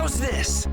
How's this?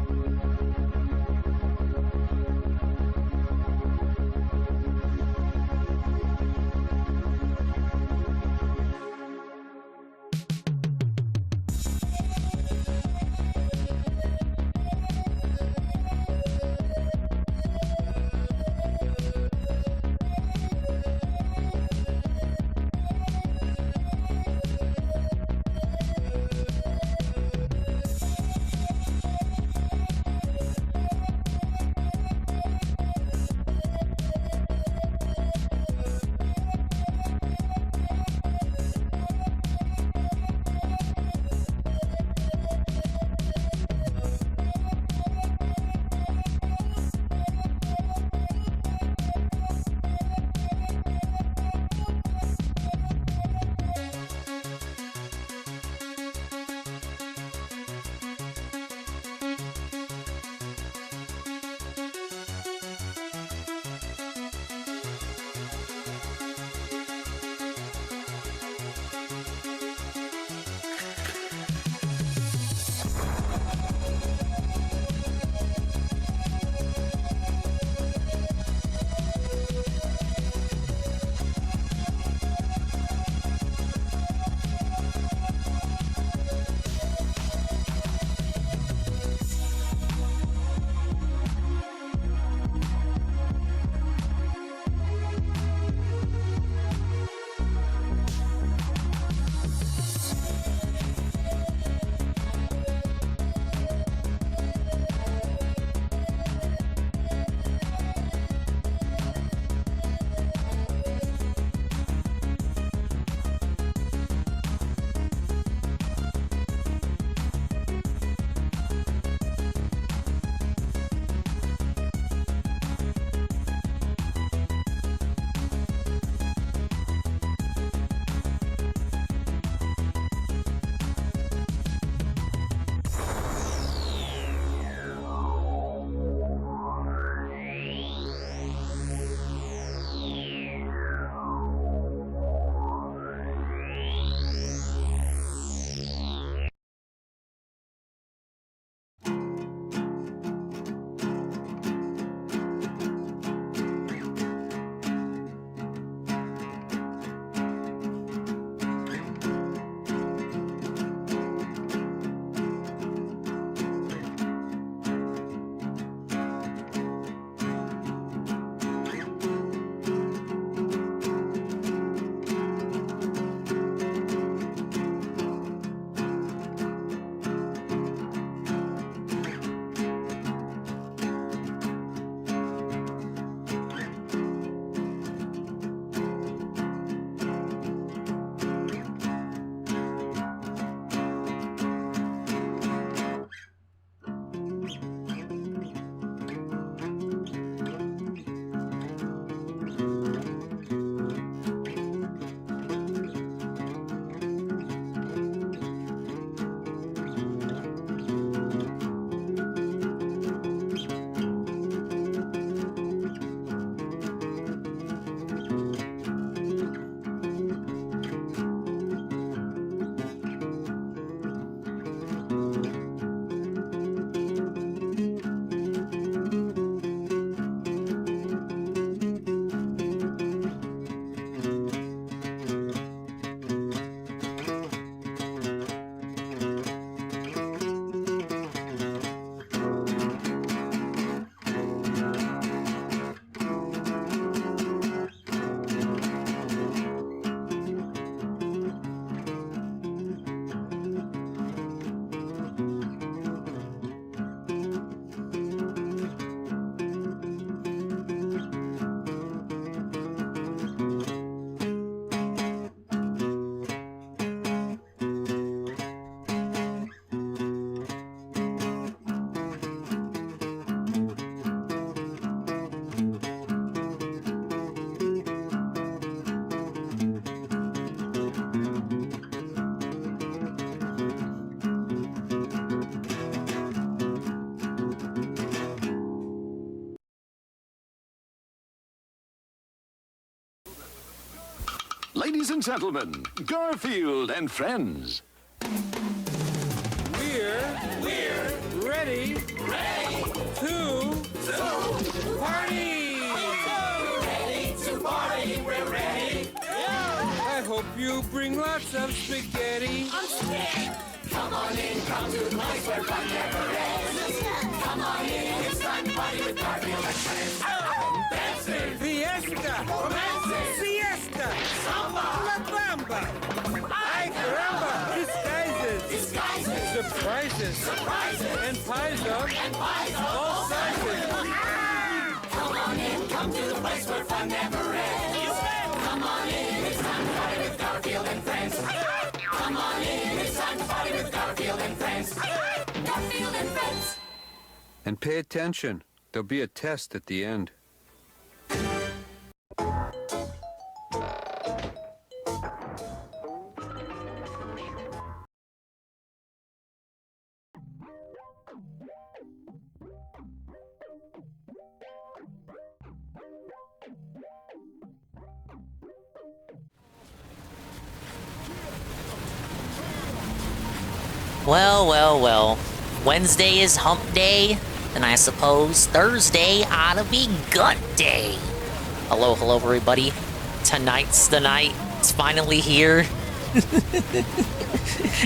Ladies and gentlemen, Garfield and friends. We're ready. bring lots of spaghetti. I'm scared. Come on in, come to the place where fun never ends. Come on in, it's time to party with Garfield and friends. Dancing, Fiesta, romancing, siesta, samba, la bamba. Ay, caramba, disguises, surprises, and pies of all sizes. Come on in, come to the place where fun never ends. Come on in, it's time to party with Garfield and friends. Come on in, it's time to party with Garfield and friends. Garfield and friends. And pay attention. There'll be a test at the end. Well. Wednesday is hump day, and I suppose Thursday ought to be Gunt day. Hello, everybody. Tonight's the night. It's finally here.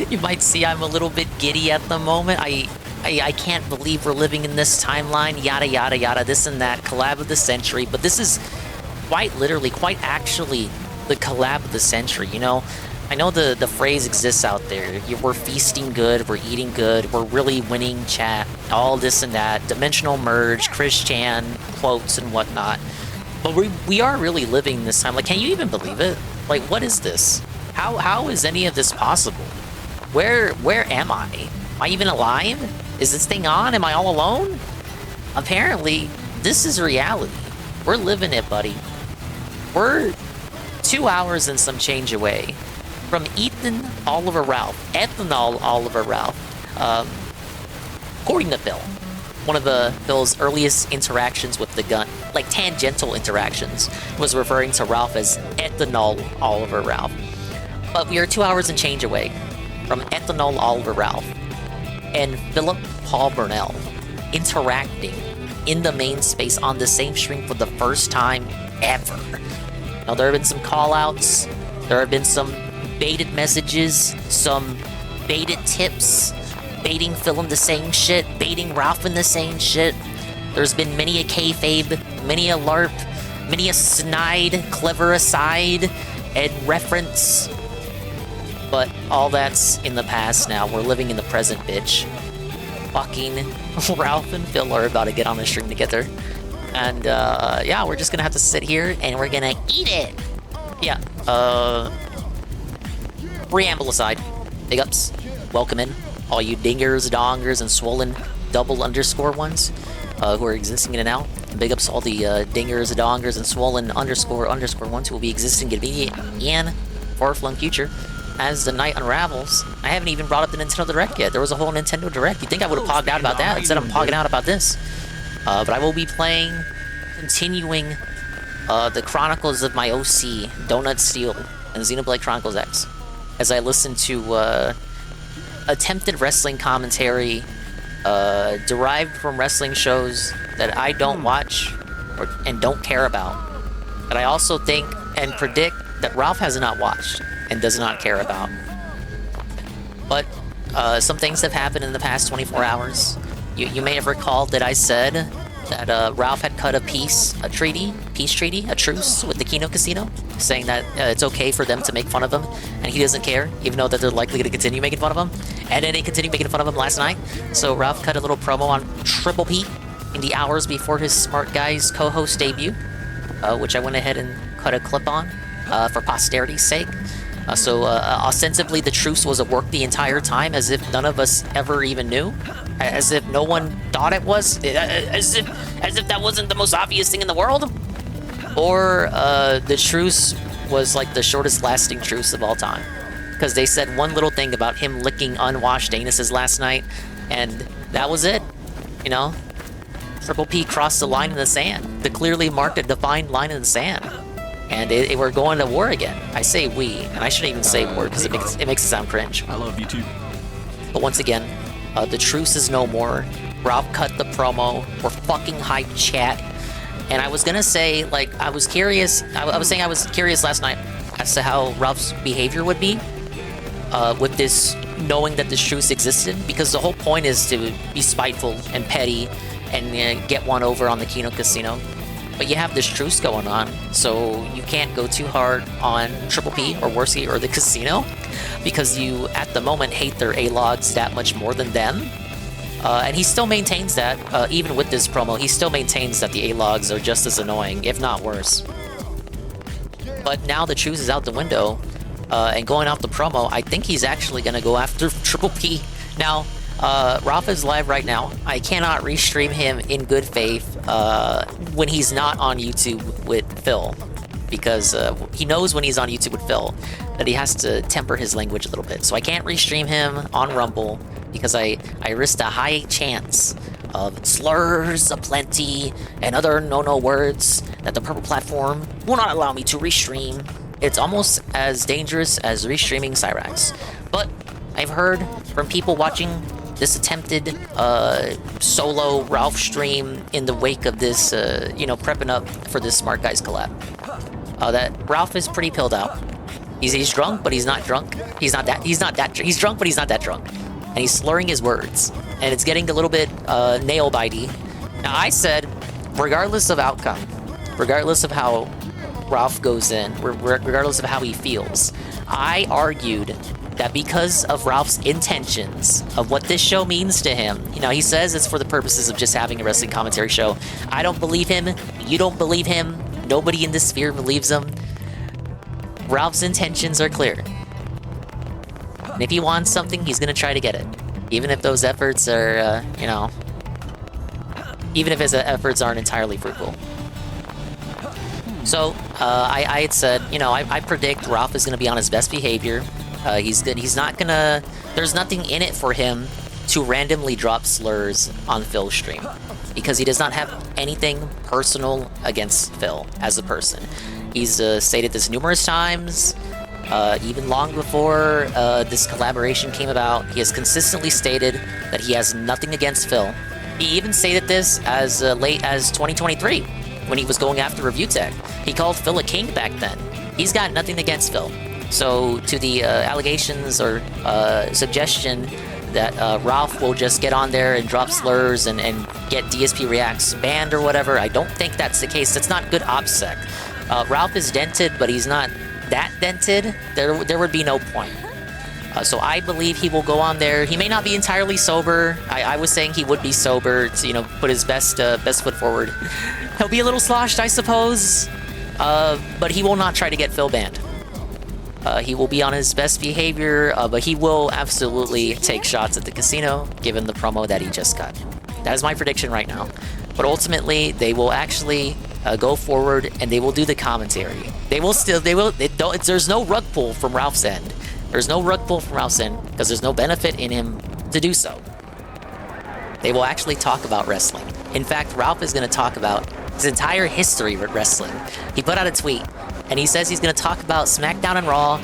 You might see I'm a little bit giddy at the moment. I can't believe we're living in this timeline, yada, yada, yada, this and that, collab of the century. But this is quite literally, quite actually, the collab of the century, you know? I know the phrase exists out there. We're feasting good, we're eating good, we're really winning chat, all this and that, dimensional merge, Chris Chan, quotes and whatnot. But we are really living this time. Like, can you even believe it? Like, what is this? How is any of this possible? Where am I? Am I even alive? Is this thing on? Am I all alone? Apparently, this is reality. We're living it, buddy. We're 2 hours and some change away from Ethan Oliver Ralph, Ethanol Oliver Ralph. According to Phil, one of Phil's earliest interactions with the Gunt, like tangential interactions, was referring to Ralph as Ethanol Oliver Ralph. But we are 2 hours and change away from Ethanol Oliver Ralph and Philip Paul Burnell interacting in the main space on the same stream for the first time ever. Now, there have been some call-outs, there have been some baited messages, some baited tips, baiting Phil in the same shit, baiting Ralph in the same shit. There's been many a kayfabe, many a LARP, many a snide, clever aside, and reference. But all that's in the past now. We're living in the present, bitch. Fucking Ralph and Phil are about to get on the stream together. And, yeah, we're just gonna have to sit here and we're gonna eat it. Yeah, preamble aside, big ups, welcome in, all you dingers, dongers, and swollen double underscore ones who are existing in and out. And big ups all the dingers, dongers, and swollen underscore ones who will be existing in immediate and far-flung future as the night unravels. I haven't even brought up the Nintendo Direct yet. There was a whole Nintendo Direct. You'd think I would have pogged out about that. Instead, I'm pogging out about this. But I will be continuing the Chronicles of my OC, Donut Steel, and Xenoblade Chronicles X, as I listen to attempted wrestling commentary derived from wrestling shows that I don't watch and don't care about. But I also think and predict that Ralph has not watched and does not care about. But some things have happened in the past 24 hours. You may have recalled that I said that Ralph had cut a peace treaty, a truce with the Kino Casino, saying that it's okay for them to make fun of him, and he doesn't care, even though that they're likely to continue making fun of him. And then they continued making fun of him last night. So Ralph cut a little promo on Triple P in the hours before his Smart Guys co-host debut, which I went ahead and cut a clip on for posterity's sake. So ostensibly the truce was at work the entire time, as if none of us ever even knew, as if no one thought it was, as if that wasn't the most obvious thing in the world. Or the truce was like the shortest lasting truce of all time, because they said one little thing about him licking unwashed anuses last night, and that was it. You know, Triple P crossed the line in the sand, the clearly marked and defined line in the sand. And we're going to war again. I say we, and I shouldn't even say war because it makes it sound cringe. I love you too. But once again, the truce is no more. Rob cut the promo. We're fucking hyped, chat. And I was gonna say, like, I was curious. I was saying I was curious last night. as to how Ralph's behavior would be with this, knowing that this truce existed, because the whole point is to be spiteful and petty and get one over on the Kino Casino. But you have this truce going on, so you can't go too hard on Triple P or Worski or the casino, because you, at the moment, hate their A-logs that much more than them. And he still maintains that, even with this promo, he still maintains that the A-logs are just as annoying, if not worse. But now the truce is out the window, and going off the promo, I think he's actually going to go after Triple P. Now, Ralph is live right now. I cannot restream him in good faith when he's not on YouTube with Phil, because he knows when he's on YouTube with Phil that he has to temper his language a little bit. So I can't restream him on Rumble because I risked a high chance of slurs aplenty and other no-no words that the purple platform will not allow me to restream. It's almost as dangerous as restreaming Cyrax. But I've heard from people watching this attempted solo Ralph stream in the wake of this, prepping up for this Smart Guys collab, that Ralph is pretty pilled out. He's drunk, but he's not drunk. He's drunk, but he's not that drunk. And he's slurring his words. And it's getting a little bit nail-bitey. Now, I said, regardless of outcome, regardless of how Ralph goes in, regardless of how he feels, I argued that because of Ralph's intentions of what this show means to him, he says it's for the purposes of just having a wrestling commentary show. I don't believe him. You don't believe him. Nobody in this sphere believes him. Ralph's intentions are clear. And if he wants something, he's going to try to get it. Even if those efforts are, even if his efforts aren't entirely fruitful. So, I had said, I predict Ralph is going to be on his best behavior. He's good. He's not going to... There's nothing in it for him to randomly drop slurs on Phil's stream, because he does not have anything personal against Phil as a person. He's stated this numerous times. Even long before this collaboration came about, he has consistently stated that he has nothing against Phil. He even stated this as late as 2023, when he was going after Review Tech. He called Phil a king back then. He's got nothing against Phil. So to the allegations or suggestion that Ralph will just get on there and drop slurs and get DSP Reacts banned or whatever, I don't think that's the case. That's not good OPSEC. Ralph is dented, but he's not that dented. There would be no point. So I believe he will go on there. He may not be entirely sober. I was saying he would be sober to, put his best foot forward. He'll be a little sloshed, I suppose, but he will not try to get Phil banned. He will be on his best behavior, but he will absolutely take shots at the casino, given the promo that he just got. That is my prediction right now. But ultimately, they will actually go forward and they will do the commentary. There's no rug pull from Ralph's end. There's no rug pull from Ralph's end because there's no benefit in him to do so. They will actually talk about wrestling. In fact, Ralph is going to talk about his entire history with wrestling. He put out a tweet and he says he's going to talk about SmackDown and Raw,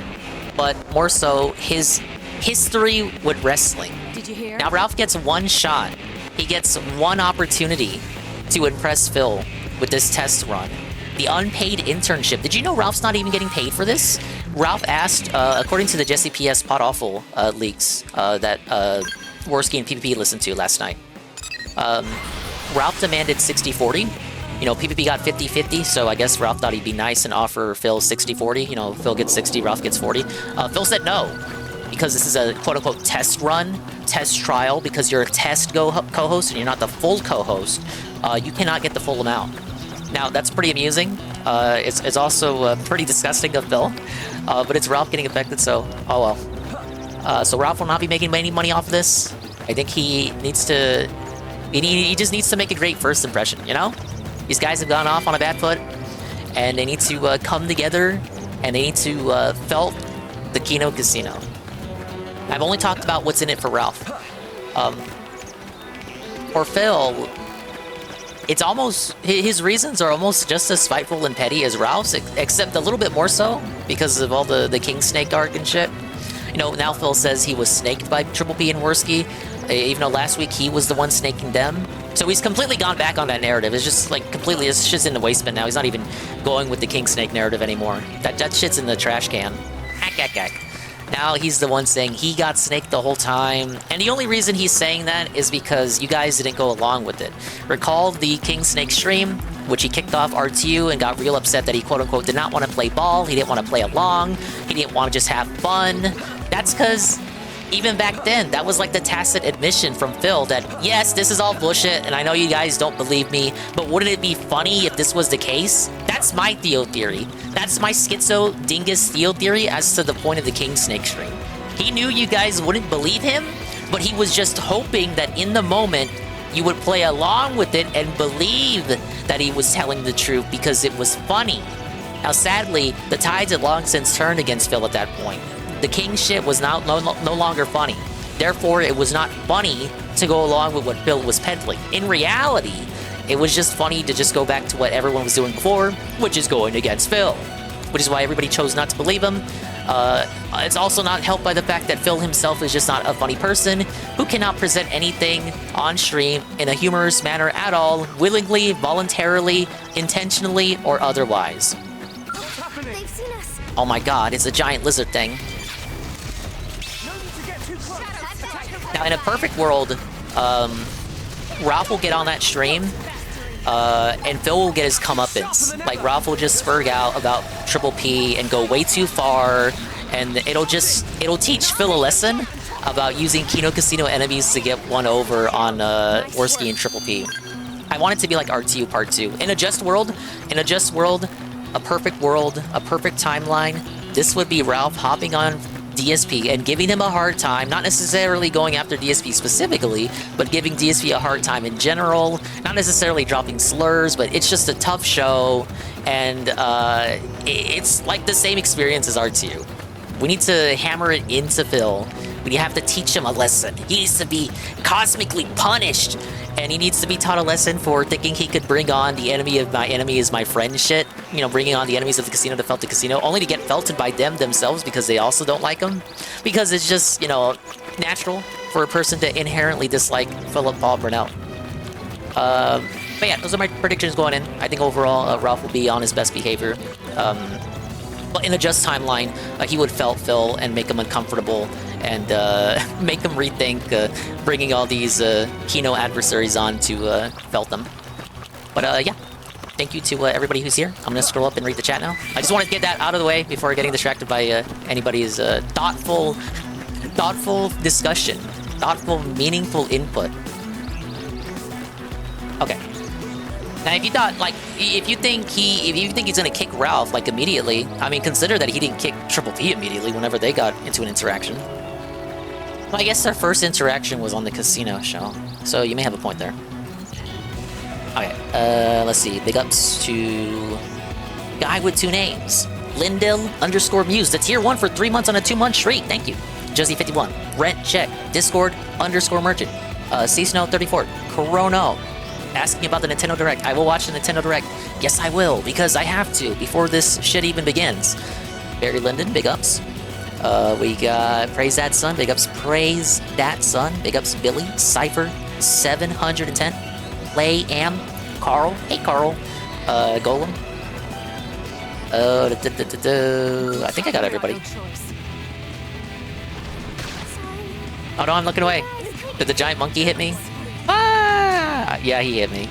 but more so his history with wrestling. Did you hear? Now, Ralph gets one shot. He gets one opportunity to impress Phil with this test run. The unpaid internship. Did you know Ralph's not even getting paid for this? Ralph asked, according to the Jesse PS Pod Awful leaks that Worski and PPP listened to last night, Ralph demanded 60-40. PPP got 50-50, so I guess Ralph thought he'd be nice and offer Phil 60-40. Phil gets 60, Ralph gets 40. Phil said no, because this is a quote-unquote test run, test trial, because you're a test co-host and you're not the full co-host. You cannot get the full amount. Now, that's pretty amusing. It's also pretty disgusting of Phil, but it's Ralph getting affected, so oh well. So Ralph will not be making any money off of this. I think he needs to... He just needs to make a great first impression, These guys have gone off on a bad foot, and they need to come together, and they need to felt the Kino Casino. I've only talked about what's in it for Ralph. For Phil, it's almost... His reasons are almost just as spiteful and petty as Ralph's, except a little bit more so, because of all the King Snake arc and shit. You know, now Phil says he was snaked by Triple P and Worski, even though last week he was the one snaking them. So he's completely gone back on that narrative. It's just like completely, it's just in the waste bin now. He's not even going with the King Snake narrative anymore. That shit's in the trash can. Now he's the one saying he got snaked the whole time. And the only reason he's saying that is because you guys didn't go along with it. Recall the King Snake stream, which he kicked off RTU and got real upset that he quote-unquote did not want to play ball. He didn't want to play along. He didn't want to just have fun. That's because even back then, that was like the tacit admission from Phil that, yes, this is all bullshit, and I know you guys don't believe me, but wouldn't it be funny if this was the case? That's my Theo theory. That's my schizo dingus Theo theory as to the point of the King Snake stream. He knew you guys wouldn't believe him, but he was just hoping that in the moment, you would play along with it and believe that he was telling the truth because it was funny. Now, sadly, the tides had long since turned against Phil at that point. The King shit was now no longer funny. Therefore, it was not funny to go along with what Phil was peddling. In reality, it was just funny to just go back to what everyone was doing before, which is going against Phil. Which is why everybody chose not to believe him. It's also not helped by the fact that Phil himself is just not a funny person who cannot present anything on stream in a humorous manner at all, willingly, voluntarily, intentionally, or otherwise. They've seen us. Oh my god, it's a giant lizard thing. Now, in a perfect world, Ralph will get on that stream, and Phil will get his comeuppance. Like, Ralph will just spurg out about Triple P and go way too far, and it'll teach Phil a lesson about using Kino Casino enemies to get one over on Worski and Triple P. I want it to be like RTU Part 2. In a just world, a perfect timeline, this would be Ralph hopping on DSP and giving him a hard time, not necessarily going after DSP specifically, but giving DSP a hard time in general, not necessarily dropping slurs, but it's just a tough show, and it's like the same experience as R2. We need to hammer it into Phil. We have to teach him a lesson. He needs to be cosmically punished, and he needs to be taught a lesson for thinking he could bring on the enemy of my enemy is my friend shit. You know, bringing on the enemies of the casino to felt the casino, only to get felted by them themselves because they also don't like him. Because it's just, you know, natural for a person to inherently dislike Philip Paul Brunel. But yeah, those are my predictions going in. I think overall, Ralph will be on his best behavior. But in a just timeline, he would felt Phil and make him uncomfortable and make him rethink bringing all these Kino adversaries on to felt them. But yeah, thank you to everybody who's here. I'm going to scroll up and read the chat now. I just wanted to get that out of the way before getting distracted by anybody's thoughtful discussion, thoughtful, meaningful input. Okay. Now, if you thought, like, if you think he's gonna kick Ralph, like, immediately, I mean, consider that he didn't kick Triple P immediately whenever they got into an interaction. Well, I guess their first interaction was on the casino show, so you may have a point there. Okay, let's see. Big ups to guy with two names. Lindell_Muse, the tier 1 for 3 months on a 2-month streak. Thank you. Jesse51, Rent Check, Discord_Merchant, CSnow34, Chrono. Asking about the Nintendo Direct. I will watch the Nintendo Direct. Yes, I will, because I have to, before this shit even begins. Barry Linden, big ups. We got Praise That Son, big ups. Praise That Son, big ups. Billy, Cypher, 710. Lay Am, Carl, hey Carl. Golem. I think I got everybody. Oh no, I'm looking away. Did the giant monkey hit me? Ah! Yeah, he hit me.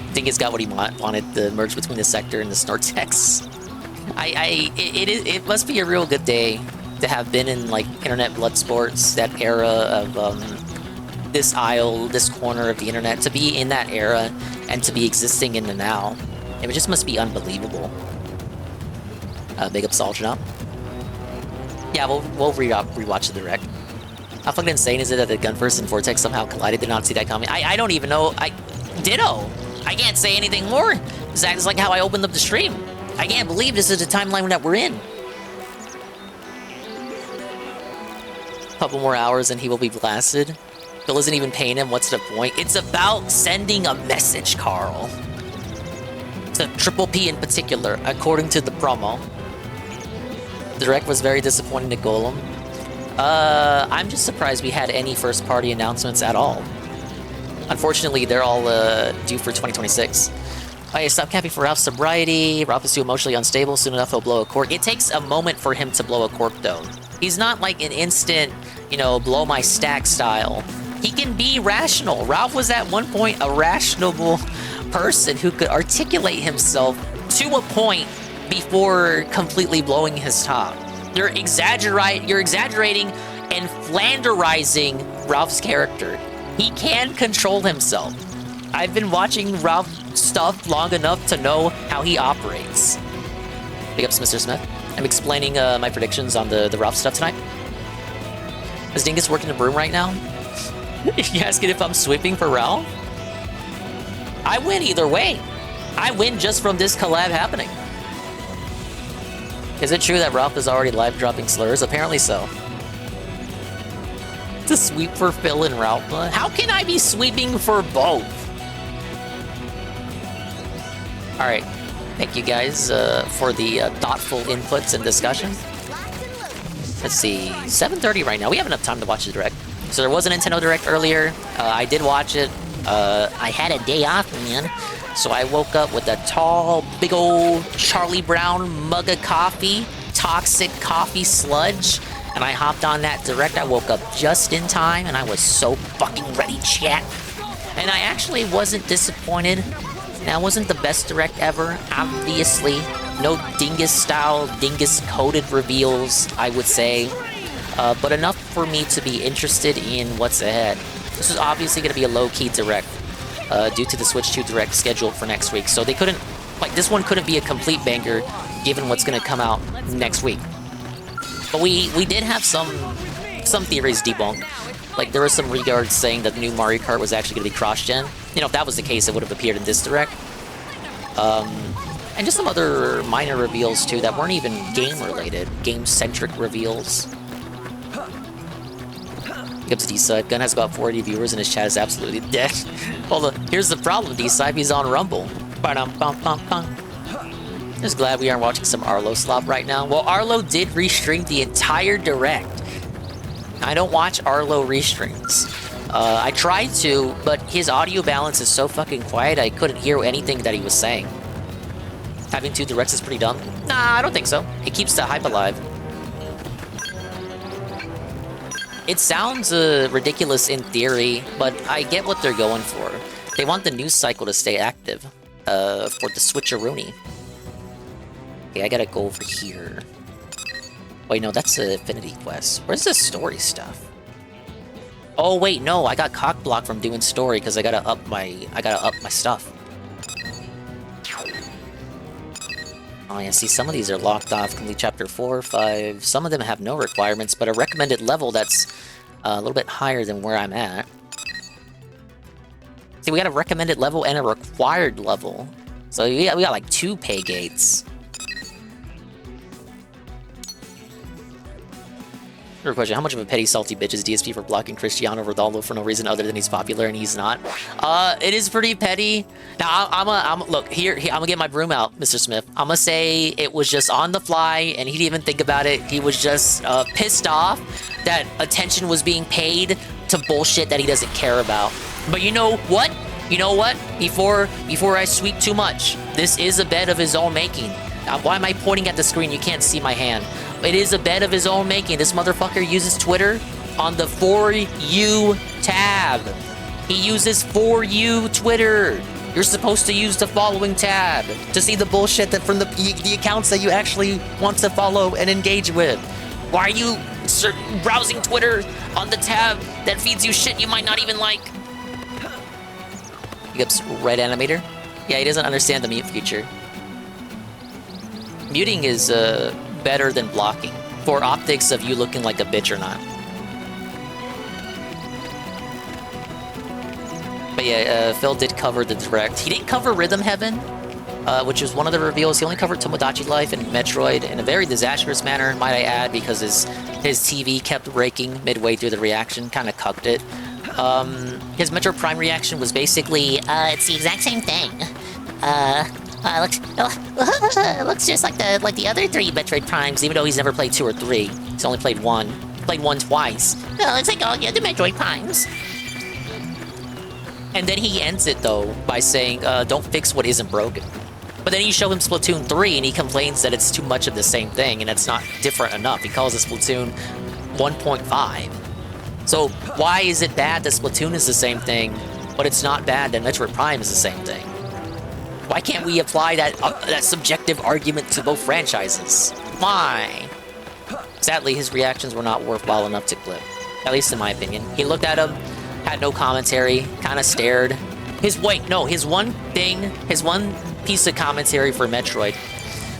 I think he's got what he wanted, the merge between the sector and the Snortex. It must be a real good day to have been in, like, internet blood sports, that era of this aisle, this corner of the internet, to be in that era and to be existing in the now. It just must be unbelievable. Big up Soldier. Yeah, we'll rewatch the direct. How fucking insane is it that the Gunverse and Vortex somehow collided? Did not see that coming. I don't even know. Ditto. I can't say anything more. It's like how I opened up the stream. I can't believe this is the timeline that we're in. Couple more hours and he will be blasted. Bill isn't even paying him. What's the point? It's about sending a message, Carl. To Triple P in particular, according to the promo. The direct was very disappointing to Golem. I'm just surprised we had any first-party announcements at all. Unfortunately, they're all due for 2026. Hey, stop capping for Ralph's sobriety. Ralph is too emotionally unstable. Soon enough, he'll blow a cork. It takes a moment for him to blow a cork, though. He's not like an instant, you know, blow my stack style. He can be rational. Ralph was at one point a rational person who could articulate himself to a point before completely blowing his top. You're exaggerating and flanderizing Ralph's character. He can control himself. I've been watching Ralph stuff long enough to know how he operates. Big ups, Mr. Smith. I'm explaining my predictions on the Ralph stuff tonight. Is Dingus working the broom right now? You asking if I'm sweeping for Ralph? I win either way. I win just from this collab happening. Is it true that Ralph is already live dropping slurs? Apparently so. To sweep for Phil and Ralph? How can I be sweeping for both? Alright. Thank you guys for the thoughtful inputs and discussion. Let's see. 7:30 right now. We have enough time to watch the direct. So there was a Nintendo Direct earlier. I did watch it. I had a day off, man. So I woke up with a tall, big old Charlie Brown mug of coffee, toxic coffee sludge, and I hopped on that direct. I woke up just in time, and I was so fucking ready, chat. And I actually wasn't disappointed. That wasn't the best direct ever, obviously. No dingus-style, dingus-coded reveals, I would say. But enough for me to be interested in what's ahead. This is obviously going to be a low-key direct. Due to the Switch 2 Direct scheduled for next week. So they couldn't, like, this one couldn't be a complete banger given what's going to come out next week. But we did have some theories debunked. Like, there was some regards saying that the new Mario Kart was actually going to be cross-gen. You know, if that was the case, it would have appeared in this Direct. And just some other minor reveals, too, that weren't even game-related. Game-centric reveals. Gibbs D-Side. Gun has about 40 viewers and his chat is absolutely dead. Well, here's the problem, D-Side. He's on Rumble. Just glad we aren't watching some Arlo slop right now. Well, Arlo did restream the entire Direct. I don't watch Arlo restreams. I tried to, but his audio balance is so fucking quiet I couldn't hear anything that he was saying. Having 2 Directs is pretty dumb. Nah, I don't think so. It keeps the hype alive. It sounds ridiculous in theory, but I get what they're going for. They want the news cycle to stay active for the switcheroony. Okay, I gotta go over here. Wait, no, that's an Affinity Quest. Where's the story stuff? Oh wait, no, I got cock blocked from doing story because I gotta up my stuff. Oh yeah, see, some of these are locked off. Complete chapter 4, 5. Some of them have no requirements, but a recommended level that's a little bit higher than where I'm at. See, we got a recommended level and a required level. So we got like 2 pay gates. Another question, how much of a petty salty bitch is DSP for blocking Cristiano Ronaldo for no reason other than he's popular and he's not? It is pretty petty. Now, look, here, I'm gonna get my broom out, Mr. Smith. I'm gonna say it was just on the fly and he didn't even think about it. He was just pissed off that attention was being paid to bullshit that he doesn't care about. But you know what? You know what? Before I sweep too much, this is a bed of his own making. Why am I pointing at the screen? You can't see my hand. It is a bed of his own making. This motherfucker uses Twitter on the For You tab. He uses For You Twitter. You're supposed to use the following tab to see the bullshit that from the accounts that you actually want to follow and engage with. Why are you browsing Twitter on the tab that feeds you shit you might not even like? Gibbs, Red Animator? Yeah, he doesn't understand the mute feature. Muting is better than blocking for optics of you looking like a bitch or not. But yeah, Phil did cover the direct. He didn't cover Rhythm Heaven, which was one of the reveals. He only covered Tomodachi Life and Metroid in a very disastrous manner, might I add, because his TV kept breaking midway through the reaction, kind of cucked it. His Metro Prime reaction was basically, it's the exact same thing. Looks just like the other 3 Metroid Primes, even though he's never played 2 or 3. He's only played 1. Played 1 twice. Looks like all the other Metroid Primes. And then he ends it, though, by saying, don't fix what isn't broken. But then you show him Splatoon 3, and he complains that it's too much of the same thing, and it's not different enough. He calls it Splatoon 1.5. So why is it bad that Splatoon is the same thing, but it's not bad that Metroid Prime is the same thing? Why can't we apply that subjective argument to both franchises? Why? Sadly, his reactions were not worthwhile enough to clip. At least in my opinion. He looked at him, had no commentary, kind of stared. His one piece of commentary for Metroid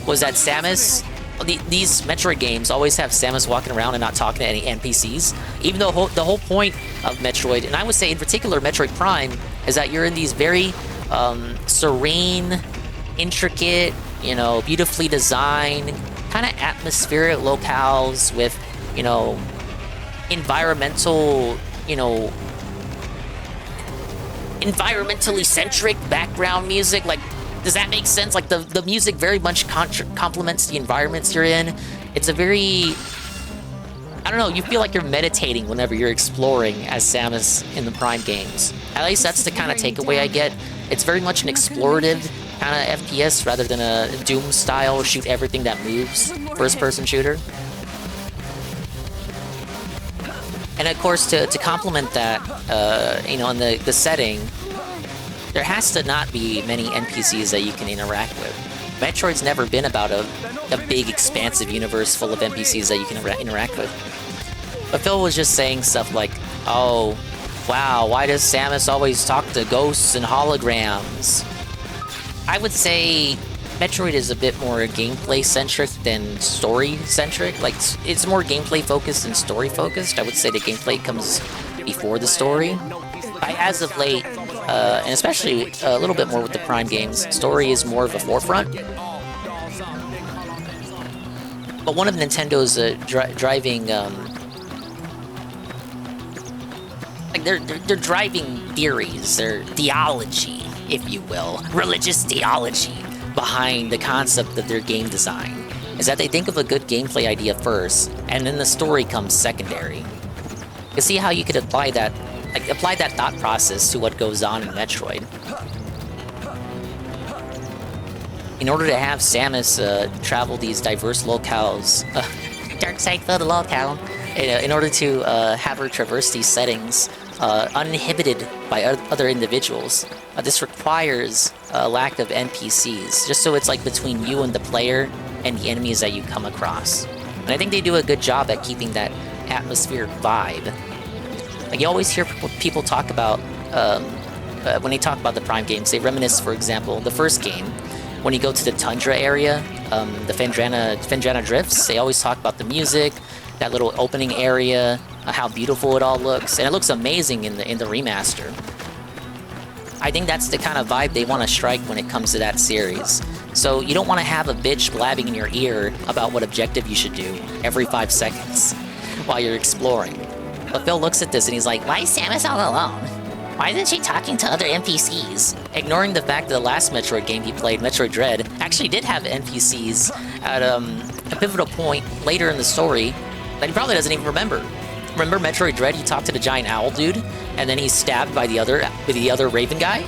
was that Samus, these Metroid games always have Samus walking around and not talking to any NPCs. Even though the whole point of Metroid, and I would say in particular Metroid Prime, is that you're in these very serene, intricate, you know, beautifully designed, kind of atmospheric locales with, you know, environmental, you know, environmentally centric background music. Like, does that make sense? Like, the music very much complements the environments you're in. It's a very, I don't know, you feel like you're meditating whenever you're exploring as Samus in the Prime games. At least that's the kind of takeaway I get. It's very much an explorative kind of FPS rather than a Doom-style shoot everything that moves first-person shooter. And of course, to complement that, you know, in the setting, there has to not be many NPCs that you can interact with. Metroid's never been about a big, expansive universe full of NPCs that you can interact with. But Phil was just saying stuff like, oh, wow, why does Samus always talk to ghosts and holograms? I would say Metroid is a bit more gameplay-centric than story-centric. Like, it's more gameplay-focused than story-focused. I would say the gameplay comes before the story. As of late, and especially a little bit more with the Prime games, story is more of a forefront. But one of Nintendo's driving, like they're driving theories, their theology, if you will, religious theology behind the concept of their game design, is that they think of a good gameplay idea first, and then the story comes secondary. You see how you could apply that thought process to what goes on in Metroid. In order to have Samus travel these diverse locales, dark side for the locale, in order to have her traverse these settings uninhibited by other individuals, this requires a lack of NPCs, just so it's like between you and the player and the enemies that you come across. And I think they do a good job at keeping that atmospheric vibe. Like, you always hear people talk about, when they talk about the Prime games, they reminisce, for example, the first game, when you go to the Tundra area, the Fendrana Drifts, they always talk about the music, that little opening area, how beautiful it all looks, and it looks amazing in the remaster. I think that's the kind of vibe they want to strike when it comes to that series. So you don't want to have a bitch blabbing in your ear about what objective you should do every 5 seconds while you're exploring. But Phil looks at this and he's like, why is Samus all alone? Why isn't she talking to other NPCs? Ignoring the fact that the last Metroid game he played, Metroid Dread, actually did have NPCs at a pivotal point later in the story that he probably doesn't even remember. Remember Metroid Dread, you talked to the giant owl dude, and then he's stabbed by the other Raven guy,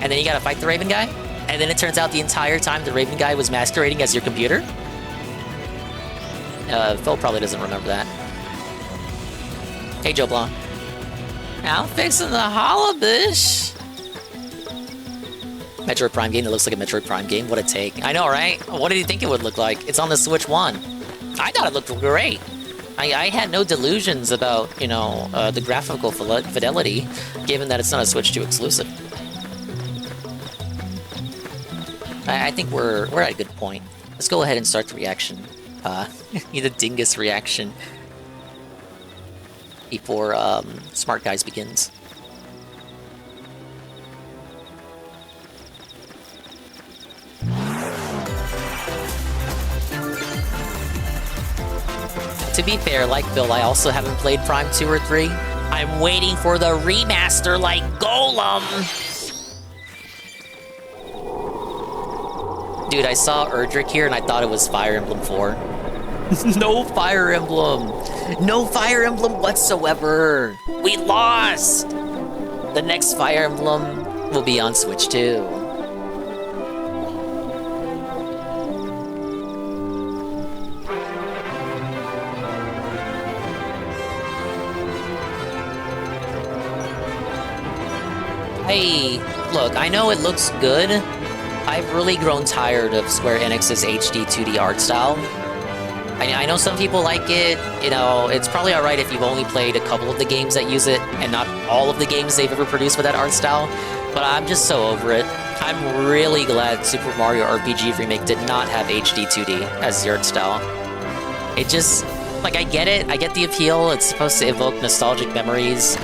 and then you gotta fight the Raven guy, and then it turns out the entire time the Raven guy was masquerading as your computer? Phil probably doesn't remember that. Hey, Joe Blonde. Now fixing the Holobish. Metroid Prime game that looks like a Metroid Prime game. What a take. I know, right? What did you think it would look like? It's on the Switch 1. I thought it looked great. I had no delusions about, you know, the graphical fidelity, given that it's not a Switch 2 exclusive. I think we're at a good point. Let's go ahead and start the reaction. The dingus reaction. Before Smart Guys begins. To be fair, like Phil, I also haven't played Prime 2 or 3. I'm waiting for the remaster like Golem! Dude, I saw Erdrick here and I thought it was Fire Emblem 4. No Fire Emblem! No Fire Emblem whatsoever! We lost! The next Fire Emblem will be on Switch 2. Hey, look, I know it looks good. I've really grown tired of Square Enix's HD 2D art style. I know some people like it, you know, it's probably alright if you've only played a couple of the games that use it, and not all of the games they've ever produced with that art style, but I'm just so over it. I'm really glad Super Mario RPG Remake did not have HD 2D as the art style. It just, like, I get it, I get the appeal, it's supposed to evoke nostalgic memories,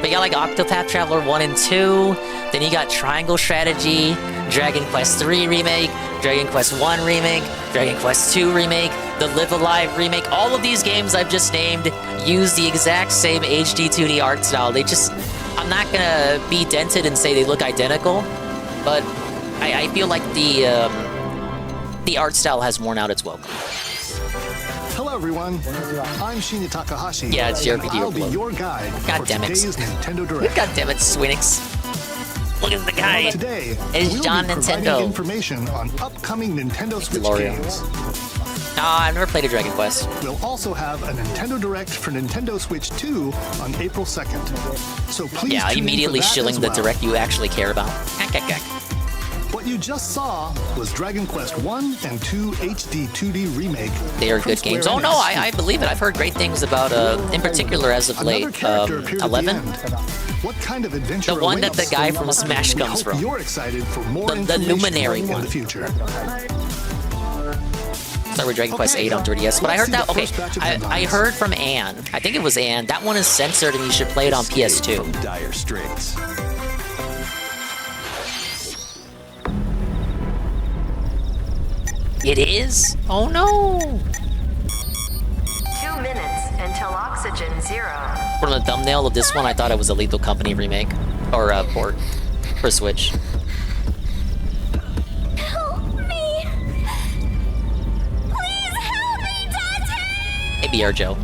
but you got like Octopath Traveler 1 and 2, then you got Triangle Strategy, Dragon Quest 3 Remake, Dragon Quest 1 Remake, Dragon Quest 2 Remake, the Live Alive Remake. All of these games I've just named use the exact same HD 2D art style. They just, I'm not gonna be dented and say they look identical, but I feel like the art style has worn out its welcome. Hello everyone, I'm Shinya Takahashi. Yeah, it's your video. I'll be your guide for today's Nintendo Direct. God damn it, Swinix. Look at the guy. Today, it's we'll John be providing Nintendo. information on upcoming Nintendo Switch Gloria. games. No, I've never played a Dragon Quest. We'll also have a Nintendo Direct for Nintendo Switch 2 on April 2nd. So please Yeah, tune in immediately for that shilling as the well. Direct you actually care about. What you just saw was Dragon Quest 1 and 2 HD 2D Remake. They are from good Square games. Oh no, Enix. I believe it. I've heard great things about, in particular as of late, Another character appeared at the 11? end. What kind of adventure The one that awaits? the guy from Smash We comes hope from. You're excited for more The information Luminary coming in one. the future. Start with Dragon Quest 8 on 3DS, but I heard that, okay, I heard from Anne, I think it was Anne, that one is censored and you should play it on PS2. Dire straits. It is? Oh no! 2 minutes until oxygen 0. From the thumbnail of this one, I thought it was a Lethal Company remake, or port, for Switch. Help me! Please help me, Dante! Maybe Joe.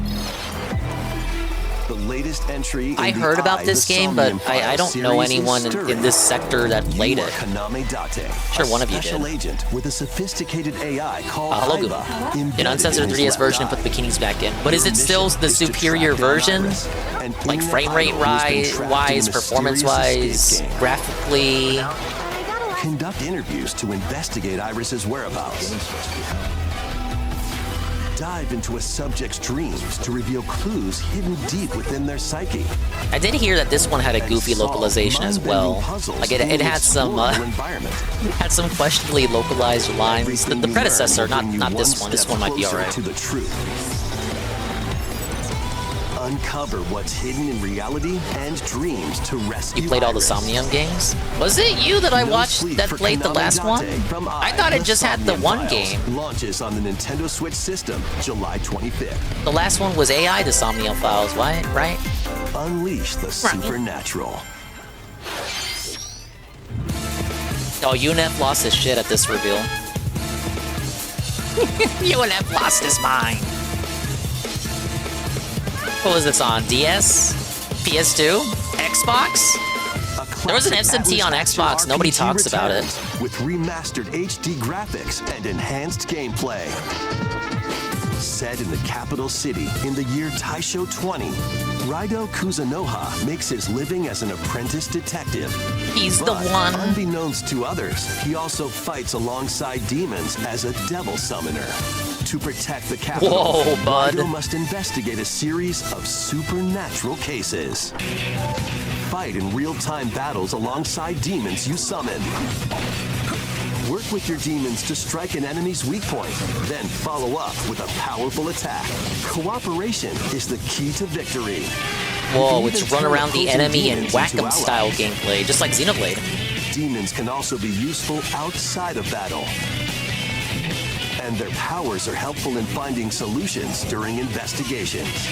The latest entry in I the heard about Eye, this the game, but Somnium I don't Files know series anyone is in stirring. this sector that played You are it. Kaname Date, Sure, one of you a special did. agent with a sophisticated AI called Hello, Aiba, Google. embedded An uncensored in his 3DS left version and eye. put the bikinis back in. But is Your it still mission the is to superior track down version? Iris, and Like in that frame rate idol who's been trapped in a wise, mysterious performance-wise, escape game. graphically? Conduct interviews to investigate Iris's whereabouts. Dive into a subject's dreams to reveal clues hidden deep within their psyche. I did hear that this one had a goofy Solve localization as well. mind-bending puzzles Like in it an had some explorable environment. had some questionably localized lines. Everything The you predecessor, learn will bring you not this one. This step one might be closer alright. to the truth. Uncover what's hidden in reality and dreams to rescue You played all the Iris. Somnium games? Was it you that I No watched sleep that for played the Konami last one? Date from I thought it The just had the Somnium one Files game. Launches on the Nintendo Switch system July 25th. The last one was AI, the Somnium Files, right? Unleash the supernatural. Oh, UNF lost his shit at this reveal. UNF lost his mind. What was this on? DS? PS2? Xbox? There was an SMT on Xbox. Nobody talks about it. With remastered HD graphics and enhanced gameplay. Set in the capital city in the year Taisho 20, Raido Kuzunoha makes his living as an apprentice detective. He's the But one. unbeknownst to others, he also fights alongside demons as a devil summoner. To protect the capital, Whoa, bud. Raido must investigate a series of supernatural cases. Fight in real-time battles alongside demons you summon. Work with your demons to strike an enemy's weak point, then follow up with a powerful attack. Cooperation is the key to victory. Whoa, You can it's even run turn around the opposing enemy and demons whack into 'em style allies. gameplay, just like Xenoblade. Demons can also be useful outside of battle. And their powers are helpful in finding solutions during investigations.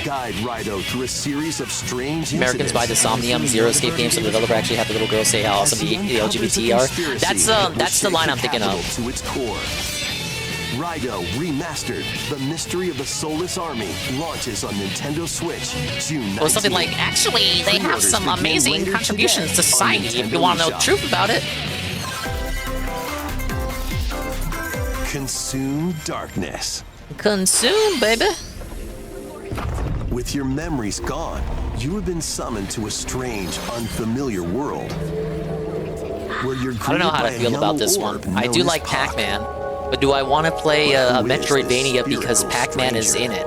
Guide Rido through a series of strange Americans buy the Somnium Zero Escape game, so the developer actually had the little girl say how awesome the LGBT are. That's the line I'm thinking of. To its core. Rido Remastered, The Mystery of the Soulless Army, launches on Nintendo Switch June 19th. Well, something like, actually, they have some amazing contributions to society if you want to know the truth about it. Consume darkness. Consume, baby. With your memories gone, you have been summoned to a strange, unfamiliar world. Where you're I don't know how to feel about this one. I do like Pac-Man, but do I want to play a Metroidvania because Pac-Man is in it,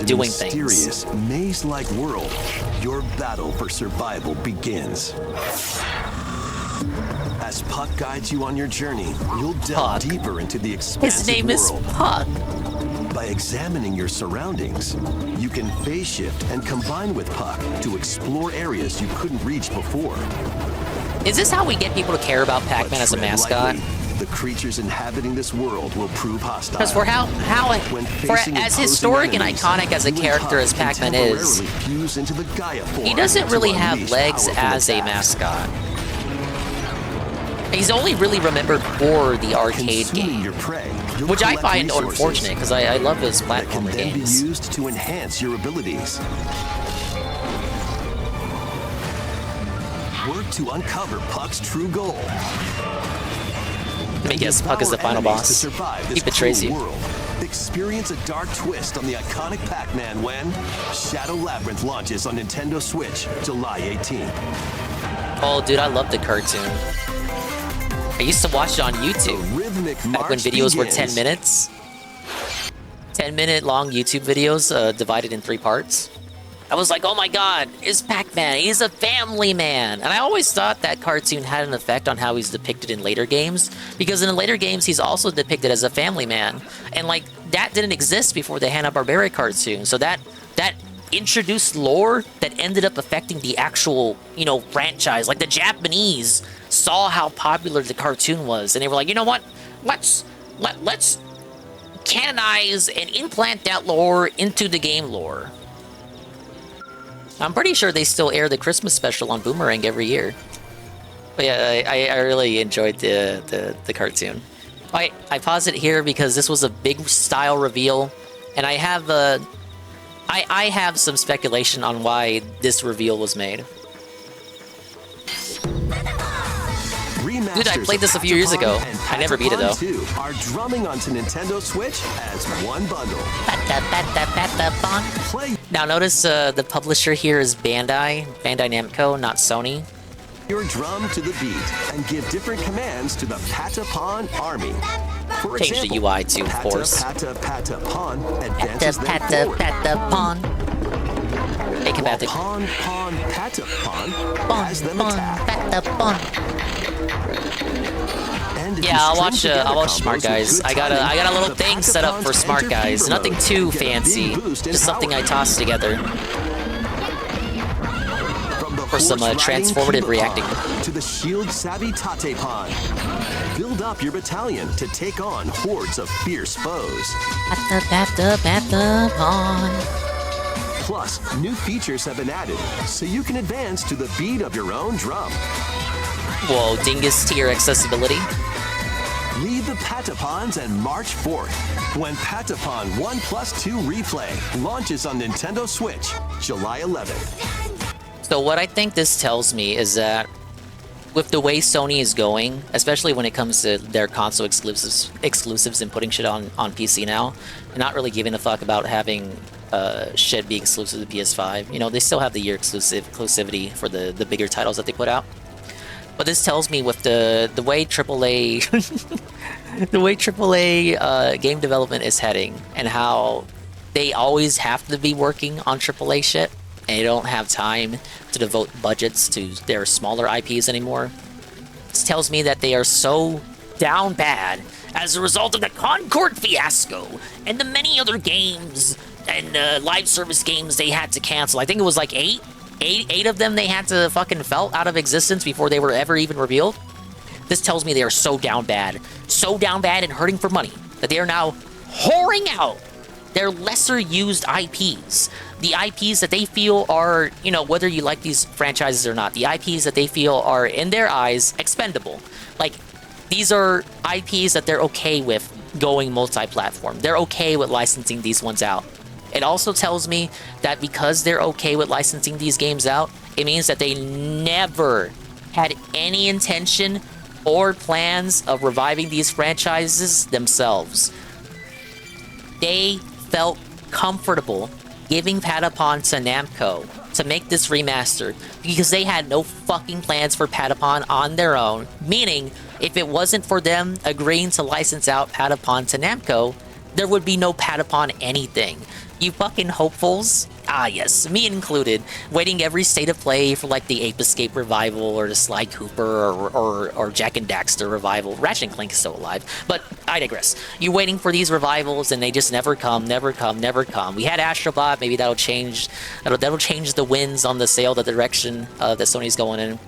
doing things? Mysterious, maze-like world, your battle for survival begins. As Puck guides you on your journey, you'll delve deeper into the expansive His name is Puck. By examining your surroundings, you can phase shift and combine with Puck to explore areas you couldn't reach before. Is this how we get people to care about Pac-Man as a mascot? The creatures inhabiting this world will prove hostile. Because for as historic and iconic as a character as Pac-Man is, he doesn't really have legs as a mascot. He's only really remembered for the arcade game, which I find unfortunate because I love his platformer games. Be used to enhance your abilities. Work to uncover Puck's true goal. Let me guess, Puck is the final boss. He betrays you. Experience a dark twist on the iconic Pac-Man when Shadow Labyrinth launches on Nintendo Switch July 18th. Oh, dude, I love the cartoon. I used to watch it on YouTube back when videos were 10 minutes. 10-minute long YouTube videos divided in 3 parts. I was like, oh my god, it's Pac-Man, he's a family man. And I always thought that cartoon had an effect on how he's depicted in later games, because in the later games, he's also depicted as a family man. And like, that didn't exist before the Hanna-Barbera cartoon. So that introduced lore that ended up affecting the actual, you know, franchise. Like the Japanese saw how popular the cartoon was, and they were like, you know what? Let's canonize and implant that lore into the game lore. I'm pretty sure they still air the Christmas special on Boomerang every year. But yeah, I really enjoyed the cartoon. I pause it here because this was a big style reveal, and I have some speculation on why this reveal was made. Dude, I played this a few years ago. I never beat it though. Are drumming onto Nintendo Switch as one bundle. Now notice the publisher here is Bandai Namco, not Sony. Your drum to the beat and give different commands to the Patapon army. For Change the UI too, of course. Patapon advances them forward. Patapon. Make him Patapon has them attack. Patapon. Yeah, I'll watch Smart Guys. I got a little thing set up for Smart Guys. Nothing too fancy, just something I tossed together for some transformative reacting. To the shield savvy Tatepon. Build up your battalion to take on hordes of fierce foes. Patapon. Plus, new features have been added, so you can advance to the beat of your own drum. Whoa, dingus tier accessibility. Lead the Patapons and march forth when Patapon 1+2 Replay launches on Nintendo Switch July 11th. So what I think this tells me is that with the way Sony is going, especially when it comes to their console exclusives and putting shit on PC now, and not really giving a fuck about having shit be exclusive to PS5. You know, they still have the year exclusivity for the bigger titles that they put out. But this tells me with the way AAA the way AAA game development is heading, and how they always have to be working on AAA shit, and they don't have time to devote budgets to their smaller IPs anymore. This tells me that they are so down bad as a result of the Concord fiasco and the many other games and live service games they had to cancel. I think it was like 8 of them they had to fucking felt out of existence before they were ever even revealed. This tells me they are so down bad and hurting for money, that they are now whoring out They're lesser used IPs. The IPs that they feel are, you know, whether you like these franchises or not, the IPs that they feel are, in their eyes, expendable. Like, these are IPs that they're okay with going multi-platform. They're okay with licensing these ones out. It also tells me that because they're okay with licensing these games out, it means that they never had any intention or plans of reviving these franchises themselves. They felt comfortable giving Patapon to Namco to make this remaster because they had no fucking plans for Patapon on their own, meaning if it wasn't for them agreeing to license out Patapon to Namco, there would be no Patapon anything. You fucking hopefuls, ah yes, me included, waiting every state of play for like the Ape Escape revival or the Sly Cooper or Jack and Daxter revival. Ratchet and Clank is still alive, but I digress. You're waiting for these revivals and they just never come, never come, never come. We had Astrobot, maybe that'll change the winds on the sail, the direction that Sony's going in.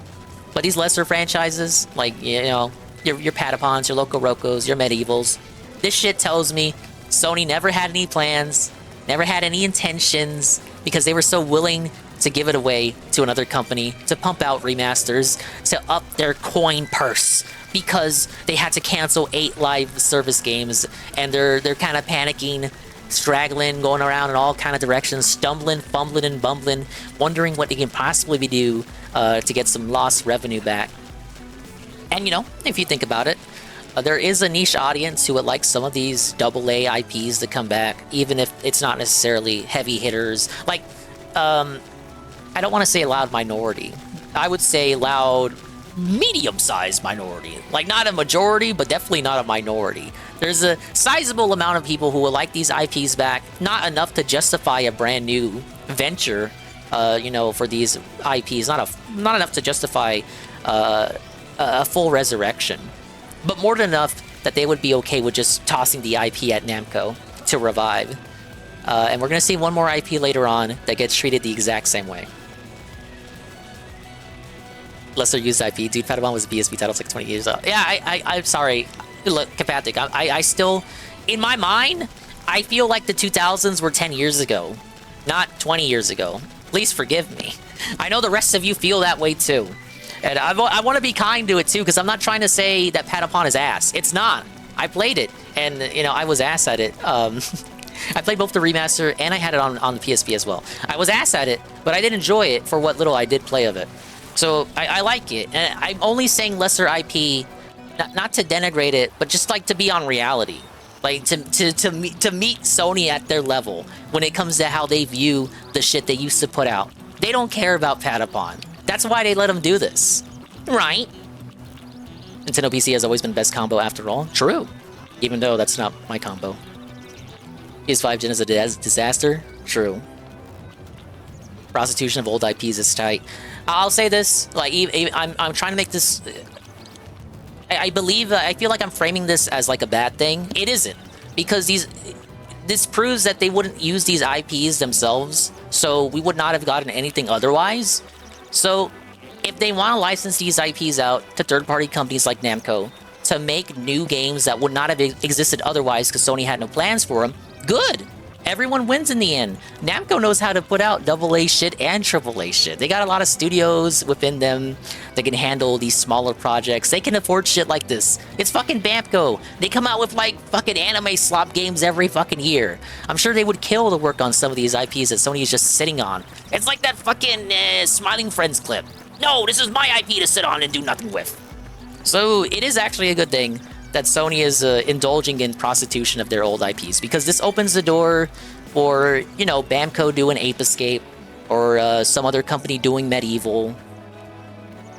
But these lesser franchises, like, you know, your Patapons, your Loco Rocos, your Medievals, this shit tells me Sony never had any plans, never had any intentions, because they were so willing to give it away to another company to pump out remasters to up their coin purse, because they had to cancel 8 live service games and they're kind of panicking, straggling, going around in all kind of directions, stumbling, fumbling, and bumbling, wondering what they can possibly do to get some lost revenue back. And you know, if you think about it, there is a niche audience who would like some of these AA IPs to come back, even if it's not necessarily heavy hitters. Like, I don't want to say loud minority. I would say loud medium-sized minority. Like, not a majority, but definitely not a minority. There's a sizable amount of people who would like these IPs back, not enough to justify a brand new venture, you know, for these IPs. Not enough to justify a full resurrection. But more than enough that they would be okay with just tossing the IP at Namco to revive. And we're going to see one more IP later on that gets treated the exact same way. Lesser used IP. Dude, Patapon was a BSB title 6, 20 years old. Yeah, I'm sorry. Look, Kapathic, I still... In my mind, I feel like the 2000s were 10 years ago, not 20 years ago. Please forgive me. I know the rest of you feel that way too. And I want to be kind to it too, because I'm not trying to say that Patapon is ass. It's not. I played it, and you know, I was ass at it. I played both the remaster and I had it on the PSP as well. I was ass at it, but I did enjoy it for what little I did play of it. So I like it. And I'm only saying lesser IP, not to denigrate it, but just like to be on reality. Like to meet Sony at their level when it comes to how they view the shit they used to put out. They don't care about Patapon. That's why they let them do this. Right? Nintendo PC has always been best combo after all. True. Even though that's not my combo. PS5 Gen is a disaster. True. Prostitution of old IPs is tight. I'll say this. Like, I'm trying to make this... I believe... I feel like I'm framing this as like a bad thing. It isn't. Because this proves that they wouldn't use these IPs themselves. So we would not have gotten anything otherwise. So, if they want to license these IPs out to third-party companies like Namco to make new games that would not have existed otherwise because Sony had no plans for them, good! Everyone wins in the end. Namco knows how to put out AA shit and AAA shit. They got a lot of studios within them that can handle these smaller projects. They can afford shit like this. It's fucking Bamco. They come out with like fucking anime slop games every fucking year. I'm sure they would kill to work on some of these IPs that Sony is just sitting on. It's like that fucking Smiling Friends clip. No, this is my IP to sit on and do nothing with. So it is actually a good thing that Sony is indulging in prostitution of their old IPs, because this opens the door for, you know, Bamco doing Ape Escape or some other company doing Medieval.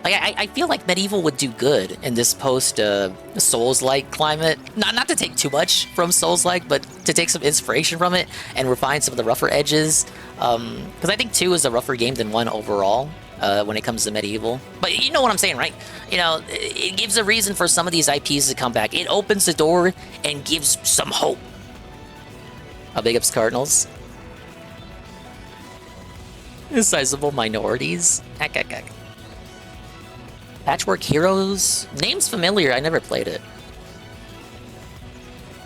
Like, I feel like Medieval would do good in this post Souls-like climate. Not to take too much from Souls-like, but to take some inspiration from it and refine some of the rougher edges. Because I think 2 is a rougher game than 1 overall. When it comes to Medieval. But you know what I'm saying, right? You know, it gives a reason for some of these IPs to come back. It opens the door and gives some hope. Big ups Cardinals. Sizable minorities. Heck. Patchwork Heroes? Name's familiar, I never played it.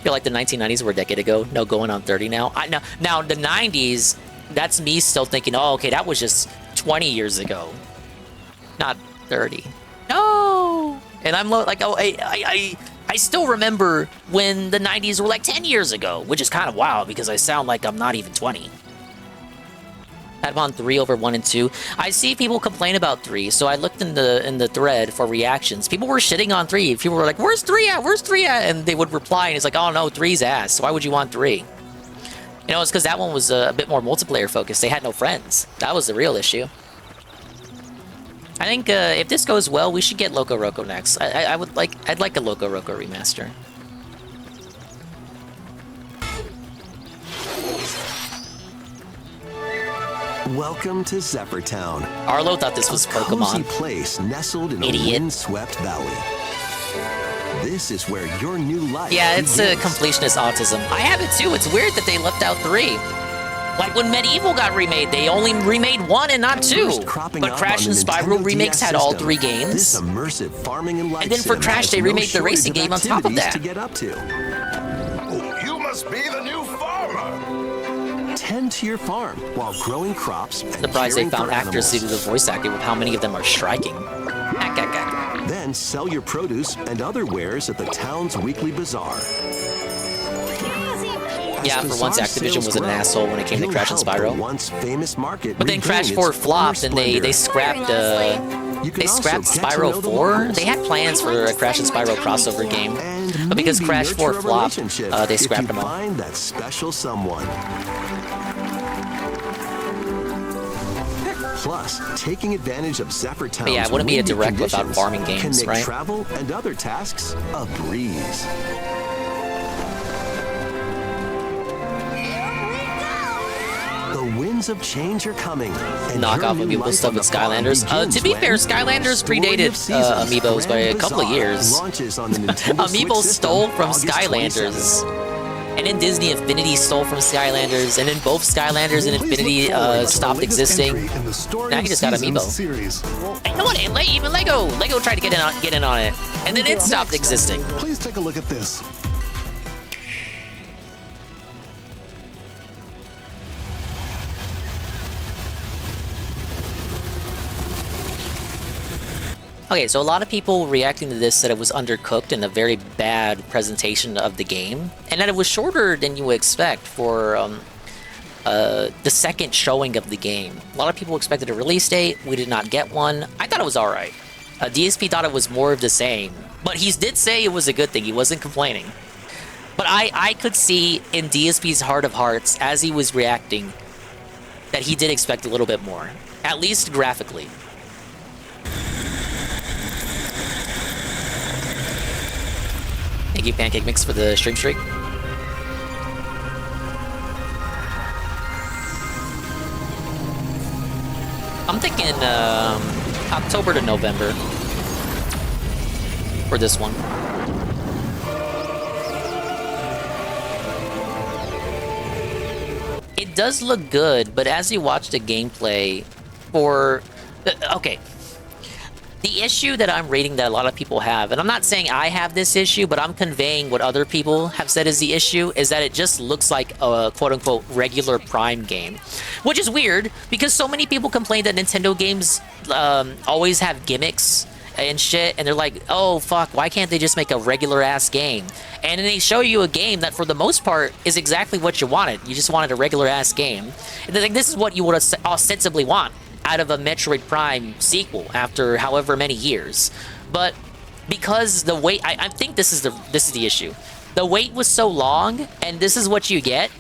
I feel like the 1990s were a decade ago. No, going on 30 now. Now the 90s, that's me still thinking, oh, okay, that was just 20 years ago, not 30. No! And I'm like, oh, I still remember when the 90s were like 10 years ago, which is kind of wild because I sound like I'm not even 20. Admon 3 over 1 and 2. I see people complain about 3, so I looked in the thread for reactions. People were shitting on 3. People were like, "Where's 3 at? Where's 3 at?" And they would reply, and it's like, "Oh no, 3's ass. Why would you want 3?" You know, it's because that one was a bit more multiplayer focused. They had no friends. That was the real issue. I think if this goes well, we should get Loco Roco next. I'd like a Loco Roco remaster. Welcome to Zephyrtown. Arlo thought this was Pokemon. Cozy place nestled in Idiot. a windswept valley. This is where your new life Yeah, it's begins. completionist autism. I have it too. It's weird that they left out 3. Like when Medieval got remade, they only remade 1 and not 2. First cropping But up Crash on and the Spyro Nintendo remakes DS had all system. 3 games. This immersive farming and life And then for sim Crash, has they no remade the racing shortage game on top of activities that. to get up to. You must be the new farmer. Tend to your farm while growing crops and Surprised they caring found for actors to do animals. the voice acting with how many of them are striking. Ack, ack, ack. Then sell your produce and other wares at the town's weekly bazaar. Yeah, for once Activision was an asshole when it came to You'll Crash and help the Spyro. once famous market But then regain Crash its 4 former flopped and they splendor. scrapped You can they also scrapped get to Spyro know the 4. locals. They had plans for a Crash and Spyro crossover game. And But because maybe Crash 4 nurture a flopped, relationship they if scrapped you them all. find that special someone. Plus, taking advantage of Zephyrtown's But yeah, it wouldn't be a windy direct without conditions farming can games, make right? travel and other tasks a breeze. The winds of change are coming. And Knockoff your new Amiibo life stuff on with the farm Skylanders. begins To be when fair, Skylanders Story of predated Seasons Amiibos by a Grand couple of Bazaar years. launches on the Nintendo Switch Amiibo system stole from August Skylanders. 27th. And then Disney Infinity stole from Skylanders. And then both Skylanders and Please Infinity look forward to the stopped latest existing. entry in the Story Now of he just got Seasons Amiibo. series. And you know what? Even Lego tried to get in on it. And then it stopped existing. Please take a look at this. Okay, so a lot of people reacting to this said it was undercooked and a very bad presentation of the game, and that it was shorter than you would expect for the second showing of the game. A lot of people expected a release date. We did not get one. I thought it was alright. DSP thought it was more of the same, but he did say it was a good thing. He wasn't complaining. But I could see in DSP's heart of hearts, as he was reacting, that he did expect a little bit more, at least graphically. Thank you, Pancake Mix, for the stream streak. I'm thinking October to November for this one. It does look good, but as you watch the gameplay for... okay. The issue that I'm reading that a lot of people have, and I'm not saying I have this issue, but I'm conveying what other people have said is the issue, is that it just looks like a quote-unquote regular Prime game. Which is weird, because so many people complain that Nintendo games always have gimmicks and shit, and they're like, oh fuck, why can't they just make a regular-ass game? And then they show you a game that for the most part is exactly what you wanted. You just wanted a regular-ass game. And they're like, this is what you would ostensibly want out of a Metroid Prime sequel after however many years. But because the wait, I think this is the issue. The wait was so long, and this is what you get.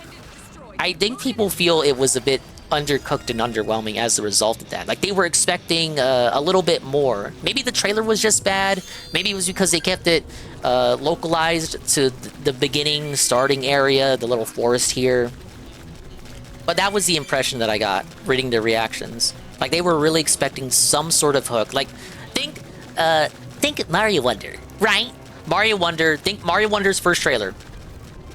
I think people feel it was a bit undercooked and underwhelming as a result of that. Like, they were expecting a little bit more. Maybe the trailer was just bad. Maybe it was because they kept it localized to the beginning, starting area, the little forest here. But that was the impression that I got reading their reactions. Like, they were really expecting some sort of hook. Like, think Mario Wonder, right? Mario Wonder, think Mario Wonder's first trailer.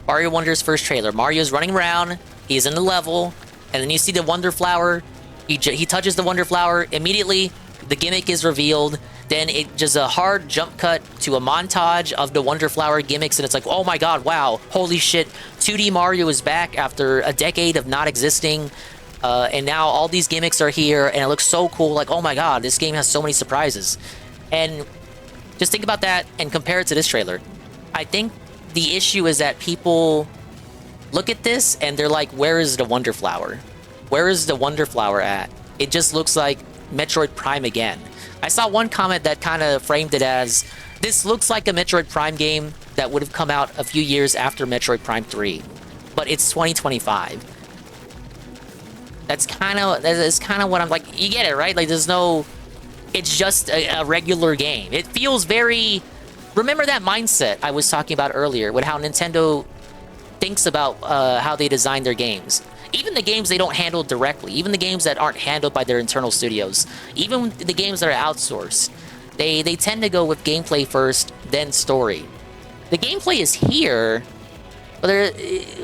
Mario Wonder's first trailer. Mario's running around, he's in the level, and then you see the Wonder Flower. He touches the Wonder Flower, immediately the gimmick is revealed, then it just a hard jump cut to a montage of the Wonder Flower gimmicks, and it's like, oh my god, wow, holy shit, 2D Mario is back after a decade of not existing, and now all these gimmicks are here, and it looks so cool, like, oh my god, this game has so many surprises. And just think about that and compare it to this trailer. I think the issue is that people look at this and they're like, where is the Wonder Flower? Where is the Wonder Flower at? It just looks like Metroid Prime again. I saw one comment that kind of framed it as, this looks like a Metroid Prime game that would have come out a few years after Metroid Prime 3. But it's 2025. That's kind of what I'm like, you get it, right? Like, there's no... It's just a regular game. It feels very... Remember that mindset I was talking about earlier with how Nintendo thinks about how they design their games. Even the games they don't handle directly, even the games that aren't handled by their internal studios, even the games that are outsourced, they tend to go with gameplay first, then story. The gameplay is here, but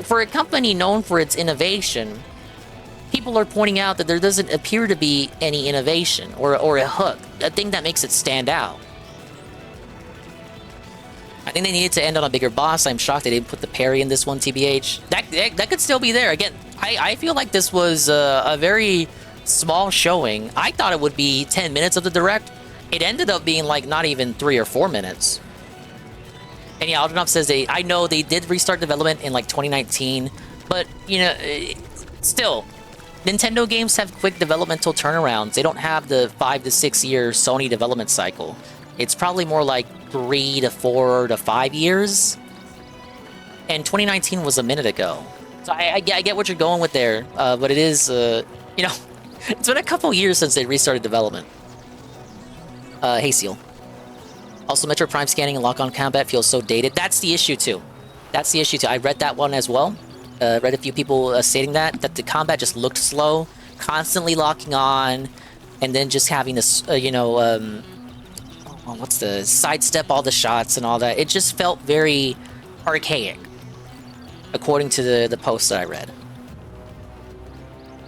for a company known for its innovation, people are pointing out that there doesn't appear to be any innovation or a hook, a thing that makes it stand out. I think they needed to end on a bigger boss. I'm shocked they didn't put the parry in this one, TBH. That could still be there. Again, I feel like this was a very small showing. I thought it would be 10 minutes of the Direct. It ended up being like not even 3 or 4 minutes. And yeah, Aldernoff says I know they did restart development in like 2019, but you know, still, Nintendo games have quick developmental turnarounds. They don't have the 5 to 6 year Sony development cycle. It's probably more like 3 to 4 to 5 years. And 2019 was a minute ago. So I get what you're going with there, but it is, you know, it's been a couple years since they restarted development. Hey, Seal. Also, Metroid Prime scanning and lock-on combat feels so dated. That's the issue, too. That's the issue, too. I read that one as well. Read a few people stating that the combat just looked slow, constantly locking on, and then just having this, you know, what's the sidestep all the shots and all that. It just felt very archaic, according to the post that I read.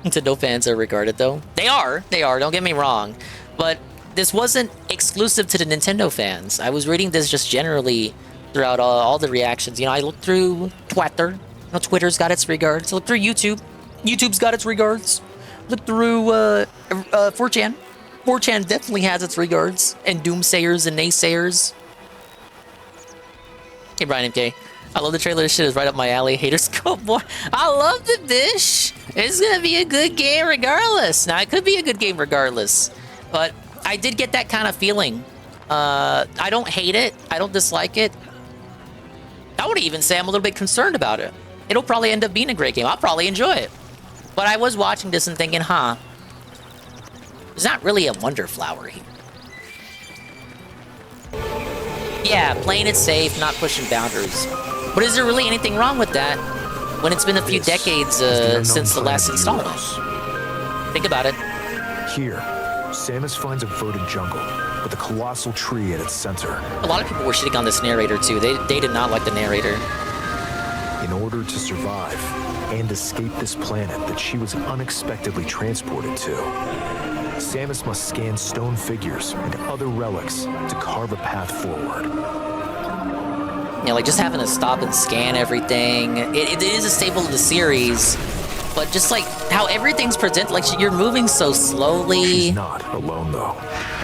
Nintendo fans are regarded, though. They are, don't get me wrong. But this wasn't exclusive to the Nintendo fans. I was reading this just generally throughout all the reactions. You know, I looked through Twitter. You know, Twitter's got its regards. I looked through YouTube. YouTube's got its regards. Looked through 4chan. 4chan definitely has its regards. And doomsayers and naysayers. Hey, Brian MK. I love the trailer. This shit is right up my alley. Haters go, boy. I love the dish. It's gonna be a good game regardless. Now, it could be a good game regardless. But I did get that kind of feeling. I don't hate it. I don't dislike it. I would even say I'm a little bit concerned about it. It'll probably end up being a great game. I'll probably enjoy it. But I was watching this and thinking, huh, there's not really a Wonder Flower here. Yeah, playing it safe, not pushing boundaries. But is there really anything wrong with that when it's been a few decades since the last installment? Think about it. Here, Samus finds a verdant jungle with a colossal tree at its center. A lot of people were shitting on this narrator too. They did not like the narrator. In order to survive and escape this planet that she was unexpectedly transported to, Samus must scan stone figures and other relics to carve a path forward. Yeah, like just having to stop and scan everything. It is a staple of the series, but just like how everything's presented, like you're moving so slowly. She's not alone though.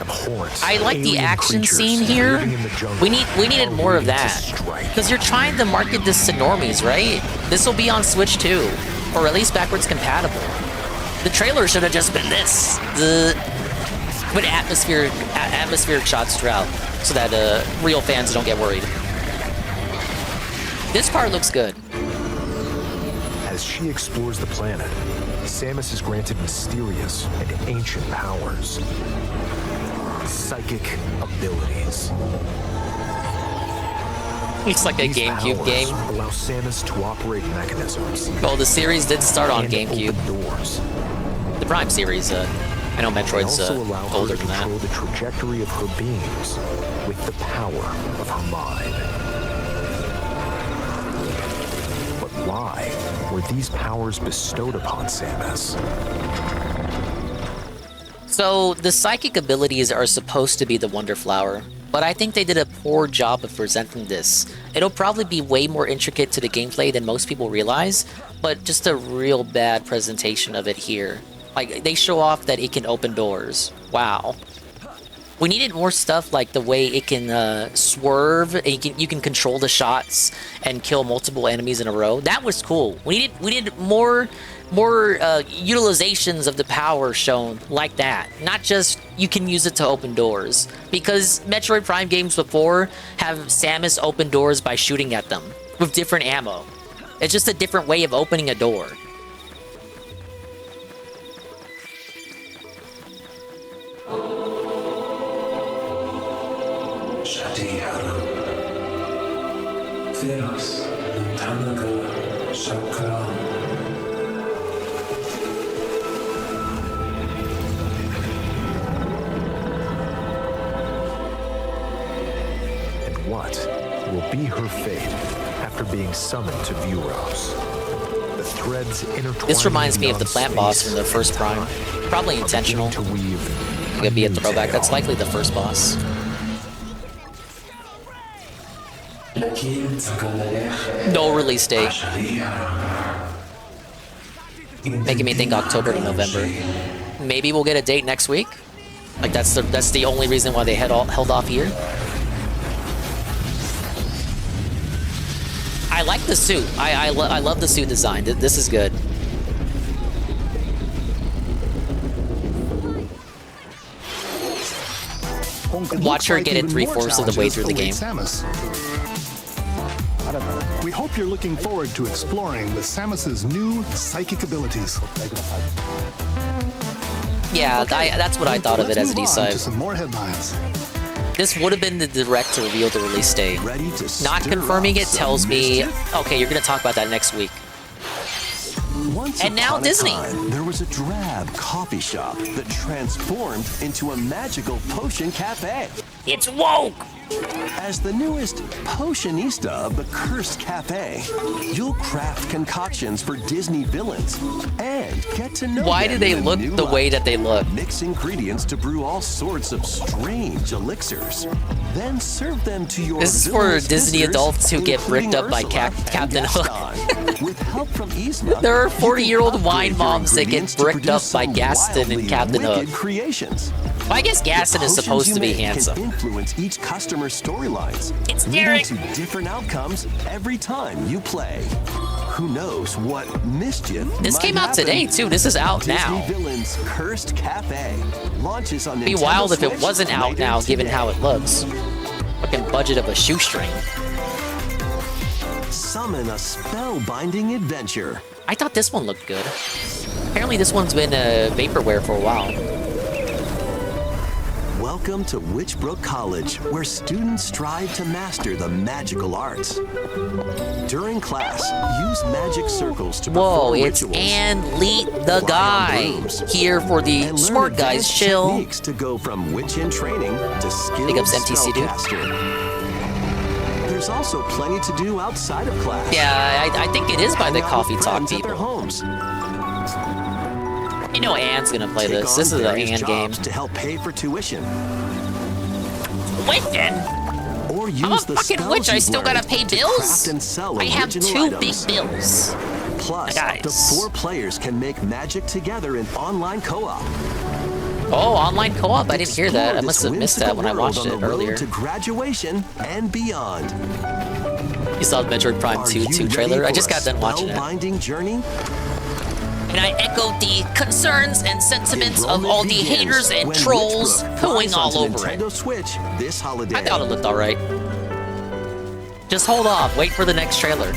Abhorrent. I like the action scene here. We needed more of that because you're trying to market this to normies, right? This will be on Switch too, or at least backwards compatible. The trailer should have just been this, with atmospheric shots throughout, so that real fans don't get worried. This part looks good. As she explores the planet, Samus is granted mysterious and ancient powers. Psychic abilities. It's like a These GameCube powers game. allow Samus to operate mechanisms. Well, the series did start on and GameCube. open doors. The Prime series, I know They Metroid's also allow her older to than that. control the trajectory of her beams with the power of her mind. But why were these powers bestowed upon Samus? So, the psychic abilities are supposed to be the Wonder Flower, but I think they did a poor job of presenting this. It'll probably be way more intricate to the gameplay than most people realize, but just a real bad presentation of it here. Like, they show off that it can open doors. Wow. We needed more stuff like the way it can swerve, and you can control the shots and kill multiple enemies in a row. That was cool. We needed more utilizations of the power shown like that. Not just you can use it to open doors. Because Metroid Prime games before have Samus open doors by shooting at them with different ammo. It's just a different way of opening a door. And what will be her fate after being summoned to Vuros? The threads intertwined. This reminds me of the beyond plant boss space from the first and Prime. time, Probably intentional. to weave It could be a new throwback. tale. That's likely the first boss. No release date. Making me think October to November. Maybe we'll get a date next week. Like that's the only reason why they held off here. I like the suit. I love the suit design. This is good. Watch her get it 3/4 of the way through the game. Samus. We hope you're looking forward to exploring with Samus's new psychic abilities. Yeah, that's what I thought of it as an Let's move on to E-side. some more headlines. This would have been the direct to reveal the release date. Ready to Not stir confirming up it some tells me, mischief? okay, you're gonna talk about that next week. Once And now upon a Disney. time, there was a drab coffee shop that transformed into a magical potion cafe. It's woke! As the newest potionista of the Cursed Cafe, you'll craft concoctions for Disney villains and get to know Why them do they in a look new the way light. that they look? Mix ingredients to brew all sorts of strange elixirs. Then serve them to your This is for villainous Disney visitors, adults who get including bricked up by Ursula and Captain Hook. Gaston. With help from Yzma, There are you can 40-year-old wine upgrade your moms that get ingredients to bricked up produce by some Gaston and wildly Captain Hook. wicked creations. Well, I guess Gaston is The supposed potions to be you make handsome. Can influence each customer's storylines. It's leading Derek. to different outcomes every time you play. Who knows what mischief This might came out happen? today, too. This is out Disney now. Villains Cursed Cafe launches on It'd be Nintendo wild if it Switch wasn't out later now, given today. how it looks. Fucking budget of a shoestring. Summon a spellbinding adventure. I thought this one looked good. Apparently this one's been vaporware for a while. Welcome to Witchbrook College, where students strive to master the magical arts. During class, use magic circles to Whoa, perform it's rituals. and Leet the Fly on guy brooms, here for the and learn Smart Guys advanced chill. techniques to go from witch in training to skilled Big ups MTC, dude. spellcaster. There's also plenty to do outside of class. Yeah, I think it is by the Hang out Coffee with Talk friends at their people. homes. You know Anne's gonna play Take this. on This is an various Anne game. jobs to help pay for tuition. Wait then. Or use I'm a the fucking spells witch. I you've still gotta learned pay to bills? craft and sell I have original 2 items. big bills. Plus, Guys. the 4 players can make magic together in online co-op. Oh, online co-op? I didn't hear that. I Explore must this have missed that when I whimsical watched world on it the road earlier. to graduation and beyond. You saw the Metroid Prime Are 2 you trailer? ready I for just a got done watching it. spellbinding journey? And I echoed the concerns and sentiments of Enrollment all the begins haters and when trolls Witchbrook pooing flies all onto over it. Nintendo Switch this holiday. I thought it looked alright. Just hold off. Wait for the next trailer.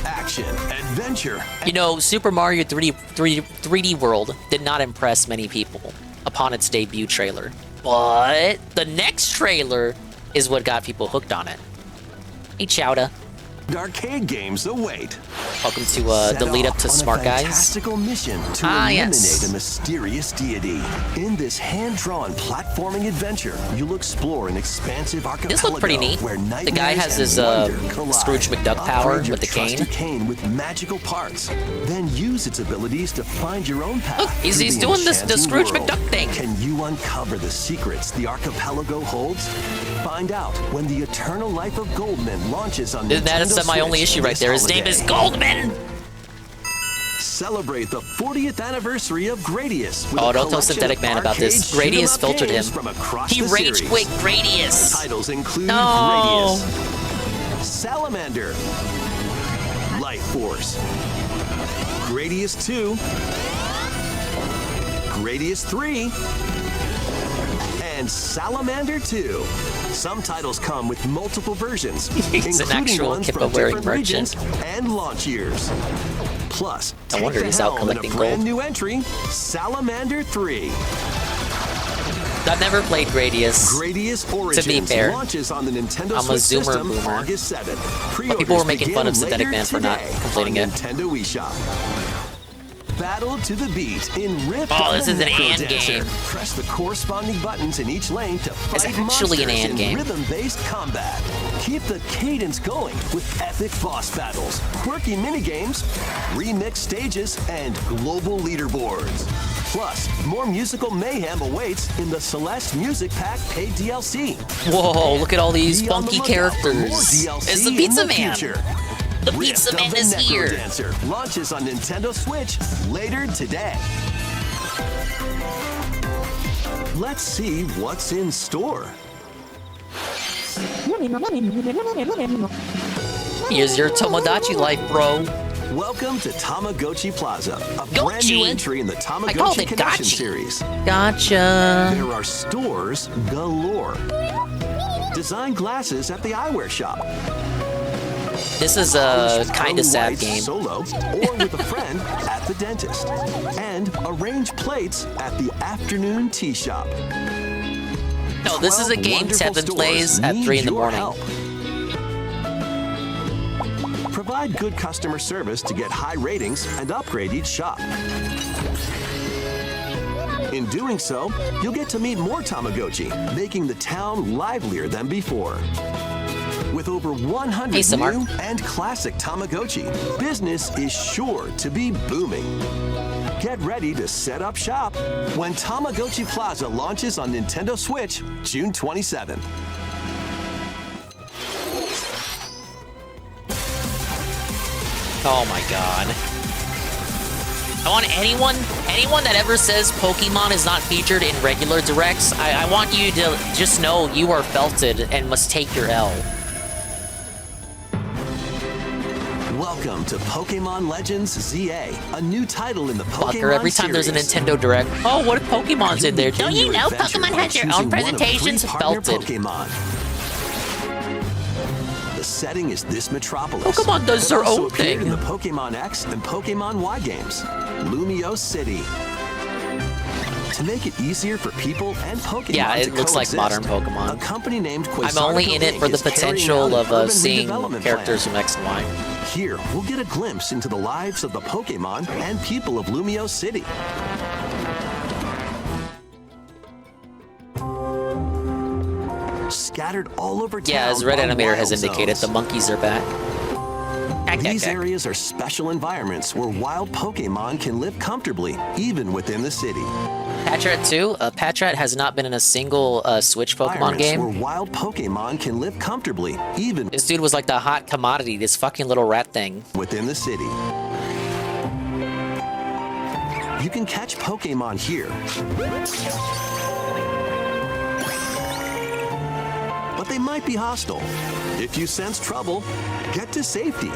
Action, adventure, You know, Super Mario 3D World did not impress many people upon its debut trailer. But the next trailer is what got people hooked on it. Hey, Chowda. arcade games await. Welcome to the lead up to Smark, guys. Fantastical mission to eliminate a mysterious deity. In this hand-drawn platforming adventure, you'll explore an expansive archipelago. This looks pretty neat. The guy has his Scrooge McDuck power with the cane. With magical parts. Then use its abilities to find your own path. Look, he's doing the Scrooge McDuck thing. Can you uncover the secrets the archipelago holds? Find out when the Eternal Life of Goldman launches on Nintendo That is my only issue right there. His name is Goldman. Celebrate the 40th anniversary of Gradius. Oh, don't tell Synthetic Man about this. Gradius filtered him. He rage quit Gradius. Titles include Gradius, Salamander, Light Force, Gradius 2, Gradius 3, and Salamander 2. Some titles come with multiple versions, including ones from different regions and launch years. Plus, I wonder he's out collecting gold. Brand new entry, Salamander 3. I've never played Gradius. Gradius Origins to be fair, launches on the Nintendo I'm a Switch Zoomer system boomer. August 7th. But people were making fun of Synthetic Man for not completing it. Nintendo Wii Shop. Battle to the beat in Rip. Oh, this is an AND game. Press the corresponding buttons in each lane to fight It's actually an monsters AND game. in rhythm-based combat. Keep the cadence going with epic boss battles, quirky minigames, remix stages, and global leaderboards. Plus, more musical mayhem awaits in the Celeste Music Pack paid DLC. Whoa, look at all these Be on the funky lookout for more characters. DLC It's the in Pizza the Man. future. The Pizza Man is here. Dancer launches on Nintendo Switch later today. Let's see what's in store. Here's your Tomodachi life, bro. Welcome to Tamagotchi Plaza, a Gotchi. brand new entry in the I called Tamagotchi it Connection Gotchi. series. Gotcha. There are stores galore. Design glasses at the eyewear shop. This is a kind of sad Whites game. Solo or with a friend at the dentist. And arrange plates at the afternoon tea shop. No, this is a 12 game wonderful Tevin stores plays at need 3 in the your morning. help. Provide good customer service to get high ratings and upgrade each shop. In doing so, you'll get to meet more Tamagotchi, making the town livelier than before. With over 100 Hey, Smark. new and classic Tamagotchi, business is sure to be booming. Get ready to set up shop when Tamagotchi Plaza launches on Nintendo Switch June 27th. Oh my god. I want anyone that ever says Pokemon is not featured in regular directs, I want you to just know you are felted and must take your L. Welcome to Pokemon Legends ZA, a new title in the Pokemon Fucker, every time there's a series. Nintendo Direct, oh, what if Pokemon's in there? Don't you Your know adventure Pokemon by has their choosing own one of 3 presentations? partner Felted. Pokemon. The setting is this metropolis. Pokemon does that their also own appeared thing. in the Pokemon X and Pokemon Y games. Lumio City. To make it easier for people and Pokemon Yeah, it to looks like coexist, modern Pokemon. A company named I'm Quasartico only in it for the is carrying potential out an of urban seeing redevelopment characters plan. from X and Y. Here, we'll get a glimpse into the lives of the Pokemon and people of Lumio City. Scattered all over town. Yeah, as Red are Animator has wild indicated, the zones. monkeys are back. These areas are special environments where wild Pokemon can live comfortably, even within the city. Patrat 2? Patrat has not been in a single Switch Pokemon Environments game. where wild Pokemon can live comfortably, even This dude was like the hot commodity, this fucking little rat thing. within the city. You can catch Pokemon here. But they might be hostile. If you sense trouble, get to safety.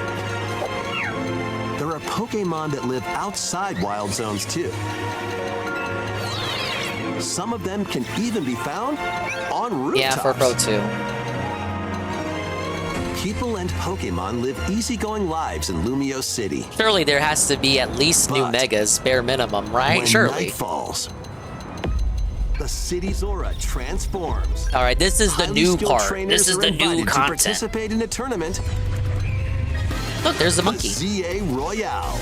There are Pokemon that live outside wild zones too. Some of them can even be found on rooftops. Yeah, for Pro 2. People and Pokemon live easygoing lives in Lumio City. Surely there has to be at least new But megas, bare minimum, right? When Surely. night falls, the city's aura transforms. Alright, this is the Highly new skilled part. trainers This is are the new invited to content. participate in a tournament Look, there's the monkey. ZA Royale.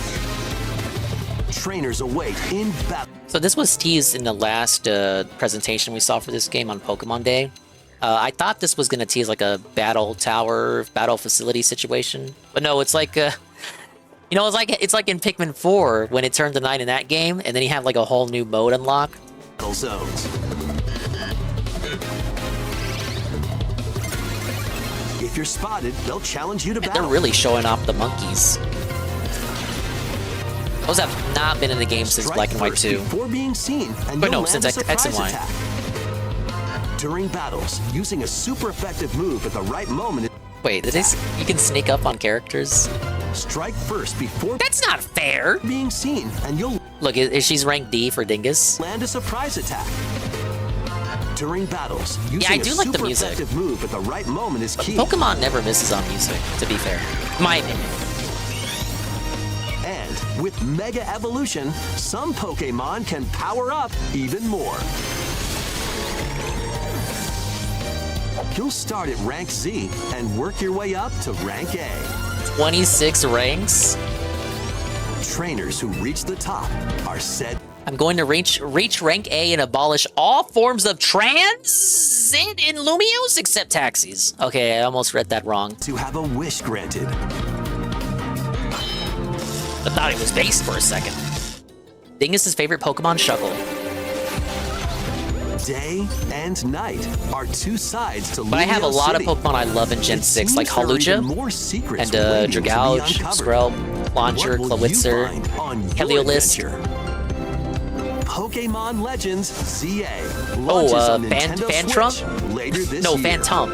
Trainers await in battle. So this was teased in the last presentation we saw for this game on Pokemon Day. I thought this was going to tease like a battle tower, battle facility situation. But no, it's like, you know, it's like in Pikmin 4 when it turned to night in that game, and then you have like a whole new mode unlock. Battle zones. If you're spotted, they'll challenge you to battle. They're really showing off the monkeys. Those have not been in the game since Black and White 2. Before being seen, and But no, you'll since land a X and Y. attack. During battles, using a super effective move at the right moment. Wait, you can sneak up on characters? Strike first before That's not fair! being seen, and you'll Look, she's ranked D for Dingus. land a surprise attack. During battles, using I do a like the super music. effective move at the right moment is key. Pokemon never misses on music, to be fair. In my opinion. And with Mega Evolution, some Pokemon can power up even more. You'll start at rank Z and work your way up to rank A. 26 ranks? Trainers who reach the top are said I'm going to reach rank A and abolish all forms of transit in Lumios except taxis. Okay, I almost read that wrong. to have a wish granted. I thought it was based for a second. Dingus's favorite Pokemon, Shuckle. Day and night are two sides to But I have a Lumio lot City. of Pokemon I love in Gen It 6, like seems there are even Hawlucha, more secrets and waiting to be Dragouge, uncovered. Skrelv, Launcher, What will you Klawitzer, find on your Heliolisk. adventure? Pokemon Legends ZA launches on Nintendo Phantom? Switch later this No, year. Phantom.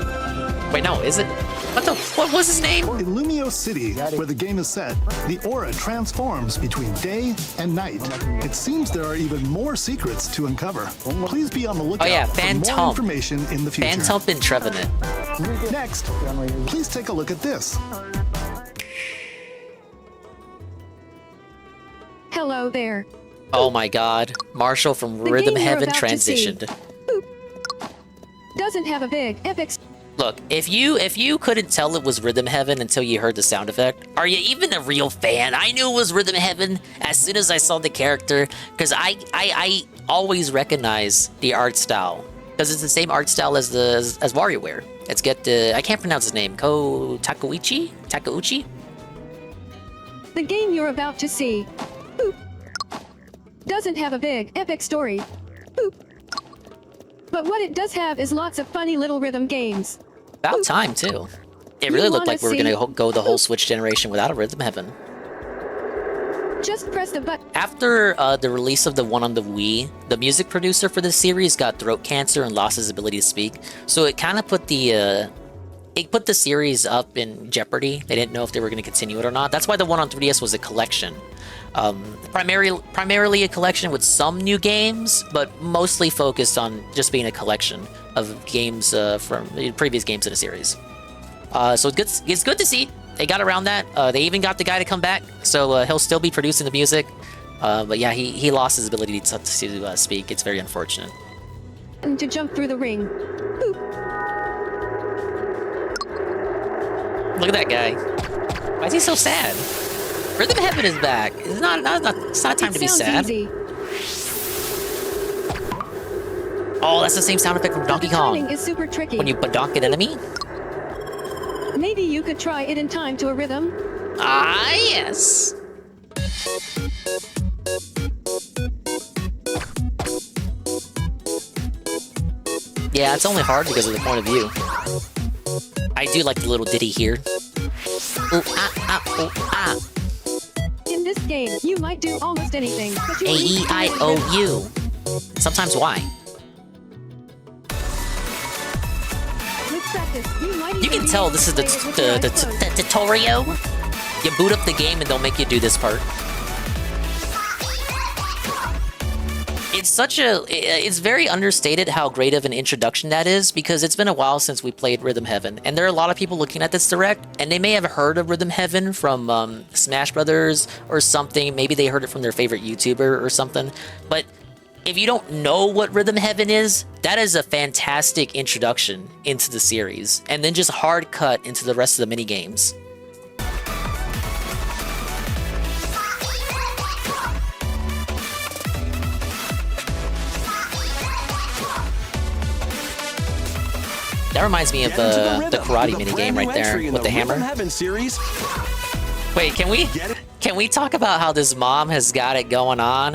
Wait, no, is it? What was his name? In Lumio City, where the game is set, the aura transforms between day and night. It seems there are even more secrets to uncover. Please be on the lookout Oh yeah, for Phantom. more information in the future. Phantom and Trevenant. Next, please take a look at this. Hello there. Oh my god. Marshall from The Rhythm game you're Heaven about to see. transitioned. Doesn't have a big epic. Look, if you couldn't tell it was Rhythm Heaven until you heard the sound effect, are you even a real fan? I knew it was Rhythm Heaven as soon as I saw the character, because I always recognize the art style, because it's the same art style as WarioWare. Let's get I can't pronounce his name. Takeuchi? The game you're about to see. Boop. Doesn't have a big epic story. Boop. But what it does have is lots of funny little rhythm games. About time too. It You really looked wanna like we were see- gonna go the whole Switch generation without a Rhythm Heaven. Just press the button. After the release of the one on the Wii, the music producer for this series got throat cancer and lost his ability to speak. So it kind of put the series up in jeopardy. They didn't know if they were going to continue it or not. That's why the one on 3DS was a collection. Primarily a collection with some new games, but mostly focused on just being a collection of games from previous games in the series. So it's good to see they got around that. They even got the guy to come back, so he'll still be producing the music. But yeah, he lost his ability to speak. It's very unfortunate. To jump through the ring. Boop. Look at that guy. Why is he so sad? Rhythm Heaven is back. It's not time to be Sounds sad. easy. Oh, that's the same sound effect from But Donkey the timing Kong. is super tricky. When you badonk an enemy? Maybe you could try it in time to a rhythm. Ah, yes. Yeah, it's only hard because of the point of view. I do like the little ditty here. Ooh, ah, ah, ooh, ah. In this game, you might do almost anything. But you need to find a rhythm. A-E-I-O-U. Sometimes Y. With practice, you might You even can be tell able this to is play it with your eyes closed. the tutorial. You boot up the game and they'll make you do this part. It's very understated how great of an introduction that is, because it's been a while since we played Rhythm Heaven, and there are a lot of people looking at this direct, and they may have heard of Rhythm Heaven from Smash Brothers or something. Maybe they heard it from their favorite YouTuber or something. But if you don't know what Rhythm Heaven is, that is a fantastic introduction into the series, and then just hard cut into the rest of the mini games. That reminds me of the karate minigame right there with the hammer. Heaven series. Wait, can we talk about how this mom has got it going on?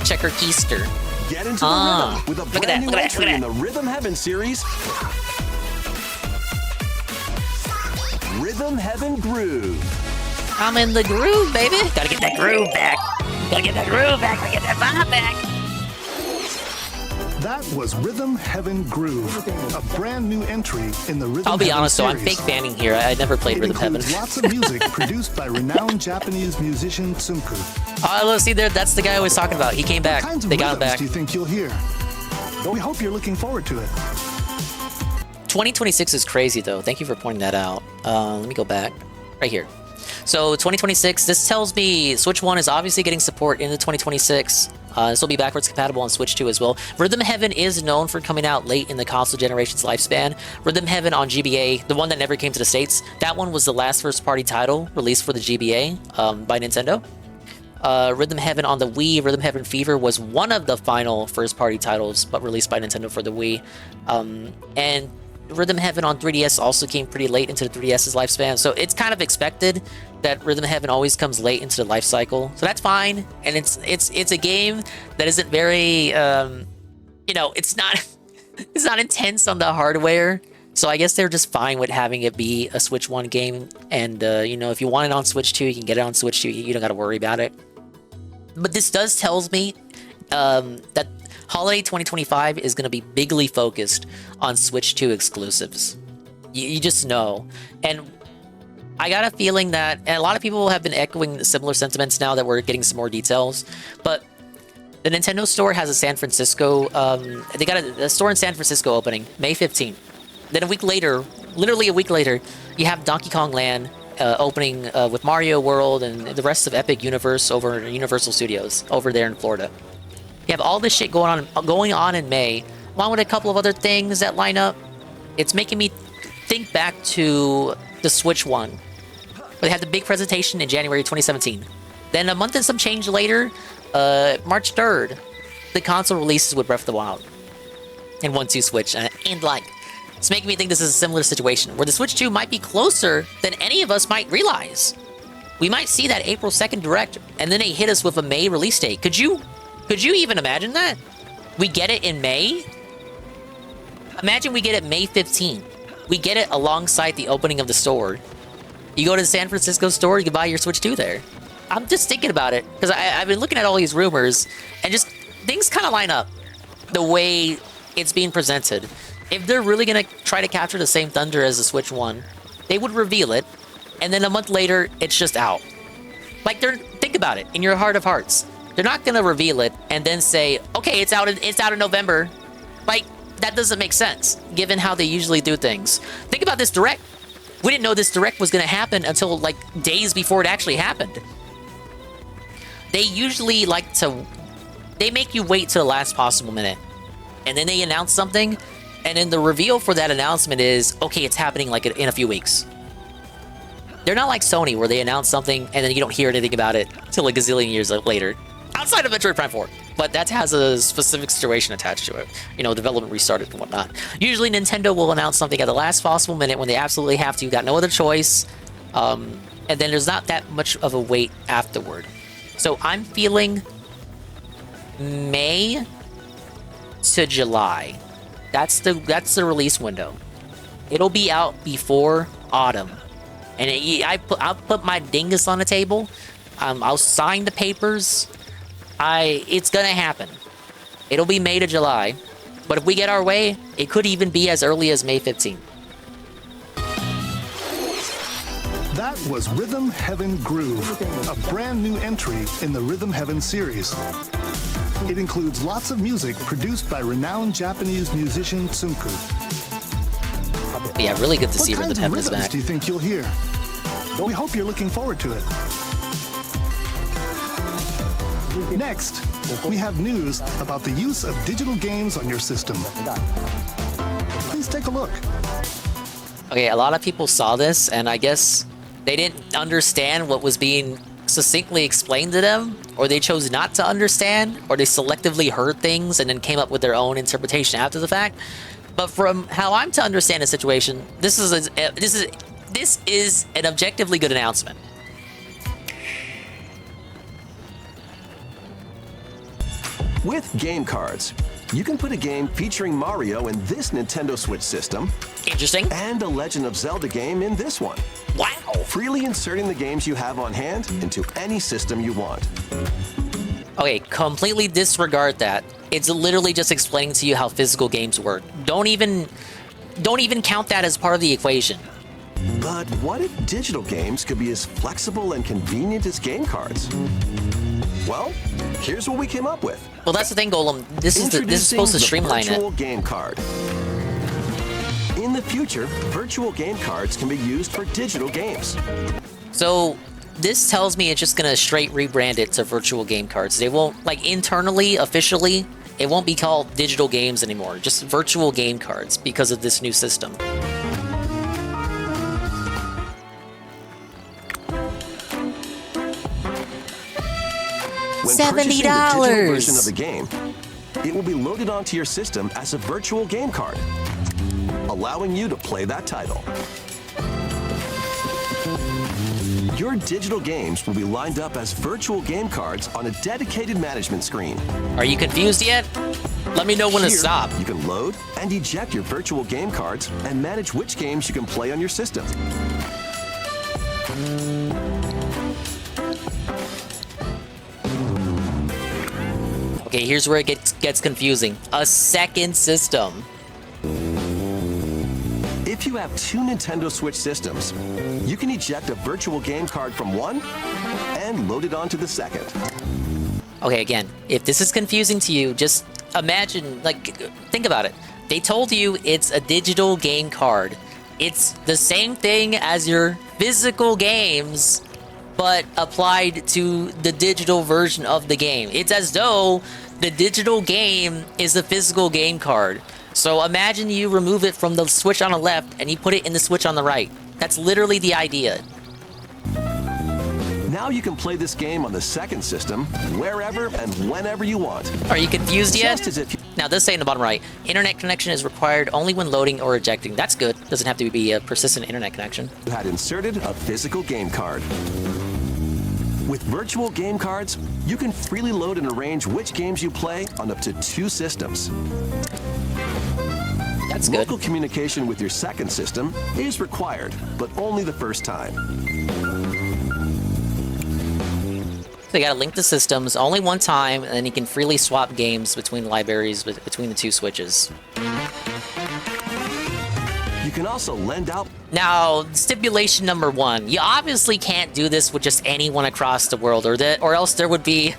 Check her keister. Get into the rhythm with a look at that, brand new look at entry that. in the Rhythm Heaven series. Rhythm Heaven Groove. I'm in the groove, baby. Gotta get that groove back. Gotta get that groove back. Gotta get that vibe back. That was Rhythm Heaven Groove, a brand new entry in the Rhythm I'll be Heaven honest though, I'm series. fake fanning here. I never played It Rhythm Heaven. includes lots of music produced by renowned Japanese musician Tsunku. Oh, look, see there, that's the guy I was talking about. He came back. What kinds of They got him rhythms back. do you think you'll hear? We hope you're looking forward to it. 2026 is crazy though. Thank you for pointing that out. Let me go back. Right here. So 2026, this tells me Switch 1 is obviously getting support into 2026. This will be backwards compatible on Switch 2 as well. Rhythm Heaven is known for coming out late in the console generation's lifespan. Rhythm Heaven on GBA, the one that never came to the States, that one was the last first-party title released for the GBA by Nintendo. Rhythm Heaven on the Wii, Rhythm Heaven Fever was one of the final first-party titles, but released by Nintendo for the Wii. And Rhythm Heaven on 3DS also came pretty late into the 3DS's lifespan, so it's kind of expected that Rhythm Heaven always comes late into the life cycle, so that's fine. And it's a game that isn't very, you know, it's not intense on the hardware. So I guess they're just fine with having it be a Switch 1 game, and you know, if you want it on Switch 2, you can get it on Switch 2. You don't got to worry about it. But this does tells me that Holiday 2025 is going to be bigly focused on Switch 2 exclusives. You just know. And I got a feeling that, and a lot of people have been echoing similar sentiments now that we're getting some more details, but the Nintendo store has a San Francisco, they got a store in San Francisco opening, May 15th. Then a week later, literally a week later, you have Donkey Kong Land opening with Mario World and the rest of Epic Universe over at Universal Studios over there in Florida. You have all this shit going on in May, along with a couple of other things that line up. It's making me think back to the Switch 1, where they had the big presentation in January 2017. Then a month and some change later, March 3rd, the console releases with Breath of the Wild and 1-2 Switch. And like, it's making me think this is a similar situation, where the Switch 2 might be closer than any of us might realize. We might see that April 2nd Direct, and then they hit us with a May release date. Could you even imagine that? We get it in May? Imagine we get it May 15th. We get it alongside the opening of the store. You go to the San Francisco store, you can buy your Switch 2 there. I'm just thinking about it, because I've been looking at all these rumors, and just things kind of line up the way it's being presented. If they're really going to try to capture the same thunder as the Switch 1, they would reveal it, and then a month later, it's just out. Like, think about it, in your heart of hearts. They're not going to reveal it and then say, okay, it's out in November. Like, that doesn't make sense, given how they usually do things. Think about this Direct. We didn't know this Direct was going to happen until, like, days before it actually happened. They usually like to... They make you wait to the last possible minute. And then they announce something, and then the reveal for that announcement is, okay, it's happening, like, in a few weeks. They're not like Sony, where they announce something, and then you don't hear anything about it till a gazillion years later. Outside of Metroid Prime 4. But that has a specific situation attached to it. You know, development restarted and whatnot. Usually Nintendo will announce something at the last possible minute when they absolutely have to. Got no other choice. And then there's not that much of a wait afterward. So I'm feeling May to July. That's the release window. It'll be out before autumn. And I'll put my dingus on the table. I'll sign the papers. It's gonna happen. It'll be May to July. But if we get our way, it could even be as early as May 15th. That was Rhythm Heaven Groove, a brand new entry in the Rhythm Heaven series. It includes lots of music produced by renowned Japanese musician Tsunku. Yeah, really good to see Rhythm Heaven is back. What kinds of rhythms do you think you'll hear? We hope you're looking forward to it. Next, we have news about the use of digital games on your system. Please take a look. Okay, a lot of people saw this, and I guess they didn't understand what was being succinctly explained to them, or they chose not to understand, or they selectively heard things and then came up with their own interpretation after the fact. But from how I'm to understand the situation, this is an objectively good announcement. With game cards, you can put a game featuring Mario in this Nintendo Switch system. Interesting. And a Legend of Zelda game in this one. Wow. Freely inserting the games you have on hand into any system you want. Okay, completely disregard that. It's literally just explaining to you how physical games work. Don't even count that as part of the equation. But what if digital games could be as flexible and convenient as game cards? Well, here's what we came up with. Well, that's the thing, Golem. This is supposed to streamline it. Virtual game card. In the future, virtual game cards can be used for digital games. So this tells me it's just gonna straight rebrand it to virtual game cards. They won't, like, internally, officially, it won't be called digital games anymore. Just virtual game cards because of this new system. When $70. purchasing the digital version of the game, it will be loaded onto your system as a virtual game card, allowing you to play that title. Your digital games will be lined up as virtual game cards on a dedicated management screen. Are you confused yet? Let me know when to Here, stop. You can load and eject your virtual game cards and manage which games you can play on your system. Okay, here's where it gets confusing. A second system. If you have two Nintendo Switch systems, you can eject a virtual game card from one and load it onto the second. Okay, again, if this is confusing to you, just imagine, like, think about it. They told you it's a digital game card. It's the same thing as your physical games, but applied to the digital version of the game. It's as though the digital game is the physical game card. So imagine you remove it from the Switch on the left and you put it in the Switch on the right. That's literally the idea. Now you can play this game on the second system wherever and whenever you want. Are you confused yet? Just as if you Now, this say in the bottom right, internet connection is required only when loading or ejecting. That's good. Doesn't have to be a persistent internet connection. had inserted a physical game card. With virtual game cards, you can freely load and arrange which games you play on up to two systems. That's good. Local communication with your second system is required, but only the first time. So you gotta link the systems only one time, and then you can freely swap games between libraries, between the two Switches. You can also lend out. Now, stipulation number one, you obviously can't do this with just anyone across the world, or else there would be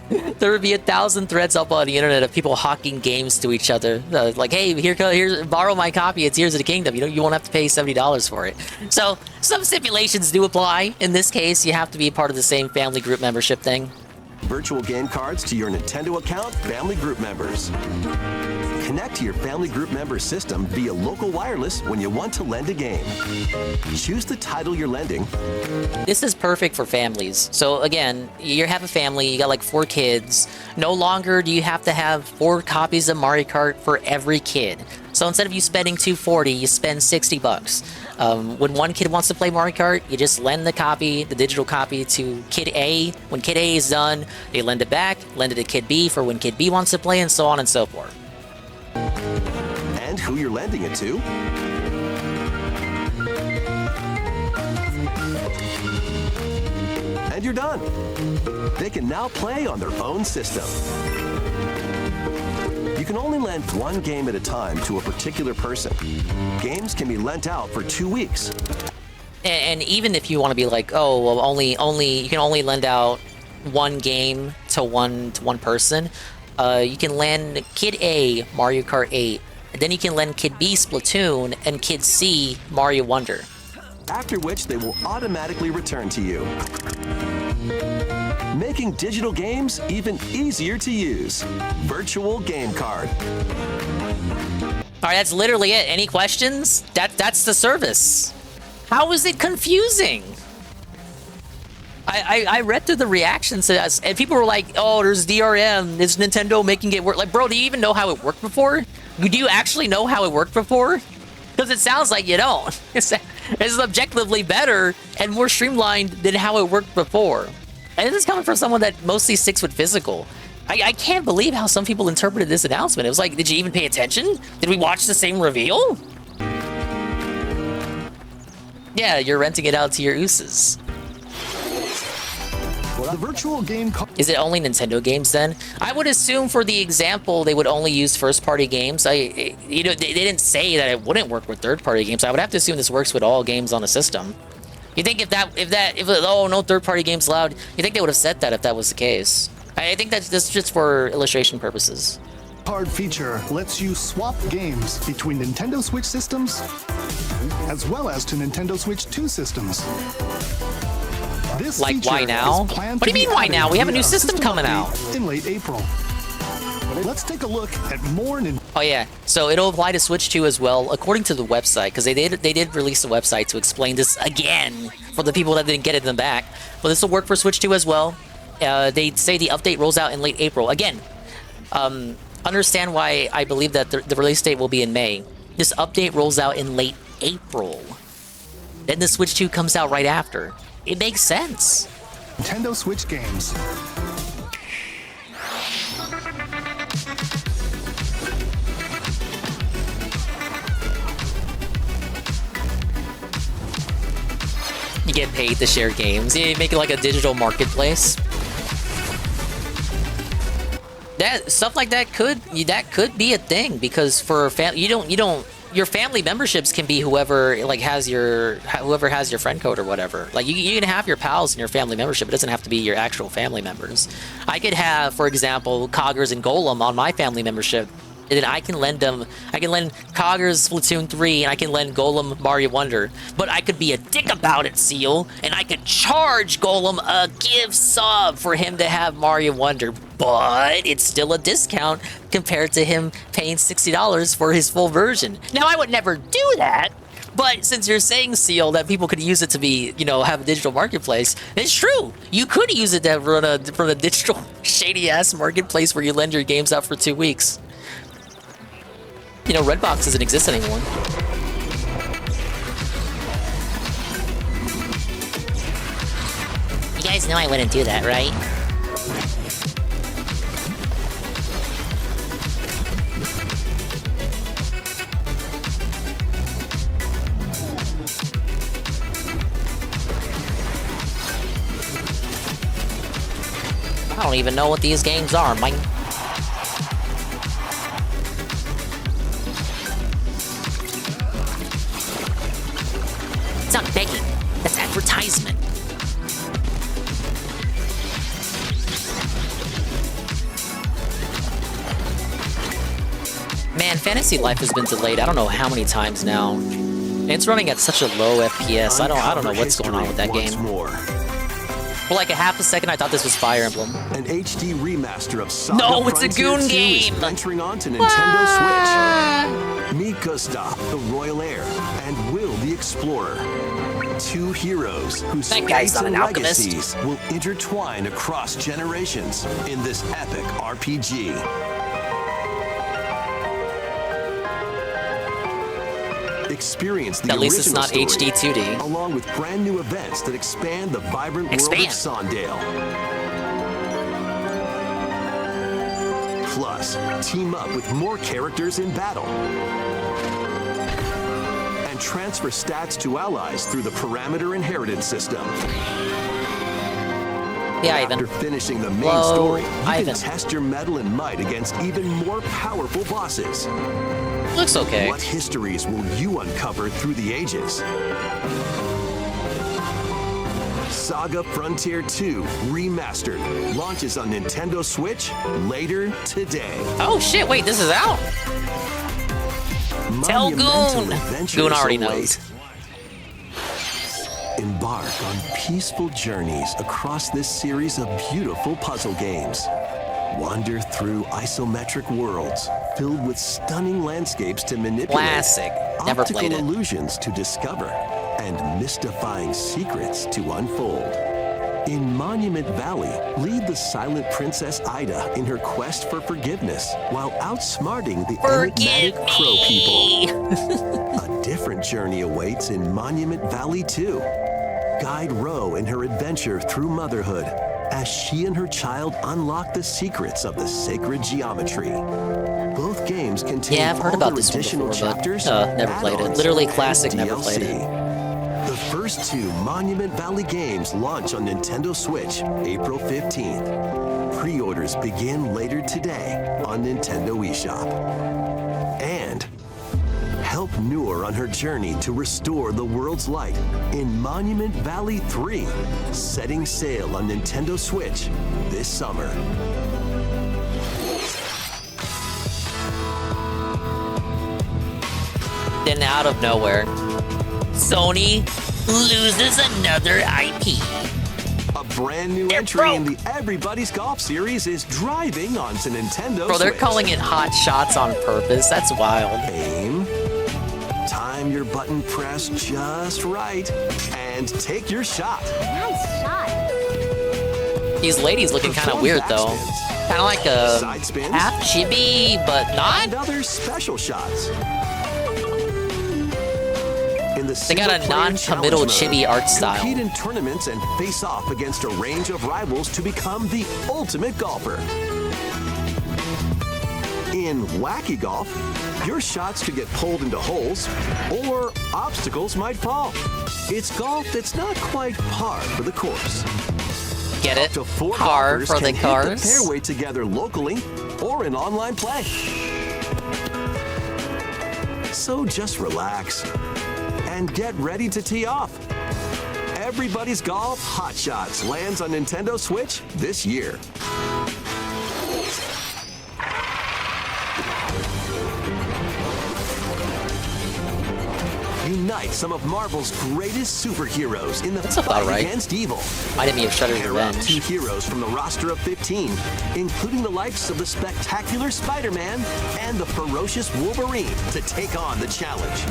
1,000 threads up on the internet of people hawking games to each other. Like, hey, here, borrow my copy. It's Tears of the Kingdom. You won't have to pay $70 for it. So some stipulations do apply. In this case, you have to be part of the same family group membership thing. Virtual game cards to your Nintendo account family group members. Connect to your family group member system via local wireless when you want to lend a game. Choose the title you're lending. This is perfect for families. So again, you have a family, you got like 4 kids. No longer do you have to have 4 copies of Mario Kart for every kid. So instead of you spending $240, you spend $60. When one kid wants to play Mario Kart, you just lend the copy, the digital copy, to Kid A. When Kid A is done, they lend it back, lend it to Kid B for when Kid B wants to play, and so on and so forth. And who you're lending it to. And you're done. They can now play on their own system. You can only lend one game at a time to a particular person. Games can be lent out for 2 weeks. And even if you want to be like, oh, well, you can only lend out one game to one person, you can lend Kid A Mario Kart 8, and then you can lend Kid B Splatoon and Kid C Mario Wonder. After which they will automatically return to you. Making digital games even easier to use. Virtual Game Card. All right, that's literally it. Any questions? That's the service. How is it confusing? I read through the reactions to us, and people were like, "Oh, there's DRM. Is Nintendo making it work?" Like, bro, do you even know how it worked before? Do you actually know how it worked before? Because it sounds like you don't. It's objectively better and more streamlined than how it worked before. And this is coming from someone that mostly sticks with physical. I can't believe how some people interpreted this announcement. It was like, did you even pay attention? Did we watch the same reveal? Yeah, you're renting it out to your ooses. The virtual game... Is it only Nintendo games then? I would assume for the example, they would only use first-party games. They didn't say that it wouldn't work with third-party games. I would have to assume this works with all games on the system. You think if oh, no third-party games allowed, you think they would have said that if that was the case? I think that's just for illustration purposes. Card feature lets you swap games between Nintendo Switch systems as well as to Nintendo Switch 2 systems. This like, why now? What do you mean, why now? We have a new system coming out. In late April. Let's take a look at more... Oh, yeah. So it'll apply to Switch 2 as well, according to the website, because they did release a website to explain this again for the people that didn't get it in the back. But this will work for Switch 2 as well. They say the update rolls out in late April. Again, understand why I believe that the release date will be in May. This update rolls out in late April. Then the Switch 2 comes out right after. It makes sense. Nintendo Switch games. You get paid to share games. You make it like a digital marketplace. That stuff like that could be a thing, because for your family memberships can be whoever has your friend code or whatever. Like you can have your pals in your family membership. It doesn't have to be your actual family members. I could have, for example, Coggers and Golem on my family membership, and then I can lend Coggers Splatoon 3, and I can lend Golem Mario Wonder. But I could be a dick about it, Seal, and I could charge Golem a gift sub for him to have Mario Wonder. But it's still a discount compared to him paying $60 for his full version. Now, I would never do that, but since you're saying, Seal, that people could use it to be, have a digital marketplace, it's true. You could use it to run a digital shady-ass marketplace where you lend your games out for 2 weeks. Redbox doesn't exist anymore. You guys know I wouldn't do that, right? I don't even know what these games are, Mike. It's not begging. That's advertisement. Man, Fantasy Life has been delayed I don't know how many times now. And it's running at such a low FPS. I don't know what's going on with that game. For like a half a second, I thought this was Fire Emblem. An HD remaster of Saga No, it's a Frontier Goon 2 game! is venturing onto Nintendo Switch. Meet Gustav, the Royal Heir, and Will, the Explorer. Two heroes whose That guy's fates not and an alchemist. legacies will intertwine across generations in this epic RPG. Experience the At least it's original not story, HD 2D. along with brand new events that expand the vibrant world of Sondale. Plus, team up with more characters in battle. And transfer stats to allies through the parameter inheritance system. Yeah, After Ivan. finishing the main Whoa, story, you Ivan. can test your mettle and might against even more powerful bosses. Looks okay. What histories will you uncover through the ages? Saga Frontier 2 Remastered launches on Nintendo Switch later today. Oh shit, wait, this is out? Tell Monumental Goon! adventures Goon already await. knows. Embark on peaceful journeys across this series of beautiful puzzle games. Wander through isometric worlds filled with stunning landscapes to manipulate, Classic. Never optical played it. illusions to discover, and mystifying secrets to unfold. In Monument Valley, lead the silent Princess Ida in her quest for forgiveness while outsmarting the enigmatic crow people. A different journey awaits in Monument Valley 2. Guide Ro in her adventure through motherhood as she and her child unlock the secrets of the sacred geometry. Both games contain I've heard all about their this one additional before, but, chapters, never played it. add-ons, Literally and classic, never played DLC. it. The first 2 Monument Valley games launch on Nintendo Switch April 15th. Pre-orders begin later today on Nintendo eShop. And help Noor on her journey to restore the world's light in Monument Valley 3, setting sail on Nintendo Switch this summer. Then out of nowhere, Sony loses another IP. A brand new entry in the Everybody's Golf series is driving onto Nintendo Bro, they're Switch. calling it Hot Shots on purpose. That's wild. Aim, time your button press just right, and take your shot. Nice shot. These ladies looking kind of Perform weird though. backspins, Kind of like a side spins, half chibi, but and not. other special shots. In the They got a single-player non-committal challenge chibi mode, art style. Compete in tournaments and face off against a range of rivals to become the ultimate golfer. In Wacky Golf, your shots could get pulled into holes, or obstacles might fall. It's golf that's not quite par for the course. Get it? Up to 4 Par golfers for can the hit cars. the fairway together locally or in online play. So just relax and get ready to tee off. Everybody's Golf Hot Shots lands on Nintendo Switch this year. Unite some of Marvel's greatest superheroes in the That's about fight right. against evil. Might be of Shredder's Pair up Revenge. 2 heroes from the roster of 15, including the likes of the spectacular Spider-Man and the ferocious Wolverine, to take on the challenge.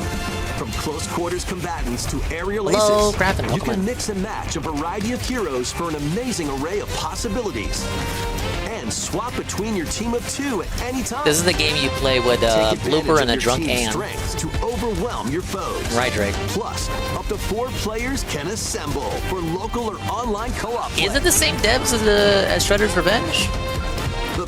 From close quarters combatants to aerial Hello, aces, Kraken, you welcome can in. mix and match a variety of heroes for an amazing array of possibilities. And swap between your team of 2 at any time. This is the game you play with Take advantage Blooper of and a your drunk team's Ann. strengths to overwhelm your foes. Right, Drake. Plus, up to 4 players can assemble for local or online co-op play. Is it the same devs as Shredder's Revenge?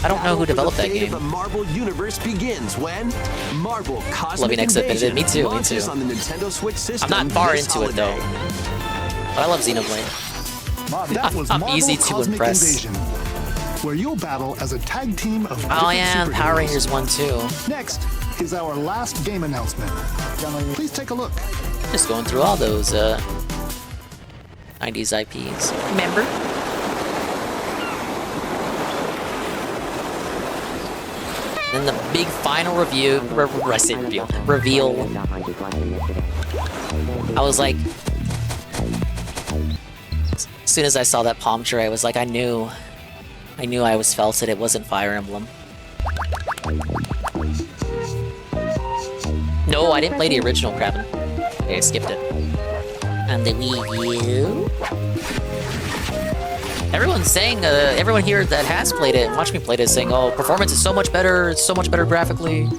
I don't know who developed that game. The Marvel universe begins when Marvel Cosmic Loving X Invasion Definitive. Me too, me launches too. on the Nintendo Switch system. I'm not far this into it though. holiday. But I love Xenoblade. That was I'm Marvel easy to Cosmic impress. Invasion, where you'll battle as a tag team of Oh different yeah, Power superheroes. Rangers 1 too. Next is our last game announcement. Please take a look. Just going through all those 90s IPs. Remember? Then the big final review, I say reveal. I was like, as soon as I saw that palm tree, I was like, I knew I was felt it wasn't Fire Emblem. No, I didn't play the original Kraven. Okay, I skipped it. And the Wii U. Everyone's saying, everyone here that has played it and watched me play it is saying, oh, performance is so much better, it's so much better graphically.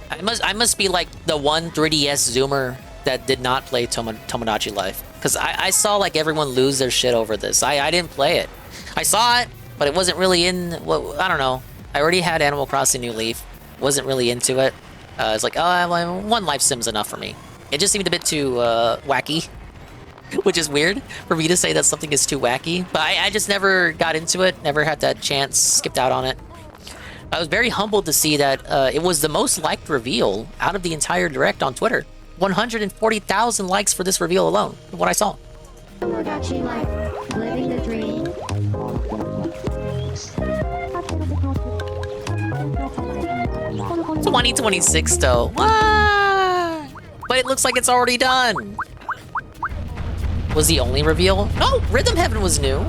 I must be like the one 3DS Zoomer that did not play Tomodachi Life. Because I saw like everyone lose their shit over this. I didn't play it. I saw it, but it wasn't really in, well, I don't know. I already had Animal Crossing New Leaf. Wasn't really into it. It's like, oh, one life sim's enough for me. It just seemed a bit too wacky. Which is weird for me to say that something is too wacky. But I just never got into it. Never had that chance. Skipped out on it. I was very humbled to see that it was the most liked reveal out of the entire Direct on Twitter. 140,000 likes for this reveal alone. What I saw. Tomodachi life, living the dream. 2026 though. What? But it looks like it's already done. Was the only reveal? No, Rhythm Heaven was new.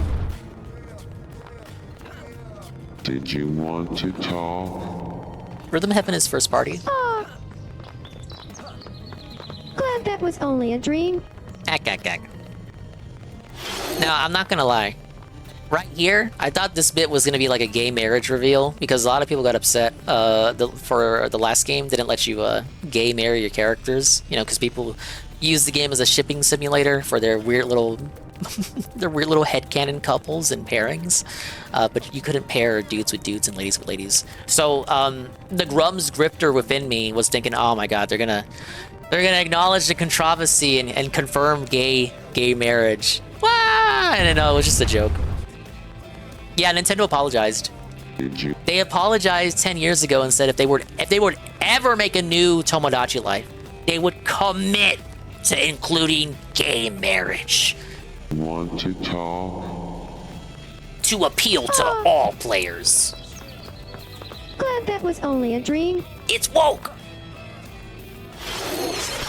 Did you want to talk? Rhythm Heaven is first party. Glad that was only a dream. Now, I'm not gonna lie. Right here, I thought this bit was gonna be like a gay marriage reveal because a lot of people got upset for the last game didn't let you gay marry your characters. You know, because people use the game as a shipping simulator for their weird little headcanon couples and pairings, but you couldn't pair dudes with dudes and ladies with ladies. So the Grum's grifter within me was thinking, oh my god, they're gonna acknowledge the controversy and confirm gay marriage. Wah! And no, it was just a joke. Yeah, Nintendo apologized. Did you? They apologized 10 years ago and said if they would ever make a new Tomodachi Life, they would commit to including gay marriage. Want to talk? To appeal to all players. Glad that was only a dream. It's woke!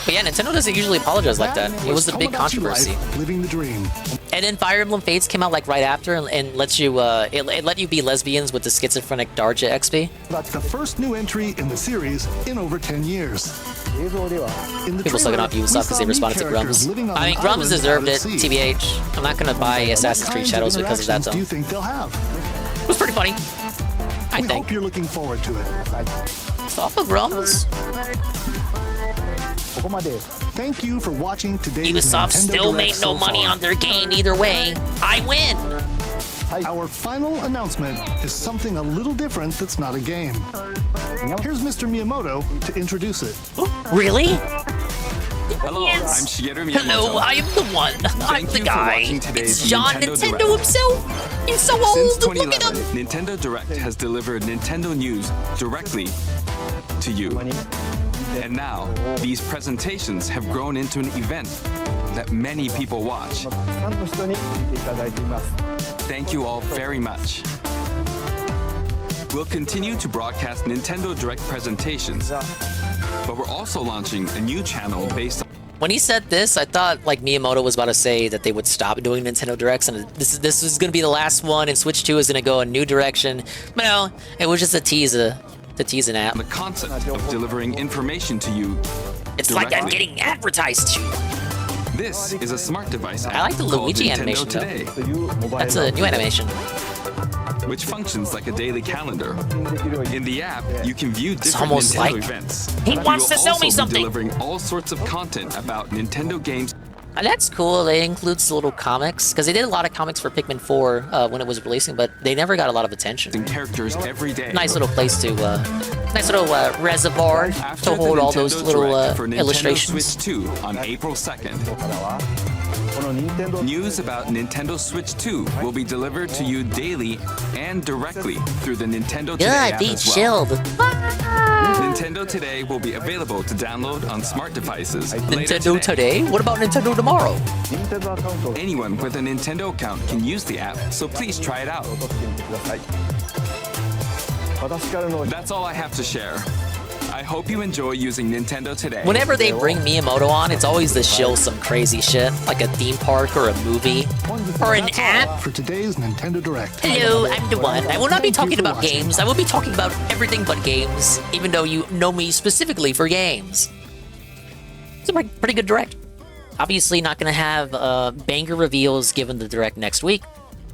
But yeah, Nintendo doesn't usually apologize like that. It was a big controversy. Living the dream. And then Fire Emblem Fates came out like right after and lets you it let you be lesbians with the schizophrenic Darja XP. That's the first new entry in the series in over 10 years. People sucking off Ubisoft because they responded to Grums. I mean, Grums deserved it, TBH. I'm not gonna buy Assassin's Creed Shadows because of that though. Do you think they'll have? It was pretty funny. I We think. hope you're looking forward to it. Stop the Grums. Thank you for watching today's Ubisoft Nintendo still Direct made no so money far. on their game either way. I win! Our final announcement is something a little different that's not a game. Here's Mr. Miyamoto to introduce it. Really? Hello, I'm Shigeru Miyamoto. Hello, I am the one. I'm the you for guy. watching today's It's John Nintendo Nintendo Direct. himself. He's so Since old. Look at 2011, him. Nintendo Direct has delivered Nintendo news directly to you. And now, these presentations have grown into an event that many people watch. Thank you all very much. We'll continue to broadcast Nintendo Direct presentations, but we're also launching a new channel based on When he said this, I thought like Miyamoto was about to say that they would stop doing Nintendo Directs and this is going to be the last one and Switch 2 is going to go a new direction. But no, it was just a tease an app. the concept of delivering information to you. It's like I'm directly. getting advertised to. This is a smart device app I like the called Luigi Nintendo animation Today, though. That's a new animation. which functions like a daily calendar. In the app, you can view different almost Nintendo like events. he wants to We'll sell me also be something. delivering all sorts of content about Nintendo games. That's cool. It includes little comics because they did a lot of comics for Pikmin 4 when it was releasing, but they never got a lot of attention. And characters every day. Nice little place to, nice little reservoir After to hold the all those Nintendo little Direct for Nintendo illustrations. Switch 2 on April 2nd. News about Nintendo Switch 2 will be delivered to you daily and directly through the Nintendo Today Good, app be as well. chilled. Nintendo Today will be available to download on smart devices later Nintendo today? What about Nintendo tomorrow? Anyone with a Nintendo account can use the app, so please try it out. That's all I have to share. I hope you enjoy using Nintendo Today. Whenever they bring Miyamoto on, it's always to shill some crazy shit, like a theme park or a movie or an That's all app. for today's Nintendo Direct. Hello, I'm the one. I will not be Thank you talking for about watching. games. I will be talking about everything but games, even though you know me specifically for games. It's a pretty good direct. Obviously not going to have banger reveals given the direct next week,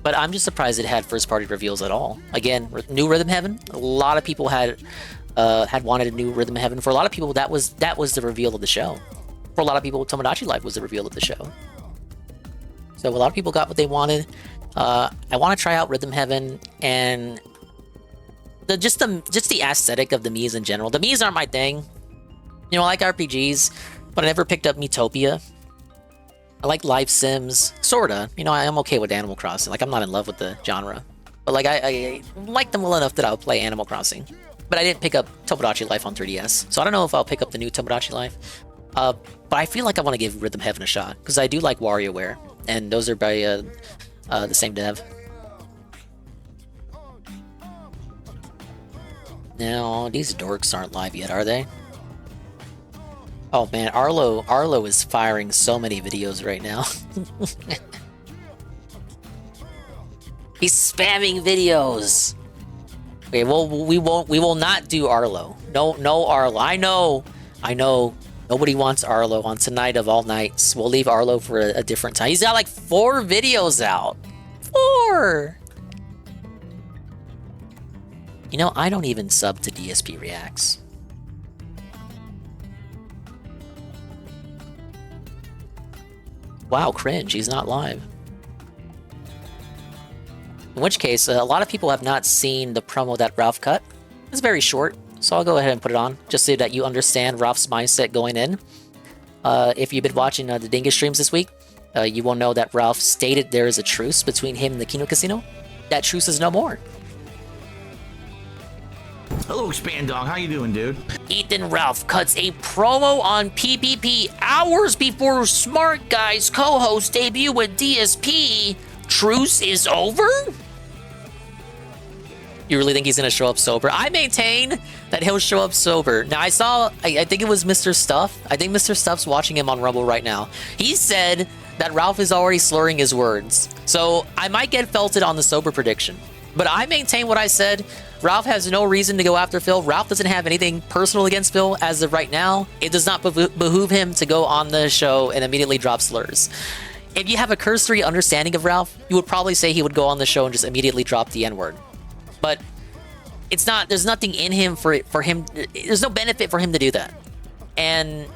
but I'm just surprised it had first-party reveals at all. Again, new Rhythm Heaven. A lot of people had wanted a new Rhythm Heaven. For a lot of people, that was the reveal of the show. For a lot of people, Tomodachi Life was the reveal of the show. So a lot of people got what they wanted. I want to try out Rhythm Heaven and just the aesthetic of the Mii's in general. The Mii's aren't my thing. You know, I like RPGs, but I never picked up Miitopia. I like life sims, sorta. You know, I'm okay with Animal Crossing. Like, I'm not in love with the genre, but like I like them well enough that I'll play Animal Crossing. But I didn't pick up Tomodachi Life on 3DS, so I don't know if I'll pick up the new Tomodachi Life. But I feel like I want to give Rhythm Heaven a shot because I do like WarioWare, and those are by the same dev. Now these dorks aren't live yet, are they? Oh man, Arlo is firing so many videos right now. He's spamming videos. Okay, well we will not do Arlo. No Arlo. I know Nobody wants Arlo on Tonight of All Nights. We'll leave Arlo for a different time. He's got like 4 videos out. 4! You know, I don't even sub to DSP Reacts. Wow, cringe. He's not live. In which case, a lot of people have not seen the promo that Ralph cut. It's very short, so I'll go ahead and put it on, just so that you understand Ralph's mindset going in. If you've been watching the Dingus streams this week, you will know that Ralph stated there is a truce between him and the Kino Casino. That truce is no more. Hello, Expand Dog. How you doing, dude? Ethan Ralph cuts a promo on PPP hours before Smark Guy's co-host debut with DSP. Truce is over? You really think he's gonna show up sober? I maintain that he'll show up sober. Now, I think it was Mr. Stuff. I think Mr. Stuff's watching him on Rumble right now. He said that Ralph is already slurring his words. So I might get felted on the sober prediction. But I maintain what I said. Ralph has no reason to go after Phil. Ralph doesn't have anything personal against Phil as of right now. It does not behoove him to go on the show and immediately drop slurs. If you have a cursory understanding of Ralph, you would probably say he would go on the show and just immediately drop the N-word. But it's not, there's nothing in him for him, there's no benefit for him to do that. And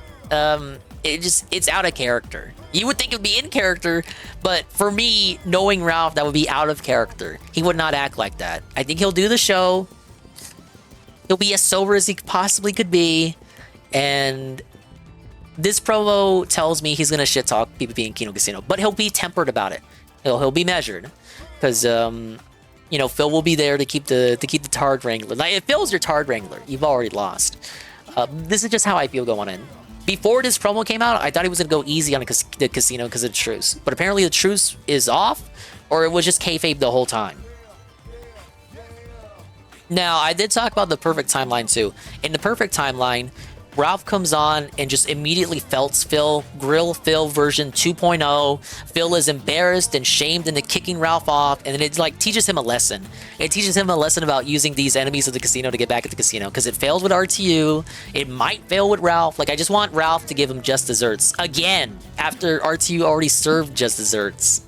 it's out of character. You would think it would be in character, but for me, knowing Ralph, that would be out of character. He would not act like that. I think he'll do the show. He'll be as sober as he possibly could be. And this promo tells me he's going to shit talk PPP and Kino Casino, but he'll be tempered about it. He'll be measured. Because, you know, Phil will be there to keep the Tard Wrangler. Like, if Phil's your Tard Wrangler, you've already lost. This is just how I feel going in. Before this promo came out, I thought he was going to go easy on the casino because of the truce. But apparently the truce is off, or it was just kayfabe the whole time. Now, I did talk about the perfect timeline too. In the perfect timeline, Ralph comes on and just immediately felts Phil, grill Phil version 2.0. Phil is embarrassed and shamed into kicking Ralph off, and then it like teaches him a lesson. It teaches him a lesson about using these enemies of the casino to get back at the casino, because it failed with RTU. It might fail with Ralph. Like, I just want Ralph to give him just desserts again after RTU already served just desserts.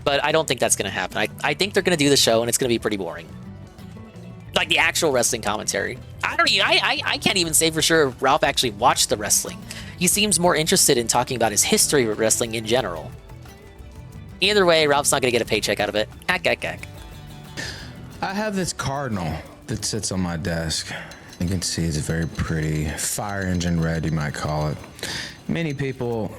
But I don't think that's gonna happen. I think they're gonna do the show and it's gonna be pretty boring. Like the actual wrestling commentary. I can't even say for sure if Ralph actually watched the wrestling. He seems more interested in talking about his history with wrestling in general. Either way, Ralph's not going to get a paycheck out of it. I have this cardinal that sits on my desk. You can see it's a very pretty fire engine red, you might call it. Many people,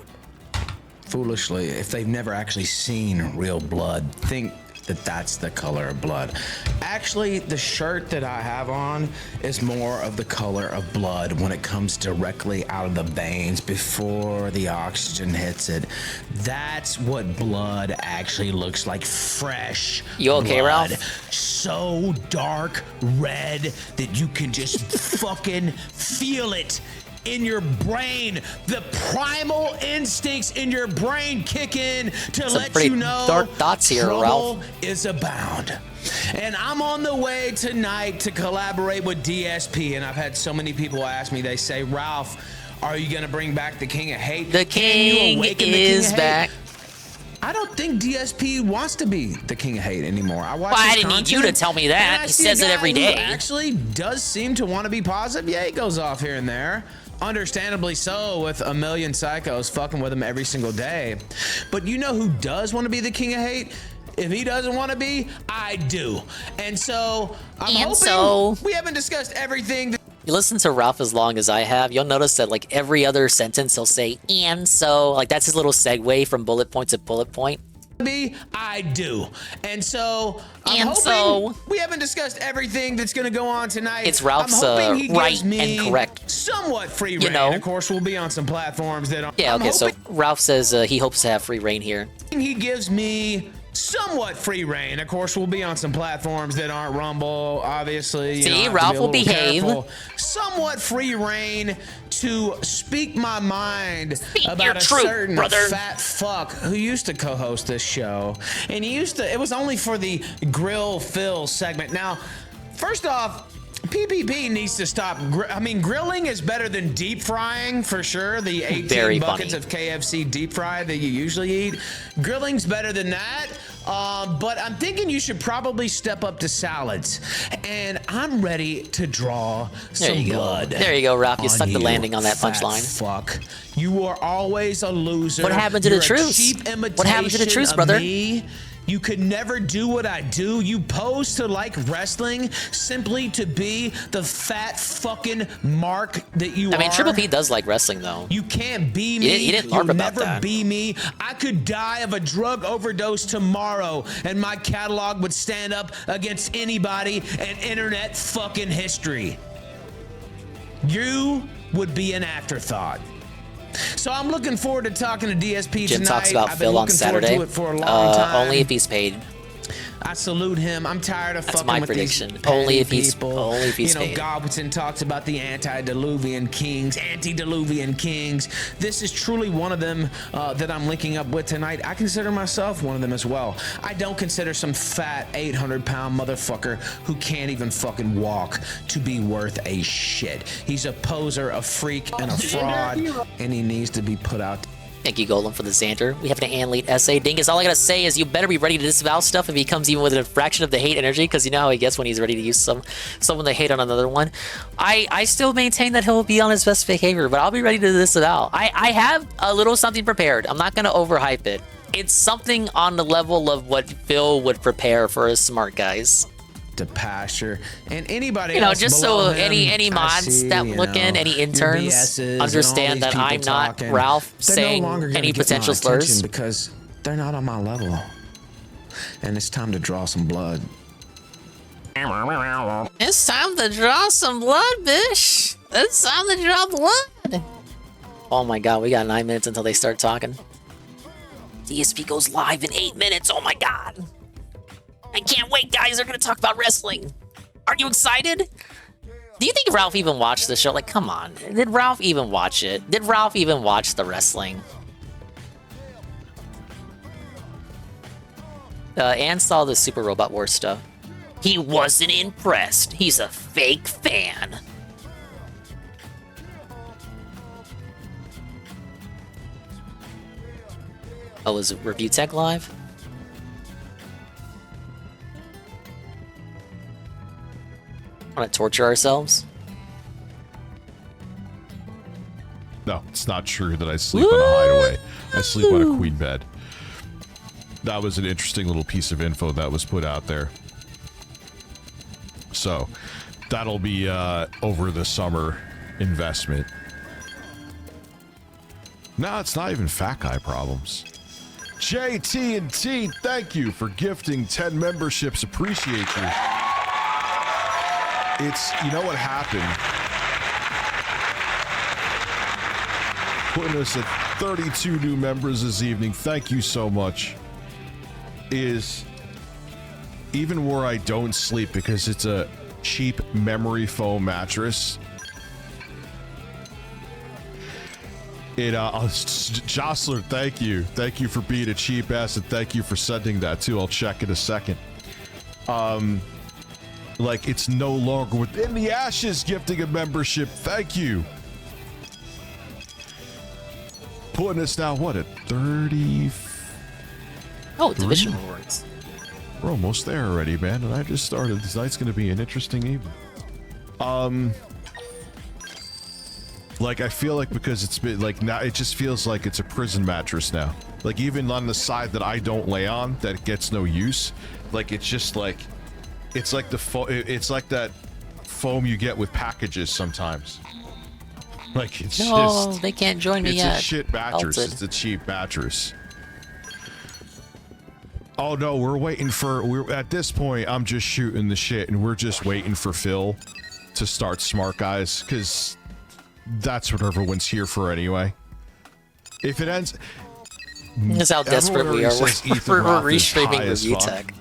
foolishly, if they've never actually seen real blood, think that that's the color of blood. Actually, the shirt that I have on is more of the color of blood when it comes directly out of the veins before the oxygen hits it. That's what blood actually looks like, fresh You okay, blood. Ralph? So dark red that you can just fucking feel it in your brain. The primal instincts in your brain kick in to let you know dark thoughts here, trouble Ralph. is abound. And I'm on the way tonight to collaborate with DSP, and I've had so many people ask me, they say, Ralph, are you gonna bring back the King of Hate? The King is back. I don't think DSP wants to be the King of Hate anymore. I didn't need you to tell me that. He says it every day. Actually does seem to want to be positive. Yeah, he goes off here and there. Understandably so, with a million psychos fucking with him every single day. But you know who does want to be the King of Hate? If he doesn't want to be, I do. And so I'm hoping we haven't discussed everything. You listen to Ralph as long as I have, you'll notice that like every other sentence he'll say, and so, like that's his little segue from bullet point to bullet point. I do. And so I'm hoping we haven't discussed everything that's going to go on tonight. It's Ralph's right and correct. Somewhat free reign. You know? Of course, we'll be on some platforms that Yeah, okay, so Ralph says he hopes to have free reign here. He gives me somewhat free reign. Of course, we'll be on some platforms that aren't Rumble, obviously. See, Ralph will behave. Somewhat free reign to speak my mind about your a truth, certain brother. fat fuck who used to co-host this show. And he used to, it was only for the Grill Phil segment. Now, first off, PPP needs to stop. I mean, grilling is better than deep frying for sure. The 18 Very buckets funny. of KFC deep fry that you usually eat. Grilling's better than that. But I'm thinking you should probably step up to salads. And I'm ready to draw some blood. There you go, Ralph. You stuck the you, landing on that fat punchline. Fuck. You are always a loser. What happened to You're the a truce? cheap What happened to the imitation truce, of brother? me. You could never do what I do. You pose to like wrestling simply to be the fat fucking mark that you are. I mean, Triple P does like wrestling, though. You can't be me. You didn't You'll LARP about never that. be me. I could die of a drug overdose tomorrow, and my catalog would stand up against anybody in internet fucking history. You would be an afterthought. So I'm looking forward to talking to DSP Jim tonight. talks about I've been Phil on looking forward Saturday. to it for a long time. Only if he's paid. I salute him. I'm tired of That's fucking my with prediction. these Only if petty he's people. only if he's You know, paid. Godwinson talks about the antediluvian kings. This is truly one of them that I'm linking up with tonight. I consider myself one of them as well. I don't consider some fat 800-pound motherfucker who can't even fucking walk to be worth a shit. He's a poser, a freak, and a fraud, and he needs to be put out. Thank you, Golem, for the Xanter. We have an Anlete essay. Dingus, all I gotta say is you better be ready to disavow stuff if he comes even with a fraction of the hate energy, because you know how he gets when he's ready to use someone to hate on another one. I still maintain that he'll be on his best behavior, but I'll be ready to disavow. I have a little something prepared. I'm not gonna overhype it. It's something on the level of what Phil would prepare for his smart guys. To pasture and anybody you know, else just below so him, any I mods see, that you look in, know, any your interns BSs and all understand these that people I'm not talking. Ralph They're saying no longer gonna any get my potential attention slurs. because they're not on my level, and it's time to draw some blood. It's time to draw some blood, bitch. It's time to draw blood. Oh my god, we got 9 minutes until they start talking. DSP goes live in 8 minutes. Oh my god. I can't wait, guys. They're gonna talk about wrestling. Are you excited? Do you think Ralph even watched the show? Like, come on. Did Ralph even watch it? Did Ralph even watch the wrestling? Ann saw the Super Robot Wars stuff. He wasn't impressed. He's a fake fan. Oh, was it Review Tech live? Want to torture ourselves? No, it's not true that I sleep on a hideaway. I sleep on a queen bed. That was an interesting little piece of info that was put out there. So, that'll be over the summer investment. No, it's not even fat guy problems. JT&T, thank you for gifting 10 memberships. Appreciate you. It's, you know what happened? Putting us at 32 new members this evening. Thank you so much. Is even where I don't sleep because it's a cheap memory foam mattress. It Jostler, thank you. Thank you for being a cheap ass and thank you for sending that too. I'll check in a second. Like it's no longer within the ashes gifting a membership. Thank you. Putting us now what at 30. Oh, division awards. We're almost there already, man. And I just started. This night's gonna be an interesting evening. Like I feel like because it's been like now it just feels like it's a prison mattress now. Like even on the side that I don't lay on that gets no use, like it's just like it's like it's like that foam you get with packages sometimes. Like it's just they can't join me yet. It's a shit mattress. Melted. It's a cheap mattress. Oh no, we're at this point I'm just shooting the shit and we're just waiting for Phil to start Smart Guys because that's what everyone's here for anyway. If it ends... That's how desperate we are. We're restreaming Review Tech.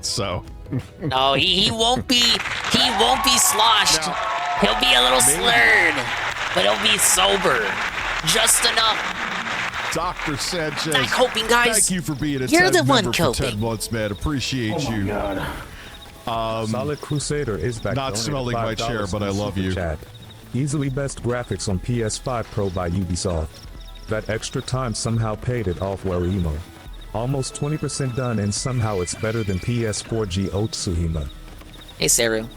So... No, he won't be sloshed. No. He'll be a little slurred, but he'll be sober. Just enough. Dr. Sanchez. Not coping, guys. Thank you for being a You're 10 the one member coping. for 10 months, man. Appreciate you. God. Solid Crusader is back. Not smelling my chair, but I love you. Chat. Easily best graphics on PS5 Pro by Ubisoft. That extra time somehow paid it off well, emo. Almost 20% done, and somehow it's better than PS4 Go Tsuhima. Hey, Saru.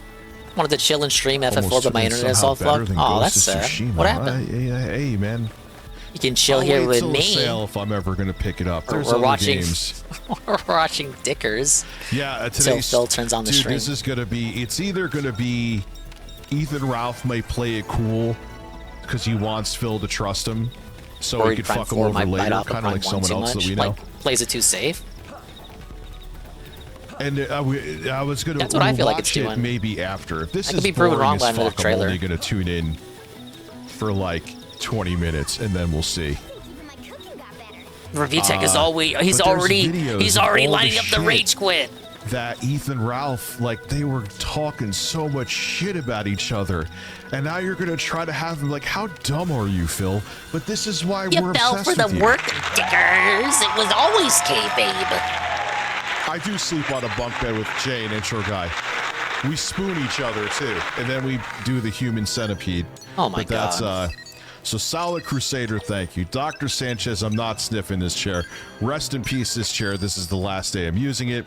Wanted to chill and stream FF4, but my internet is all fucked. Oh, that's sad. What happened? Hey, man. You can chill here with me. Sale if I'm ever gonna pick it up. There's we're other watching. Games. We're watching Dickers. Yeah, until Phil turns on the stream. This is gonna be. It's either gonna be Ethan Ralph may play it cool because he wants Phil to trust him, so or he could fuck him over later, kind of like someone else that we know. Like, plays it too safe. And I was gonna. That's what I feel like it's it doing. Maybe after. If this I is could be proven wrong by I'm another trailer. only gonna tune in for like 20 minutes, and then we'll see. Review Tech is always. He's already lining up the rage quit. That Ethan Ralph, like, they were talking so much shit about each other, and now you're gonna try to have them like, how dumb are you, Phil? But this is why we're fell obsessed for the with you. work, Dickers. It was always kayfabe. I do sleep on a bunk bed with Jay, an intro guy. We spoon each other too, and then we do the human centipede. Oh my God. So Solid Crusader, thank you. Dr. Sanchez, I'm not sniffing this chair. Rest in peace, this chair. This is the last day I'm using it.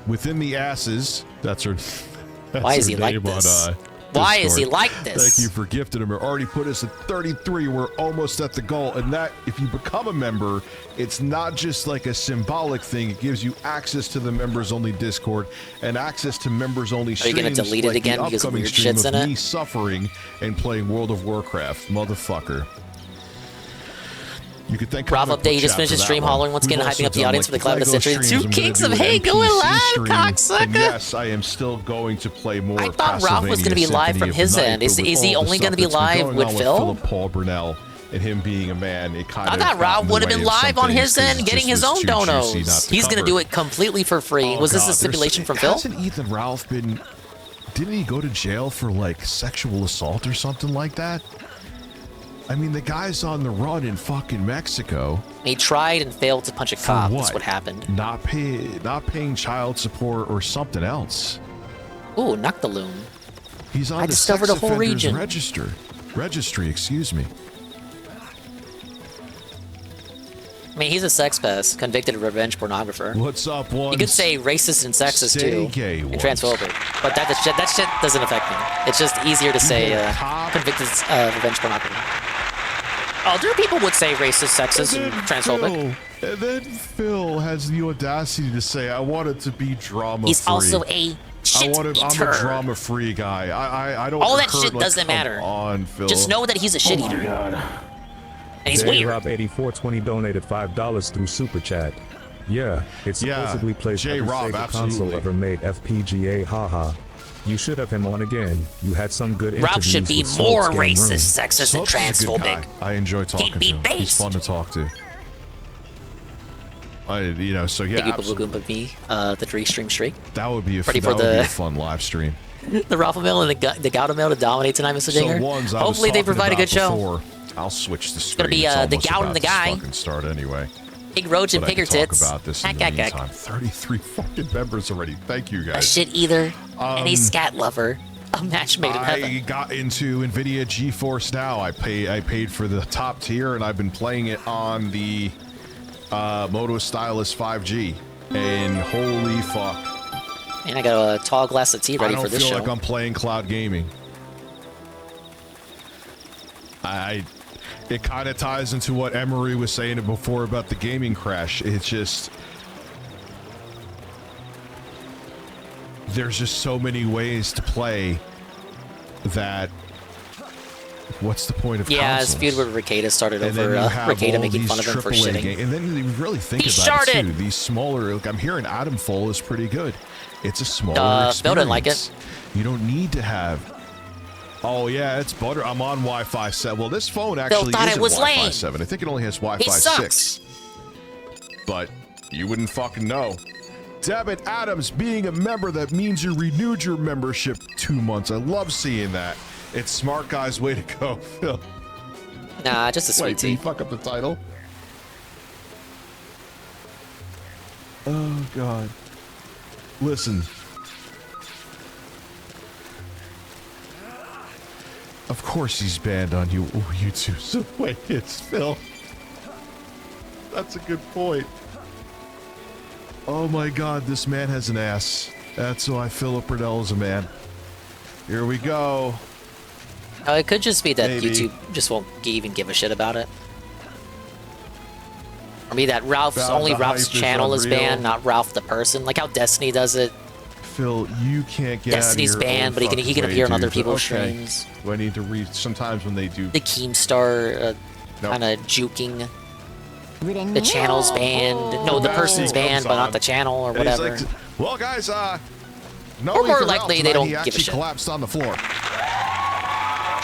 Within the asses, that's her. Why is he like this? Why is he like this? Thank you for gifting him. Already put us at 33. We're almost at the goal. And that, if you become a member, it's not just like a symbolic thing. It gives you access to the members-only Discord and access to members-only streams. Are you going to delete it like again because weird shit's in it? Me suffering and playing World of Warcraft, motherfucker. You could thank Rob Update, you just finished his stream hollering once again, hyping up the audience for the Cloud of the Century. Two kings of Hey going live, cocksucker! Yes, I am still going to play more. I thought Rob was going to be live from his end. Is he only going to be live with Phil? Philip Paul Burnell and him being a man, it kind of. I thought Rob would have been live on his end, getting his own donos. He's going to do it completely for free. Was this a stipulation from Phil? Hasn't Ethan Ralph been? Didn't he go to jail for like sexual assault or something like that? I mean, the guy's on the run in fucking Mexico. He tried and failed to punch a cop. That's what happened. Not paying child support or something else. Ooh, Noctaloon. He's on I the discovered sex a whole offenders region. Registry, excuse me. I mean, he's a sex pest, convicted revenge pornographer. What's up, one? You could say racist and sexist too, gay and transphobic, but that shit doesn't affect me. It's just easier to say convicted revenge pornographer. Other people would say racist, sexist, and transphobic. And then Phil has the audacity to say, "I want it to be drama-free." He's also a shit I'm a drama-free guy. I don't. All that shit doesn't matter. On, Phil. Just know that he's a shit eater. And he's weird. Rob8420 donated $5 through Super Chat. Yeah, it supposedly plays every Sega console ever made. FPGA, haha. You should have him on again. You had some good interviews. Rob should be with more Smoke's Game racist, Room. sexist, and transphobic. I enjoy talking to him. He's fun to talk to. So yeah. Thank you, Babugoomba, the Restream streak. That would be a fun live stream. The Raffle Mill and the Gouda Mill to dominate tonight, Mr. Dinger. Hopefully they provide a good show. I'll switch the screen. It's gonna be the Gout and the guy. Start anyway. Pigroach and Piggertits. Talk about this in the meantime. 33 fucking members already. Thank you guys. A shit eater and a scat lover. A match made in heaven. I got into NVIDIA GeForce Now. I paid for the top tier, and I've been playing it on the Moto Stylus 5G. And holy fuck! And I got a tall glass of tea ready for this show. I don't feel like I'm playing cloud gaming. It kind of ties into what Emery was saying before about the gaming crash. It's just there's just so many ways to play that. What's the point of consoles? His feud with Ricada started over Ricada making fun of him for shitting. And then you really think about it too. These smaller, like I'm hearing Atomfall is pretty good. It's a smaller experience. Phil didn't like it. You don't need to have. Oh yeah, it's butter. I'm on Wi-Fi 7. Well, this phone actually isn't Wi-Fi 7. I think it only has Wi-Fi 6. But you wouldn't fucking know. Debit Adams, being a member, that means you renewed your membership 2 months. I love seeing that. It's Smart Guy's way to go, Phil. Nah, just a sweet tea. Did you fuck up the title? Oh, God. Listen. Of course he's banned on YouTube. So wait, it's Phil. That's a good point. Oh my god, this man has an ass. That's why Philip Riddell is a man. Here we go. It could just be that Maybe. YouTube just won't even give a shit about it. Or maybe that Ralph's Found only the Ralph's hype is channel is unreal. banned, not Ralph the person. Like how Destiny does it. Phil, you can't get Destiny's out of your banned, own but he can fucking appear on way, other dude. people's Okay. streams. Do I need to read sometimes when they do The Keemstar kind of juking. The channel's banned. No, the Now person's he banned, comes but not on, the channel or and he's whatever. like, well, guys, no Or more Ethan Ralph likely, they tonight. don't He give a actually shit. collapsed on the floor.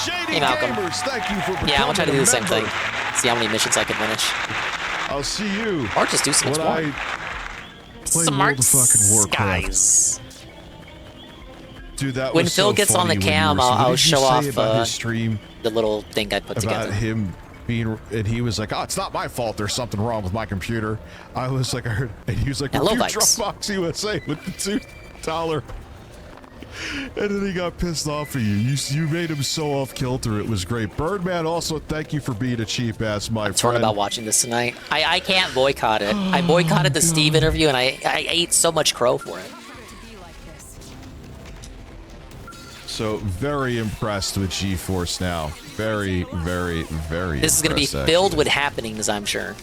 JD Hey, Malcolm. Gamers, thank you for Yeah, I'm gonna try to do the same becoming a thing. member. See how many missions I can finish. I'll see you. Or just do some when exploring. I play Smart World of fucking Warcraft. guys. Dude, that When was Phil so gets on the funny when you cam, were- I'll what did you show say off about his stream the little thing I put about together. him being, and he was like, "Oh, it's not my fault. There's something wrong with my computer." I was like, I heard, and he was like, Hello, "Review Vikes. Dropbox USA with the $2." And then he got pissed off at you. You made him so off kilter. It was great. Birdman, also thank you for being a cheap ass, my I'm torn friend. about watching this tonight. I can't boycott it. I boycotted the Steve interview, and I ate so much crow for it. So very impressed with GeForce now. Very, very, very. This is going to be impressed, filled actually. with happenings, I'm sure.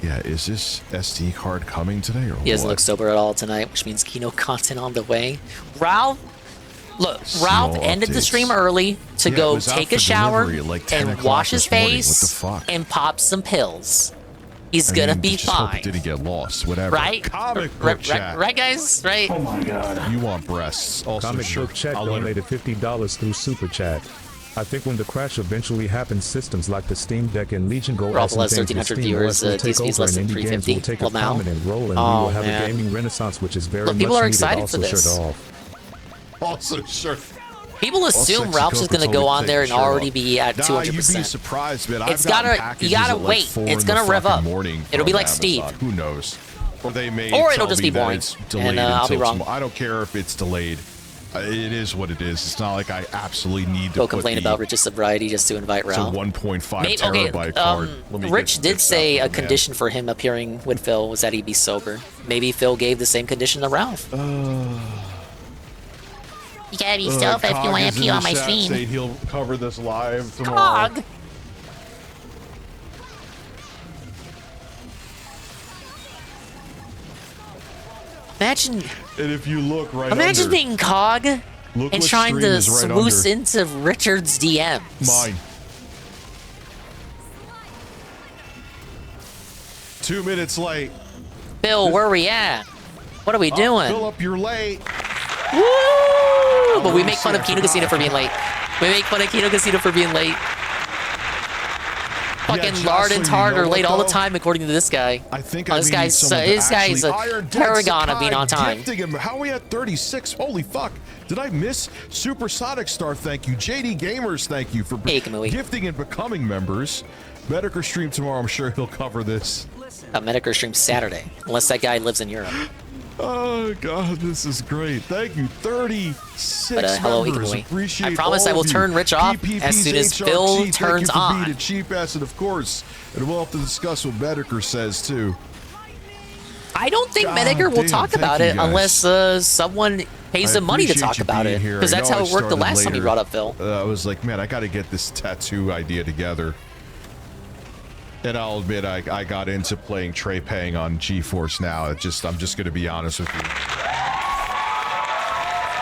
Yeah, is this SD card coming today or He doesn't what? look sober at all tonight, which means Kino content on the way. Ralph, look, Ralph Small ended the updates. stream early to Yeah, it go was out take for a shower delivery at like 10 and o'clock wash his this morning. What the face fuck? and pop some pills. He's I gonna mean, be just hope fine. it didn't get lost. Whatever. Right? Comic book Right, chat. right, guys? Right? Oh my god. You want breasts? Also, Comic sure. Book Chat I'll let her- donated $50 through Super Chat. I think when the crash eventually happens, systems like the Steam Deck and Legion go Rob as has things with 1,300 Steam viewers, OS will take DSP's over less than and indie games 350. will take a Lamau. prominent role, and we Oh, will have man. a gaming renaissance, which is very Look, much people are needed. excited Also for this. shirt off. Also, sure. People assume Sexy Ralph's is Coco gonna told go me to on take there the and shirt already off. be at Nah, 200%. You'd be surprised, man. It's I've gotten gotta- packages you gotta at like wait. 4 It's in gonna the rev fucking up. morning It'll be from like Steve. Amazon. Who knows? Or they may Or it'll tell just me be that boring, it's delayed and, I'll be until wrong. tomorrow. I don't care if it's delayed. It is what it is. It's not like I absolutely need to Go put complain the, about Rich's sobriety just to invite it's a Ralph. 1.5 Maybe- terabyte card. Let me Rich get did this say out a for the man. condition for him appearing with Phil was that he be sober. Maybe Phil gave the same condition to Ralph. You gotta be sober if you Cog want to is in appear the on my chat stream. saying he'll cover this live tomorrow. Cog! Imagine, And if you look right imagine under, being Cog look and what trying stream to is right swoosh under. into Richard's DMs. Mine. 2 minutes late. Phil, where we at? What are we doing? Philip, you're late. Woo! But we make fun of Kino Casino for being late. We make fun of Kino Casino for being late. Fucking Jocelyn, Lard and you Tard know are late what, all the though? time, according to this guy. I think Oh, I this may need guy's someone to this guy's a actually- Iron Dead paragon of being on Sakai time. gifting him. How are we at 36? Holy fuck. Did I miss Supersonic Star? Thank you. JD Gamers, thank you for gifting and becoming members. Mediker stream tomorrow. I'm sure he'll cover this. Mediker stream Saturday, unless that guy lives in Europe. Oh god, this is great. Thank you. 36 But hello, members. Ikamui. Appreciate I promise all I will of you. turn Rich off PPP's as soon as HRT, Phil thank turns you for on. being a cheap ass, and of course, and we'll have to discuss what Mediker says too. I don't think God Mediker will damn, talk thank about you it guys. unless someone pays I him money to appreciate talk you about being it. here. Because I that's know how I it worked the started last time he later. brought up Phil. I was like, man, I got to get this tattoo idea together. And I'll admit, I got into playing Trey Pang on GeForce now. I'm just going to be honest with you.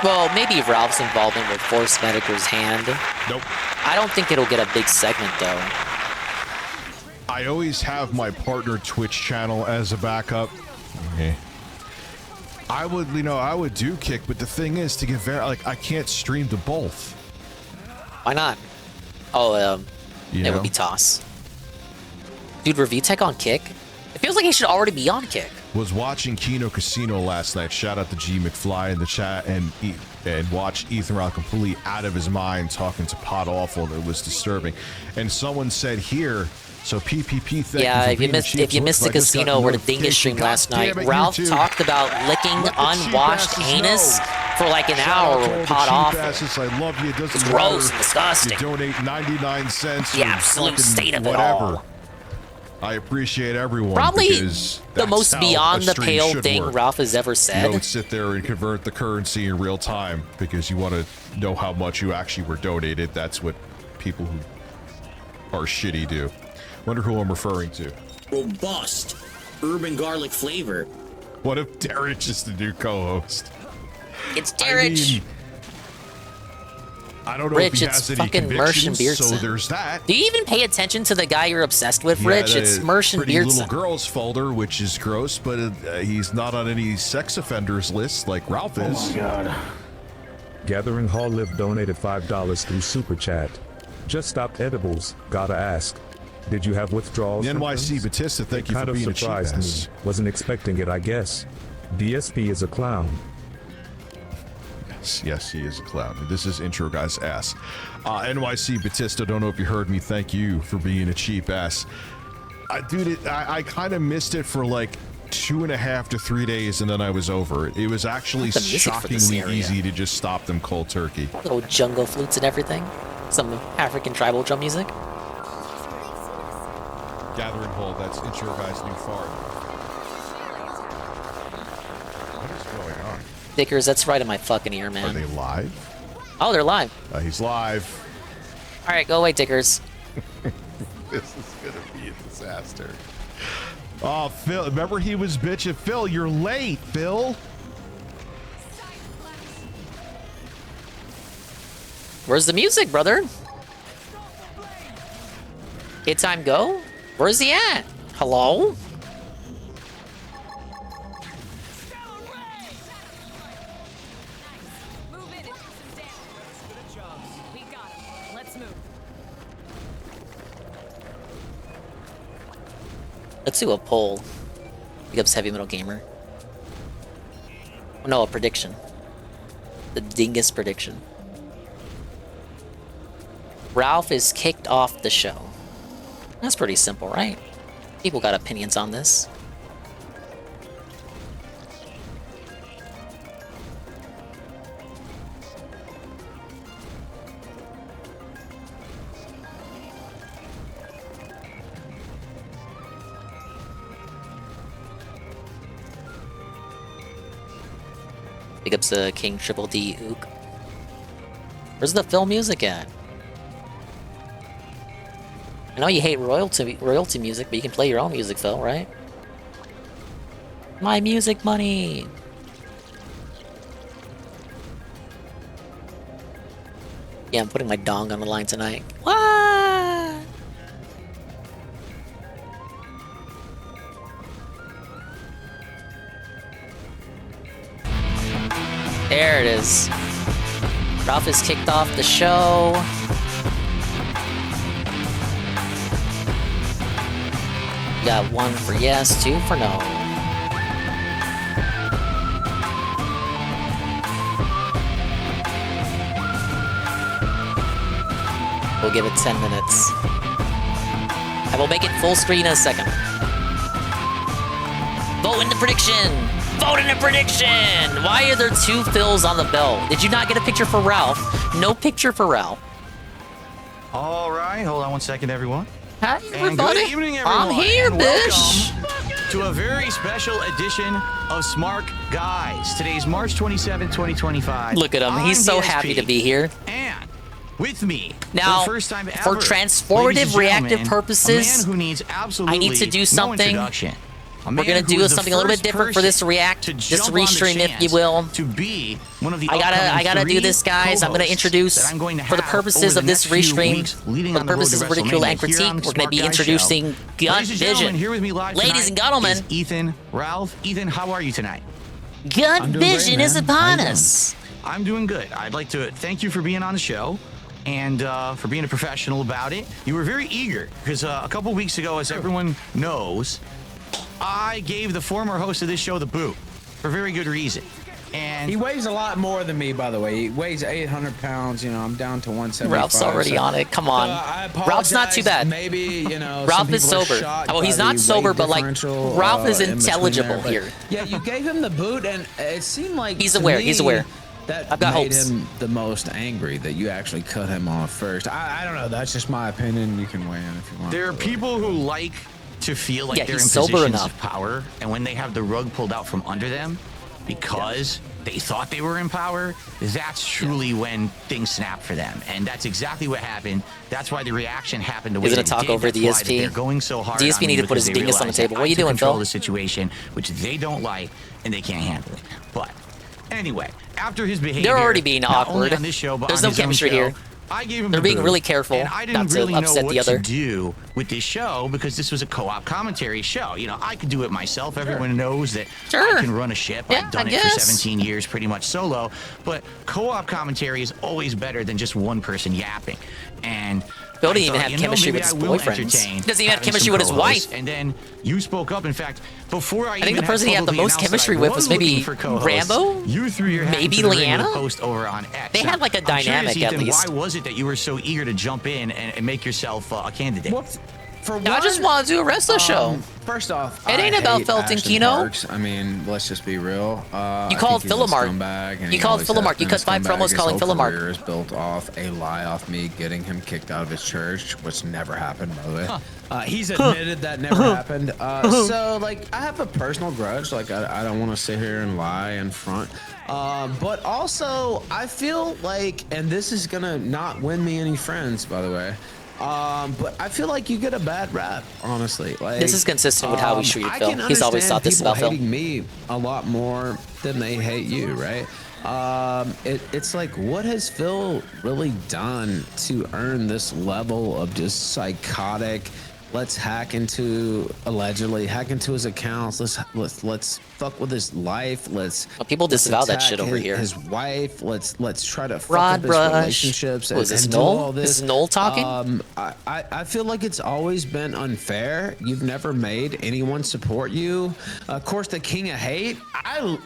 Well, maybe Ralph's involvement with Force Mediker's hand. Nope. I don't think it'll get a big segment, though. I always have my partner Twitch channel as a backup. Okay. I would do Kick, but the thing is, to get I can't stream to both. Why not? Oh, You it know? would be Toss. Dude, Review Tech on Kick? It feels like he should already be on Kick. Was watching Kino Casino last night. Shout out to G McFly in the chat, and and watched Ethan Ralph completely out of his mind talking to Pod Awful. That was disturbing. And someone said here, so PPP, thank yeah, you for if you missed the casino or the Dingus stream last night, Ralph talked about licking unwashed anus for like an hour with Pod Awful. I love you. It doesn't It's gross and disgusting. You donate 99 cents. The absolute state of whatever. it all. I appreciate everyone. Probably because the most that's beyond how a the stream pale should thing work. Ralph has ever said. You don't sit there and convert the currency in real time because you want to know how much you actually were donated. That's what people who are shitty do. Wonder who I'm referring to. Robust urban garlic flavor. What if Derek is the new co-host? It's Derek. I don't know Rich, if he it's has any fucking Mersh and convictions, so Beardson. there's that. Do you even pay attention to the guy you're obsessed with, Rich? It's Mersh and Pretty Beardson. Little Girls folder, which is gross, but he's not on any sex offenders list like Ralph is. Oh my God. Gathering Hall Live donated $5 through Super Chat. Just stopped edibles. Gotta ask. Did you have withdrawals? NYC Batista, thank you for being a cheap surprised ass. me. Wasn't expecting it, I guess. DSP is a clown. Yes, he is a clown. This is intro guy's ass. NYC Batista, don't know if you heard me. Thank you for being a cheap ass. Dude, I kind of missed it for like 2.5 to 3 days, and then I was over it. It was actually The music for this shockingly area. easy to just stop them cold turkey. Little jungle flutes and everything. Some African tribal drum music. Gathering Hall, that's intro guy's new fart. What is going on? Dickers, that's right in my fucking ear, man. Are they live? Oh, they're live. He's live. All right, go away, Dickers. This is gonna be a disaster. Oh, Phil, remember he was bitching. Phil, you're late, Phil. Where's the music, brother? Hit time go? Where's he at? Hello? Let's do a poll. Big ups Heavy Metal Gamer. Oh, no, a prediction. The Dingus prediction. Ralph is kicked off the show. That's pretty simple, right? People got opinions on this. Big ups King Triple D Ook. Where's the film music at? I know you hate royalty music, but you can play your own music, Phil, right? My music money! Yeah, I'm putting my dong on the line tonight. What? There it is. Ralph has kicked off the show. Got 1 for yes, 2 for no. We'll give it 10 minutes. I will make it full screen in a second. Vote in the prediction! Vote in the prediction! Why are there 2 Phils on the bell? Did you not get a picture for Ralph? No picture for Ralph. All right, hold on 1 second, everyone. Hi, And everybody. good evening, everyone. I'm here, and bitch. welcome to a very special edition of Smark Guys. Today's March 27, 2025. Look at him. He's so happy to be here. And with me, Now, for the first time ever, for ladies transformative and reactive gentlemen, purposes, a man who needs absolutely I need to do no something. introduction. A We're man gonna who do is the something a little bit first different for this person react, to this jump on the restream, if you chance will. To be one of the I gotta do this, guys. I'm gonna introduce, that I'm going to for the have purposes over of the this next few restream, weeks leading for on the the road to purposes of ridicule and WrestleMania here critique, on the we're gonna be Smart Guy introducing Show. Gunt Ladies and gentlemen, Vision. here with me live Ladies tonight and gentlemen, is Ethan Ralph. Ethan, how are you tonight? Gunt I'm doing Vision great, is man. upon How you doing? us. I'm doing good. I'd like to thank you for being on the show and for being a professional about it. You were very eager because a couple weeks ago, as everyone knows, I gave the former host of this show the boot for very good reason. And he weighs a lot more than me, by the way. He weighs 800 pounds. You know, I'm down to 175. Ralph's already on it. Come on. Ralph's not too bad. Maybe, you know, Ralph is sober. Well, he's not sober, but like Ralph is intelligible here. Yeah, you gave him the boot, and it seemed like he's aware. He's aware. That I've got made hopes. him the most angry that you actually cut him off first. I don't know. That's just my opinion. You can weigh in if you want. There are people who like to feel like they're in sober positions enough. of power, and when they have the rug pulled out from under them because they thought they were in power, that's truly when things snap for them. And that's exactly what happened. That's why the reaction happened the way Is it a it talk did. over That's why DSP? they're going so hard DSP on need me to put his because they dingus on the realize table. that What are you I can doing, control Phil? the situation, which they don't like, and they can't handle it. But anyway, after his behavior, They're already being not only awkward. on this show, but There's on no his own chemistry show, here. I gave him They're the being boot, really careful and I didn't not to really know upset what the other. to do with this show because this was a co-op commentary show. You know, I could do it myself. Everyone knows that I can run a ship. Yeah, I've done I it for guess. 17 years, pretty much solo. But co-op commentary is always better than just one person yapping. And Phil didn't I even thought, have you know, chemistry maybe with his I will boyfriends. entertain He doesn't even have having chemistry some with his co-hosts. wife. And then you spoke up. In fact, before I think even the person he had the publicly most announced that chemistry I with was maybe looking for co-hosts, Rambo? You threw your hat Maybe into the ring with Leanna? a post over on X. They had like a I'm curious, dynamic at Ethan, least. Why was it that you were so eager to jump in and make yourself a candidate? I just want to do a wrestler show. First off, It ain't about Felton Kino. Parks. I mean, let's just be real. You called Philomark. You called Philomark. You cut 5 promos calling Philomark. His career is built off a lie off me getting him kicked out of his church, which never happened, by the way. He's admitted that never happened. So, like, I have a personal grudge. Like, I don't want to sit here and lie in front. But also, I feel like, and this is gonna not win me any friends, by the way. But I feel like you get a bad rap, honestly. Like, This is consistent with how we treated I Phil. can He's always understand thought this people about Phil. hating me a lot more than they hate you, right? It's like, what has Phil really done to earn this level of just psychotic? Let's allegedly hack into his accounts. Let's fuck with his life. People disavow that attack shit over here. His wife. Let's try to fuck Rod up his Rush. relationships. Was this and do Noel? all this. This is Noel talking? I feel like it's always been unfair. You've never made anyone support you. Of course, the King of Hate. I've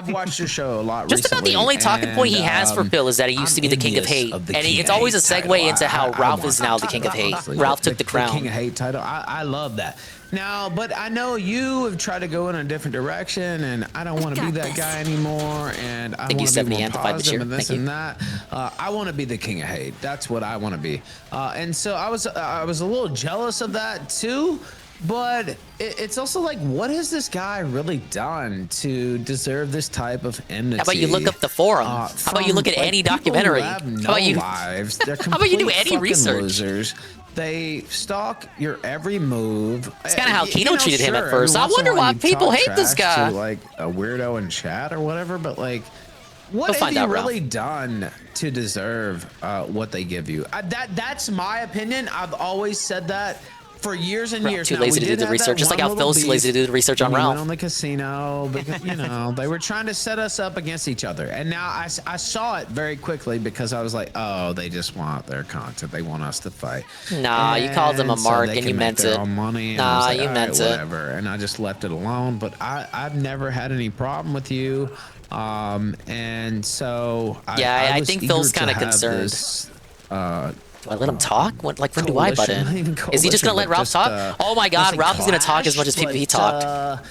watched your show a lot Just recently. about the only talking point he has for Phil is that he used to be the King of Hate. And it's always a segue into how Ralph is now the King of Hate. Ralph took the crown. King of Hate title. I love that. Now, but I know you have tried to go in a different direction, and I don't want to be that guy anymore. And I want to be more positive and this and that. I want to be the King of Hate. That's what I want to be. And so I was a little jealous of that too. But it's also like, what has this guy really done to deserve this type of enmity? How about you look up the forum? How about you look at any documentary? How about you? Lives. They're How about you do complete any fucking research? Losers. They stalk your every move. It's kind of how Kino treated him at first. I wonder why people hate this guy. To, like a weirdo in chat or whatever, but like, what We'll have find you out, Ralph. really done to deserve what they give you? That's my opinion. I've always said that. For years and years Too now, lazy we to do did the have research, that just like one how little Phil's too lazy to do the research on when we Ralph. went on the casino because, they were trying to set us up against each other. And now I saw it very quickly because I was like, oh, they just want their content. They want us to fight. Nah, you called him a so mark they and can you make meant their it. own money. And Nah, I was like, you all meant right, it. whatever. And I just left it alone. But I've never had any problem with you. And so I was think eager Phil's to kind of have concerned. this, Do I let him talk? When do I butt in? Not even Is he just gonna let coalition, Ralph but talk? just, Oh my God, let's say Ralph is gonna talk as much as clash, he but, talked.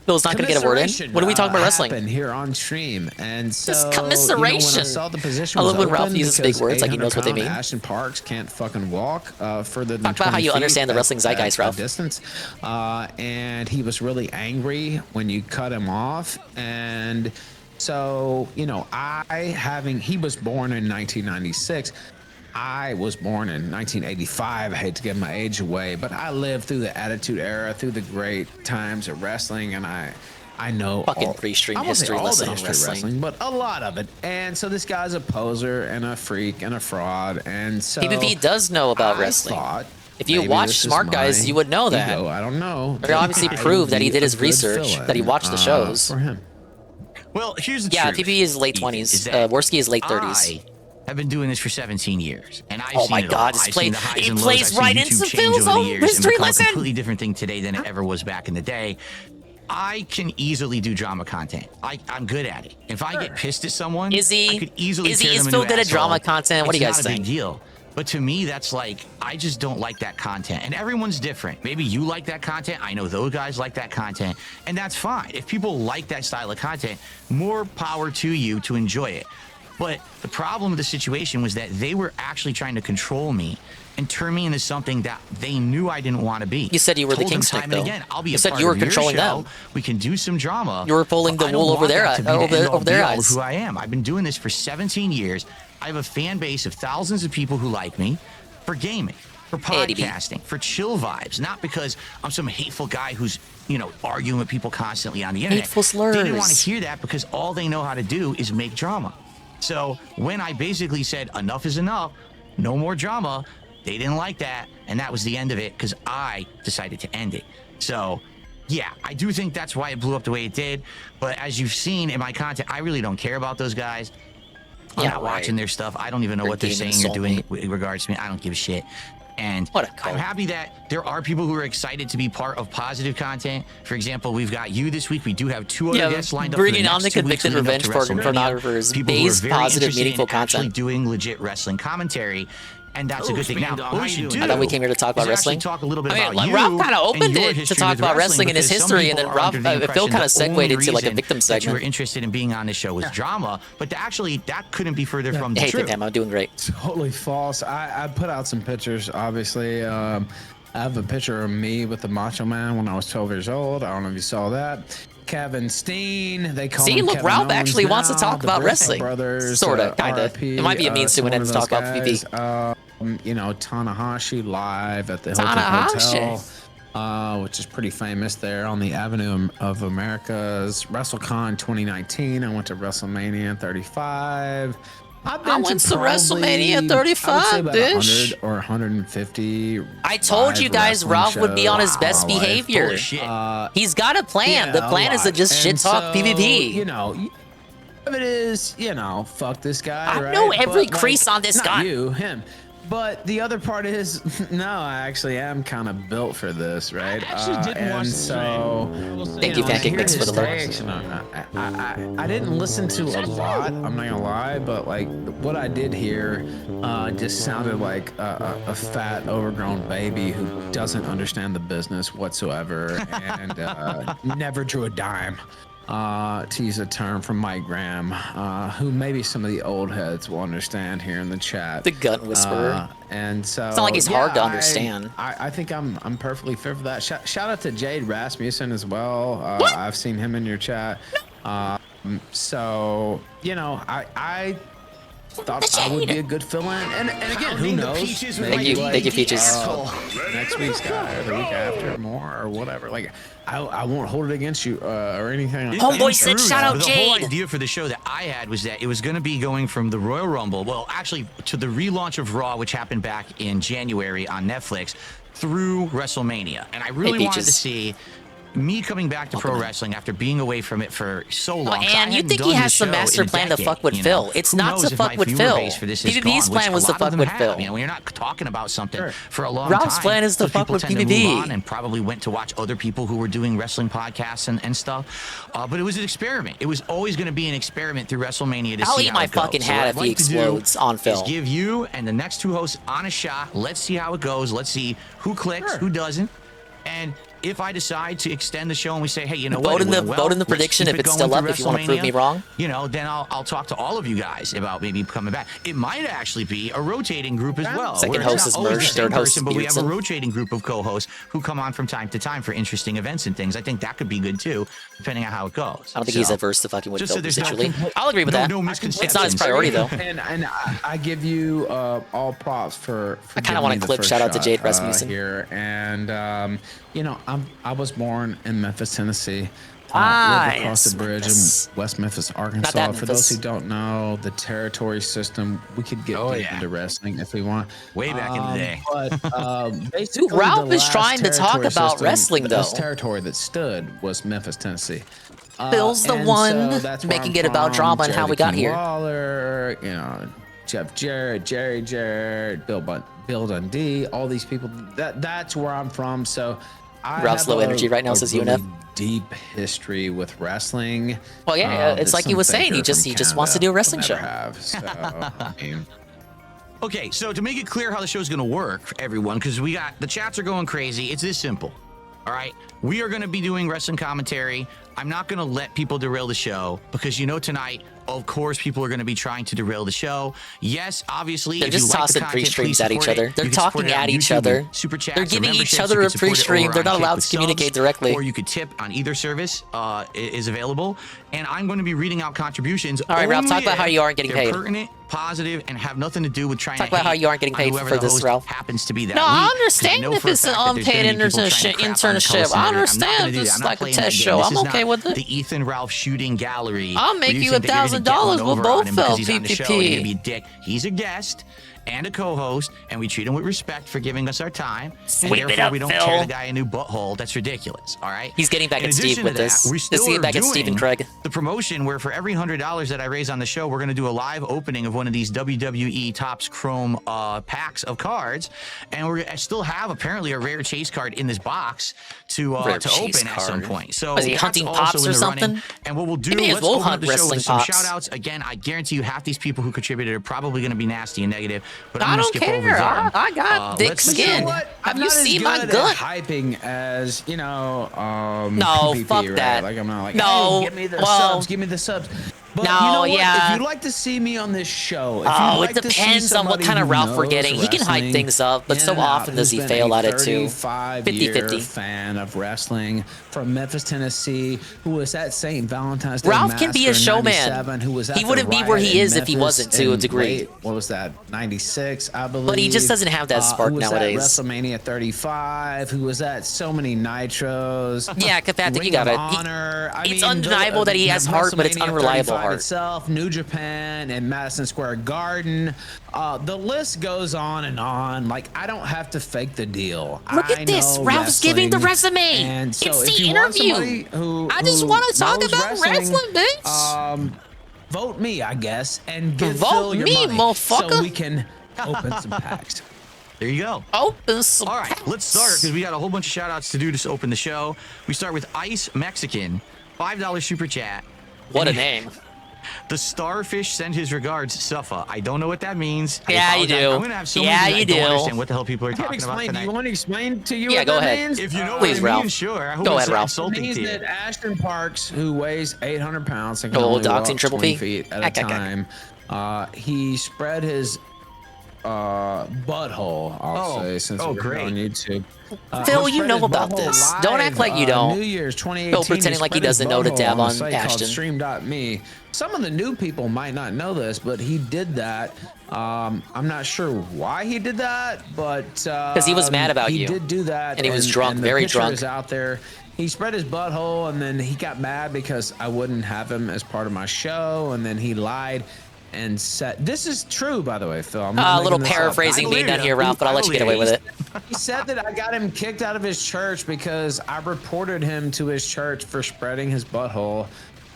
Phil's not gonna get a word in. commiseration, When are we talking about wrestling? happened here on stream, and so Just when I commiseration. saw the position I love was when Ralph open uses big because words like he knows what they 800-pound mean. Ashton Parks can't fucking walk further than Talk about how 20 you feet understand the wrestling zeitgeist, Ralph. distance, and he was really angry when you cut him off, and so he was born in 1996. I was born in 1985. I hate to give my age away, but I lived through the Attitude Era, through the great times of wrestling, and I know Fucking pre-stream history lesson on wrestling. but a lot of it. And so this guy's a poser and a freak and a fraud, and so PvP does know about wrestling. If you maybe watch this is Smart Guys, my you would know that. ego. I don't know. They obviously I proved that he would did be his a good research, fill-in, that he watched the shows. for him. Well, here's the Yeah, truth. PvP is late 20s. Worski is late 30s. I've been doing this for 17 years, and I've Oh seen my it God, all. this I've play- seen the highs he and lows. plays I've seen right YouTube into change Phil's over own the years and history become lesson. a completely different thing today than it ever was back in the day. I can easily do drama content. I'm good at it. If I get pissed at someone, Is he? I could easily Is tear he? Is them a Phil new good at asshole. drama content? What do you guys It's not a think? big deal. But to me, that's like, I just don't like that content. And everyone's different. Maybe you like that content. I know those guys like that content. And that's fine. If people like that style of content, more power to you to enjoy it. But the problem with the situation was that they were actually trying to control me and turn me into something that they knew I didn't want to be. You said you were the Told them king snake, time and though. again, I'll be You a said part you were of your controlling show. them. We can do some drama. You were pulling the but I don't wool over want their that to be the end-all over their be-all of eyes. who I am. I've been doing this for 17 years. I have a fan base of thousands of people who like me for gaming, for podcasting, for chill vibes, not because I'm some hateful guy who's, arguing with people constantly on the internet. Hateful slurs. They didn't want to hear that because all they know how to do is make drama. So when I basically said enough is enough, no more drama, they didn't like that, and that was the end of it because I decided to end it. So yeah, I do think that's why it blew up the way it did. But as you've seen in my content, I really don't care about those guys. I'm not watching their stuff. I don't even know what they're saying or doing in regards to me. I don't give a shit. And I'm happy that there are people who are excited to be part of positive content. For example, we've got you this week. We do have 2 other guests lined up. Bringing on the convicted revenge pornographers, based, positive, meaningful actually content. Doing legit wrestling commentary. And that's a good thing. Now, what we should do I thought we came here to talk about wrestling. Talk a little bit I mean, about you Rob kind of opened and your it to history talk with about wrestling and his because some history, and then people are Rob, under the Phil kind impression of the only segued into like a reason victim that you were segment. interested in being on this show was drama, but actually that couldn't be further from the Hey, truth. Tim, I'm doing great. Totally false. I put out some pictures, obviously. I have a picture of me with the Macho Man when I was 12 years old. I don't know if you saw that. Kevin Steen, they call him See, look, Kevin Ralph Owens actually wants to now, talk the about Briscoe wrestling. Brothers, Sorta, kinda. RIP, It might be a means to one an end of to those talk about PvP. guys. Tanahashi live at the Hilton Tanahashi. Hotel, which is pretty famous there on the Avenue of Americas. WrestleCon 2019. I went to WrestleMania 35. I went to WrestleMania 35, bitch. 100 or 150. I told you guys Ralph would be on his best live. behavior. He's got a plan. The plan is to just shit talk PvP. If it is, fuck this guy. I know every crease on this not guy. You, him. But the other part is, no, I actually am kind of built for this, right? I actually didn't watch the Thank you, Pancake Mix, for the lyrics. I didn't listen to a lot, I'm not gonna lie, but like what I did hear just sounded like a fat, overgrown baby who doesn't understand the business whatsoever and never drew a dime. To use a term from Mike Graham, who maybe some of the old heads will understand here in the chat. The Gunt Whisperer. And so it's not like he's hard to understand. I think I'm perfectly fit for that. Shout out to Jade Rasmussen as well. I've seen him in your chat. So I thought I would be a good fill-in, and again, who knows? Thank you, Peaches. Next week's guy, or the week after, more or whatever. Like, I won't hold it against you or anything. Homeboy said, "Shout out The whole Jade." idea for the show that I had was that it was going to be going from the Royal Rumble, well, actually, to the relaunch of Raw, which happened back in January on Netflix, through WrestleMania, and I really wanted to see me coming back to pro wrestling after being away from it for so long. And you think he has some master plan to fuck with Phil. It's not to fuck with Phil. PvP's plan was to fuck with Phil. When you're not talking about something for a long Ralph's time, plan is to those fuck people with tend to move PvP. on and probably went to watch other people who were doing wrestling podcasts and stuff. But it was an experiment. It was always going to be an experiment through WrestleMania to I'll see eat how my it goes. fucking So hat what if I'd he like to explodes do on is Phil. give you and the next 2 hosts on a shot. Let's see how it goes. Let's see who clicks, who doesn't. And if I decide to extend the show and we say, hey, you know what, vote in the prediction if it's still up, if you want to prove me wrong. Then I'll talk to all of you guys about maybe coming back. It might actually be a rotating group as well. Second host is merged, third host is but we have a Beardson. rotating group of co-hosts who come on from time to time for interesting events and things. I think that could be good too, depending on how it goes. I don't think he's adverse to fucking with just Phil, so there's essentially. no- I'll agree with that. no It's not his misconceptions. priority, though. And I give you all props for I kinda want a clip shout out to Jade Rasmussen. here. And I was born in Memphis, Tennessee. Lived across the bridge in West Memphis, Arkansas. that For those Memphis. who don't know, the territory system, we could get deep into wrestling if we want. Way back in the day. But basically, Dude, Ralph the is last trying to talk territory about system, wrestling, the though. last territory that stood was Memphis, Tennessee. Phil's the And one so that's where making I'm it about from. drama and how we got Jerry here. Waller, Jeff Jarrett, Jerry Jarrett, Bill Dundee, all these people. That's where I'm from. So Ralph's low energy right now, says UNF. Deep history with wrestling. Well, yeah, it's like he was saying. He just wants to do a wrestling show. Okay, so to make it clear how the show's going to work for everyone, because the chats are going crazy. It's this simple. All right, we are going to be doing wrestling commentary. I'm not going to let people derail the show because tonight, of course, people are going to be trying to derail the show. Yes, obviously, they're just tossing free streams at each other. They're talking at each other. Super chats. They're giving each other a free stream. They're not allowed to communicate directly. Or you could tip on either service is available. And I'm going to be reading out contributions. All right, Ralph, talk about how you aren't getting paid. Pertinent, positive, and have nothing to do with trying to talk about how you aren't getting paid for this, Ralph. Happens to be that no, I understand if it's an unpaid internship. I understand if it's like a test show. I'm okay with it. The Ethan Ralph shooting gallery. I'll make you $1,000. We'll both fail PPP. He's a guest and a co-host, and we treat him with respect for giving us our time. Sweep and it up, we don't Phil. tear the guy a new butthole. That's ridiculous. All right. He's getting back at Steve with this. We're still getting back at Steve and Craig. The promotion where for every $100 that I raise on the show, we're going to do a live opening of one of these WWE Topps Chrome packs of cards, and I still have apparently a rare chase card in this box to open at some point. So is he hunting pops or something? And what we'll do, let's open up the show with some shout outs. Again, I guarantee you half these people who contributed are probably going to be nasty and negative, but I'm going to skip over them. I got thick skin. Have you seen my gut? Hyping as no, PvP, fuck right? that. Like I'm not like, no, hey, give me the subs, give me the subs. But no, you know what? yeah. If you'd like to see me on this show, it depends on what kind of Ralph we're getting. He can hype things up, but so often does he fail at it too. 50-50. Fan of wrestling from Memphis, Tennessee, who was at St. Valentine's Day Ralph can be a showman. Who was at he wouldn't be where he is if he wasn't to a degree. What was that? 96, I believe. But he just doesn't have that spark who was nowadays. At WrestleMania 35, who was at so many Nitros. Yeah, Kapathic, you got it. It's undeniable that he has heart, but it's unreliable heart. Itself, New Japan, and Madison Square Garden. The list goes on and on. Like, I don't have to fake the deal. Look at this. Ralph's giving the resume. And so it's the interview. I just want to talk about wrestling, bitch. Vote me, I guess, and give Vote Phil your me, money motherfucker. so we can open some packs. There you go. Open some All right, let's start because we got a whole bunch of shout outs to do to open the show. We start with Ice Mexican, $5 super chat. What a name. The starfish send his regards, Suffa. I don't know what that means. Yeah, you do. I'm going to have so yeah, many you I don't do. understand what the hell people are talking about tonight. Do you want to explain to you yeah, what go that ahead. means? If you know Please, what it Ralph. means, sure. I hope go it's ahead, Ralph. It means that Ashton Parks, who weighs 800 pounds and can Oh, only walk doxing Triple 20 P? feet at a time, he spread his butthole, I'll say, since we're great. on YouTube. Phil, you know about this. Don't act like you don't. New Year's 2018. Phil pretending like he doesn't know to dab on Ashton. Stream.me. Some of the new people might not know this, but he did that. I'm not sure why he did that, but because he was mad about you. He did do that, and he was drunk, and very the picture drunk. is out there. He spread his butthole, and then he got mad because I wouldn't have him as part of my show, and then he lied and said, "This is true, by the way, Phil." I'm not a little making this paraphrasing up. being done here, Ralph, but I'll let you get away with it. He said that I got him kicked out of his church because I reported him to his church for spreading his butthole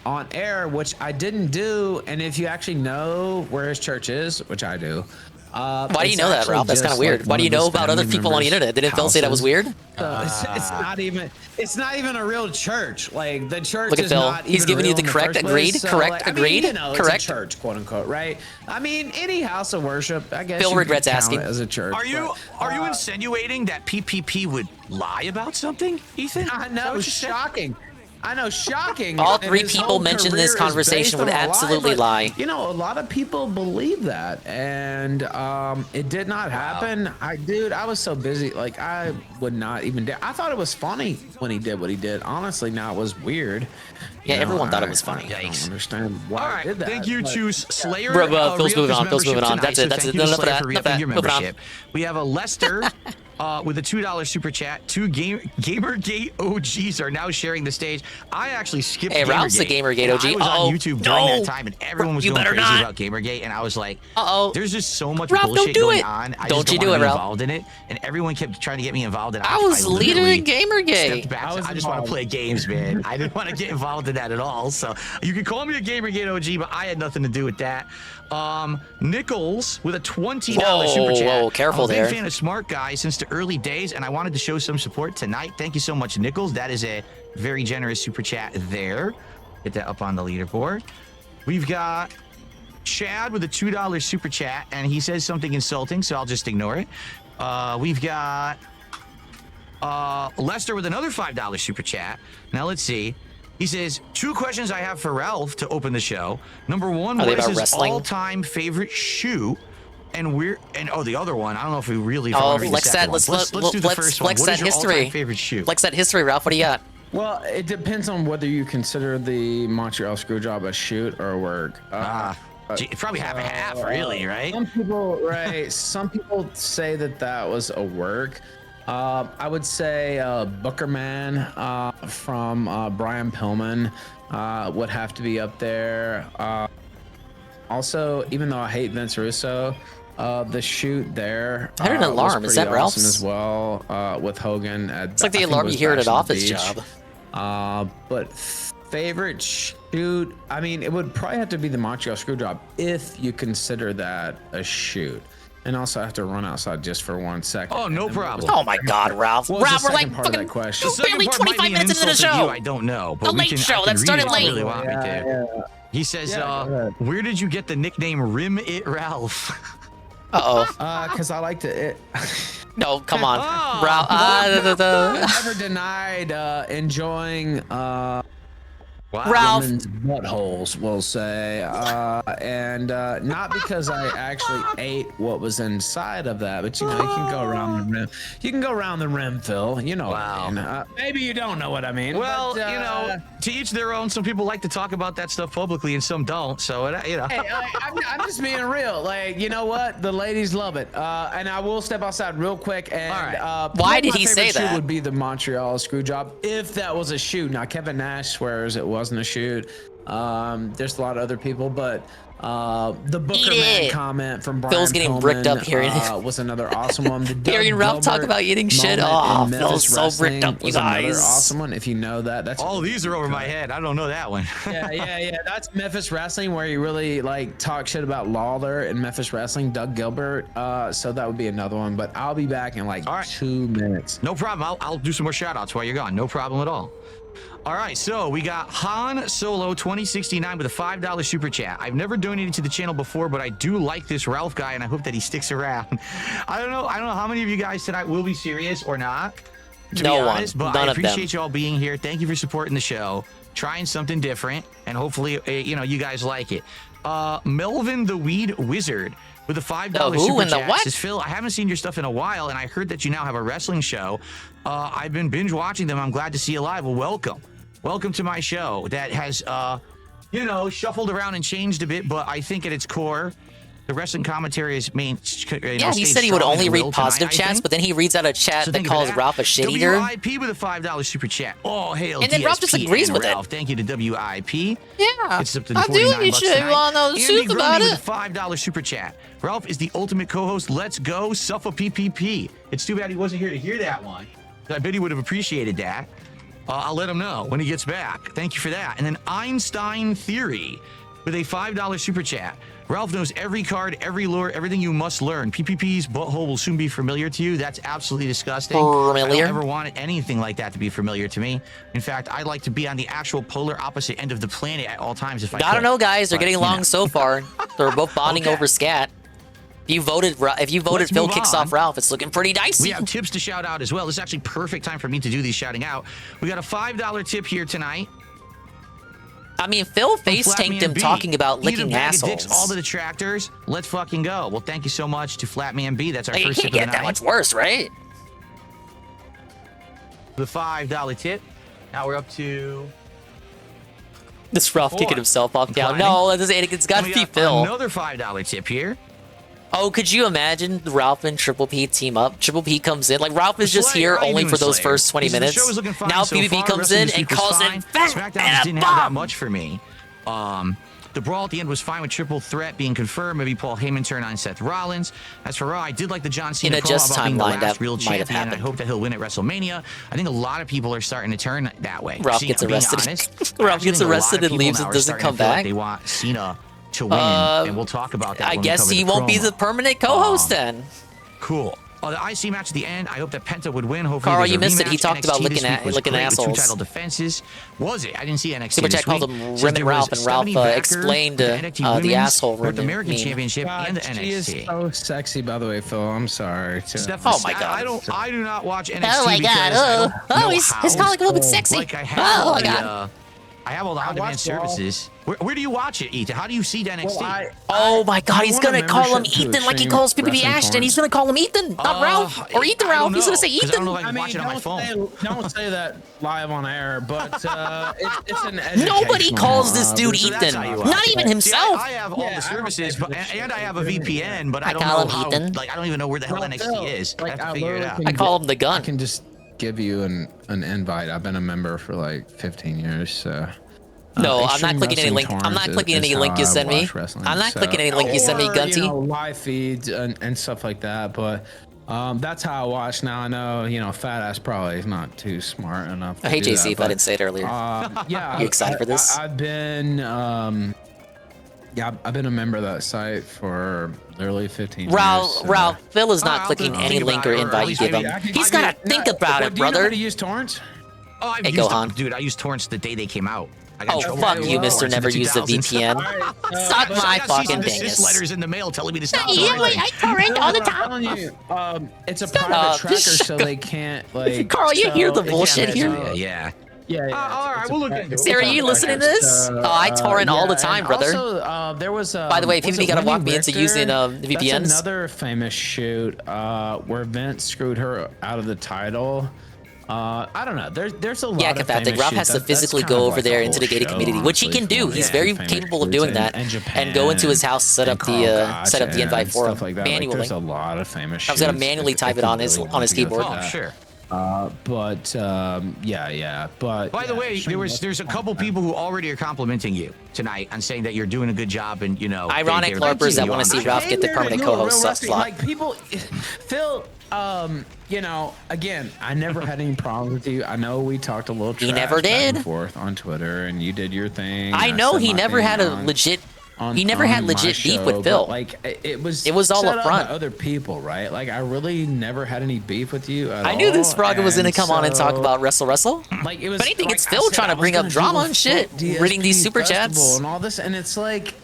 on air, which I didn't do. And if you actually know where his church is, which I do. Why do you know that, Ralph? That's kind of weird. Why do you know about other people on the internet? Didn't Phil say that was weird? It's not even a real church. Like, the church Look at is Phil. not He's even giving you real the in correct first agreed, place. So, correct like, agreed, I mean, it's correct. a church, quote unquote, right? I mean, any house of worship, I guess. Phil you regrets could count asking. it as a church. Are you insinuating that PPP would lie about something, Ethan? I know, shocking. I know, shocking. All And three his people whole mentioned in career this is conversation based would on a absolutely but, lie. You know, a lot of people believe that, and it did not happen. I was so busy, like I would not even dare. I thought it was funny when he did what he did. Honestly, now it was weird. Yeah, everyone thought it was funny. I don't understand why All I right, did that. thank you to Slayer. Phil's moving on. Phil's moving on. That's it. That's it. Enough of that. For Enough of that. your Moving on. membership. We have a Lester with a $2 super chat. Two Gamergate OGs are now sharing the stage. I actually skipped Hey, Ralph's the Gamergate OG. I was on YouTube during that time, and everyone was You going better crazy not. about Gamergate, and I was like, There's just so much Ralph, bullshit don't do going it. on. I Don't just you don't do want it, to be Ralph. involved in it, and everyone kept trying to get me involved in it. I was leader literally in Gamergate. stepped back. I just want to play games, man. I didn't want to get involved in that at all. So you can call me a Gamergate OG, but I had nothing to do with that. Nichols with a $20 super chat. Whoa, careful I'm a there. big fan of Smark, guys, since the early days, and I wanted to show some support tonight. Thank you so much, Nichols. That is a very generous super chat there. Get that up on the leaderboard. We've got Chad with a $2 super chat, and he says something insulting, so I'll just ignore it. We've got Lester with another $5 super chat. Now, let's see. He says, 2 questions I have for Ralph to open the show. Number 1, what is his wrestling? all-time favorite shoe? And the other one, I don't know if we really. Oh, read the flex second that. one. Let's do the first one. Flex What that is your history. all-time favorite shoe? Flex that history, Ralph. What do you got? Well, it depends on whether you consider the Montreal Screwjob a shoot or a work. It's probably half and half, really, right? Some people, right? Some people say that was a work. I would say Bookerman from Brian Pillman would have to be up there. Also, even though I hate Vince Russo, the shoot there. I heard an alarm. Was Is that pretty awesome Ralph's? as well with Hogan. It's like the alarm you hear at an office job. But favorite shoot, I mean, it would probably have to be the Montreal Screwjob if you consider that a shoot. And also, I have to run outside just for 1 second. Oh, no problem. Oh my God, Ralph. What was Ralph, the we're second like part of fucking that question? barely 25 minutes into the show. I don't know. The late show that started late. Really want me to. He says, "Where did you get the nickname Rim It Ralph?" Because I like to. No, come on, Ralph. I never denied enjoying women's buttholes, we'll say, and not because I actually ate what was inside of that, but you know, you can go around the rim. You can go around the rim, Phil. You know what I mean. Maybe you don't know what I mean. Well, but, you know, to each their own. Some people like to talk about that stuff publicly, and some don't. So, you know. Hey, I'm just being real. Like, you know what? The ladies love it. And I will step outside real quick. And why did he my say favorite shoot that? would be the Montreal Screwjob if that was a shoot. Now, Kevin Nash swears it wasn't a shoot. There's a lot of other people, but the Bookerman comment from Brian Phil's getting Pillman, bricked up hearing was another awesome one. The hearing Ralph talk about eating shit. Oh, Phil's so bricked up, you was another guys. awesome one. If you know that, that's all these are over my head. I don't know that one. yeah. That's Memphis Wrestling, where you really like talk shit about Lawler and Memphis Wrestling, Doug Gilbert. So that would be another one. But I'll be back in like 2 minutes. No problem. I'll do some more shout outs while you're gone. No problem at all. All right, so we got Han Solo 2069 with a $5 super chat. I've never donated to the channel before, but I do like this Ralph guy, and I hope that he sticks around. I don't know how many of you guys tonight will be serious or not, to be honest, but I appreciate you all being here. Thank you for supporting the show, trying something different, and hopefully, you guys like it. Melvin the Weed Wizard with a $5 super chat says, Phil, I haven't seen your stuff in a while, and I heard that you now have a wrestling show. I've been binge watching them. I'm glad to see you live. Well, welcome to my show that has, shuffled around and changed a bit, but I think at its core, the wrestling commentary is main. Yeah, he said he would only read positive chats, but then he reads out a chat that calls Ralph a shit-eater. WIP with a $5 super chat. Oh, hail and then Ralph disagrees with Ralph. it. Thank you to WIP. Yeah, it's up to I do $49 shit. You want to know the truth about it? With a $5 super chat. Ralph is the ultimate co-host. Let's go, Suffa PPP. It's too bad he wasn't here to hear that one. I bet he would have appreciated that. I'll let him know when he gets back. Thank you for that. And then Einstein Theory with a $5 super chat. Ralph knows every card, every lore, everything you must learn. PPP's butthole will soon be familiar to you. That's absolutely disgusting. Familiar? I don't ever want anything like that to be familiar to me. In fact, I'd like to be on the actual polar opposite end of the planet at all times if I could. I don't know, guys. They're getting along so far. They're both bonding over scat. If you voted Phil kicks off Ralph, it's looking pretty dicey. We have tips to shout out as well. This is actually perfect time for me to do these shouting out. We got a $5 tip here tonight. I mean, Phil face-tanked him talking about licking assholes. Dicks, all the detractors. Let's fucking go. Well, thank you so much to Flatman B. That's our first tip of the night. You can't get that much worse, right? The $5 tip. Now we're up to... This Ralph kicking himself off down. No, it's got to be Phil. Another $5 tip here. Oh, could you imagine Ralph and Triple P team up? Triple P comes in. Like, Ralph is just here only for those first 20 minutes. Now PvP comes in and calls in SmackDown didn't have that much for me. The brawl at the end was fine with triple threat being confirmed. Maybe Paul Heyman turn on Seth Rollins. As for Raw, I did like the John Cena promo about being the last real champion. I hope that he'll win at WrestleMania. I think a lot of people are starting to turn that way. Ralph gets arrested. Ralph gets arrested and leaves and doesn't come back. They want Cena to win, and we'll talk about that. I when we guess cover he the won't be promo. the permanent co-host then. Cool. The IC match at the end, I hope that Penta would win. Hopefully, Carl, there's a you missed it. He rematch. talked about NXT this licking week was licking great with assholes. 2 title defenses. Was it? I didn't see NXT Super this Chat called week. him Says Rim and there Ralph, was and Ralph Stephanie Baker explained with the NXT the Women's asshole North rim American meme. Championship and the She is NXT. so sexy, by the way, Phil. I'm sorry. Oh my god. I do not watch NXT. Oh my god. Oh, he's calling a little bit sexy. Like I have oh my god. I have all the on-demand services. Where do you watch it, Ethan? How do you see NXT? Oh my god, he's gonna call him Ethan like he calls PPP Ashton. He's gonna call him Ethan, not Ralph. Or Ethan Ralph. He's gonna say Ethan. I don't know if I can watch it on my phone. Don't say that live on air, but it's an educational, Nobody calls this dude Ethan. Not even himself. I have all the services, and I have a VPN, but I don't call know him how. Ethan. Like I don't even know where the hell NXT is. I have to figure it out. I call him the Gunt. I can just give you an invite. I've been a member for like 15 years, so. No, I'm not clicking any link. I'm not clicking any link you send me. I'm not clicking any link you send me, Gunty. You know, live feeds and stuff like that, but that's how I watch now. I know, you know, fat ass probably is not too smart enough. I hate JC if I didn't say it earlier. Yeah, you excited for this? I've been, I've been a member of that site for literally 15 years. Ralph, Phil is not clicking any link or invite you give him. He's gotta think about it, brother. Do you know how to use torrents? Oh, I've Hey, used Gohan. them. Dude, I used torrents the day they came out. Oh, fuck you, Mr. Never Used a VPN. Suck my fucking dingus. Letters in the mail telling me to stop. Yeah, I torrent all the I'm time. telling you, it's a private tracker, so they can't like. Carl, you hear the bullshit here? Yeah. All right, we'll look into it. Sarah, are you listening to this? I torrent all the time, brother. Also, there was. By the way, if you gotta walk me into using VPNs. That's another famous shoot where Vince screwed her out of the title. I don't know. There's a lot of famous Ralph has to physically go over there into the gated community, which he can do. He's very capable of doing that, and go into his house, set up the invite for him manually. There's a lot of famous. I was gonna manually type it on his keyboard. Oh, sure. But yeah. But by the way, there's a couple people who already are complimenting you tonight and saying that you're doing a good job, and you know, ironic LARPers that want to see Ralph get the permanent co-host slot. Like people, Phil. You know, again, I never had any problems with you. I know we talked a little trash never did. back and forth on Twitter, and you did your thing. I know he never had a legit. He never had legit beef with Phil. Like it was all up front. Other people, right? Like I really never had any beef with you at all. I knew this frog was gonna come on and talk about Wrestle. Like it was. But I think like it's Phil trying to bring up drama and shit, reading these super chats and all this, and it's like,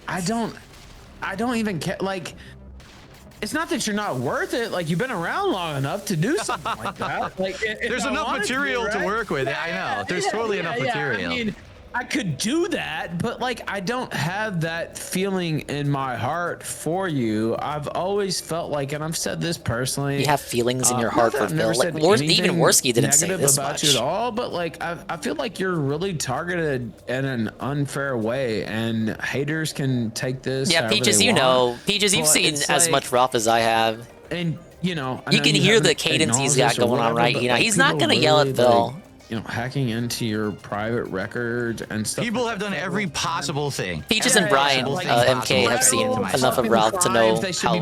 I don't even care. Like, it's not that you're not worth it. Like, you've been around long enough to do something like that. Like, there's enough material to work with. I know. There's totally enough material. I mean, I could do that, but like I don't have that feeling in my heart for you. I've always felt like, and I've said this personally. You have feelings in your heart for Phil. Like even Worski didn't say this about much. You at all, but like I feel like you're really targeted in an unfair way, and haters can take this. Yeah, Peaches, you know, Peaches, you've seen as much Ralph as I have, and you know, you can hear the cadence he's got going on right. You know, he's not gonna yell at Phil. You know, hacking into your private records and stuff. People have done every possible thing. Peaches and Brian, MK, have seen enough of Ralph to know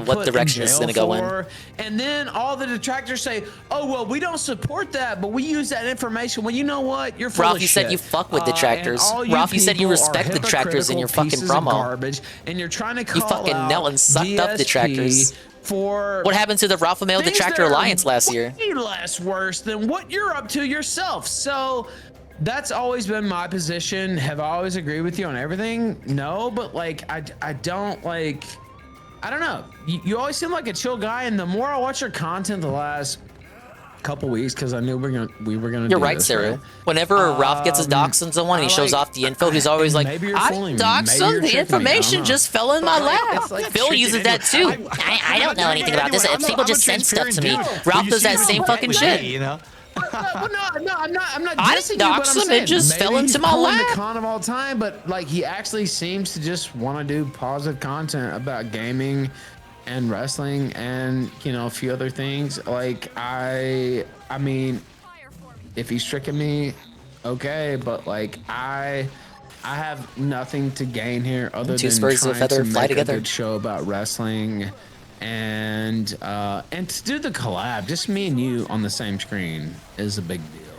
what direction this is going to go in. And then all the detractors say, oh, well, we don't support that, but we use that information. Well, you know what? You're full Ralph, of you shit. said you fuck with detractors. Ralph, you said you respect detractors in your fucking promo. Garbage, and you're trying to call you fucking knelt and sucked up detractors. For what happened to the Ralph Mail Detractor Alliance last year? Way less worse than what you're up to yourself. So that's always been my position. Have I always agreed with you on everything? No, but like I don't like. I don't know. You always seem like a chill guy, and the more I watch your content the last couple weeks, because I knew we were gonna. You're right, Sarah. Right? Whenever Ralph gets his docs on someone, he shows off the info. He's always like, "I docs him. The information just fell in my lap." Phil uses that too. I don't know anything about this. People just send stuff to me. Ralph does that same fucking shit. You know. Well, no, I'm not I dissing didn't you, dox but I'm him. saying It just maybe fell into he's my pulling lap. the con of all time, but like he actually seems to just want to do positive content about gaming and wrestling and, you know, a few other things. Like I mean, if he's tricking me, okay, but like I have nothing to gain here other Two than spurs of a trying feather to fly make together. a good show about wrestling. And to do the collab, just me and you on the same screen is a big deal.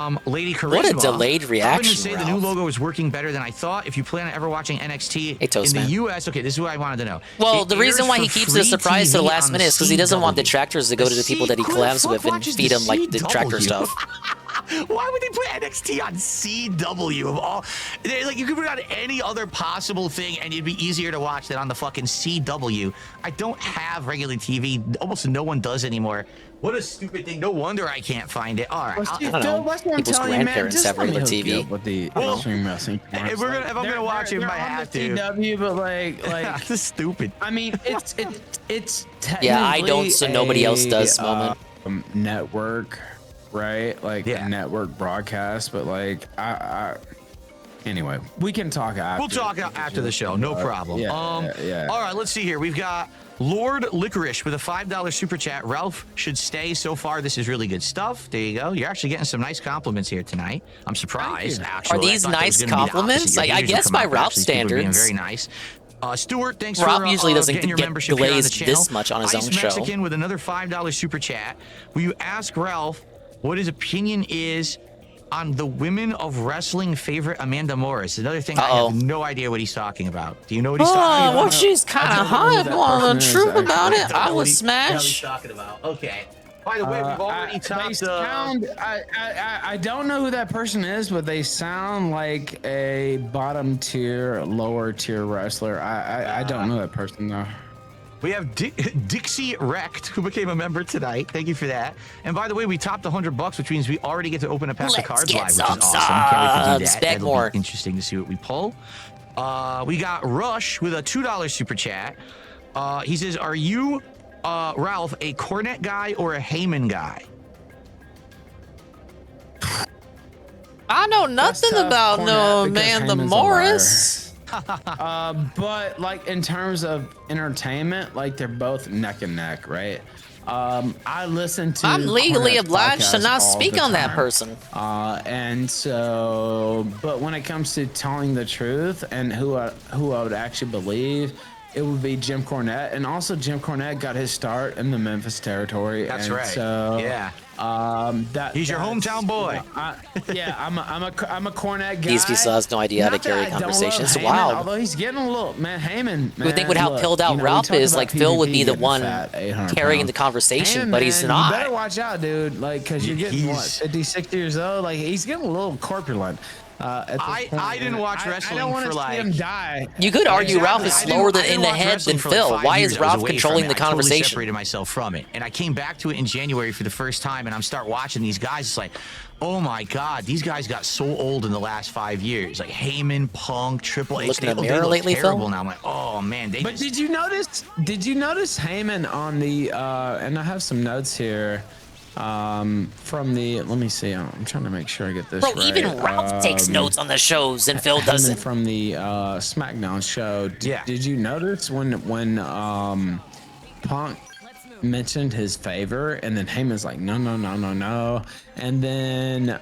from Lady Charisma. What a delayed reaction, To say the new logo is working better than I thought. If you plan on ever watching NXT in the US, okay, this is what I wanted to know. Well, It the reason airs why for he keeps free the surprise to the TV last on minute is because he doesn't want CW. detractors to go to the people that he collabs with and feed him like detractor stuff. Why would they put NXT on CW of all? Like, you could put it on any other possible thing and it'd be easier to watch than on the fucking CW. I don't have regular TV. Almost no one does anymore. What a stupid thing. No wonder I can't find it. All right. Well, I don't know. People's grandparents have regular TV. With the Well, Extreme Wrestling. if I'm gonna watch it, I have to. CW, but like this is stupid. I mean, it's Yeah, I don't, so nobody else does. a, Moment. Network, right? Like a network broadcast, but like I anyway, we can talk after. We'll talk after the show, no problem. Yeah. All right, let's see here. We've got Lord Licorice with a $5 super chat. Ralph should stay. So far, this is really good stuff. There you go. You're actually getting some nice compliments here tonight. I'm surprised. Actually, Are these nice compliments? I guess by Ralph standards. Being very nice. Stuart, thanks Rob for usually doesn't getting your get membership here on the glazed channel. this much on his Ice own show. Mexican with another $5 super chat. Will you ask Ralph what his opinion is on the women of wrestling favorite Amanda Morris? Another thing, I have no idea what he's talking about. Do you know what he's talking about? Well, she's kind of hot. Well, the truth about it, I would What smash. he's talking about. Okay. By the way, we've already topped. I don't know who that person is, but they sound like a bottom tier, lower tier wrestler. I don't know that person though. We have Dixie Wrecked, who became a member tonight. Thank you for that. And by the way, we topped $100, which means we already get to open a pack of cards live, which is awesome. Can't wait to do that. That'll be interesting to see what we pull. We got Rush with a $2 super chat. He says, "Are you, Ralph, a Cornette guy or a Heyman guy?" I know nothing about no Amanda Morris. But like in terms of entertainment, like they're both neck and neck, right? I listen to. I'm legally Cornette's obliged to podcast not all speak the on that time. person. And so, but when it comes to telling the truth and who I would actually believe, it would be Jim Cornette. And also, Jim Cornette got his start in the Memphis territory. That's and right. So, Yeah. He's your hometown boy. I'm a Cornette guy. These people has no idea how to carry a conversation. It's wild. Although he's getting a little Heyman. You would think with how pilled out Ralph is, like Phil would be the one carrying the conversation, Heyman, but he's man, not. You better watch out, dude. Like, cause you're getting what, 56 years old. Like, he's getting a little corpulent. I didn't watch wrestling I don't want for to like. see him die. You could argue Ralph is slower than in the watch head wrestling than for like Phil. 5 Why years. is I was Ralph away controlling from the it. I totally conversation? separated myself from it, and I came back to it in January for the first time, and I'm start watching these guys. It's like, oh my god, these guys got so old in the last 5 years. Like Heyman, Punk, Triple H. Looking in the they mirror look lately, terrible Phil? now. I'm like, oh man. But did you notice Heyman on the and I have some notes here from the, let me see, I'm trying to make sure I get this Bro, right. even Ralph takes notes on the shows and Phil Heyman doesn't. from the SmackDown show. Did you notice when Punk mentioned his favor and then Heyman's like no, and then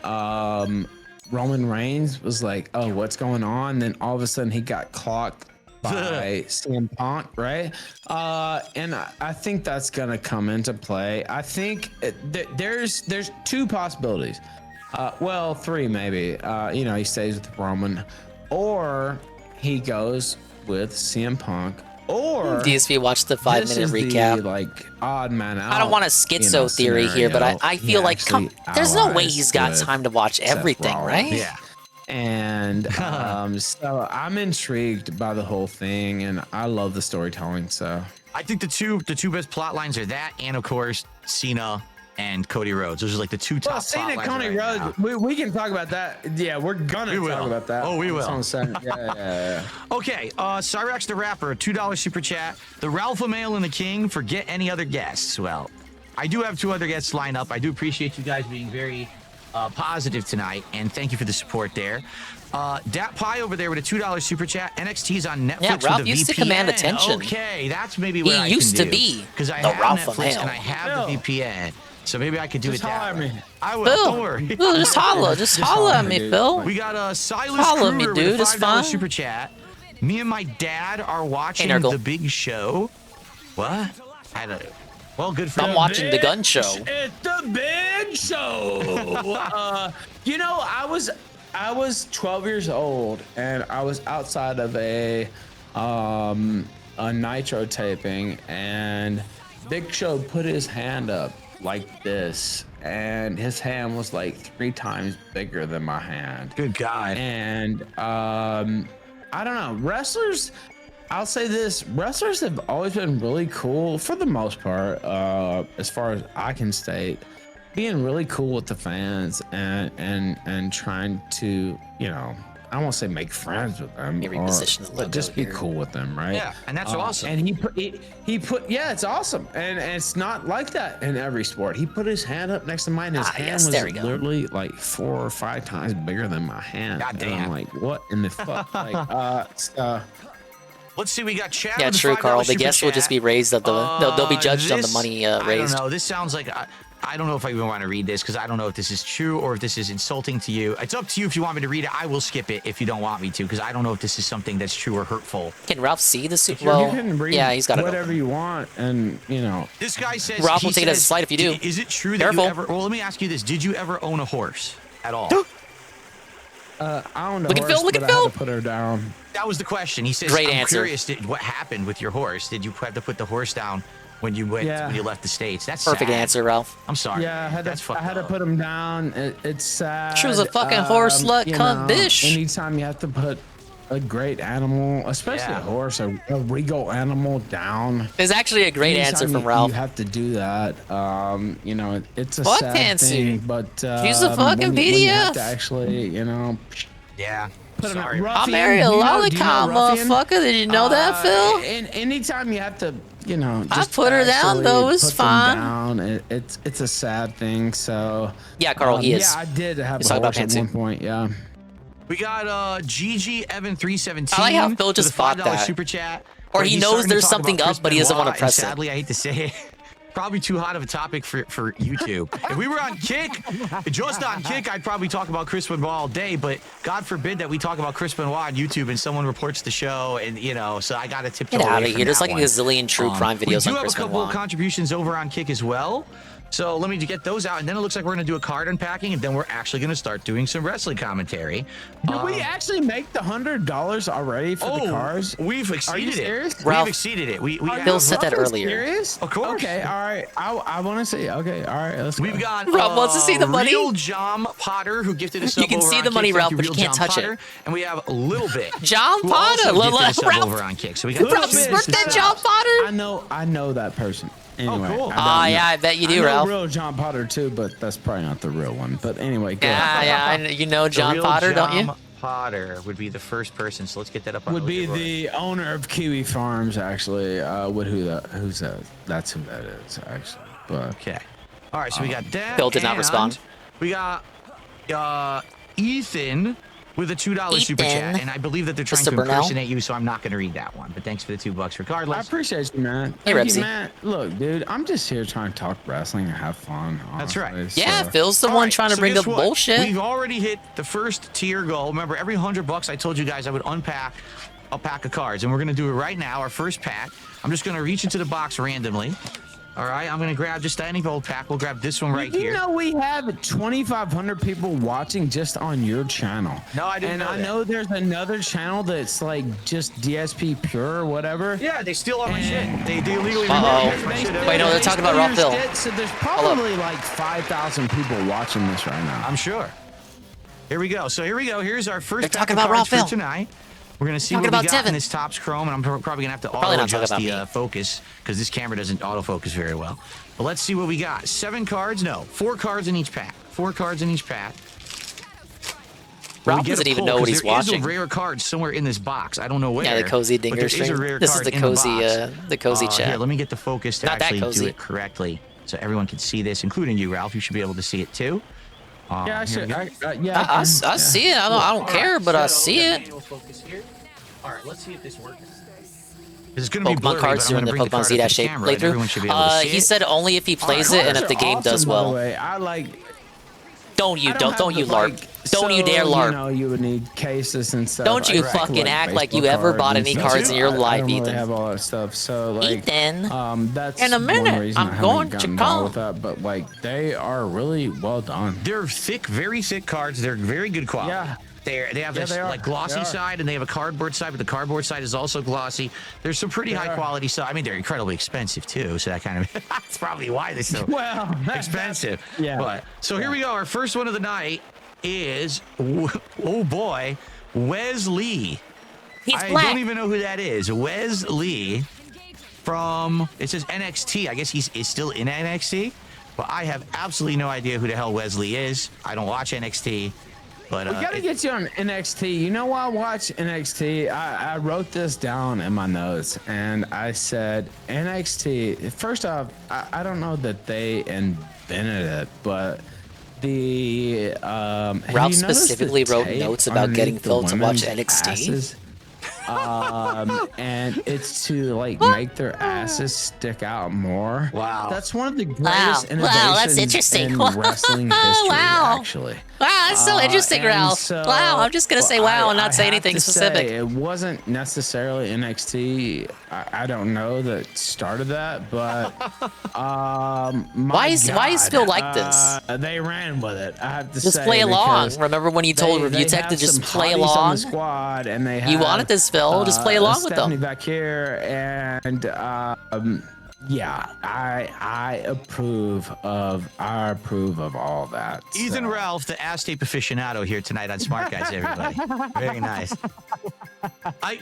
Roman Reigns was like, oh, what's going on? Then all of a sudden he got clocked by CM Punk, right? And I think that's gonna come into play. I think there's two possibilities. Well, three maybe. He stays with Roman, or he goes with CM Punk, or DSP watched the 5-minute recap. The, like odd man out. I don't want a schizo theory here, but I feel like there's no way he's got time to watch everything, right? Yeah. And so I'm intrigued by the whole thing, and I love the storytelling. So I think the two best plot lines are that, and of course Cena and Cody Rhodes. Those are like the two top Cena, plot Cody lines right Rhodes. We can talk about that. Yeah, we're gonna talk about that. Oh, we will. On second. Yeah. Okay, Cyrex the Rapper, $2 super chat. The Ralph Mail and the King. Forget any other guests. Well, I do have 2 other guests lined up. I do appreciate you guys being very positive tonight, and thank you for the support there. Dat Pie over there with a $2 super chat. NXT's on Netflix. Yeah, Ralph with a used VPN. to command attention. Okay, that's maybe what I He used can to do. be because I the have Ralph Netflix Mail. and I have the VPN. So maybe I could do Just it that holler at way. me. I will. Phil, Don't worry. Phil, just holla at me, dude. Phil. We got Silas Holla at me, Kruger dude. with It's a $5 fine. super chat. Me and my dad are watching Nurgle. The Big Show. What? Well, good for I'm you. watching the Gun Show. It's the Big Show. I was 12 years old, and I was outside of a Nitro taping, and Big Show put his hand up like this, and his hand was like 3 times bigger than my hand. Good God. And I don't know, wrestlers. I'll say this: wrestlers have always been really cool for the most part, as far as I can state. Being really cool with the fans and trying to, you know, I won't say make friends with them, but just be cool with them, right? Yeah, and that's awesome. And he put yeah, it's awesome, and it's not like that in every sport. He put his hand up next to mine. His hand was literally like 4 or 5 times bigger than my hand. God damn! And I'm like, what in the fuck? Like, let's see, we got chat. Yeah, true, Carl. The guests will just be raised of the. They'll be judged on the money raised. I don't know. This sounds like I don't know if I even want to read this because I don't know if this is true or if this is insulting to you. It's up to you if you want me to read it. I will skip it if you don't want me to because I don't know if this is something that's true or hurtful. Can Ralph see the suit? you can read yeah, he's got it. whatever you want, and you know. This guy says Ralph will take it as a slight if you do. Is it true that Careful. you ever? Well, let me ask you this: did you ever own a horse at all? I don't know. Look at Phil. Look at I had Phil. to put her down. That was the question. He says, Great I'm answer. curious, what happened with your horse? Did you have to put the horse down when you went when you left the States? That's perfect sad. answer, Ralph. I'm sorry. Yeah, I had to put him down. It's sad. She was a fucking horse slut you cunt know, bitch. Anytime you have to put a great animal, especially a horse, a regal animal down. It's actually a great answer from Ralph. You have to do that. You know, it's a Fuck sad Fancy. thing, but Use the fucking when you have PDF. to actually, you know. Yeah. Put Sorry. I'll marry a lollipop, motherfucker. Did you know that, Phil? And anytime you have to, you know, I just put her down, actually though. It's put them fine. Down, it's a sad thing. So Yeah, Carl, he is. Yeah, I did have He's a talking about horse at Fancy. one point. Yeah. We got GG Evan 317. I like how Phil just with a $5 bought that. super chat. Or where he he's knows starting to there's talk something about Chris up, but he doesn't Benoit, want to press and it. Sadly, I hate to say it. Probably too hot of a topic for YouTube. If we were on Kick, just on Kick, I'd probably talk about Chris Benoit all day, but God forbid that we talk about Chris Benoit on YouTube and someone reports the show, and, you know, so I got to tiptoe Get out away of from here. There's that like a one. gazillion true crime videos We on do have a Chris couple of Benoit. contributions over on Kick as well. So let me get those out, and then it looks like we're going to do a card unpacking, and then we're actually going to start doing some wrestling commentary. Did we actually make the $100 already for the cars? We've exceeded serious? it. Ralph, We've exceeded it. We Phil said that earlier. Serious? Of course. Okay, all right. I want to see. Okay, all right. Let's We've go. got Rob wants to see the money. Real John Potter who gifted us sub You can over see on the money, Kick. Ralph, Thank but you Real can't John touch Potter. it. And we have a little bit. John who Potter. also gifted us sub Ralph. over on Kick. So we got Ralph's birthday, John Potter. I know that person. Anyway, cool. Yeah, I bet you do, I know Ralph. real John Potter too, but that's probably not the real one. But anyway, go Yeah, you know The John real Potter, John don't you? Potter would be the first person. So let's get that up on would be the the owner of Kiwi Farms, actually. Who's that? That's who that is, actually. But okay. All right, so we got that. Phil did not and respond. We got Ethan with a $2 super chat, and I believe that they're trying Mr. to Burnell? impersonate you, so I'm not going to read that one. But thanks for the $2 regardless. I appreciate you, man. Hey, Thank you, Repsy. man. Look, dude, I'm just here trying to talk wrestling and have fun. That's right. honestly, Yeah, so- Phil's the All one right, trying to so bring guess up what? bullshit. We've already hit the first tier goal. Remember, every $100 I told you guys I would unpack a pack of cards, and we're going to do it right now. Our first pack. I'm just going to reach into the box randomly. All right, I'm going to grab just any old pack. We'll grab this one right You here. know we have 2,500 people watching just on your channel. No, I didn't and know I that. know there's another channel that's like just DSP Pure or whatever. Yeah, they steal all my shit. They illegally Uh-oh. remove my shit. Wait, no, they're talking about Raw Phil. So there's probably like 5,000 people watching this right now. I'm sure. Here we go. So here we go. Here's our first They're pack talking of about Raw cards for Phil. tonight. We're going to see Talking what we about got in Tevin. this Topps Chrome, and I'm probably going to have to Probably not auto-adjust talking the about me. focus because this camera doesn't autofocus very well. But let's see what we got. 7 cards? No, 4 cards in each pack. 4 cards in each pack. Ralph We get doesn't a even pull, know what 'cause he's there is watching. a rare card somewhere in this box. I don't know where. Yeah, the cozy but dinger there is a stream. rare This is card the in cozy, box. chat. Here, let me get the focus to Not that actually do cozy. it correctly so everyone can see this, including you, Ralph. You should be able to see it too. Yeah, I here see. we go. I see it. I don't care, but I see it. All right, let's see if this works. It's going to be Pokemon blurry, cards but I'm doing going the to bring the Pokemon card up Z to dash the shape camera, and everyone should be able to playthrough. see He it. said only if he plays it and if the game does By the well. way. I like. Don't you I don't don't you have, LARP. like, Don't you dare LARP. You know, you would need cases and stuff. Don't you I fucking collect act like you baseball ever bought cards any and cards stuff. in your I life, don't really Ethan. have all that stuff. So like, Ethan, that's in a minute, one reason I'm I haven't going to gotten down come. with that. But like, they are really well done. They're thick, very thick cards. They're very good quality. Yeah. They have this they are. like glossy They are. side, and they have a cardboard side, but the cardboard side is also glossy. There's some pretty high quality stuff. I mean, they're incredibly expensive too, so that kind of that's probably why they're so expensive. Yeah. But so here we go. Our first one of the night is oh boy, Wesley. I black. don't even know who that is. Wesley from it says NXT. I guess he's still in NXT, but I have absolutely no idea who the hell Wesley is. I don't watch NXT. But We gotta get you on NXT. You know why I watch NXT? I wrote this down in my notes, and I said NXT. First off, I don't know that they invented it, but the Ralph specifically wrote notes about getting Phil to watch NXT. And it's to like make their asses stick out more. Wow, that's one of the greatest innovations that's interesting. in wrestling history. Wow. Actually, Wow, that's so interesting, and Ralph. so- Wow, I'm just gonna say wow and not say have anything to specific. say, it wasn't necessarily NXT. I don't know that started that, but Why is Phil like this? They ran with it. I have to Just say, play along. because Remember when you told Review Tech have to just some play hotties on along? the squad, and they You have, wanted this, Phil. Just play along with Stephanie them. back here, and yeah, I approve of all that. Ethan Ralph, the ass tape aficionado, here tonight on Smart Guys, everybody. Very nice.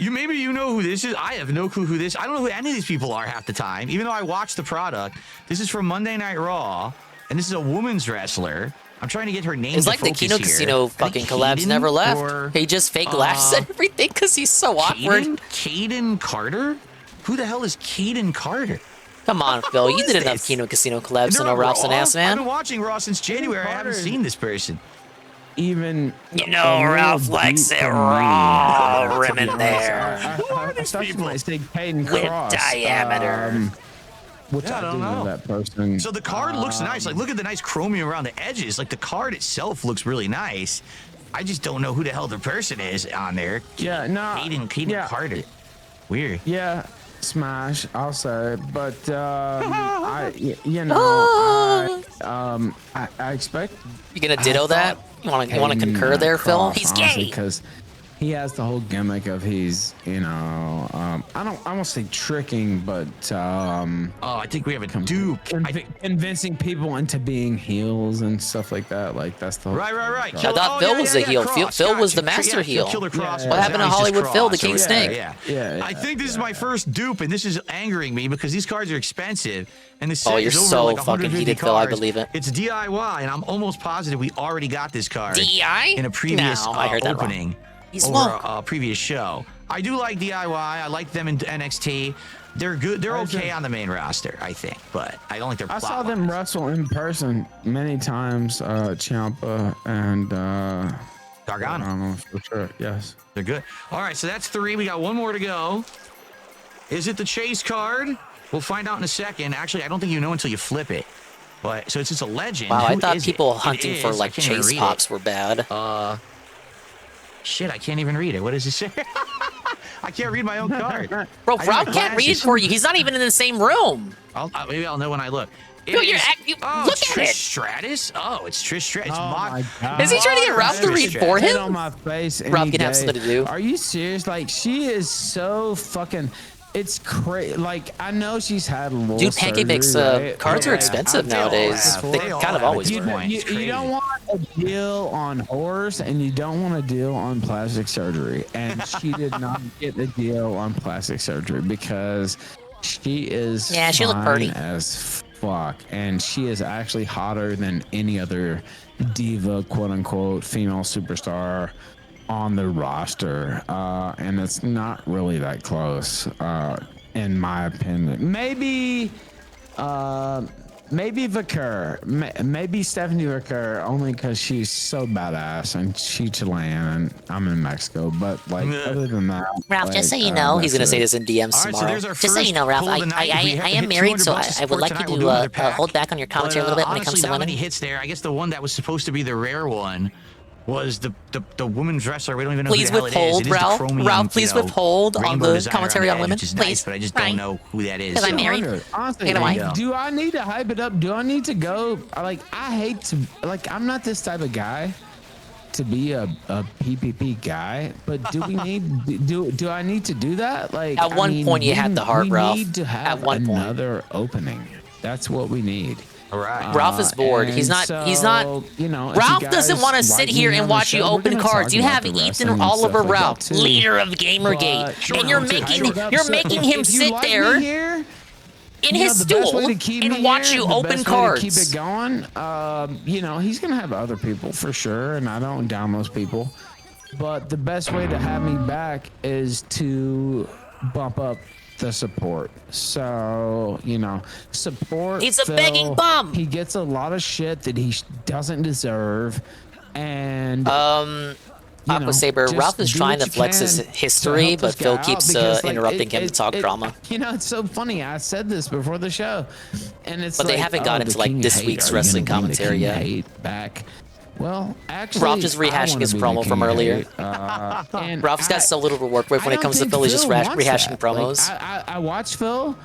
Maybe you know who this is. I have no clue who this. I don't know who any of these people are half the time, even though I watch the product. This is from Monday Night Raw, and this is a woman's wrestler. I'm trying to get her name. It's to like the focus Kino here. Casino I think fucking collabs Kaden never left. or, He just fake laughs at everything because he's so awkward. Caden Carter? Who the hell is Caden Carter? Come on, Phil. You is did enough this? Kino Casino collabs to They're know on Ralph's an Raw? ass I've man. been watching Raw since January. I haven't seen this person. Even you know, Ralph likes it raw rim in there. I thought you might say Caden With Cross. diameter. Which Yeah, I I don't do know know. that person. So the card looks nice. Like, look at the nice chromium around the edges. Like, the card itself looks really nice. I just don't know who the hell the person is on there. Yeah, no. Caden Carter. Weird. Yeah, Smash. I'll say, but I expect. You gonna ditto that? You want to concur there, Phil? He's gay. Because he has the whole gimmick of he's, I won't say tricking, but I think we have a dupe. Convincing people into being heels and stuff like that. Like that's the whole Right. I thought Phil was the heel. Phil was the master heel. Killer Cross. What happened to Hollywood Phil, the King Snake? Yeah. I think this is my first dupe, and this is angering me because these cards are expensive, and the set Oh, you're is over so like fucking 150 heated, Phil. I cards. believe it. It's DIY, and I'm almost positive we already got this card. DEI? In a previous No, I heard that wrong. opening. He's Over woke. a previous show. I do like DIY. I like them in NXT. They're good. They're okay on the main roster, I think, but I don't think they're. I saw them wrestle in person many times. Ciampa and Gargano. For sure. Yes. They're good. All right, so that's 3. We got one more to go. Is it the chase card? We'll find out in a second. Actually, I don't think you know until you flip it. But so it's just a legend. Wow, I Who thought is people it? hunting It for is. like I can't even chase read pops it. were bad. Shit, I can't even read it. What does it say? I can't read my own card. Bro, I need Rob my can't read it glasses. for you. He's not even in the same room. Maybe I'll know when I look. Yo, It you're is- look it's at Trish it. Stratus. Oh, it's Trish Stratus. It's my God. Is he trying to get Ralph to read for Head him? on my face. Rob any can have day. something to do. Are you serious? Like she is so fucking. It's crazy. Like I know she's had a little. Dude, Pancake Mix cards are expensive nowadays. They kind of always You, were. you don't want a deal on horse, and you don't want a deal on plastic surgery. And she did not get the deal on plastic surgery because she is. Yeah, she looked pretty as fuck, and she is actually hotter than any other diva, quote unquote, female superstar on the roster, and it's not really that close, in my opinion. Maybe Vicker, maybe Stephanie Vicker, only because she's so badass and she's Chilean and I'm in Mexico. But like, other than that, Ralph, just so you know, he's gonna say this in DMs tomorrow. Just so you know, Ralph, I am married, so I would like you to hold back on your commentary a little bit when it comes to not women. many hits there. I guess the one that was supposed to be the rare one was the woman's wrestler. We don't even know Please who the hell withhold, it is. It is Ralph. the chromium, Ralph, please withhold on rainbow the designer commentary on edge, women, which is please. nice, but I just Right. don't know who that is. Because I'm married. Honestly, Get away. do I need to hype it up? Do I need to go? Like, I hate to. Like, I'm not this type of guy to be a PPP guy, but do we need do I need to do that? Like, At one point you had the heart, Ralph. We need to have At one point. another opening. That's what we need. All right. Ralph is bored. He's not. He's not. You know, if Ralph you doesn't guys want to like sit me here on and the watch you show, we're open gonna cards. talk You about have the Ethan wrestling and Oliver stuff like Ralph, that too. leader of Gamergate, But, and you're hype making it up. you're So making if him you sit like me there here, in you know, his the best stool way to keep me and watch here, you the open best way to cards. keep it going. You know, he's gonna have other people for sure, and I don't down those people. But the best way to have me back is to bump up the support. So, you know, support. He's a Phil. begging bum. He gets a lot of shit that he doesn't deserve, and Aqua Saber, just Ralph is do trying what to you flex can his to history, help but this Phil guy out keeps because, like, interrupting him to talk drama. You know, it's so funny. I said this before the show, and it's But they like, haven't oh, gotten the to like king of this hate. week's Are you wrestling gonna bring the commentary king of yet. hate back. Well, actually, Ralph just rehashing his promo from earlier. And Ralph's got so little to work with when it comes to Phil. He's just rehashing promos. Like, I watch Phil,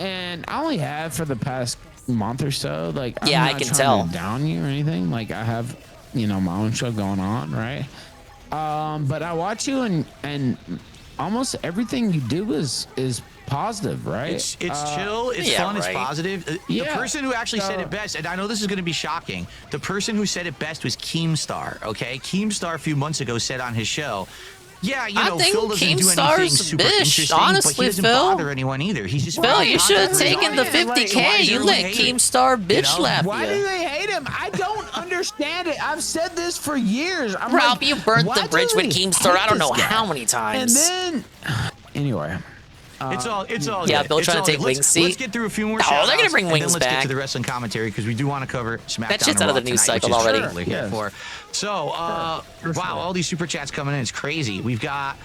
and I only have for the past month or so. Like, Yeah, I'm I not can trying tell. to down you or anything. Like, I have, you know, my own show going on, right? But I watch you, and almost everything you do is positive, right? It's chill, it's fun, it's positive. The person who actually said it best, and I know this is going to be shocking, the person who said it best was Keemstar, okay? Keemstar a few months ago said on his show, yeah, you know, Phil doesn't do anything Keemstar's super bish, interesting, honestly, but he doesn't Phil. bother anyone either. He's just Phil, you should have content taken the creator. 50K. You let Keemstar bitch slap Why you. do they hate him? I don't understand it. I've said this for years. I'm Ralph, like, you burnt why the bridge do with they Keemstar. hate I don't know this guy? how many times. And then, anyway. It's all Yeah, good. Bill It's trying all to take good. Wings seat. Let's get through a few more Oh, shout-outs, they're gonna bring and Wings then let's get back. to the wrestling commentary because we do want to cover SmackDown. That shit's and out of Raw the news tonight, cycle which is already. what we're here for. So, wow, all these super chats coming in. It's crazy. We've got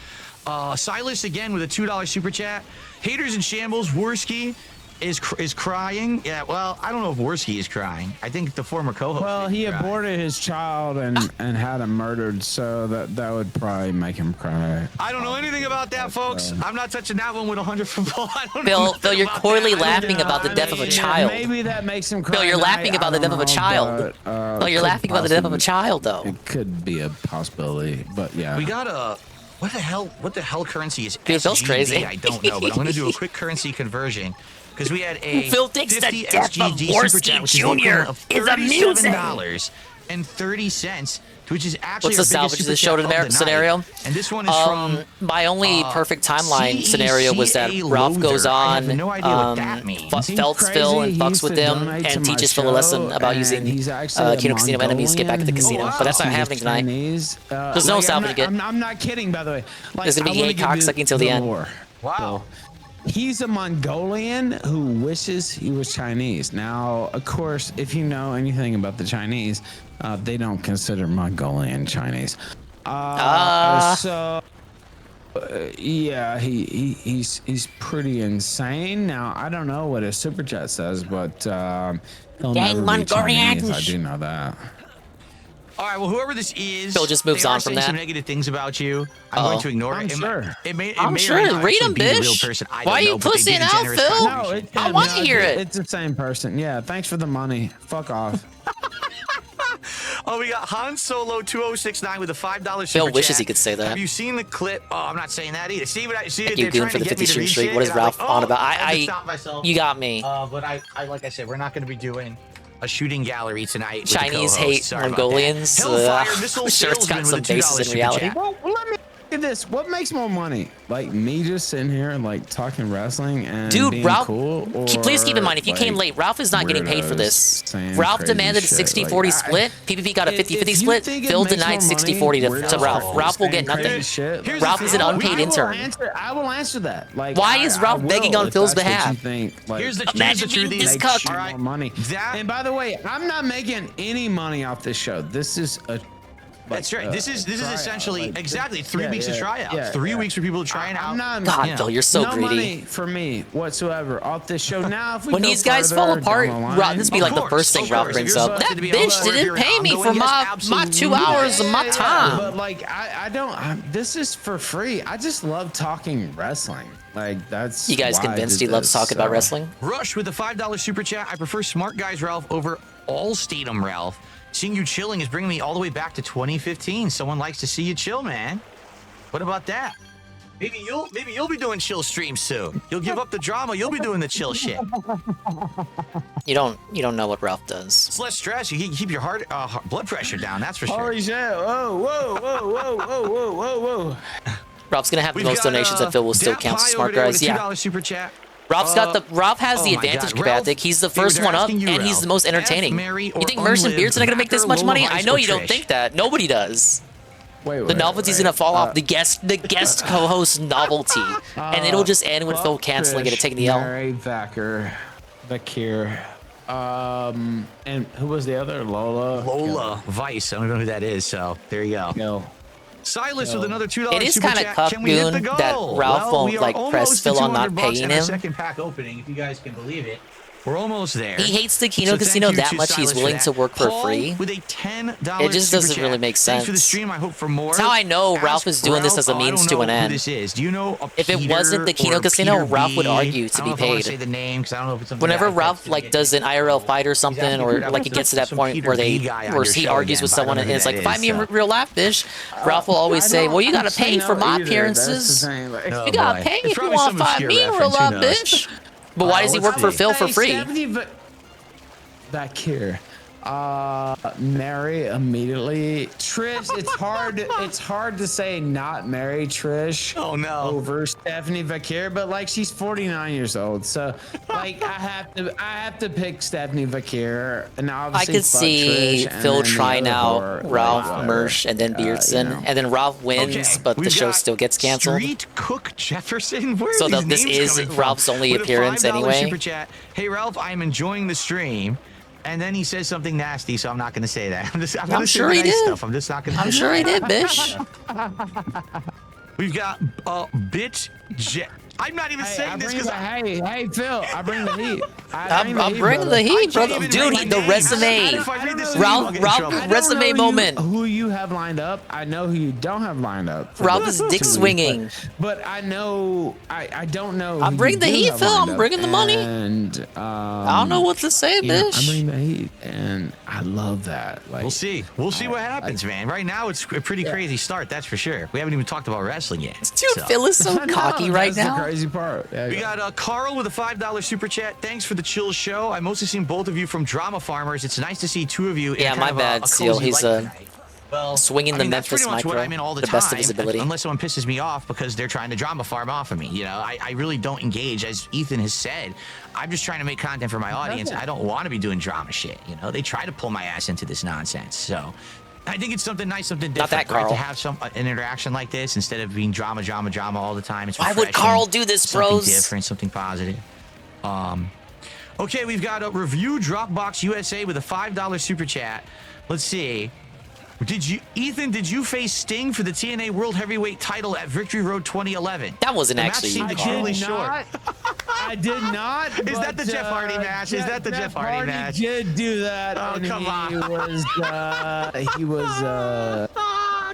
Silas again with a $2 super chat. Haters in shambles. Worski is crying. Yeah, well, I don't know if Worski is crying. I think the former co-host. Well, he aborted his child and had him murdered, so that would probably make him cry. I don't know anything about that, folks. I'm not touching that one with 100 from Paul. I don't know Phil, you're about coyly that. laughing about the death of a child. Maybe that makes him cry. Phil, you're laughing about the death of a child. Phil, you're laughing about the death of a child, though. It could be a possibility, but yeah. We got a what the hell currency is Dude, Phil's SGD? crazy. I don't know, but I'm gonna do a quick currency conversion because we had a Phil thinks the 50 death of SGD super Worski chat, which Jr. is amusing. $37.30, which is actually What's the our salvage biggest of super the show chat of the night. scenario? And this one is from my only perfect timeline CECA scenario was that Ralph goes Loather. I on, have no idea what that means. felts Phil and fucks with them and teaches Phil a lesson about using Kino Casino enemies to get back to the casino. But that's not happening tonight. There's no salvage it. I'm not kidding, by the way. There's gonna be gay cocksucking till the end. Wow. He's a Mongolian who wishes he was Chinese. Now, of course, if you know anything about the Chinese, they don't consider Mongolian Chinese. So, yeah, he's pretty insane. Now, I don't know what his super chat says, but he'll never be Chinese. I do know that. All right, well, whoever this is, Phil just moves they are on from saying that. some negative things about you. I'm going to ignore it. It may I'm or sure. may not Read actually them, be the real bitch. person. I Why are don't you know, but they pussying did a out, generous Phil? contribution. I want to hear it. It's the same person. Yeah, thanks for the money. Fuck off. Oh, we got Han Solo 2069 with a $5 super Phil wishes chat. he could say that. Have you seen the clip? Oh, I'm not saying that either. See what I see? Thank They're you, Goon, trying for to the get me 50 to street. read What is shit, and I'm Ralph like, on oh, about? I had to stop myself. You got me. But I, like I said, we're not going to be doing a shooting gallery tonight. With Chinese the hate co-host. Sorry about that. Mongolians. Hellfire Missile I'm sure it's got Salesman some with a $2 basis in super reality. chat. Well, let me at this. What makes more money? Like me just sitting here and like talking wrestling and Dude, being Ralph, cool? please keep in mind, if you or, came like, late, Ralph is not getting paid for this. saying Ralph crazy demanded a shit. 60-40 Like, split. PPP got a 50-50 if you split. think it Phil makes denied more 60-40 money, to we're Ralph. just Ralph will get saying nothing. crazy shit. Ralph is an unpaid intern. I will answer that. Like, Why is Ralph will begging on if Phil's that's what behalf? you think. Like, Here's the Imagine truth. being this Make cuck. sure- more money. That- And by the way, I'm not making any money off this show. This is a That's right. This is essentially exactly 3 weeks of tryouts. yeah, 3 yeah. weeks for people to try it out. I'm not, God, Phil, you're so no greedy. money for me whatsoever off this show. Now, if we When go these guys fall further apart, down the Rob, this be line- like the first thing Rob brings up. That bitch didn't pay me for my 2 hours of my time. But like, I don't. This is for free. I just love talking wrestling. Like that's. You guys why I convinced did he loves this, talking about so. wrestling? Rush with the $5 super chat. I prefer Smart Guys Ralph over All Statum Ralph. Seeing you chilling is bringing me all the way back to 2015. Someone likes to see you chill, man. What about that? Maybe you'll be doing chill streams soon. You'll give up the drama. You'll be doing the chill shit. You don't know what Ralph does. It's less stress. You can keep your blood pressure down. That's for sure. Holy shit! Whoa! Whoa! Whoa! Whoa! Whoa! Whoa! Whoa! Whoa! Ralph's gonna have the most donations that Phil will still count Smart Guys. Yeah. $2 super chat. Ralph has the oh my advantage, God. Ralph, Kapathic. He's the they first were one up, asking you, and he's Ralph, the most F, entertaining. Mary, You or think Merce and Unlived, Beard's not gonna make this much Vacker, money? Lola, I Vice, know or you don't Trish? think that. Nobody does. Wait, The novelty's gonna fall off. The guest co-host novelty, and it'll just end with Phil canceling it and taking the L. Mary Vacker, Vakir, and who was the other? Lola Vice. I don't know who that is. So there you go. No. Silas with another $2 It is super kinda chat. cuck, Can we hit the Goon, goal? that Ralph won't, we are like, press almost Phil to on not $200 paying and our him. second pack opening, if you guys can believe it. We're almost there. He hates the Kino So Casino thank you that to much. He's Silas willing for to that. work for Paul free. with a $10 It just super doesn't chat. really make Thanks for the sense. stream. I hope for more. That's how I know Ralph is doing this as a Ralph, means I to don't an know who end. this is. Do you know a If it Peter wasn't the Kino or Casino, Peter Ralph would B? argue to I don't be know if I want paid. to say the name because I don't know if it's something Whenever that Ralph affects like does an IRL fight or something, or like it gets to that some point Peter where B guy on where your he show argues again, with but I don't someone know and who it's that like, is, find me so. a real life, bitch. Ralph will always say, well, you gotta pay for my appearances. Oh, You gotta boy. pay It's if you probably want some to find obscure me a real reference, who life, knows? bitch. But why does he work for Phil for free? Back here. Mary immediately. Trish, it's hard to say not marry Trish. Oh no. Over Stephanie Vakir, but like she's 49 years old, so like I have to pick Stephanie Vakir, and I obviously could see Trish, and Phil then the trying other out whore, Ralph, whatever. Mersh, and then Beardson, you know. and then Ralph wins, Okay, but the we've show got still gets canceled. Street Cook Jefferson. Where So are these this names is coming from? Ralph's only With a appearance $5 anyway. Super chat. Hey Ralph, I'm enjoying the stream. And then he says something nasty, so I'm not going to say that. I'm sure he nice did. Stuff. I'm just not going to. I'm sure he did, bish. We've got bitch. I'm not even saying this because hey Phil, I bring the heat. I'm bringing the heat, brother. Dude, the resume. Ralph resume moment. Who you have lined up? I know who you don't have lined up. Ralph is dick swinging. But I know I don't know. I'm bringing the heat, Phil. I'm bringing the money. And I don't know what to say, yeah, bitch. I'm bringing the heat, and I love that. Like, we'll see. We'll see what happens, man. Right now, it's a pretty crazy start. That's for sure. We haven't even talked about wrestling yet. Dude, Phil is so cocky right that's now. The crazy part. Yeah, We got Carl with a $5 super chat. Thanks for the chill show. I mostly seen both of you from Drama Farmers. It's nice to see two of you. Yeah, in my kind of bad, a Seal. cozy He's light tonight. swinging the that's Memphis pretty much micro, what I'm in all the the time, best of his ability. unless someone pisses me off because they're trying to drama farm off of me. You know, I really don't engage, as Ethan has said. I'm just trying to make content for my audience. I don't want to be doing drama shit. You know, they try to pull my ass into this nonsense. So I think it's something nice, something different, Not that, right, Carl. to have an interaction like this instead of being drama all the time. It's Why would refreshing, Carl do this, something bros? different, something positive. Okay, we've got a review Dropbox USA with a $5 super chat. Let's see. Ethan, did you face Sting for the TNA World Heavyweight title at Victory Road 2011? That wasn't The actually match seemed Carl. extremely short. I did not. Is that the Jeff Hardy match? Is that the Jeff Hardy match? Did do that. Oh, and come on. He was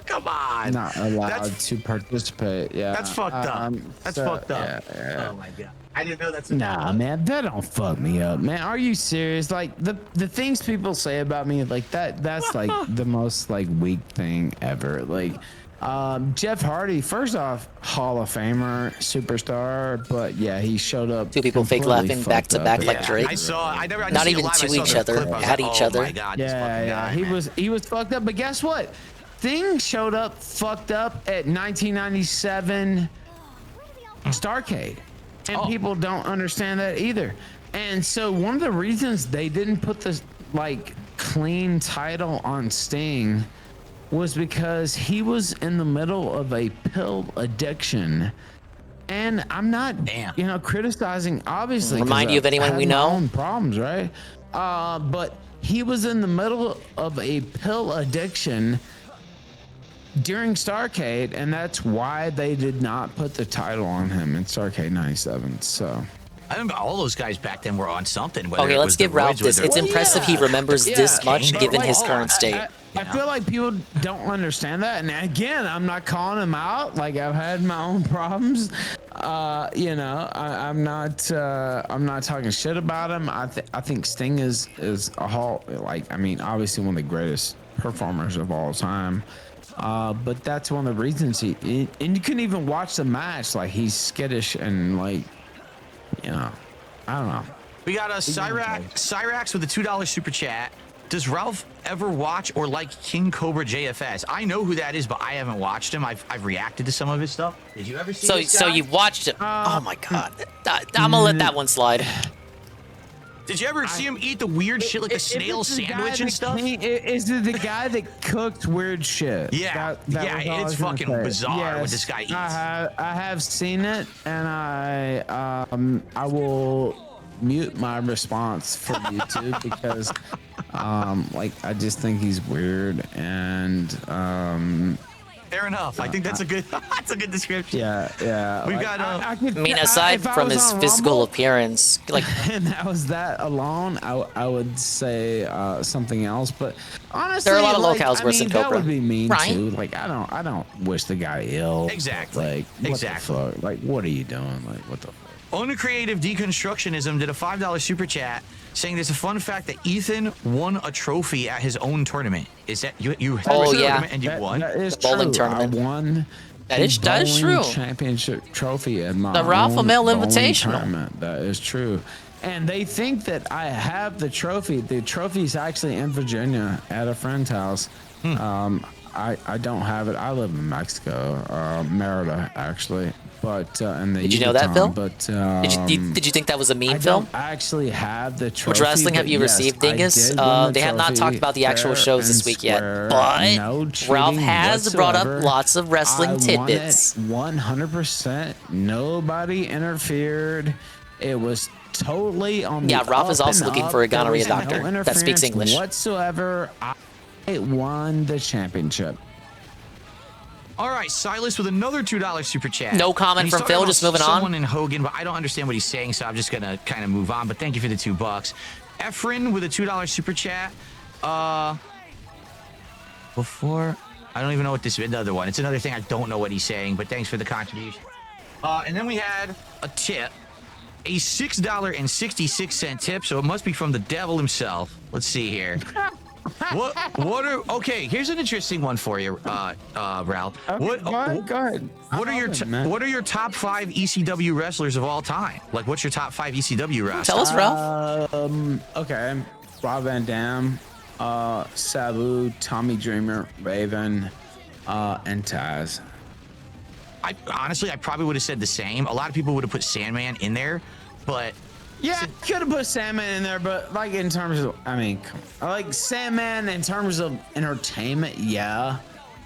come on. not allowed to participate. Yeah. That's fucked up. That's fucked up. Yeah. Oh my god. I didn't know that's. Nah, man, that don't fuck me up, man. Are you serious? Like the things people say about me, like that's like the most like weak thing ever. Like Jeff Hardy, first off, Hall of Famer, superstar, but yeah, he showed up. Two people fake completely laughing back to fucked back up. like Drake. I saw. I never. I didn't Not see it even live. to I saw each the other, clip. I was at like, each other. Oh my god. This fucking guy, man. He was fucked up. But guess what? Thing showed up fucked up at 1997 Starrcade. And people don't understand that either. And so one of the reasons they didn't put this like clean title on Sting was because he was in the middle of a pill addiction. And I'm not, criticizing, obviously. 'cause Remind you of anyone I have we my know? own problems, right? But he was in the middle of a pill addiction, during Starcade, and that's why they did not put the title on him in Starcade 97. So I remember all those guys back then were on something. whether Okay, it let's was the give Ralph roids, this. whether- It's impressive he remembers this much But, given like, his current state. I feel like people don't understand that. And again, I'm not calling him out. Like, I've had my own problems. You know, I'm not talking shit about him. I think Sting is a whole, like, I mean, obviously one of the greatest performers of all time. But that's one of the reasons and you couldn't even watch the match. Like, he's skittish and, like, you know, I don't know. We got a Cyrax with a $2 super chat. Does Ralph ever watch or like King Cobra JFS? I know who that is, but I haven't watched him. I've reacted to some of his stuff. Did you ever see this guy? So you've watched it? Oh my god! I'm gonna let that one slide. Did you ever see him eat the weird shit like the snail sandwich and stuff? Is it the guy that cooks weird shit? Yeah, That was all I it's was gonna fucking say. bizarre what Yes, this guy eats. I have seen it, and I will mute my response for YouTube because like, I just think he's weird, and Fair enough. I think that's a good description. Yeah. We've like, got I mean, aside from his physical appearance, like, and that was that alone, I would say something else. But honestly, there are a lot of like, locales worse than that Cobra. would be mean Right. too. Like, I don't wish the guy ill. Exactly. Like, what the fuck? Like, what are you doing? Like, what the fuck? Uncreative Deconstructionism did a $5 super chat saying there's a fun fact that Ethan won a trophy at his own tournament. Is that you had a tournament and you won? That is The bowling true. tournament. I won. That is bowling true. Championship trophy at my The Ralph own Mail bowling Invitational. tournament. That is true. And they think that I have the trophy. The trophy's actually in Virginia at a friend's house. I don't have it. I live in Mexico, Merida, actually. But in the Did you know that, Phil? But Did you think that was a meme, I Phil? don't actually have the trophy. Which wrestling have but you yes, received, I Dingus? did win the They have not trophy talked about the actual fair shows this and week yet, square. but No Ralph cheating has brought up whatsoever. lots of wrestling tidbits. I won it 100%. Nobody interfered. It was totally on the Yeah, Ralph is up also and looking up. for a There gonorrhea was no doctor that speaks interference English. whatsoever. I won the championship. All right, Silas with another $2 super chat. No comment And he's from talking Phil, about just moving on. Someone in Hogan, but I don't understand what he's saying, so I'm just gonna kind of move on. But thank you for the $2. Efren with a $2 super chat. Before I don't even know what this is. The other one. It's another thing I don't know what he's saying, but thanks for the contribution. And then we had a tip, a $6.66 tip. So it must be from the devil himself. Let's see here. Okay, here's an interesting one for you, Ralph. Okay, go ahead. What are your top 5 ECW wrestlers of all time? Like, what's your top 5 ECW wrestlers? Tell us, Ralph. Okay, Rob Van Dam, Sabu, Tommy Dreamer, Raven, and Taz. Honestly, I probably would have said the same. A lot of people would have put Sandman in there, but yeah, could have put Sandman in there, but like in terms of, I mean, I like Sandman in terms of entertainment, yeah.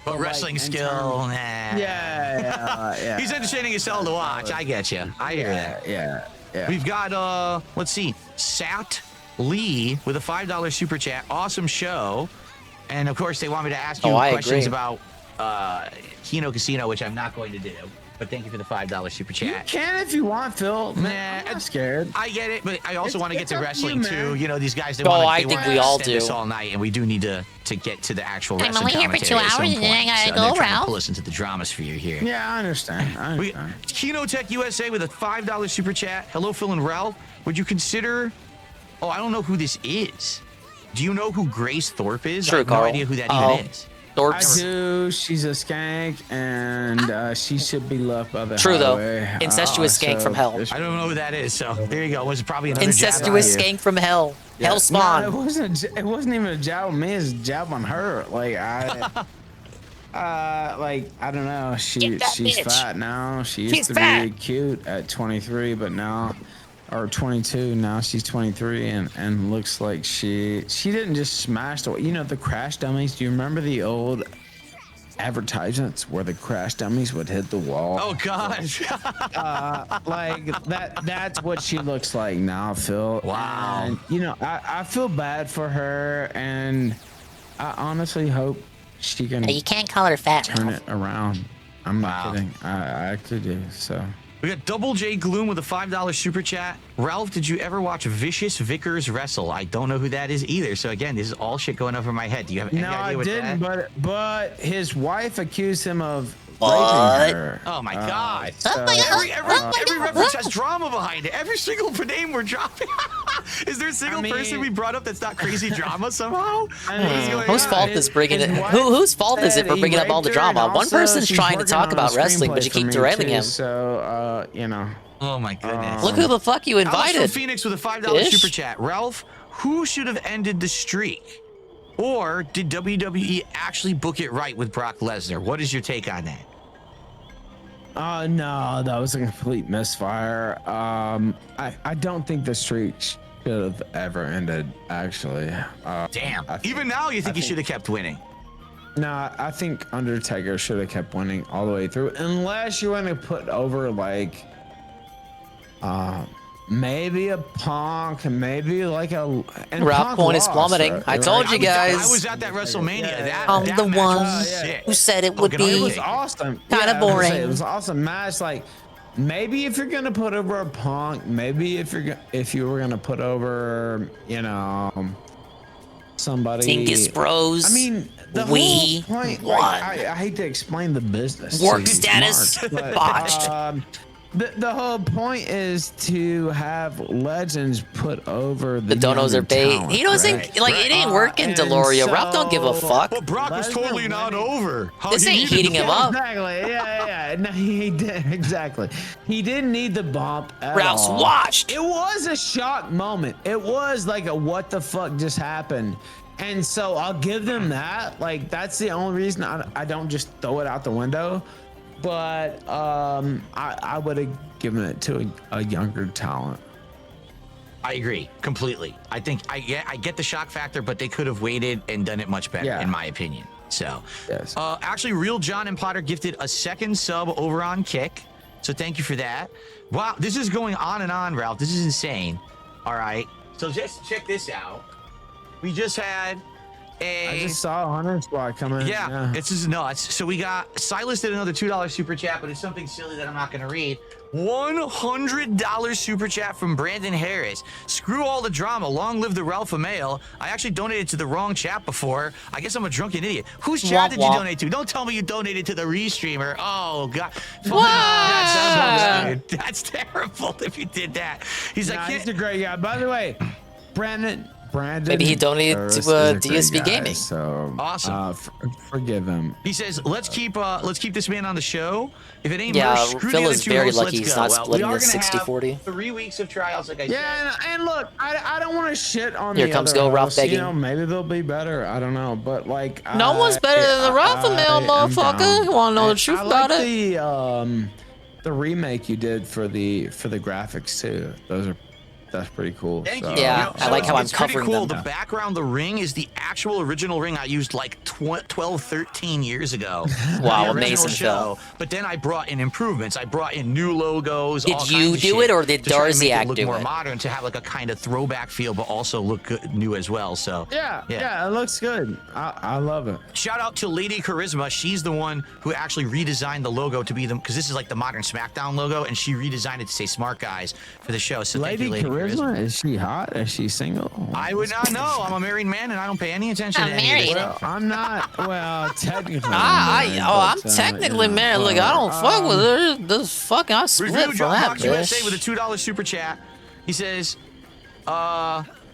But wrestling skill, nah. Yeah. He's entertaining as hell to watch. I get you. I hear that. Yeah. We've got, let's see, Sat Lee with a $5 super chat. Awesome show. And of course, they want me to ask you questions about Kino Casino, which I'm not going to do. But thank you for the $5 super chat. You can if you want, Phil. Nah, I'm scared. I get it, but I also want to get to wrestling too. You know, these guys. They I want think we all to this do. all night, and we do need to get to the actual I'm wrestling only here for 2 commentary at some hours, and then I point. gotta So go, they're trying to Ralph. pull us into the dramasphere here. Yeah, I understand. Kino Tech USA with a $5 super chat. Hello, Phil and Ralph. Would you consider? Oh, I don't know who this is. Do you know who Grace Thorpe is? Sure, I have Carl. no idea who that even is. I do. She's a skank, and she should be left by the True, though. highway. Incestuous skank from hell. I don't know who that is. So there you go. It was probably another Incestuous jab. skank from hell. Hell spawn. No, it wasn't even a jab on me. It's a jab on her. Like I don't know. She's bitch. fat now. She used She's to fat. be cute at 23, but now, or 22. Now she's 23, and looks like she didn't just smash the crash dummies. Do you remember the old advertisements where the crash dummies would hit the wall? Oh gosh. Like that's what she looks like now, Phil. Wow. And, I feel bad for her, and I honestly hope she can. You can't call her fat. Turn it around. I'm not kidding. I actually do. So. We got Double J Gloom with a $5 super chat. Ralph, did you ever watch Vicious Vickers wrestle? I don't know who that is either. So again, this is all shit going over my head. Do you have any idea what that? No, I didn't. But his wife accused him of What? raping her. Oh my God! So, Every reference has drama behind it. Every single name we're dropping. Is there a single person we brought up that's not crazy drama somehow? Whose fault is bringing it? Whose fault is it for bringing up all the drama? One person's trying to talk about wrestling, but you keep derailing him. So, you know. Oh my goodness! Look who the fuck you invited. Alex from Phoenix with a $5 super chat. Ralph, who should have ended the streak? Or did WWE actually book it right with Brock Lesnar? What is your take on that? No, that was a complete misfire. I don't think the streak should have ever ended, actually. Damn. Even now, you think he should have kept winning? No, I think Undertaker should have kept winning all the way through, unless you want to put over like, maybe a Punk, maybe like a. And Ralph point is plummeting. I told you guys. I was at that WrestleMania. I'm the one who said it would be. It was awesome. Kind of boring. It was an awesome match. Like, maybe if you're gonna put over a Punk, maybe if you were gonna put over, you know, somebody. Dingus Bros. I mean, the whole point. Like, I hate to explain the business. Work status botched. The whole point is to have legends put over the donos are bait. Talent, He doesn't like it ain't working, Deloria. Ralph don't give a fuck. But Brock was totally not over. This ain't heating him up. Exactly. Yeah. No, he did exactly. He didn't need the bump at Ralph's all. washed. It was a shock moment. It was like a what the fuck just happened. And so I'll give them that. Like, that's the only reason I don't just throw it out the window. But I would have given it to a younger talent. I agree completely. I think I get the shock factor, but they could have waited and done it much better, in my opinion. So, yes. Actually, Real John and Potter gifted a second sub over on Kick. So thank you for that. Wow, this is going on and on, Ralph. This is insane. All right. So just check this out. We just had I just saw a 100 squad coming. Yeah, it's just nuts. So we got Silas did another $2 super chat, but it's something silly that I'm not going to read. $100 super chat from Brandon Harris. Screw all the drama. Long live the Ralph Mail. I actually donated to the wrong chat before. I guess I'm a drunken idiot. Whose chat did you donate to? Don't tell me you donated to the Restreamer. Oh, God. That's terrible if you did that. He's like, he's a great guy. By the way, Brandon. Maybe he donated to DSB Gaming. So awesome. Forgive him. He says, "Let's keep this man on the show. If it ain't yeah, screw Phil the is two very hosts, lucky let's he's go." not Well, splitting we are the gonna 60-40. 3 weeks of trials, like I said. Yeah, and look, I don't want to shit on Here the comes other Go Ralph hosts. begging. You know, maybe they'll be better. I don't know, but like, No one's better than the Ralph Mail, motherfucker. You want to know the truth about it? The remake you did for the graphics too. That's pretty cool. Thank so. you. Yeah, I like how I'm it's pretty covering cool. them. The background, the ring is the actual original ring I used like 12, 13 years ago. Wow, The original amazing, show. Phil. But then I brought in improvements. I brought in new logos. Did all you kinds of do shit it, or did to try to make Darziak it look do more it? modern, to have like a kind of throwback feel, but also look good, new as well. So Yeah, it looks good. I love it. Shout out to Lady Charisma. She's the one who actually redesigned the logo to be them, because this is like the modern SmackDown logo, and she redesigned it to say Smart Guys for the show. So Lady thank you, Lady Charisma, is she hot? Is she single? I would not know. I'm a married man, and I don't pay any attention to any of this. Well, I'm not. Well, technically. I'm technically married. Look, I don't fuck with her. This fucking I split Review from John that Box USA bitch. with a $2 super chat. He says,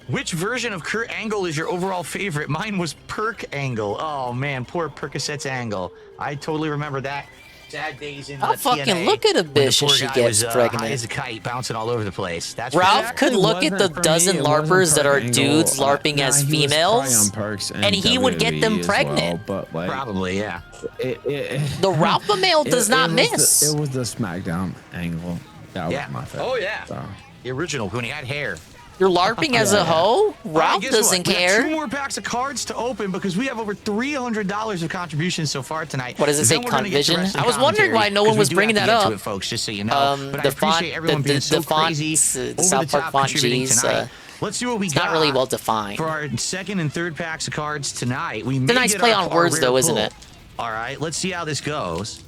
which version of Kurt Angle is your overall favorite? Mine was Perk Angle. Oh man, poor Percocet's Angle. I totally remember that. Sad days in I'll fucking TNA, look at a when the bitch if poor she guy gets was, pregnant. high as a kite, bouncing all over the place. That's Ralph could look at the dozen LARPers that are dudes LARPing Nah, as he was probably females, on Perks and he would get WWE them as pregnant. well, but like, probably, yeah. The Ralph Mail does not miss. It was the SmackDown angle. That was my favorite. Oh yeah. So. The original when he had hair. You're LARPing as a hoe? Ralph Guess doesn't what? We care. have 2 more packs of cards to open because we have over $300 of contributions so far tonight. What does it say, Then we're gonna get to Cunt Vision? wrestling I was wondering why no commentary, one was 'cause we do bringing have to that get up. to it, folks, just so you know. But I the font, appreciate everyone being so font, crazy, South over the Park top font contributing G's. tonight. Let's see what we It's got. not really well defined. For our second and third packs of cards tonight. We It's a nice play on words, though, isn't it? All right, let's see how this goes.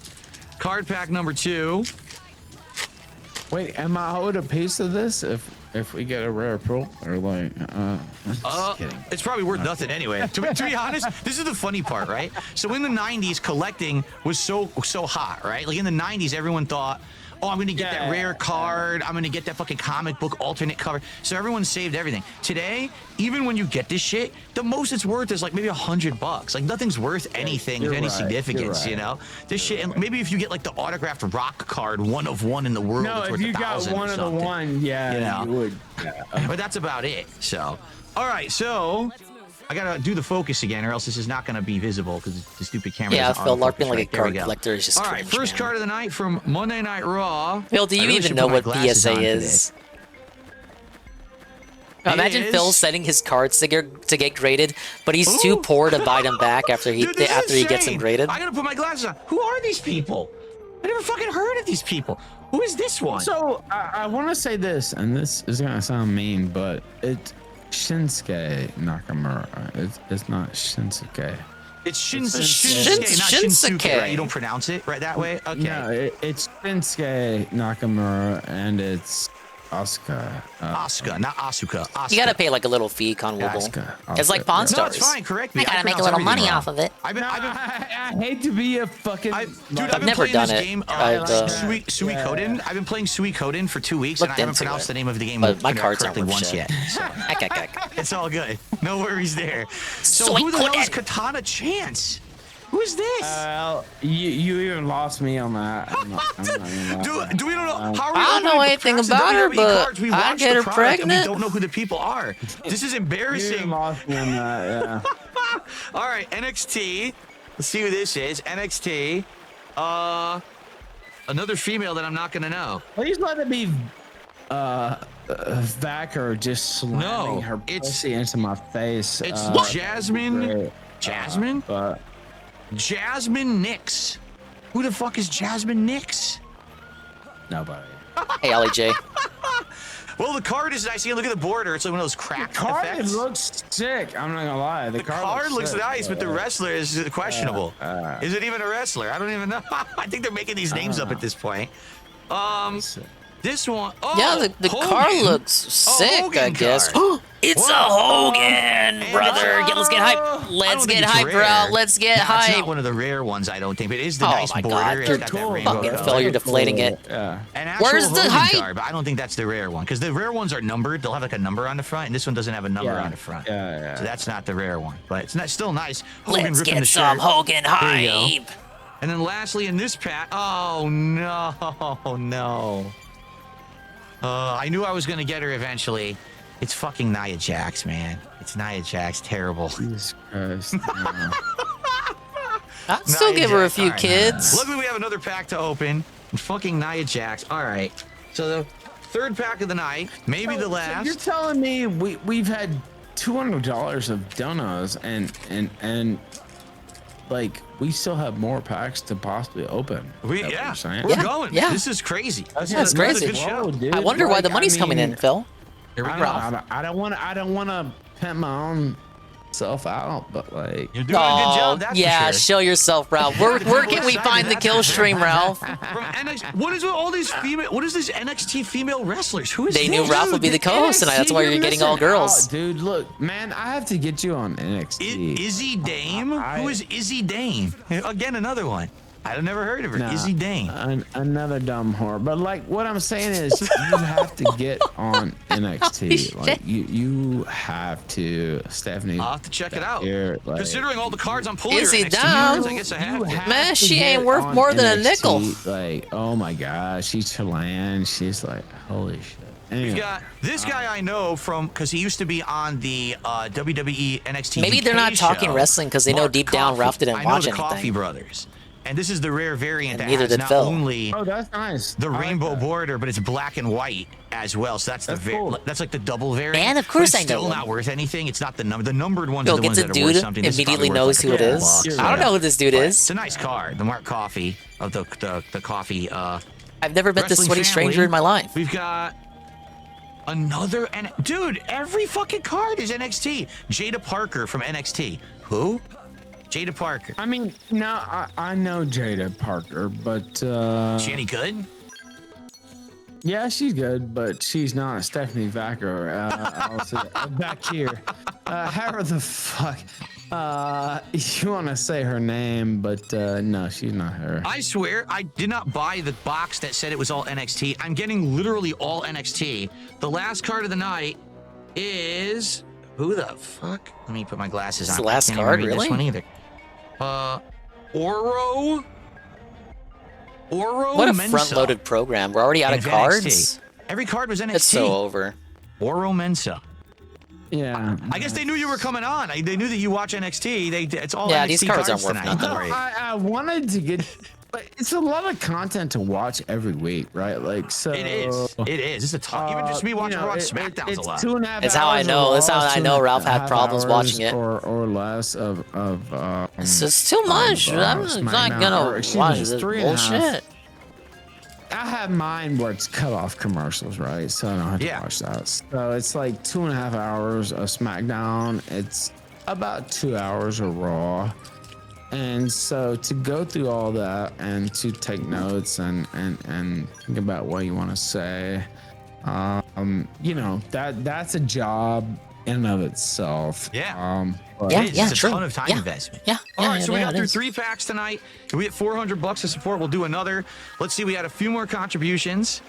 Card pack number 2. Wait, am I owed a piece of this if we get a rare pull? Or like, just kidding. It's probably worth nothing anyway. To be honest, this is the funny part, right? So in the 90s, collecting was so hot, right? Like in the 90s, everyone thought, oh, I'm going to get that rare card. I'm going to get that fucking comic book alternate cover. So everyone saved everything. Today, even when you get this shit, the most it's worth is like maybe $100. Like nothing's worth anything of any significance, you know? This shit, and maybe if you get like the autographed rock card, 1 of 1 in the world, No, it's if worth you got 1,000 one or of the something. one, yeah, You know? you would. Yeah. But that's about it. So, all right. So, I gotta do the focus again, or else this is not gonna be visible because the stupid camera. Yeah, isn't Phil, autofocus. LARPing like a There we card go. collector is just all right. cringe, First man. card of the night from Monday Night Raw. Phil, do you even know what PSA is? Imagine Phil setting his cards to get graded, but he's too poor to buy them back after he Dude, this is after he gets them insane. graded. I gotta put my glasses on. Who are these people? I never fucking heard of these people. Who is this one? So I want to say this, and this is gonna sound mean, but it's Shinsuke Nakamura. It's not Shinsuke. It's Shinsuke, not Shinsuke. Right? You don't pronounce it right that way? Okay. No, it's Shinsuke Nakamura, and it's Asuka. Asuka, not Asuka. Asuka. You gotta pay like a little fee, Conwooble. It's like Pawn No, Stars. it's fine. Correct me. I gotta make a little money off of it. I hate to be a fucking. Dude, I've been never playing done this it. game, I've, Suikoden. I've been playing Suikoden for 2 weeks, and I looked haven't into pronounced it, the name of the game but my cards aren't correctly worth once shit. yet. So. It's all good. No worries there. So who the hell is Katana Chance? Who is this? You even lost me on that. Do we don't know? How are we I don't know anything about her, but I get her pregnant. And we don't know who the people are. This is You embarrassing. even lost me on that. Yeah. All right, NXT. Let's see who this is. NXT. Another female that I'm not gonna know. Please let it be Vacker just slamming her pussy into my face. It's Jasmine. Jasmine? Jasmine Nix. Who the fuck is Jasmine Nix? Nobody. Hey, Ollie J. Well, the card is nice. You look at the border. It's like one of those cracked The card effects. looks sick. I'm not gonna lie. The card looks sick, nice, but the wrestler is questionable. Is it even a wrestler? I don't even know. I think they're making these names up at this point. This one. Oh, Yeah, the car looks sick, I guess. It's a Hogan, brother. Let's get hype. Let's get hype, bro. Let's get hype. It's not one of the rare ones, I don't think, but it is the Oh nice my border. God, It's dude, got that rainbow fucking color. Phil, you're deflating it. Yeah. An actual Where's the Hogan hype? card, but I don't think that's the rare one because the rare ones are numbered. They'll have like a number on the front, and this one doesn't have a number on the front. Yeah. So that's not the rare one, but it's not, still nice. Hogan Let's ripping get the some shirt. Hogan There you go. hype. And then lastly in this pack, oh no. I knew I was gonna get her eventually. It's fucking Nia Jax, man. It's Nia Jax, terrible. Jesus Christ. I'll still give her a few kids. Luckily, we have another pack to open. And fucking Nia Jax. All right. So the third pack of the night, maybe the last. So you're telling me we've had $200 of donos and like we still have more packs to possibly open. We're going. Yeah. This is crazy. That's crazy. Good show. I wonder why the money's coming in, Phil. Here we go. I don't want to pimp my own self out, but like You're doing a good job. That's yeah, for sure. show yourself, Ralph. Where can we find the kill stream, Ralph? From NXT, what is with all these female? What is this NXT female wrestlers? Who is They this? knew Ralph would be the co-host tonight. That's why you're getting all girls. Dude, look, man, I have to get you on NXT. Izzy Dame? Who is Izzy Dame? Again, another one. I've never heard of her. Nah, Izzy Dame. Another dumb whore. But like what I'm saying is you have to get on NXT. Like you have to, Stephanie. I'll have to check it out. Here, like, Considering all the cards I'm pulling Izzy are NXT Dame? cards, I guess I have to. Man, she to ain't get worth on more than a NXT. nickel. Like, oh my gosh, she's Chilean. She's like, holy shit. Anyway, We've got this guy I know from because he used to be on the WWE NXT. Maybe they're not UK talking show. wrestling because they know Mark deep down Coffey. Ralph didn't I know watch the anything. Coffey brothers, and this is the rare variant And that neither has did not Phil. only oh, that's nice. the I like rainbow that. border, but it's black and white as well. So that's cool. that's like the double variant. Man, of course but I it's know still them. not worth anything. It's not the number. The numbered ones Phil are the ones gets a that are worth dude, something. This is immediately probably worth knows like who it $100 is. bucks. I don't know who this dude is. It's a nice card. The Mark Coffey of the Coffey. I've never met this wrestling sweaty stranger family. in my life. We've got Another dude, every fucking card is NXT. Jada Parker from NXT. Who? Jada Parker. I mean, no, I know Jada Parker, but she any good? Yeah, she's good, but she's not Stephanie Vacker. I'll say back here. However the fuck you want to say her name, but no, she's not her. I swear, I did not buy the box that said it was all NXT. I'm getting literally all NXT. The last card of the night is who the fuck? Let me put my glasses on. It's the last card, really? This one either. Oro. What a Mensa. front-loaded program. We're already out of cards. NXT. Every card was NXT. It's so over. Oro Mensa. Yeah. I guess they knew you were coming on. They knew that you watch NXT. It's all yeah, NXT these cards aren't worth tonight. nothing. No, I wanted to get, but it's a lot of content to watch every week, right? Like, so it is. It is. It's a tough. Even just me watching Raw and SmackDown's a lot. 2.5 It's how I know. That's how I know Ralph had problems watching it. Or less of it's just too much. I'm not gonna watch this bullshit. I have mine where it's cut off commercials, right? So I don't have to watch that. So it's like 2.5 hours of SmackDown. It's about 2 hours of Raw. And so to go through all that and to take notes and think about what you want to say, you know, that's a job in and of itself. Yeah. It's a ton of time investment. All right, so we got through 3 packs tonight. If we hit $400 to support, we'll do another. Let's see, we had a few more contributions.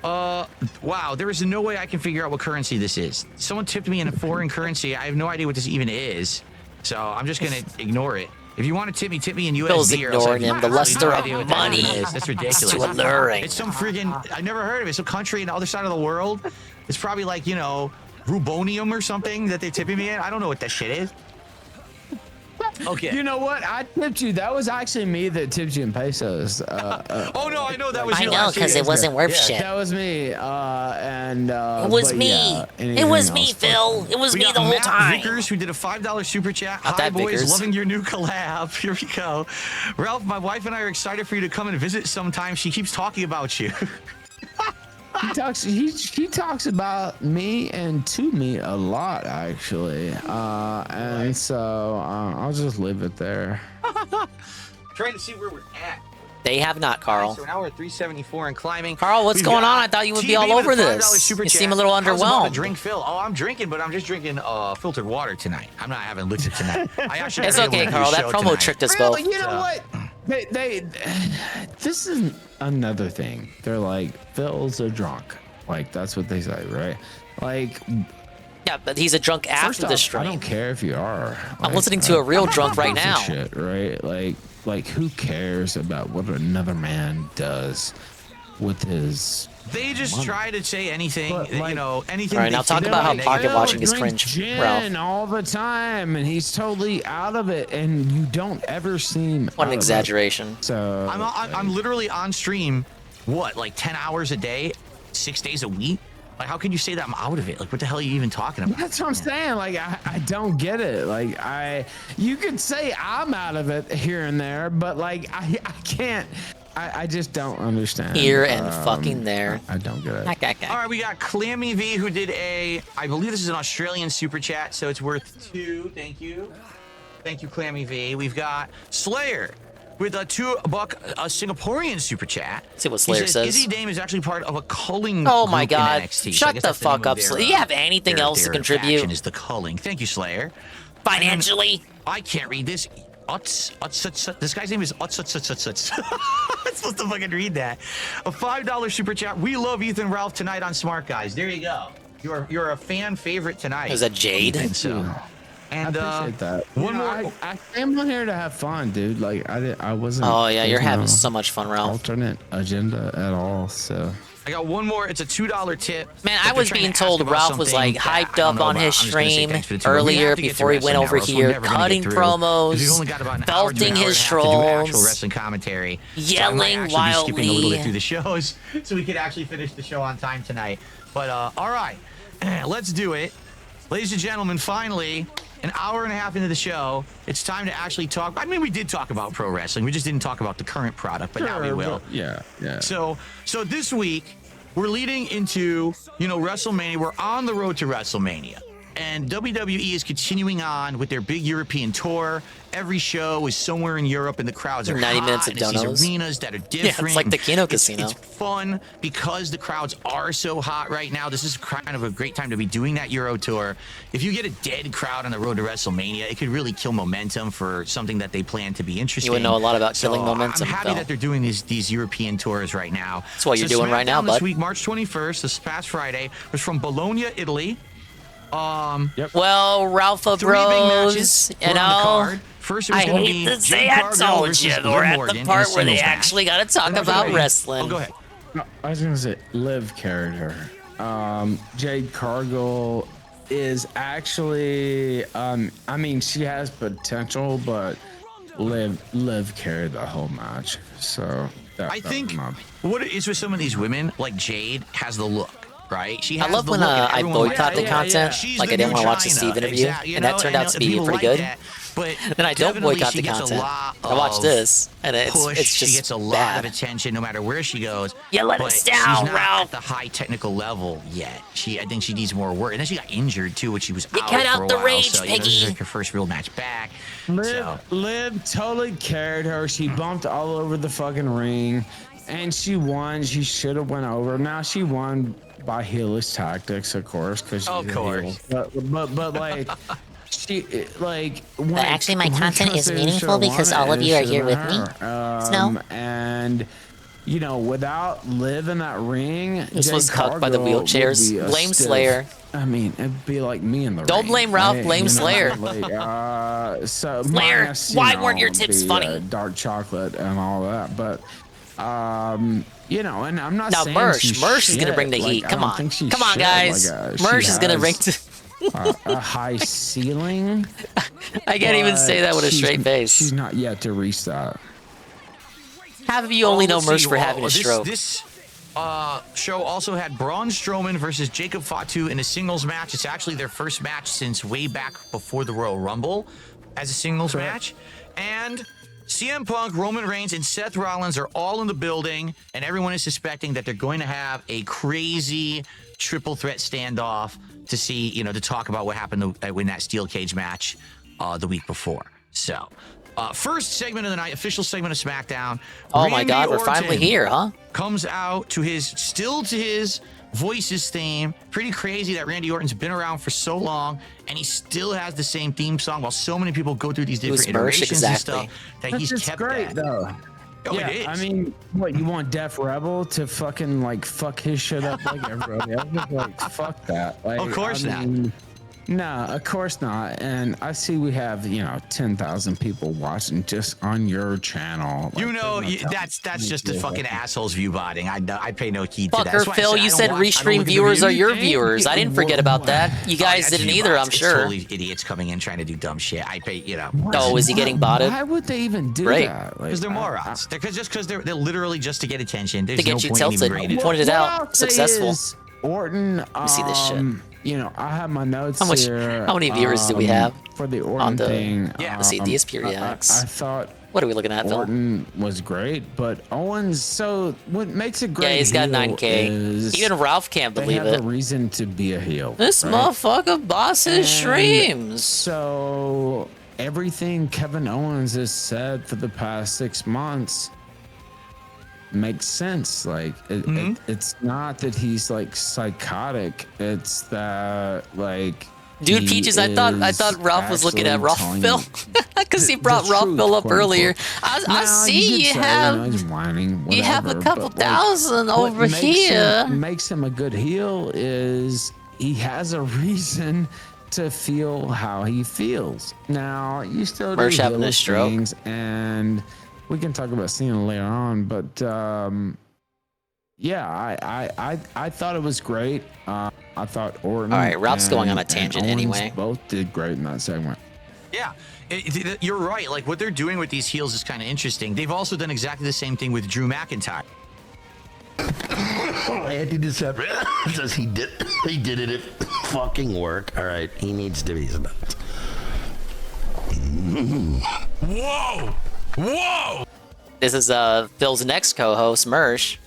Wow, there is no way I can figure out what currency this is. Someone tipped me in a foreign currency. I have no idea what this even is. So I'm just going to ignore it. If you want to tip me in USD. Bill's ignoring him. The luster of money. That's ridiculous. It's too alluring. It's some freaking, I never heard of it. Some country on the other side of the world. It's probably like, you know, Rubonium or something that they're tipping me in. I don't know what that shit is. Okay. You know what? I tipped you. That was actually me that tipped you in pesos. Oh no, I know that was you. I know, because it wasn't worth shit. That was me. It was me. It was me, Phil. It was me the whole time. Vickers, who did a $5 super chat. Not Hi that boys, Vickers. loving your new collab. Here we go. Ralph, my wife and I are excited for you to come and visit sometime. She keeps talking about you. He talks about me and to me a lot, actually, and so I'll just leave it there. Trying to see where we're at. They have not, Carl. So now we're at 374 and climbing. Carl, what's going on? I thought you would be all over this. You seem a little underwhelmed. Drink, Phil. Oh, I'm drinking, but I'm just drinking filtered water tonight. I'm not having liquid tonight. I actually it's okay, Carl. That promo tonight. tricked us both. You know what? This is another thing. They're like, Phil's a drunk. Like, that's what they say, right? Like, yeah, but he's a drunk after the stream. I don't care if you are. I'm listening to a real drunk right now. Shit, right? Like, who cares about what another man does with his? They just money? Try to say anything, But, you know, anything. All right, now talk about how pocket watching is cringe, gin Ralph. all the time, and he's totally out of it, and you don't ever see him. What an exaggeration. So I'm literally on stream, what, like 10 hours a day, 6 days a week? Like, how can you say that I'm out of it? Like, what the hell are you even talking about? That's what I'm saying. Like, I don't get it. Like, you could say I'm out of it here and there, but like, I can't. I just don't understand. Here and fucking there. I don't get it. All right, we got Clammy V, who did I believe this is an Australian super chat, so it's worth 2. Thank you. Thank you, Clammy V. We've got Slayer with a $2 Singaporean super chat. Let's see what Slayer says. Izzy Dame is actually part of a culling Oh my group in god. NXT. Shut the fuck up, Slayer. Do you have anything else to contribute? Is the culling. Thank you, Slayer. Financially? I can't read this. This guy's name is I'm supposed to fucking read that. A $5 super chat. We love Ethan Ralph tonight on Smark, guys. There you go. You're a fan favorite tonight. Is that Jade? And I appreciate that. One more. I came on here to have fun, dude. Like I wasn't. Oh yeah, you're having so much fun, Ralph. Alternate agenda at all. So. I got one more. It's a $2 tip. Man, I was being told Ralph was like hyped up on his stream earlier before he went over here, cutting promos, belting his trolls, wrestling commentary, yelling so wildly. Skipping a little bit through the shows so we could actually finish the show on time tonight. But all right, let's do it, ladies and gentlemen. Finally, an hour and a half into the show, it's time to actually talk. I mean, we did talk about pro wrestling. We just didn't talk about the current product, but now we will. Yeah. So this week, we're leading into, WrestleMania. We're on the road to WrestleMania. And WWE is continuing on with their big European tour. Every show is somewhere in Europe, and the crowds are 90 hot, minutes of and it's these donos. arenas that are different. Yeah, it's like the Kino Casino. It's fun because the crowds are so hot right now. This is kind of a great time to be doing that Euro tour. If you get a dead crowd on the road to WrestleMania, it could really kill momentum for something that they plan to be interesting. You would know a lot about killing momentum. I'm happy that they're doing these European tours right now. That's what you're doing right now, SmackDown bud. This week, March 21st, this past Friday, was from Bologna, Italy. Well, Ralpha Bros, you know, First, I hate to say I told you, we're at the part where they actually got to talk about wrestling. Oh, go ahead. No, I was gonna say Liv character. Jade Cargill is actually, I mean, she has potential, but Liv carried the whole match. So I think what it is with some of these women, like Jade, has the look. Right? She has I love the when look, and I everyone boycott the content. She's Like the I didn't new want to watch the China. Steve interview, Exactly, and that turned out to be people pretty like good. that. But then I don't definitely boycott she the gets a content. lot I watch of this, and it's push. just She gets a lot bad. of attention no matter where she goes. You let but us down, she's not Ralph. at the high technical level yet. I think she needs more work. And then she got injured too, when she was You out cut for out a the while. rage, So this is Piggy. like her first real match back. Liv totally carried her. She bumped all over the fucking ring, and she won. She should have went over. Now she won by heelish tactics, of course, because Of course. But like. She like. But actually, my content is meaningful because all of you are here with me. Snow. And without Liv in that ring, This Jade was cucked by the Cargill would wheelchairs. be a Blame stiff. Slayer. I mean, it'd be like me in the ring. Don't blame Ralph, blame Slayer. So Slayer, minus, why weren't your tips the, funny? Dark chocolate and all that, but and I'm not Now, saying Mersh she's is gonna bring the shit. heat. I Come don't on. think she's Come on, shit. guys. Like, she Mersh is gonna bring. has a high ceiling. I can't even say that with a but straight face. She's not yet to reach that. Half of you only know Let's Mersh see, for having a stroke. This show also had Braun Strowman versus Jacob Fatu in a singles match. It's actually their first match since way back before the Royal Rumble as a singles match. And CM Punk, Roman Reigns, and Seth Rollins are all in the building, and everyone is suspecting that they're going to have a crazy triple threat standoff to see, to talk about what happened in that steel cage match the week before. So, first segment of the night, official segment of SmackDown. Oh my Randy God, we're finally Orton here, huh? Comes out to his Voices theme. Pretty crazy that Randy Orton's been around for so long, and he still has the same theme song while so many people go through these different iterations and stuff that he's kept great, that. though. Oh, Yeah, it is. I mean, what you want Def Rebel to fucking like fuck his shit up like everybody else? Like, fuck that. Like, Of course not. No, of course not. And I see we have 10,000 people watching just on your channel. Like, That's just the fucking assholes view botting. I pay no heed to that. Fucker, That's why I Phil, said I you don't said watch- I don't Restream look at the viewers are reviews. your viewers. I didn't forget about that. You guys that's didn't view either, bots. I'm It's sure. totally idiots coming in trying to do dumb shit. I pay, Oh, is he getting botted? Why would they even do Right. that? Because they're morons. They're literally just to get attention. There's To get no you point in even tilted. bringing it up. Pointed it What out. I'll say Successful. is, Orton. me see this shit. I have my notes How here. many viewers do we have for the on Orton the? thing? Let's see, DSP reacts. I thought What are we looking at, Phil? Orton was great, but Owens. So what makes it great? Yeah, he's got heel 9K. is Even Ralph can't they believe have it. a reason to be a heel. This right? motherfucker bosses And streams. So everything Kevin Owens has said for the past 6 months makes sense. Like it's not that he's like psychotic. It's that like. Dude, he Peaches, I thought Ralph was looking at Ralph Phil because he brought Ralph Phil up earlier. I see you have you have a couple thousand over here. Makes him a good heel is he has a reason to feel how he feels. Now you still do Mersh having a heelish stroke. things, and we can talk about Cena later on, but yeah, I thought it was great. I thought Orton. All right, Ralph's going on a and tangent Owens anyway. Both did great in that segment. Yeah, you're right. Like what they're doing with these heels is kind of interesting. They've also done exactly the same thing with Drew McIntyre. Anti-deception says he did it. It fucking work. All right, he needs to be stopped. Whoa! This is Phil's next co-host, Mersh.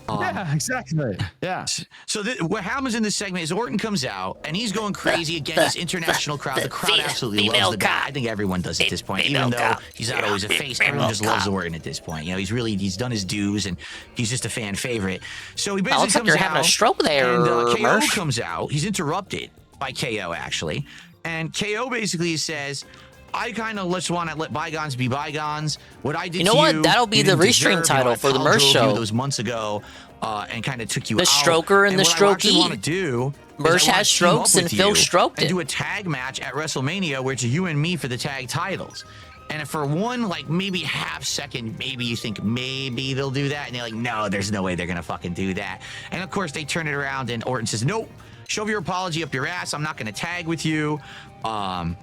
Yeah, exactly. Yeah. So what happens in this segment is Orton comes out and he's going crazy again. This international crowd, the crowd absolutely loves the guy. I think everyone does at this point, even though he's not always a face. Everyone just loves Orton at this point. You know, he's done his dues and he's just a fan favorite. So he basically looks like comes you're out having a stroke there, and KO Mersh. comes out. He's interrupted by KO actually, and KO basically says, I kind of just want to let bygones be bygones. What I did You know to what? you, That'll be you the didn't Restream deserve. title I for the drove Mersh you show. those months ago, and kind of took you The out. stroker and the what I actually strokee. want to do is Mersh I wanna has team up strokes and with Phil you stroked and it. do a tag match at WrestleMania where it's you and me for the tag titles. And if for one, like maybe half second, maybe you think maybe they'll do that, and you're like, no, there's no way they're gonna fucking do that. And of course they turn it around, and Orton says, nope, shove your apology up your ass. I'm not gonna tag with you. I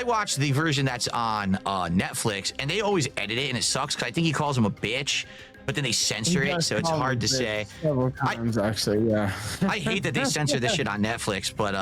watched the version that's on Netflix, and they always edit it, and it sucks because I think he calls him a bitch, but then they censor it, so it's hard to say. Several times, actually, yeah. I hate that they censor this shit on Netflix, but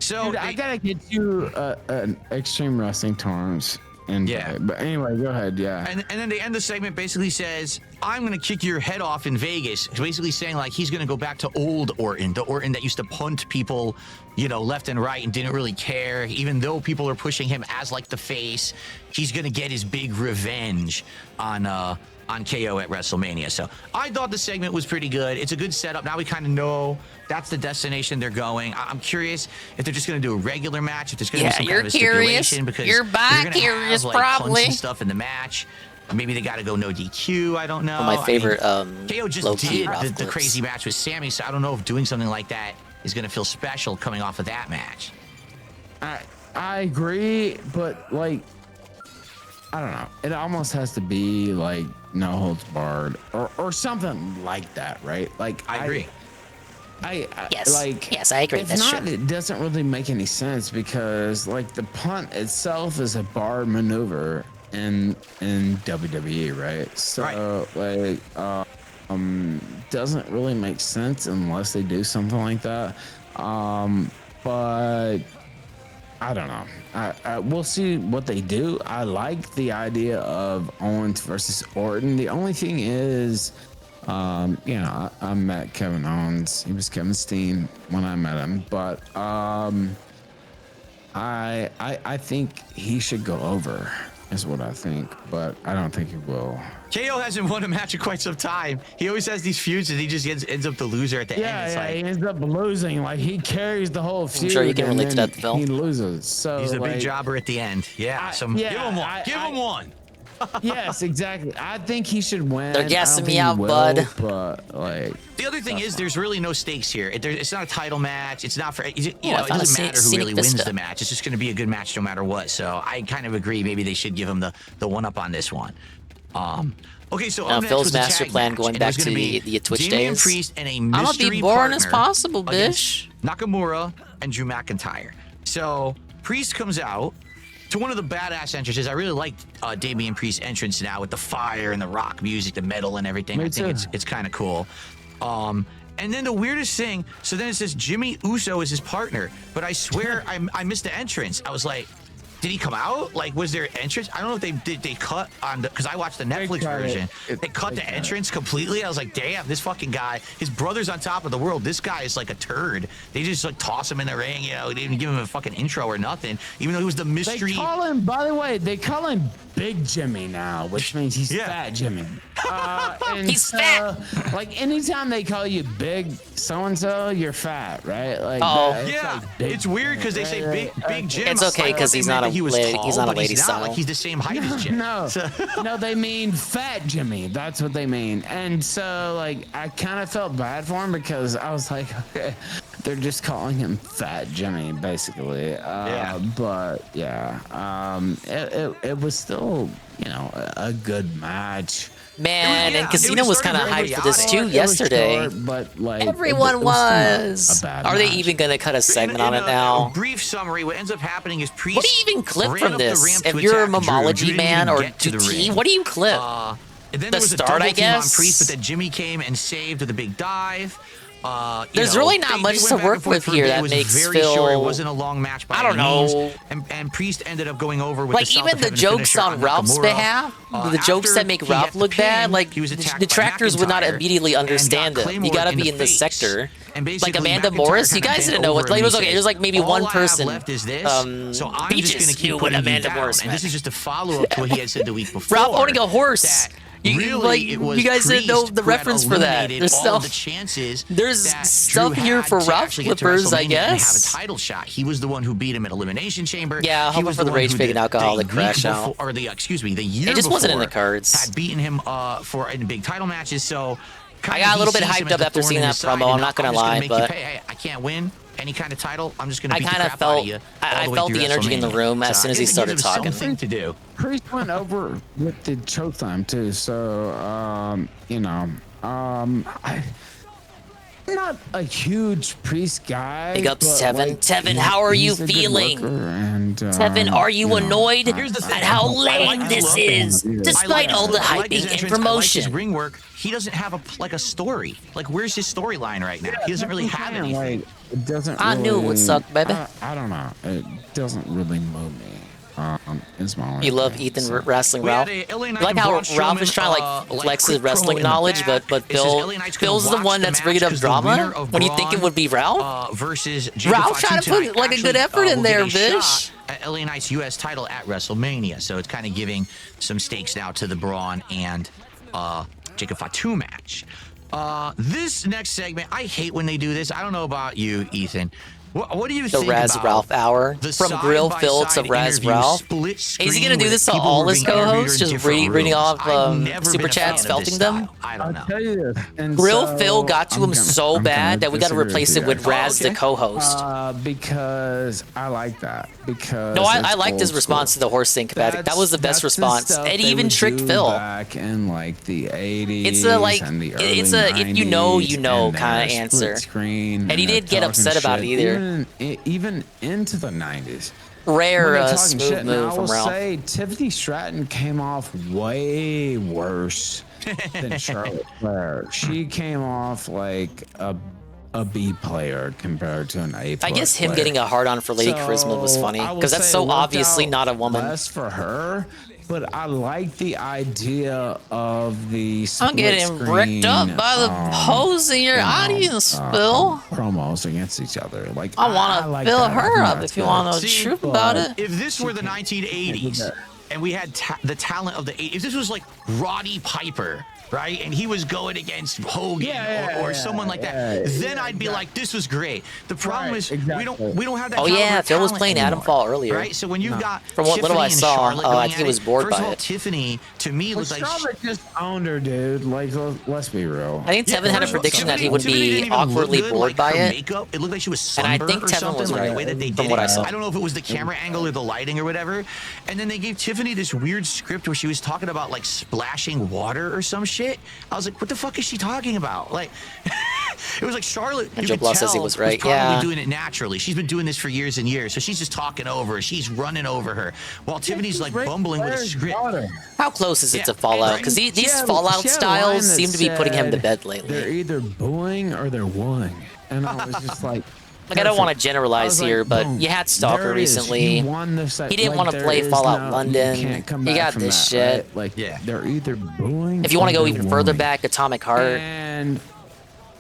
so Dude, I gotta get you an Extreme Wrestling terms. And yeah, but anyway, go ahead. Yeah. And then they end the segment basically says, I'm gonna kick your head off in Vegas. Basically saying like he's gonna go back to old Orton, the Orton that used to punt people, you know, left and right and didn't really care. Even though people are pushing him as like the face, he's gonna get his big revenge on KO at WrestleMania. So I thought the segment was pretty good. It's a good setup. Now we kind of know that's the destination they're going. I'm curious if they're just going to do a regular match, if there's going to be some kind of a stipulation, because you're curious, have, like, punts probably and stuff in the match. Maybe they got to go no DQ. I don't know. One of my favorite KO just did the crazy match with Sammy, so I don't know if doing something like that is going to feel special coming off of that match. I agree, but like, I don't know. It almost has to be like no holds barred or something like that, right? Like I agree. Yes, I agree. If That's not, true. it doesn't really make any sense because like the punt itself is a bar maneuver in WWE, right? So like doesn't really make sense unless they do something like that. But I don't know. We'll see what they do. I like the idea of Owens versus Orton. The only thing is, you know, I met Kevin Owens. He was Kevin Steen when I met him, but I think he should go over. Is what I think, but I don't think he will. KO hasn't won a match in quite some time. He always has these feuds and he just ends up the loser at the end. It's He ends up losing. Like he carries the whole feud. I'm sure you can relate to that, Phil. He loses. So he's the like, big jobber at the end. Yeah. Give him one. Give him one. Yes, exactly. I think he should win. They're gassing me out, bud. But like, the other thing is, there's really no stakes here. It's not a title match. It's not for you know. It found doesn't a matter who scenic really wins vista. the match. It's just going to be a good match no matter what. So I kind of agree. Maybe they should give him the one up on this one. Okay, so Now up next Phil's was the master tag plan match, going and it back was to gonna be the Twitch Damian days. Priest and a I'm gonna mystery be boring as partner possible, against bish. Nakamura and Drew McIntyre. So Priest comes out to one of the badass entrances. I really liked Damian Priest's entrance now with the fire and the rock music, the metal and everything. I think it's kind of cool. And then the weirdest thing, so then it says Jimmy Uso is his partner, but I swear I missed the entrance. I was like, did he come out? Like, was there entrance? I don't know if they cut on the, because I watched the Netflix version. They cut the entrance completely. I was like, damn, this fucking guy, his brother's on top of the world. This guy is like a turd. They just like toss him in the ring, you know, they didn't even give him a fucking intro or nothing, even though he was the mystery. They call him, by the way, they call him Big Jimmy now, which means he's Fat Jimmy. And he's fat. Like anytime they call you Big so-and-so, you're fat, right? Like, yeah, like Big it's weird because they say Big Jim. It's okay because he's not a lady. He's not a lady style. style. Like he's the same height as Jim. No, they mean Fat Jimmy. That's what they mean. And so, like, I kind of felt bad for him because I was like, okay, they're just calling him Fat Jimmy, basically. But yeah, it was still, you know, a good match. Man, and Casino was kind of hyped for this too yesterday. Short, but like everyone was. Are they even gonna cut a segment on it now? Brief summary: what ends up happening is Priest. What do you even clip ran from up the this? ramp If to you're a attack Drew. Momology Drew didn't man even or get to the TT, ring. what do you clip? And then The there was start, a I double team on guess? Priest, but then Jimmy came and saved with a big dive. There's really not much to work with here that makes Phil. Short. It wasn't a long match by I don't know. And Priest ended up going over with like even the jokes on Ralph's behalf, the jokes that make Ralph look bad, like the detractors would not immediately understand them. You gotta be in the sector. Like Amanda Morris, you guys didn't know what. Like, it was okay. There's like maybe one person. Left is this. So I'm just gonna keep what Amanda Morris. And this is just a follow up to what he had said the week before. Ralph owning a horse. You guys didn't know the reference for that. There's stuff here for Ralph flippers, I guess. Have a title shot. He was the one who beat him at Elimination Chamber. Yeah, he was for the Rage Pig and Alcoholic crash out. Or the year it just wasn't in the cards. Had beaten him in big title matches. So I got a little bit hyped up after seeing that promo. I'm not gonna lie, but hey, I can't win any kind of title. I'm just gonna beat the crap out of you. I felt the energy in the room as soon as he started talking. Something to do. Priest went over with the choke time too, so I'm not a huge Priest guy. Big up Tevin. Tevin, how are you feeling? Tevin, are you annoyed at how lame this is, despite all the hyping and promotion? His ring work. He doesn't have a story. Like, where's his storyline right now? He doesn't really have anything. It doesn't. I knew it would suck, baby. I don't know. It doesn't really move me. You love Ethan wrestling Ralph. You like how Ralph is trying to flex his wrestling knowledge, but Bill's the one that's bringing up drama when you think it would be Ralph. Ralph trying to put a good effort in there, Bish. LA Knight's U.S. title at WrestleMania, so it's kind of giving some stakes now to the Braun and Jacob Fatu match. This next segment, I hate when they do this. I don't know about you, Ethan. What do you think about Raz Ralph hour from Grill Phil to Raz Ralph? Is he gonna do this to all his co-hosts? Just reading off super chats, felting them? I don't know. I'll tell you this. Grill Phil got to him so bad that we got to replace it with Raz the co-host. Because I like that. Because no, I liked his response to the horse thing. That was the best response. And he even tricked Phil. Back in like the 80s. It's a if you know kind of answer. And he didn't get upset about it either. Even into the 90s. Rare smooth move from Ralph. I will say Tiffany Stratton came off way worse than Charlotte Flair. She came off like a B player compared to an A player. I guess him getting a hard on for Lady Charisma was funny because that's so obviously not a woman. Less for her, but I like the idea of the split I'm getting ripped up by the hoes in your audience, Phil. Promos against each other. Like I want to fill her up if you want to know the truth about it. If this were the 1980s and we had the talent of the 80s, if this was like Roddy Piper, right? And he was going against Hogan or someone like that. Then I'd be like, this was great. The problem is we don't have that. Oh yeah, Phil was playing Adam Fall earlier. Right? So when you've got from what little I saw, I think he was bored by it. Tiffany to me was like Charlotte just owned her, dude. Like let's be real. I think Tevin had a prediction that he would be awkwardly bored by it. It looked like she was and I think Tevin was right the way that they did what I saw. I don't know if it was the camera angle or the lighting or whatever. And then they gave Tiffany this weird script where she was talking about like splashing water or some shit. I was like, what the fuck is she talking about? Like, it was like Charlotte. And Joe Blau says he was right. Probably doing it naturally. She's been doing this for years and years, so she's just talking over her. She's running over her, while Tiffany's like bumbling with a script. How close is it to Fallout? Because these Fallout styles seem to be putting him to bed lately. They're either booing or they're wooing, and I was just like. Like, I don't want to generalize here, but you had Stalker recently. He didn't want to play Fallout London. You got this shit. Right? Like, they're either booing. If you want to go even further back, Atomic Heart. And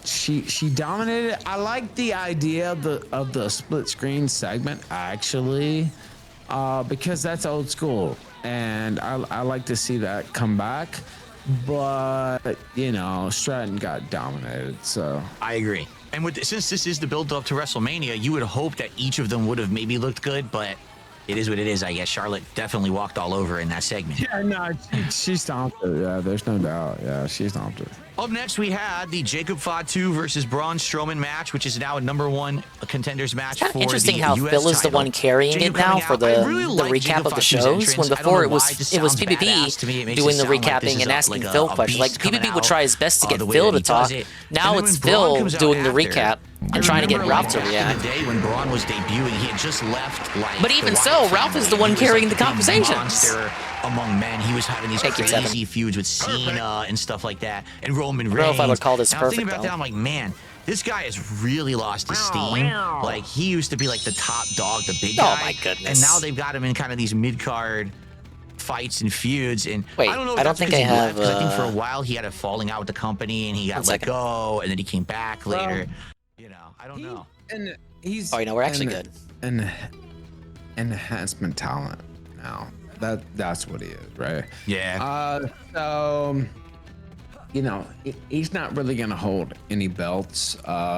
she dominated. I like the idea of the split screen segment actually, because that's old school, and I like to see that come back. But Stratton got dominated, so I agree. And since this is the build-up to WrestleMania, you would hope that each of them would have maybe looked good, but it is what it is, I guess. Charlotte definitely walked all over in that segment. Yeah, no, she stomped her. Yeah, there's no doubt. Yeah, she stomped her. Up next, we had the Jacob Fatu versus Braun Strowman match, which is now a #1 contenders match for the interesting how US Phil is the title. one carrying it now for the recap of the shows, when before it was PPP doing the recapping and asking Phil questions. Like, PPP would try his best to get Phil to talk. Now it's Phil doing the recap and trying to get Ralph to react. The day when Braun was debuting, he had just left. Like, but even so, Ralph is the one carrying the conversations. Among men, he was having these crazy feuds with Cena and stuff like that, and Roman Reigns. I don't know if I would call this and perfect. I'm thinking about that. I'm like, man, This guy has really lost his steam. Like, he used to be like the top dog, the big guy. Oh my goodness. And now they've got him in kind of these mid-card fights and feuds. And Wait, I don't know if I don't that's think because I he have, left, 'cause I think for a while he had a falling out with the company and he got let go, and then he came back later. You know, I don't know. And he's Oh, you know, we're actually good. And enhancement talent now. That's what he is, right? Yeah. So you know, he's not really gonna hold any belts.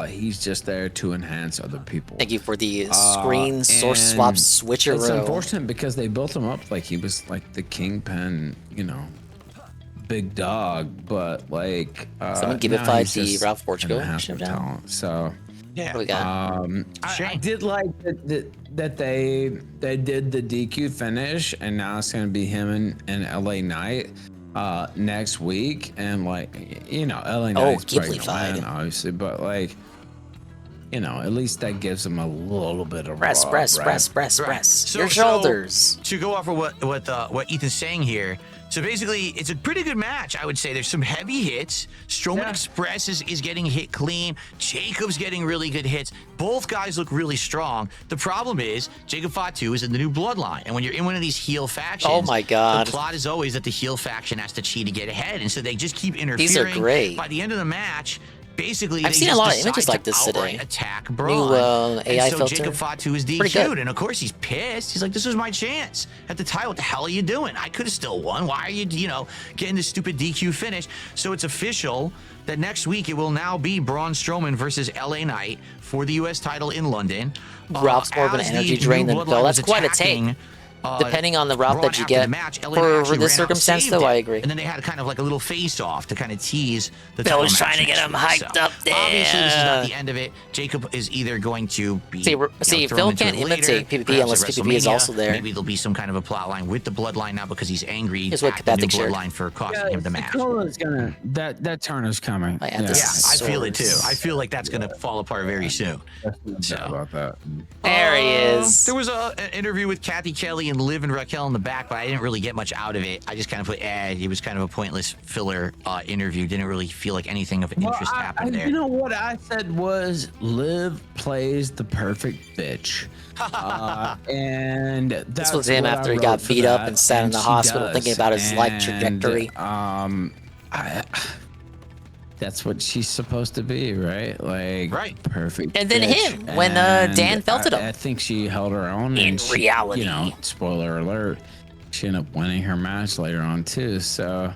He's just there to enhance other people. Thank you for the screen source swap switcheroo. It's unfortunate because they built him up like he was like the kingpin, you know, big dog. But like, someone give it now 5 he's to just Ralph Portugal. enhancement talent. So yeah, what we got? I did like that they did the DQ finish, and now it's gonna be him and LA Knight next week, and like, you know, LA Knight's probably gonna win, obviously, but like, you know, at least that gives him a little bit of press. So, Your shoulders. To go off of what Ethan's saying here. So basically, it's a pretty good match, I would say. There's some heavy hits. Strowman Express is getting hit clean. Jacob's getting really good hits. Both guys look really strong. The problem is, Jacob Fatu is in the new bloodline. And when you're in one of these heel factions, oh my God, the plot is always that the heel faction has to cheat to get ahead. And so they just keep interfering. These are great. By the end of the match, basically, I've seen a lot of images like this today. Attack New Braun. AI and so filter. Jacob Fatu is DQ'd, and of course he's pissed. He's like, "This was my chance at the title. What the hell are you doing? I could have still won. Why are you, getting this stupid DQ finish?" So it's official that next week it will now be Braun Strowman versus LA Knight for the U.S. title in London. Ralph's more of an energy drain than Phil. That's quite a take. Depending on the route that you get for this circumstance, though, I agree. And then they had kind of like a little face-off to kind of tease the Bill title was trying match to get him next week. hyped up there. Obviously, this is not the end of it. Jacob is either going to be see, thrown Phil into can't it later, imitate PvP perhaps unless at PvP is WrestleMania. also there. Maybe there'll be some kind of a plot line with the Bloodline now because he's angry Here's what at the new Kapathic shared. Bloodline for costing him the match. Dakola's gonna that turn is coming. Yeah, I feel it too. I feel like that's gonna fall apart very soon. So about that. There he is. There was an interview with Kathy Kelly and Liv and Raquel in the back, but I didn't really get much out of it. I just kind of put, it was kind of a pointless filler interview. Didn't really feel like anything of interest happened there. You know what I said was Liv plays the perfect bitch. And this was him after he got beat up and sat in the hospital thinking about his life trajectory. That's what she's supposed to be, right? Like, perfect. And then bitch. him, when Dan felt it up. I think she held her own. In and she, reality. Spoiler alert, she ended up winning her match later on too. So,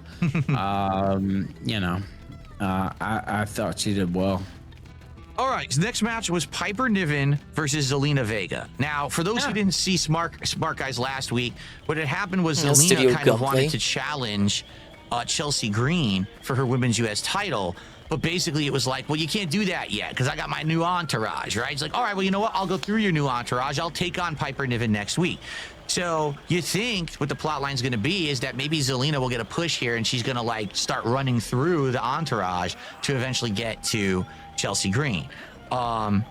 I thought she did well. All right, so next match was Piper Niven versus Zelina Vega. Now, for those who didn't see Smark Guys last week, what had happened was Zelina kind of wanted to challenge Chelsea Green for her women's U.S. title. But basically, it was like, well, you can't do that yet because I got my new entourage, right? It's like, all right, well, you know what? I'll go through your new entourage. I'll take on Piper Niven next week. So you think what the plot line's going to be is that maybe Zelina will get a push here and she's going to like start running through the entourage to eventually get to Chelsea Green. But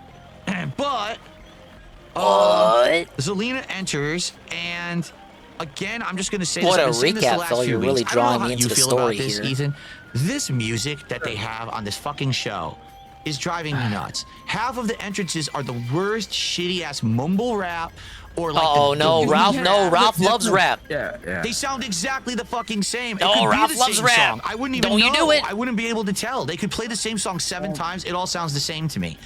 Zelina enters, and again, I'm just going to say what this. A recap, Phil. You're really drawing me into the story here. Ethan. This music that they have on this fucking show is driving me nuts. Half of the entrances are the worst shitty ass mumble rap or like Ralph loves rap. Yeah. They sound exactly the fucking same. Ralph loves rap. Song. I wouldn't even know. You do it. I wouldn't be able to tell. They could play the same song 7 times. It all sounds the same to me.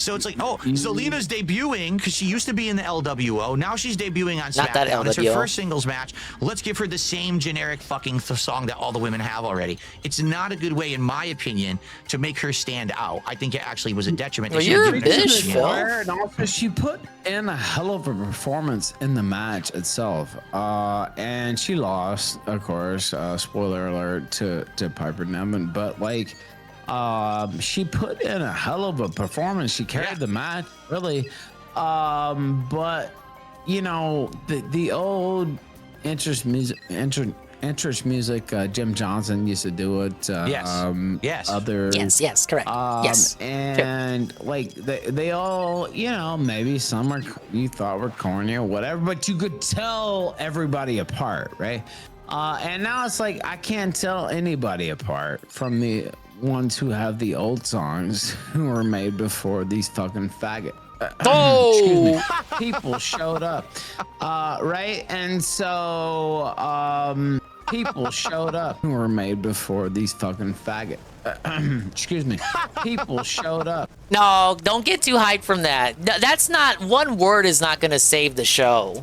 So it's like, Zelina's debuting because she used to be in the LWO. Now she's debuting on SmackDown. Not that LWO. It's her first singles match. Let's give her the same generic fucking song that all the women have already. It's not a good way, in my opinion, to make her stand out. I think it actually was a detriment. Well, you're a bitch, Phil. And also, she put in a hell of a performance in the match itself. And she lost, of course, spoiler alert, to Piper Niven. But, like, she put in a hell of a performance. She carried the match, really. But the old interest music, Jim Johnson used to do it. Yes. Yes, correct. Yes. And like they all, maybe some you thought were corny or whatever, but you could tell everybody apart, right? And now it's like I can't tell anybody apart from the ones who have the old songs who were made before these fucking faggot. Excuse me. People showed up, right? And so people showed up who were made before these fucking faggot. Excuse me. People showed up. No, don't get too hyped from that. That's not, one word is not going to save the show.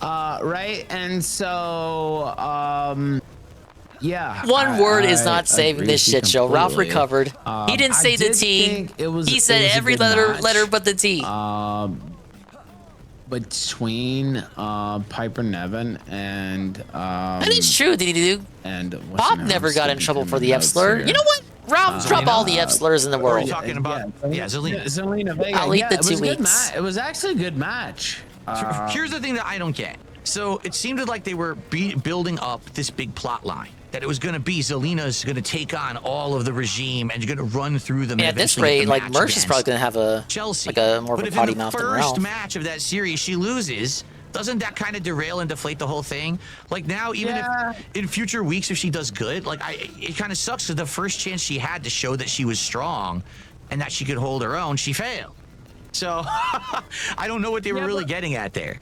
Right? And so, yeah. One word is not saving agree this with you shit show. Ralph completely. recovered. He didn't say the T. He said every letter but the T. Between Piper Niven and that is true, dude. And Bob never got in trouble for the F slur. You know what? Ralph, drop all the F slurs in the world. We're talking about Zelina. Zelina Vega. I'll eat Yeah, the it was 2 a good weeks. It was actually a good match. Here's the thing that I don't get. So it seemed like they were building up this big plot line. That it was going to be Zelina's going to take on all of the regime and you're going to run through them. And at this rate, like Mersh is probably going to have a Chelsea. like a more of but a if potty in the mouth than first Ralph. match of that series she loses, doesn't that kind of derail and deflate the whole thing? Like now, even if in future weeks if she does good, like it kind of sucks because the first chance she had to show that she was strong and that she could hold her own, she failed. So I don't know what they were really getting at there.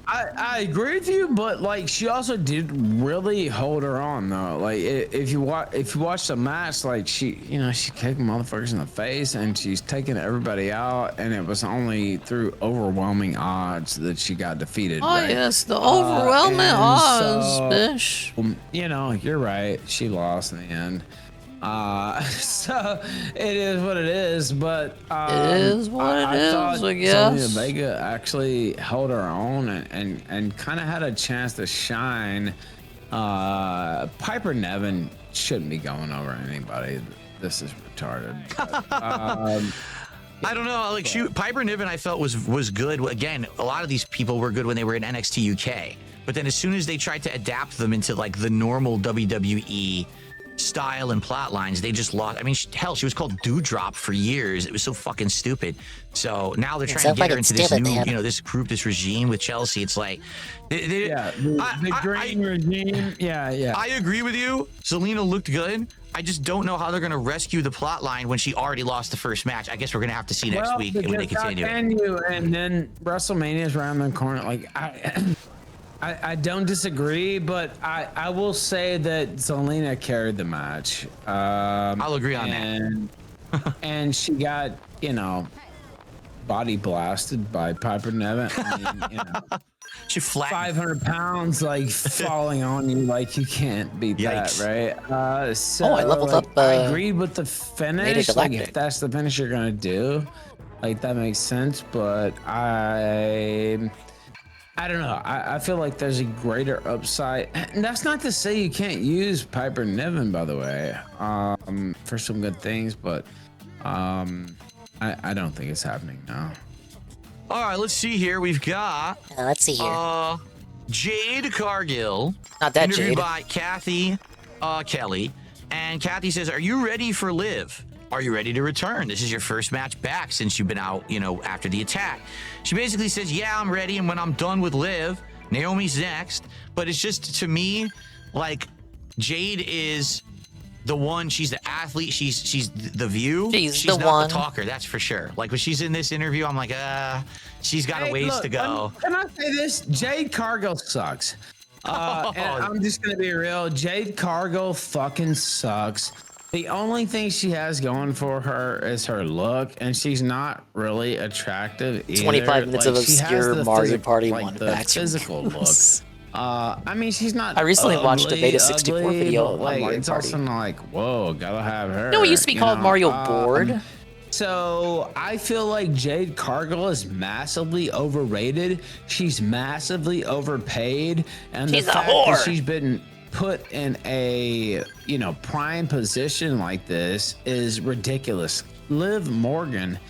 I agree with you, but like she also did really hold her on though. Like if you watch the match, like she kicked motherfuckers in the face and she's taking everybody out, and it was only through overwhelming odds that she got defeated. Oh right? yes, the overwhelming odds, bitch. You know, you're right. She lost in the end. So it is what it is, but it is what it is, thought I guess. Zelina Vega actually held her own and kind of had a chance to shine. Piper Niven shouldn't be going over anybody. This is retarded. But, I don't know. Like Piper Niven, I felt was good. Again, a lot of these people were good when they were in NXT UK, but then as soon as they tried to adapt them into like the normal WWE style and plot lines, they just lost. I mean, hell, she was called Dewdrop for years. It was so fucking stupid. So now they're trying to get her into this new, this group, this regime with Chelsea. It's like, the green regime. Yeah. I agree with you. Zelina looked good. I just don't know how they're going to rescue the plot line when she already lost the first match. I guess we're going to have to see next week when they continue. And then WrestleMania's around the corner. Like I don't disagree, but I will say that Zelina carried the match. I'll agree on that. And she got, body blasted by Piper Niven. I mean, she flattened. 500 pounds, like falling on you, like you can't beat Yikes. that, right? So I leveled up. I agreed with the finish. Like Galactic. if that's the finish you're gonna do, like that makes sense. But I don't know. I feel like there's a greater upside. And that's not to say you can't use Piper Niven, by the way, for some good things, but I don't think it's happening now. All right, let's see here. We've got let's see here. Jade Cargill, not that interviewed Jade, by Kathy Kelly, and Kathy says, "Are you ready for Liv? Are you ready to return? This is your first match back since you've been out, after the attack." She basically says, "Yeah, I'm ready, and when I'm done with Liv, Naomi's next." But it's just, to me, like, Jade is the one. She's the athlete. She's the view. She's the not one. the talker. That's for sure. Like when she's in this interview, I'm like, she's got a ways to go. Can I say this? Jade Cargill sucks. And I'm just gonna be real. Jade Cargill fucking sucks. The only thing she has going for her is her look, and she's not really attractive either. 25 minutes of she has obscure the Mario Party like one the back to physical look. I mean, she's not. I recently watched a ugly, Beta 64 ugly, video but, on like, Mario it's Party. also not like, whoa, gotta have her. No, it used to be called Mario Board. So I feel like Jade Cargill is massively overrated. She's massively overpaid, and She's the a fact whore. that she's been put in a prime position like this is ridiculous. Liv Morgan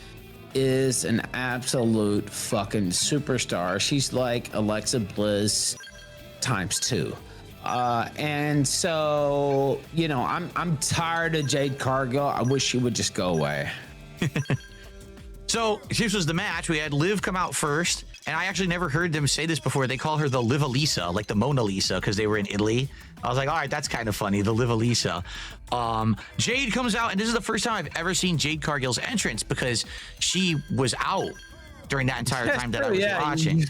is an absolute fucking superstar. She's like Alexa Bliss ×2. And so, I'm tired of Jade Cargill. I wish she would just go away. So this was the match. We had Liv come out first, and I actually never heard them say this before. They call her the Liv-Elisa, like the Mona Lisa, because they were in Italy. I was like, all right, that's kind of funny, the Liv-Elisa. Jade comes out, and this is the first time I've ever seen Jade Cargill's entrance because she was out during that entire time that I was watching.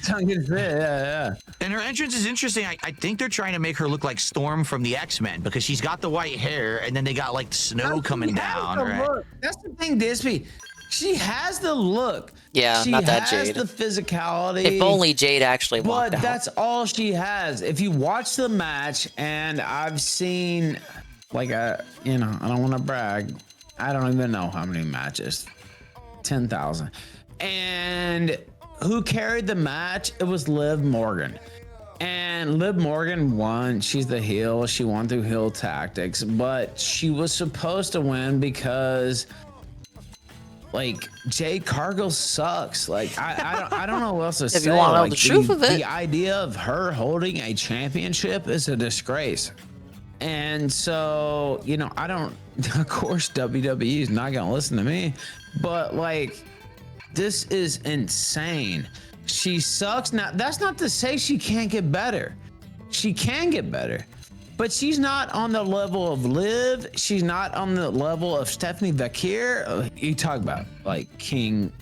Yeah. And her entrance is interesting. I think they're trying to make her look like Storm from the X-Men because she's got the white hair, and then they got like snow coming down, right? Look. That's the thing, Dispy. She has the look. Yeah, she not that has Jade. the physicality. If only Jade actually walked But out. that's all she has. If you watch the match, and I've seen, like, I don't want to brag. I don't even know how many matches. 10,000. And who carried the match? It was Liv Morgan. And Liv Morgan won. She's the heel. She won through heel tactics. But she was supposed to win because, like, Jade Cargill sucks. Like, I don't know what else to say. If you want to know like, the truth of it. The idea of her holding a championship is a disgrace. And so, I don't, of course, WWE is not going to listen to me. But, like, this is insane. She sucks. Now, that's not to say she can't get better. She can get better. But she's not on the level of Liv. She's not on the level of Stephanie Vakir. You talk about, like, King,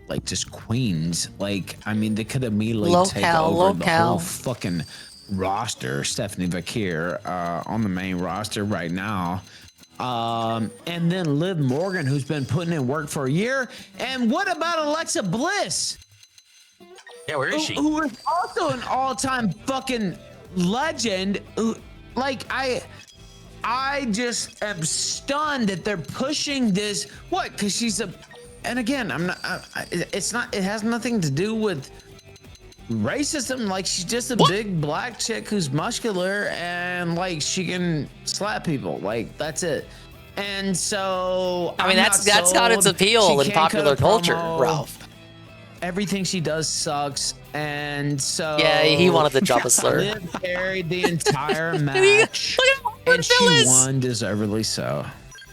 like, just queens. Like, I mean, they could immediately take over the whole fucking roster. Stephanie Vakir on the main roster right now. And then Liv Morgan, who's been putting in work for a year. And what about Alexa Bliss? Yeah, where is she? Who is also an all-time fucking legend. Who, like, I just am stunned that they're pushing this. What? Because she's a, and again, I'm not. It's not. It has nothing to do with racism. Like, she's just a big black chick who's muscular and, like, she can slap people. Like, that's it. And so I mean, that's got its appeal in popular culture, Ralph. Everything she does sucks, and so yeah, he wanted to drop a slur. Liv carried the entire match, and she won deservedly so.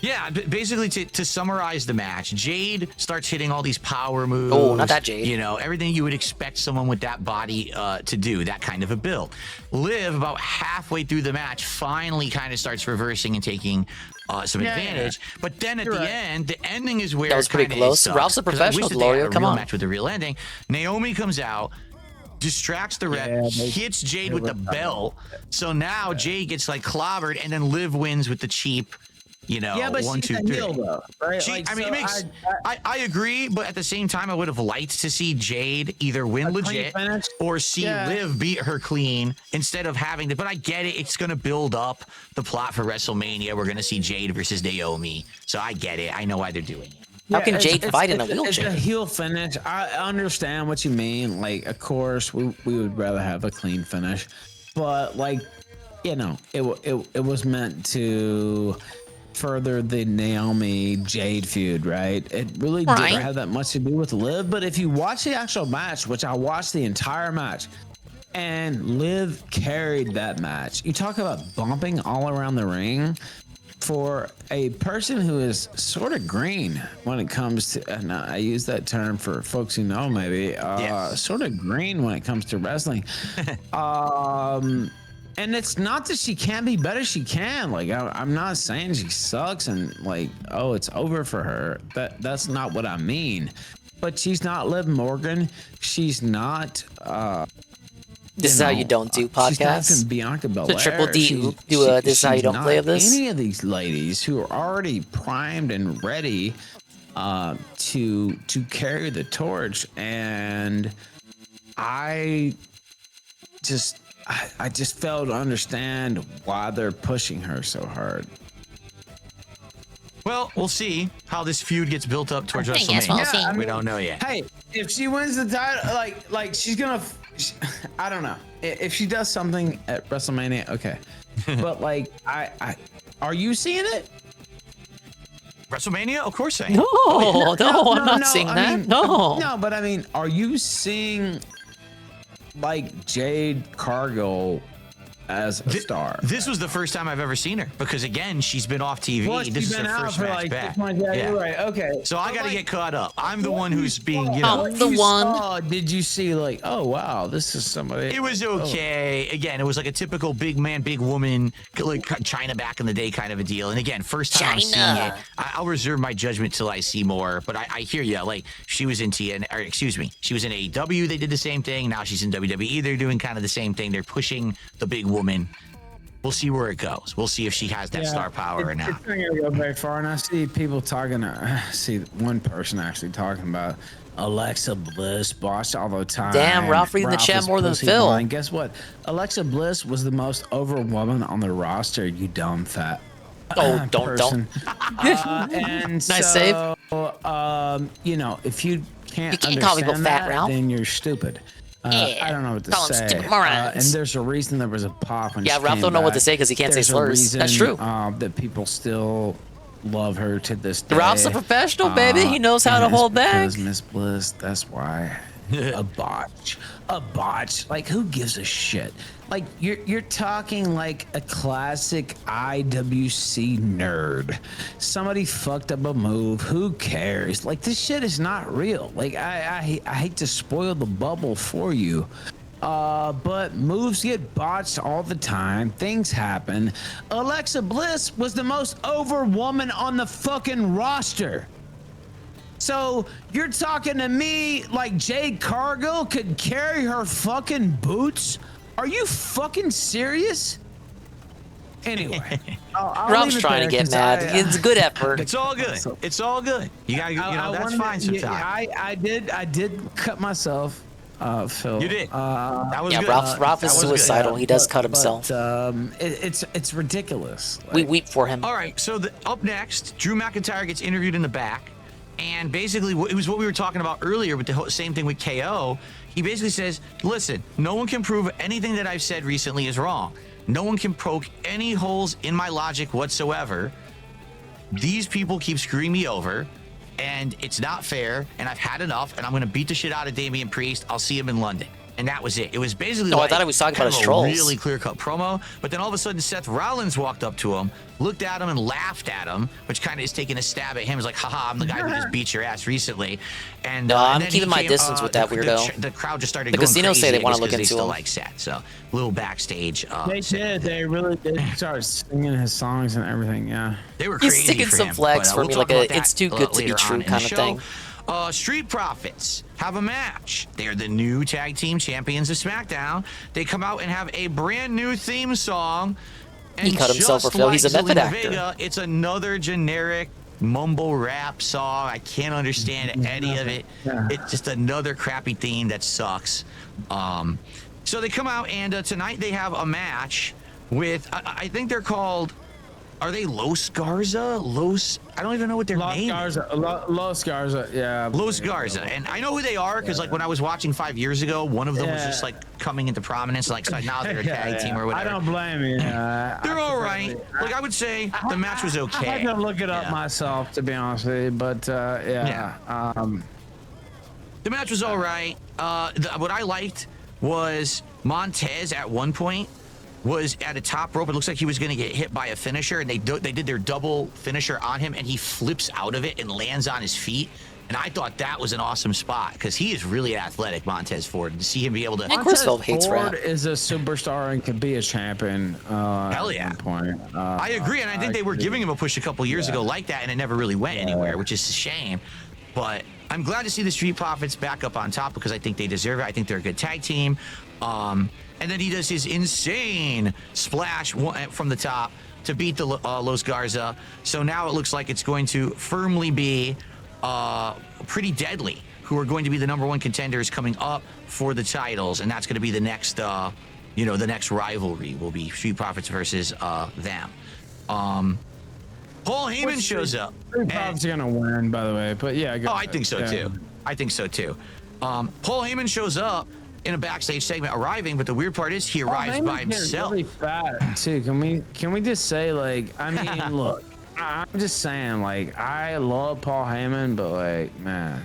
Yeah, basically to summarize the match, Jade starts hitting all these power moves. Oh, not that Jade. Everything you would expect someone with that body to do, that kind of a build. Liv, about halfway through the match, finally kind of starts reversing and taking some advantage. Yeah. But then at the end, the ending is where that was pretty close. Ralph's a professional, Gloria. Come on. Match with a real ending. Naomi comes out, distracts the ref, hits Jade with the bell. So now Jade gets like clobbered, and then Liv wins with the cheap. But 1, 2, 3. Heel, though, right? I agree, but at the same time, I would have liked to see Jade either win legit or see Liv beat her clean instead of having to. But I get it; it's going to build up the plot for WrestleMania. We're going to see Jade versus Naomi, so I get it. I know why they're doing it. How can Jade fight in a wheelchair? It's a heel finish. I understand what you mean. Like, of course, we would rather have a clean finish, but like, it was meant to further the Naomi Jade feud, right? It really didn't have that much to do with Liv, but if you watch the actual match, which I watched the entire match, and Liv carried that match. You talk about bumping all around the ring for a person who is sort of green when it comes to, and I use that term for folks who know maybe, sort of green when it comes to wrestling. And it's not that she can't be better. She can. Like, I'm not saying she sucks and like, oh, it's over for her. That's not what I mean. But she's not Liv Morgan. She's not. This is how you don't do podcasts. She's not Bianca Belair. So Triple D this is how you don't play of this. Any of these ladies who are already primed and ready to carry the torch, and I just fail to understand why they're pushing her so hard. Well, we'll see how this feud gets built up towards WrestleMania. We don't know yet. Hey, if she wins the title, like she's gonna, I don't know. If she does something at WrestleMania, okay. But like, are you seeing it? WrestleMania? Of course I am. No, I'm not seeing that. No, but I mean, are you seeing like Jade Cargill as a star. This was the first time I've ever seen her because again, she's been off TV. Well, this is she's been her out first for match like back. 6 months. Yeah, you're right. Okay. So I got to get caught up. I'm the one who's being, Did you see like, oh wow, this is somebody? It was okay. Again, it was like a typical big man, big woman, like China back in the day kind of a deal. And again, first time I'm seeing it, I'll reserve my judgment till I see more. But I hear you. Like she was in she was in AEW. They did the same thing. Now she's in WWE. They're doing kind of the same thing. They're pushing the big woman. We'll see where it goes. We'll see if she has that star power or not. It's not going to go very far. And I see people talking, see one person actually talking about Alexa Bliss botched all the time. Damn, Ralph reading the chat more than Phil. And guess what? Alexa Bliss was the most over woman on the roster, you dumb fat. Oh, don't. And Nice so, you know, if you can't call me understand fat, that, Ralph. then you're stupid. I don't know what to Call 'em say. stupid morons. And there's a reason there was a pop. When Yeah, she Ralph came don't know what back. to say 'cause he can't say There's a slurs. reason, That's true. That people still love her to this day. Ralph's a professional, baby. He knows how to and hold it's back. because Miss Bliss, that's why. A botch. Like, who gives a shit? Like, you're talking like a classic IWC nerd. Somebody fucked up a move. Who cares? Like, this shit is not real. Like, I hate to spoil the bubble for you. But moves get botched all the time. Things happen. Alexa Bliss was the most over woman on the fucking roster. So you're talking to me like Jade Cargill could carry her fucking boots? Are you fucking serious? Anyway, Ralph's trying to get mad. It's a good effort. It's all good. It's all good. You gotta, that's fine sometimes. I did cut myself. Phil. You did. That was yeah, good. Ralph is suicidal. He does cut himself. But, it's ridiculous. We weep for him. All right. So up next, Drew McIntyre gets interviewed in the back, and basically it was what we were talking about earlier with the same thing with KO. He basically says, "Listen, no one can prove anything that I've said recently is wrong. No one can poke any holes in my logic whatsoever. These people keep screwing me over. And it's not fair, and I've had enough, and I'm going to beat the shit out of Damian Priest. I'll see him in London." And that was it. It was basically I thought he was talking about his trolls. Really clear-cut promo, but then all of a sudden Seth Rollins walked up to him, looked at him, and laughed at him, which kind of is taking a stab at him. He's like, haha, I'm the guy who just beat your ass recently. And no, I'm then keeping my distance with that weirdo. The crowd just started the going casinos crazy. say they want to look they into still him. like Seth, so a little backstage. They did. They really did start singing his songs and everything. Yeah. They were He's crazy sticking for some him, flags but, for we'll me, talk like about it's that, too good to be later true on in kind the of show. thing. Street Profits have a match. They're the new tag team champions of SmackDown. They come out and have a brand new theme song. And He cut himself for Phil. He's a method actor. Vega, it's another generic mumble rap song. I can't understand any of it. It's just another crappy theme that sucks. So they come out and tonight they have a match with, I think they're called, are they Los Garza? I don't even know what their name is. Los Garza, yeah. Los Garza. And I know who they are because, like, when I was watching 5 years ago, one of them was just, like, coming into prominence. Like, so now they're a tag team or whatever. I don't blame you. They're all right. Like, I would say the match was okay. I had to look it up myself, to be honest with you. But, The match was all right. What I liked was Montez at one point was at a top rope. It looks like he was going to get hit by a finisher, and they did their double finisher on him, and he flips out of it and lands on his feet. And I thought that was an awesome spot because he is really athletic, Montez Ford. To see him be able to. Of course, Phil hates Ford rap. is a superstar and could be a champion. Hell yeah. At one point. I agree, and I think they were giving him a push a couple years ago like that, and it never really went anywhere, which is a shame. But I'm glad to see the Street Profits back up on top because I think they deserve it. I think they're a good tag team. And then he does his insane splash from the top to beat the Los Garza. So now it looks like it's going to firmly be Pretty Deadly, who are going to be the #1 contenders coming up for the titles. And that's going to be the next, the next rivalry will be Street Profits versus them. Paul Heyman shows up. Street Profits are going to win, by the way. But yeah, I think so too. I think so too. Paul Heyman shows up in a backstage segment arriving, but the weird part is he arrives by himself. Really fat too. Can we just say, like, I mean, look, I'm just saying, like, I love Paul Heyman, but, like, man,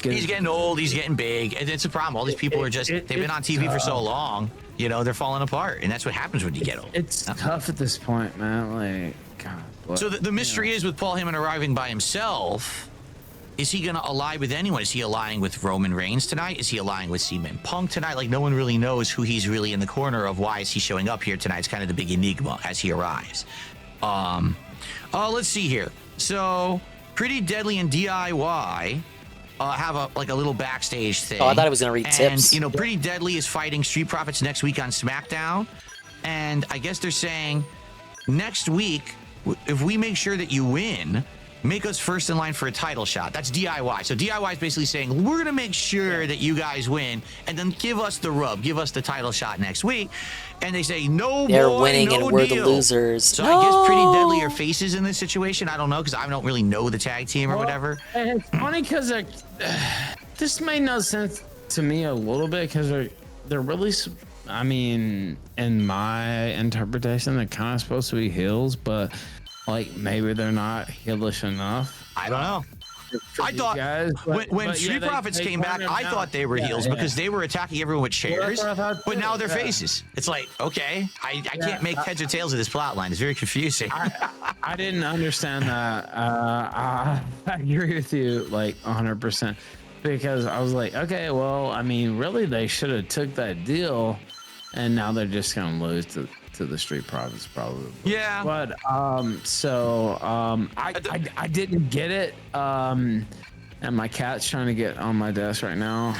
he's getting old, he's getting big, and it's a problem. All these people are just they've been on TV for so long. You know, they're falling apart, and that's what happens when you get old. It's tough at this point, man. Like, God. What, So the mystery is with Paul Heyman arriving by himself. Is he going to ally with anyone? Is he allying with Roman Reigns tonight? Is he allying with CM Punk tonight? Like, no one really knows who he's really in the corner of. Why is he showing up here tonight? It's kind of the big enigma as he arrives. Let's see here. So, Pretty Deadly and DIY have a little backstage thing. Oh, I thought I was going to read tips. And, you know, Pretty Deadly is fighting Street Profits next week on SmackDown. And I guess they're saying next week, if we make sure that you win, make us first in line for a title shot. That's DIY. So DIY is basically saying, we're going to make sure that you guys win, and then give us the rub, give us the title shot next week. And they say, no, they're boy, winning no and we're deal. the losers. So I guess Pretty Deadly are faces in this situation. I don't know, because I don't really know the tag team or whatever. And it's funny because this made no sense to me a little bit, because they're really, I mean, in my interpretation, they're kind of supposed to be heels, but like maybe they're not heelish enough. I don't know. I thought guys, when Street Profits came back, I thought they were heels because they were attacking everyone with chairs. But now they're faces. It's like, okay, I can't make heads or tails of this plot line. It's very confusing. I didn't understand that. I agree with you like 100%, because I was like, okay, well, I mean, really, they should have took that deal, and now they're just gonna lose to the Street Profits probably. Yeah. But I didn't get it. And my cat's trying to get on my desk right now.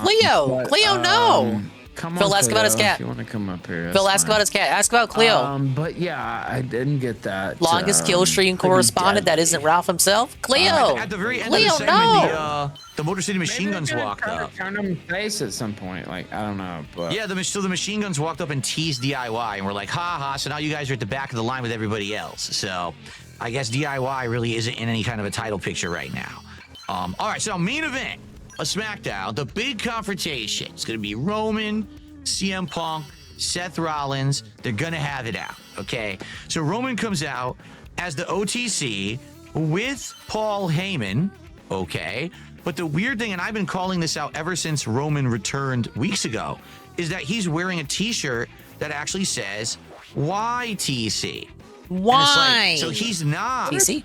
Cleo, no. Come Phil, on, ask about his Cleo, cat. if you want to come up here? Phil, that's ask fine. about his cat. Ask about Cleo. But yeah, I didn't get that. Longest kill stream correspondent that isn't Ralph himself. Cleo. At the very end Cleo, of the segment, the Motor City Machine Guns walked up. Turn him face at some point. Like, I don't know. But Yeah, so the Machine Guns walked up and teased DIY, and we're like, ha ha, so now you guys are at the back of the line with everybody else. So I guess DIY really isn't in any kind of a title picture right now. All right, so main event of SmackDown, the big confrontation. It's going to be Roman, CM Punk, Seth Rollins. They're going to have it out, okay? So Roman comes out as the OTC with Paul Heyman, okay? But the weird thing, and I've been calling this out ever since Roman returned weeks ago, is that he's wearing a t-shirt that actually says YTC. Why? Like, so he's not TC?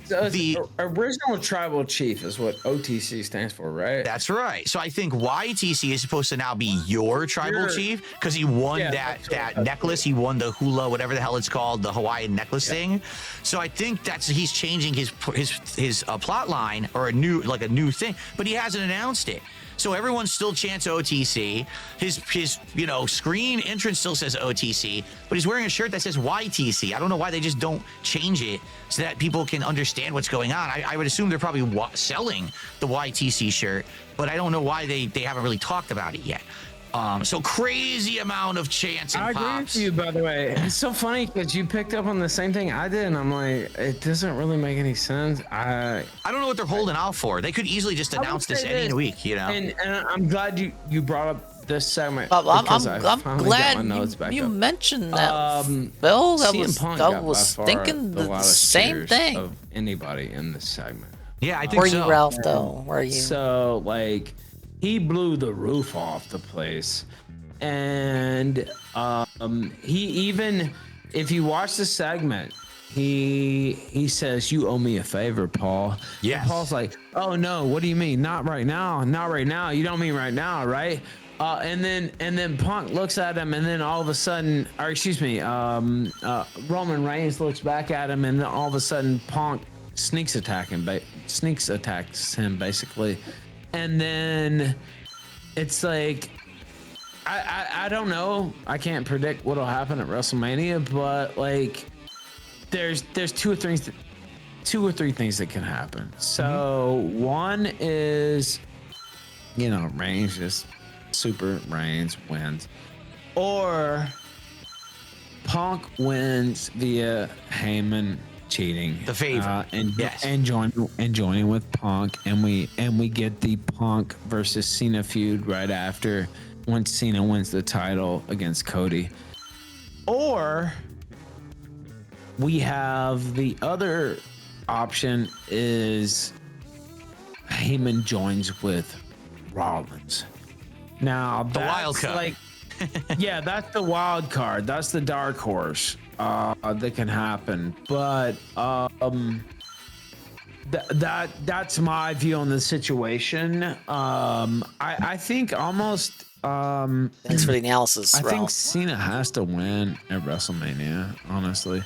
the original tribal chief is what OTC stands for, right? That's right. So I think YTC is supposed to now be your tribal chief because he won that necklace. He won the hula, whatever the hell it's called, the Hawaiian necklace thing. So I think he's changing his plot line or a new thing, but he hasn't announced it. So everyone still chants OTC. His screen entrance still says OTC, but he's wearing a shirt that says YTC. I don't know why they just don't change it so that people can understand what's going on. I would assume they're probably selling the YTC shirt, but I don't know why they haven't really talked about it yet. So crazy amount of chants and pops. I agree with you, by the way. It's so funny because you picked up on the same thing I did, and I'm like, it doesn't really make any sense. I don't know what they're holding out for. They could easily just announce this any week, you know. And I'm glad you brought up this segment. I'm finally glad got my notes back you up. mentioned that, Bill. I was thinking the same thing. Of anybody in this segment. Yeah, I think so. Were you, Ralph? Though, where are you? So like, he blew the roof off the place, and he even, if you watch the segment, he says, "You owe me a favor, Paul." Yes. And Paul's like, "Oh no, what do you mean? Not right now. Not right now. You don't mean right now, right?" And then Punk looks at him, and then all of a sudden, Roman Reigns looks back at him, and then all of a sudden Punk sneaks attacks him basically. And then it's like, I don't know. I can't predict what'll happen at WrestleMania, but like, there's two or three things that can happen. So one is, Reigns just super Reigns wins, or Punk wins via Heyman cheating, the favor, and joining with Punk, and we get the Punk versus Cena feud right after, once Cena wins the title against Cody. Or we have the other option is Heyman joins with Rollins. Now the wild card. Like, Yeah, that's the wild card. That's the dark horse that can happen. But that's my view on the situation. I think almost. Thanks for the analysis, I think Ralph. Cena has to win at WrestleMania, honestly,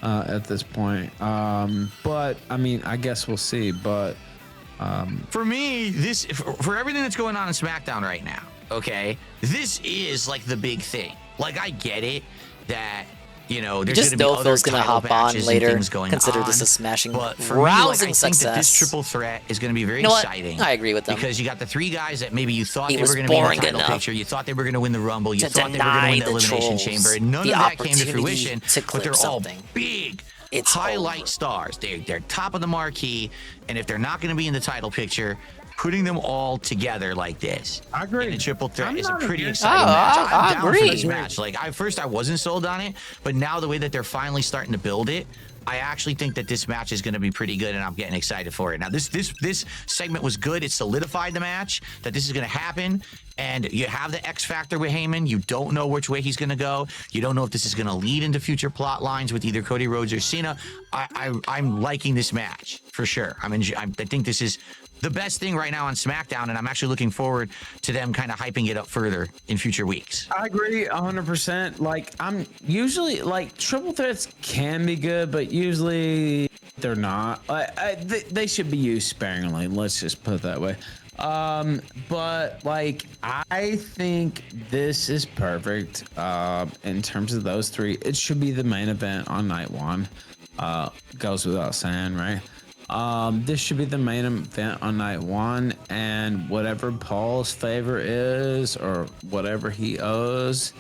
at this point. But I mean, I guess we'll see. But for me, for everything that's going on in SmackDown right now, okay, this is like the big thing. Like, I get it that, you know, there's just going to be know other Phil's gonna title hop on matches and later. things going Consider on, this a smashing, but for rousing me, like, I think success. that this triple threat is going to be very You know what? exciting. I agree with them. Because you got the three guys that maybe you thought He they was were going to be in the boring title enough picture. You thought they were going to win the Rumble. You to thought they were going to win deny the Elimination trolls Chamber. And none the of that came to opportunity fruition. to But they're clip all something. big, It's highlight over. stars. They're top of the marquee. And if they're not going to be in the title picture, putting them all together like this I agree. in a triple threat I'm is a not pretty against exciting it. match. I I'm down agree. for this match. Like, at first I wasn't sold on it, but now the way that they're finally starting to build it, I actually think that this match is going to be pretty good, and I'm getting excited for it. Now, this segment was good. It solidified the match that this is going to happen, and you have the X factor with Heyman. You don't know which way he's going to go. You don't know if this is going to lead into future plot lines with either Cody Rhodes or Cena. I'm liking this match for sure. I think this is the best thing right now on SmackDown, and I'm actually looking forward to them kind of hyping it up further in future weeks. I agree 100%. Like, I'm usually like triple threats can be good, but usually they're not. They should be used sparingly. Let's just put it that way. But like, I think this is perfect. In terms of those three, it should be the main event on night one. Goes without saying, right? This should be the main event on night one, and whatever Paul's favor is or whatever he owes,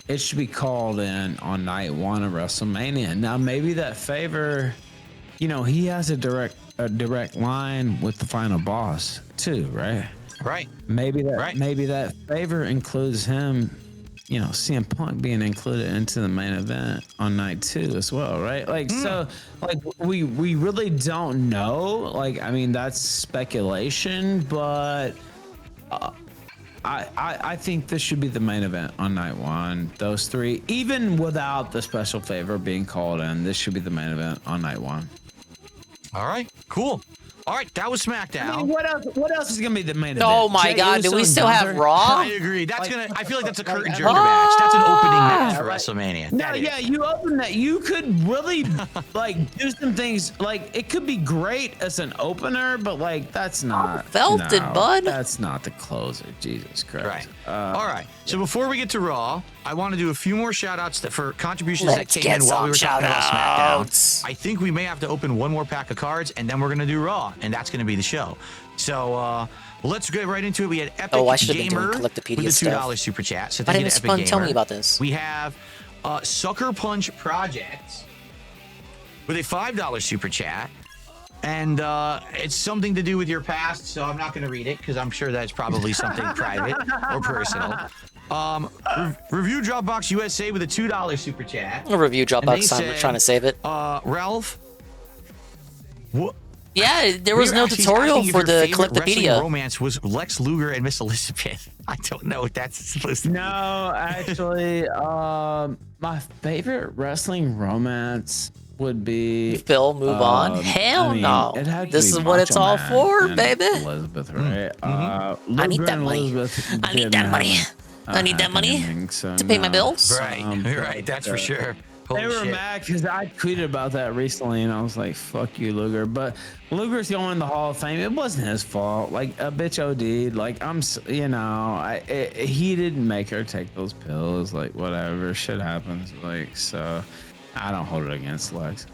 it should be called in on night one of WrestleMania. Now, maybe that favor, you know, he has a direct line with the final boss too, right? Right. Maybe that favor includes him, you know, CM Punk being included into the main event on night two as well, right? Like, so, like, we really don't know. Like, I mean, that's speculation, but I think this should be the main event on night one. Those three, even without the special favor being called in, this should be the main event on night one. All right, cool. All right, that was SmackDown. I mean, what else is gonna be the main event? Oh my Jey God, do Uso we and still have Gunther? Raw? I agree. That's I feel like that's a curtain jerker match. That's an opening match for WrestleMania. No, That is. yeah, you open that. You could really like do some things. Like, it could be great as an opener, but like that's not. Felt it, bud. That's not the closer. Jesus Christ. Right. All right. So before we get to Raw, I want to do a few more shout outs for contributions Let's that get came in while we were some talking about shout-outs. SmackDown. I think we may have to open one more pack of cards, and then we're going to do Raw, and that's going to be the show. So let's get right into it. We had Epic Oh, I should have been Gamer doing with the Collectopedia $2 stuff. super chat. So My thank name you is to Epic Fun. Gamer. Tell me about this. We have Sucker Punch Project with a $5 super chat. And it's something to do with your past, so I'm not going to read it because I'm sure that's probably something private or personal. Review Dropbox USA with a $2 super chat. A review And Dropbox they time. We're said, trying to save it. Ralph, what? Yeah, there was no He's tutorial asking if for your the favorite wrestling Collectopedia. romance was Lex Luger and Miss Elizabeth. I don't know what that's supposed to be. No, actually, my favorite wrestling romance would be Phil, move on. Hell no. it had to This be is what it's Macho all Man for, and baby. Elizabeth, right? I need Luger that and money. Elizabeth I need didn't that money. have I need that happy money ending, so to pay my no. bills. Right, that's for sure. Holy They were shit. mad because I tweeted about that recently, and I was like, "Fuck you, Luger." But Luger's going in the Hall of Fame. It wasn't his fault. Like, a bitch OD'd. Like, he didn't make her take those pills. Like, whatever, shit happens. Like, so I don't hold it against Lex.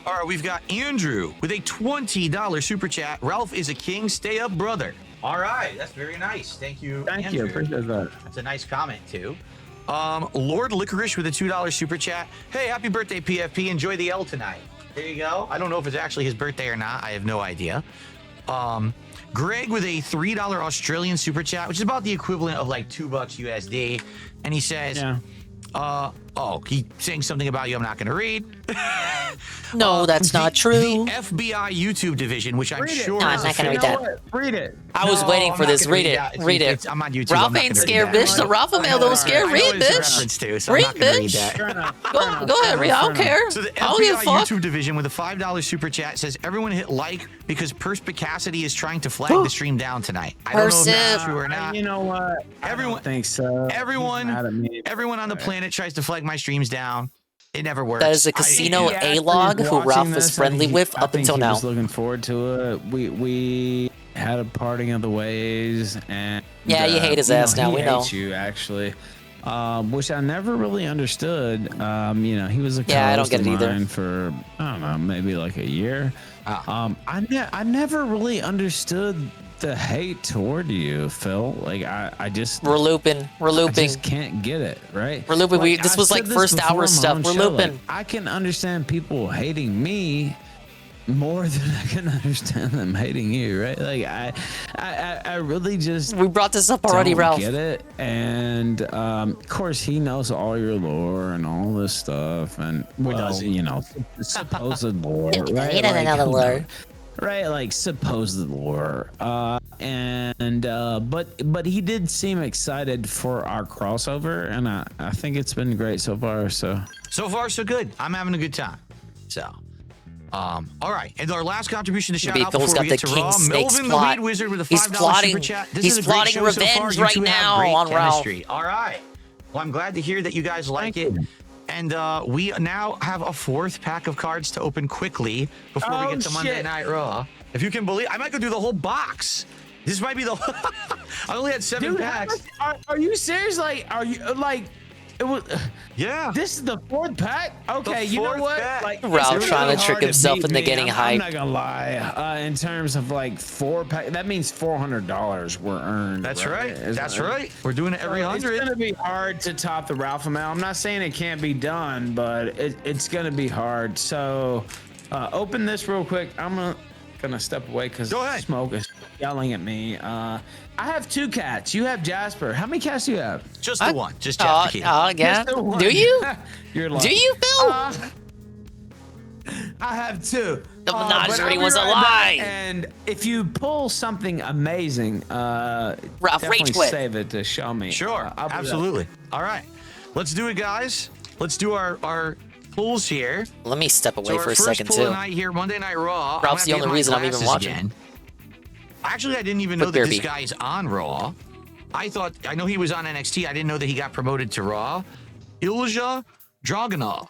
All right, we've got Andrew with a $20 super chat. Ralph is a king. Stay up, brother. All right, that's very nice. Thank you, Thank Andrew. you, appreciate that. That's a nice comment too. Lord Licorice with a $2 super chat. Hey, happy birthday, PFP. Enjoy the L tonight. There you go. I don't know if it's actually his birthday or not. I have no idea. Greg with a $3 Australian super chat, which is about the equivalent of like $2 USD. And he says, he's saying something about you I'm not going to read. No, that's not true. The FBI YouTube division, which I'm Read it. sure No, I'm is not gonna read that. Read it. I was waiting for this. Read it. Read it. I'm on YouTube. Ralph ain't scared, bitch. The Ralph mail don't scare. Read, bitch. Read, bitch. Go ahead, read. I don't care. So the I don't give a FBI fuck. YouTube division with a $5 super chat says everyone hit like because Perspicacity is trying to flag the stream down tonight. I don't know if that's true or not. You know what? Everyone, I don't think so. everyone on the planet tries to flag my streams down. It never works. That is a casino A-log who Ralph was friendly with up until now. I was looking forward to it. We had a parting of the ways, and Yeah, you hate his ass now, he we know. hates you actually, which I never really understood. He was a Yeah, I don't co-host get of it either. mine for I don't know, maybe like a year. I never really understood the hate toward you, Phil. Like I just We're looping. We're I looping. just can't get it, right? We're looping. Like, This I've was like said this first before hour on my stuff. own We're show, looping. like, I can understand people hating me more than I can understand them hating you, right? Like I really just We brought this up already, don't Ralph. get it, and of course he knows all your lore and all this stuff, and supposed lore, right? He doesn't know the lore. Right, like supposed lore, but he did seem excited for our crossover, and I think it's been great so far. So far, so good. I'm having a good time. So, all right. And our last contribution to shout out Phil's before got we get the to King Raw, Snakes Melvin plot. the Weed Wizard with a $5 He's plotting- super chat. This he's is a great plotting show so far. revenge You right two have now great on Ralph. chemistry. All right. Well, I'm glad to hear that you guys like it. And we now have a fourth pack of cards to open quickly before we get to Monday Night Raw. If you can believe, I might go do the whole box. This might be the. I only had 7 packs. Are you serious? Like, are you like? It was. Yeah. This is the 4th pack. Okay, you know fourth what? pack. Like Ralph it's trying really to trick hard himself beat into me. getting I'm hype. not gonna lie. In terms of like 4 pack, that means $400 were earned. That's right. That's right. We're doing it every It's 100. gonna be hard to top the Ralph amount. I'm not saying it can't be done, but it's gonna be hard. So, open this real quick. I'm gonna step away because Smoke is yelling at me. I have 2 cats. You have Jasper. How many cats do you have? Just the one. Just Jasper. Yeah. Just the one. Do you? You're Do lying. you, Phil? I have 2. The but menagerie I'll was be a right lie. back. And if you pull something amazing, Ralph, definitely rage quit. save it to show me. Sure. I'll be Absolutely. All right. Let's do it, guys. Let's do our pulls here. Let me step away So for our a first second pull too. tonight here, Monday Night Raw. Ralph's the I'm gonna only get my reason I'm even glasses watching. again. Actually, I didn't even know With that Bear this Beak. guy's on Raw. I know he was on NXT. I didn't know that he got promoted to Raw. Ilja Dragunov.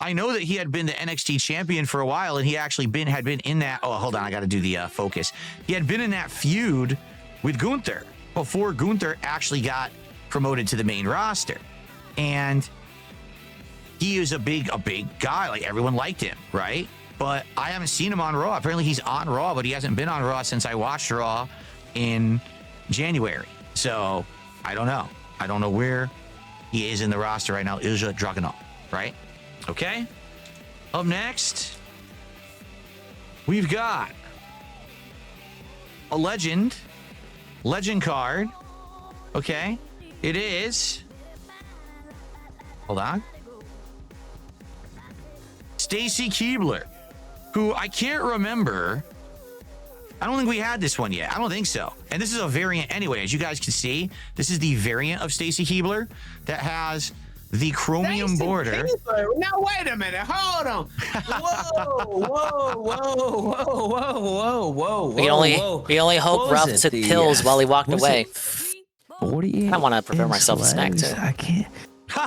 I know that he had been the NXT champion for a while, and he actually had been in that. Oh, hold on, I got to do the focus. He had been in that feud with Gunther before Gunther actually got promoted to the main roster, and he is a big guy. Like everyone liked him, right? But I haven't seen him on Raw. Apparently, he's on Raw, but he hasn't been on Raw since I watched Raw in January. So I don't know. I don't know where he is in the roster right now. Ilja Dragunov, right? Okay. Up next, we've got a legend card. Okay. It is. Hold on. Stacy Keibler, who I can't remember. I don't think we had this one yet. I don't think so. And this is a variant anyway. As you guys can see, this is the variant of Stacy Keibler that has the chromium border. Now wait a minute. Hold on. Whoa. We only hope Ralph took pills while he walked away. 48. I want to prepare myself a snack too. I can't.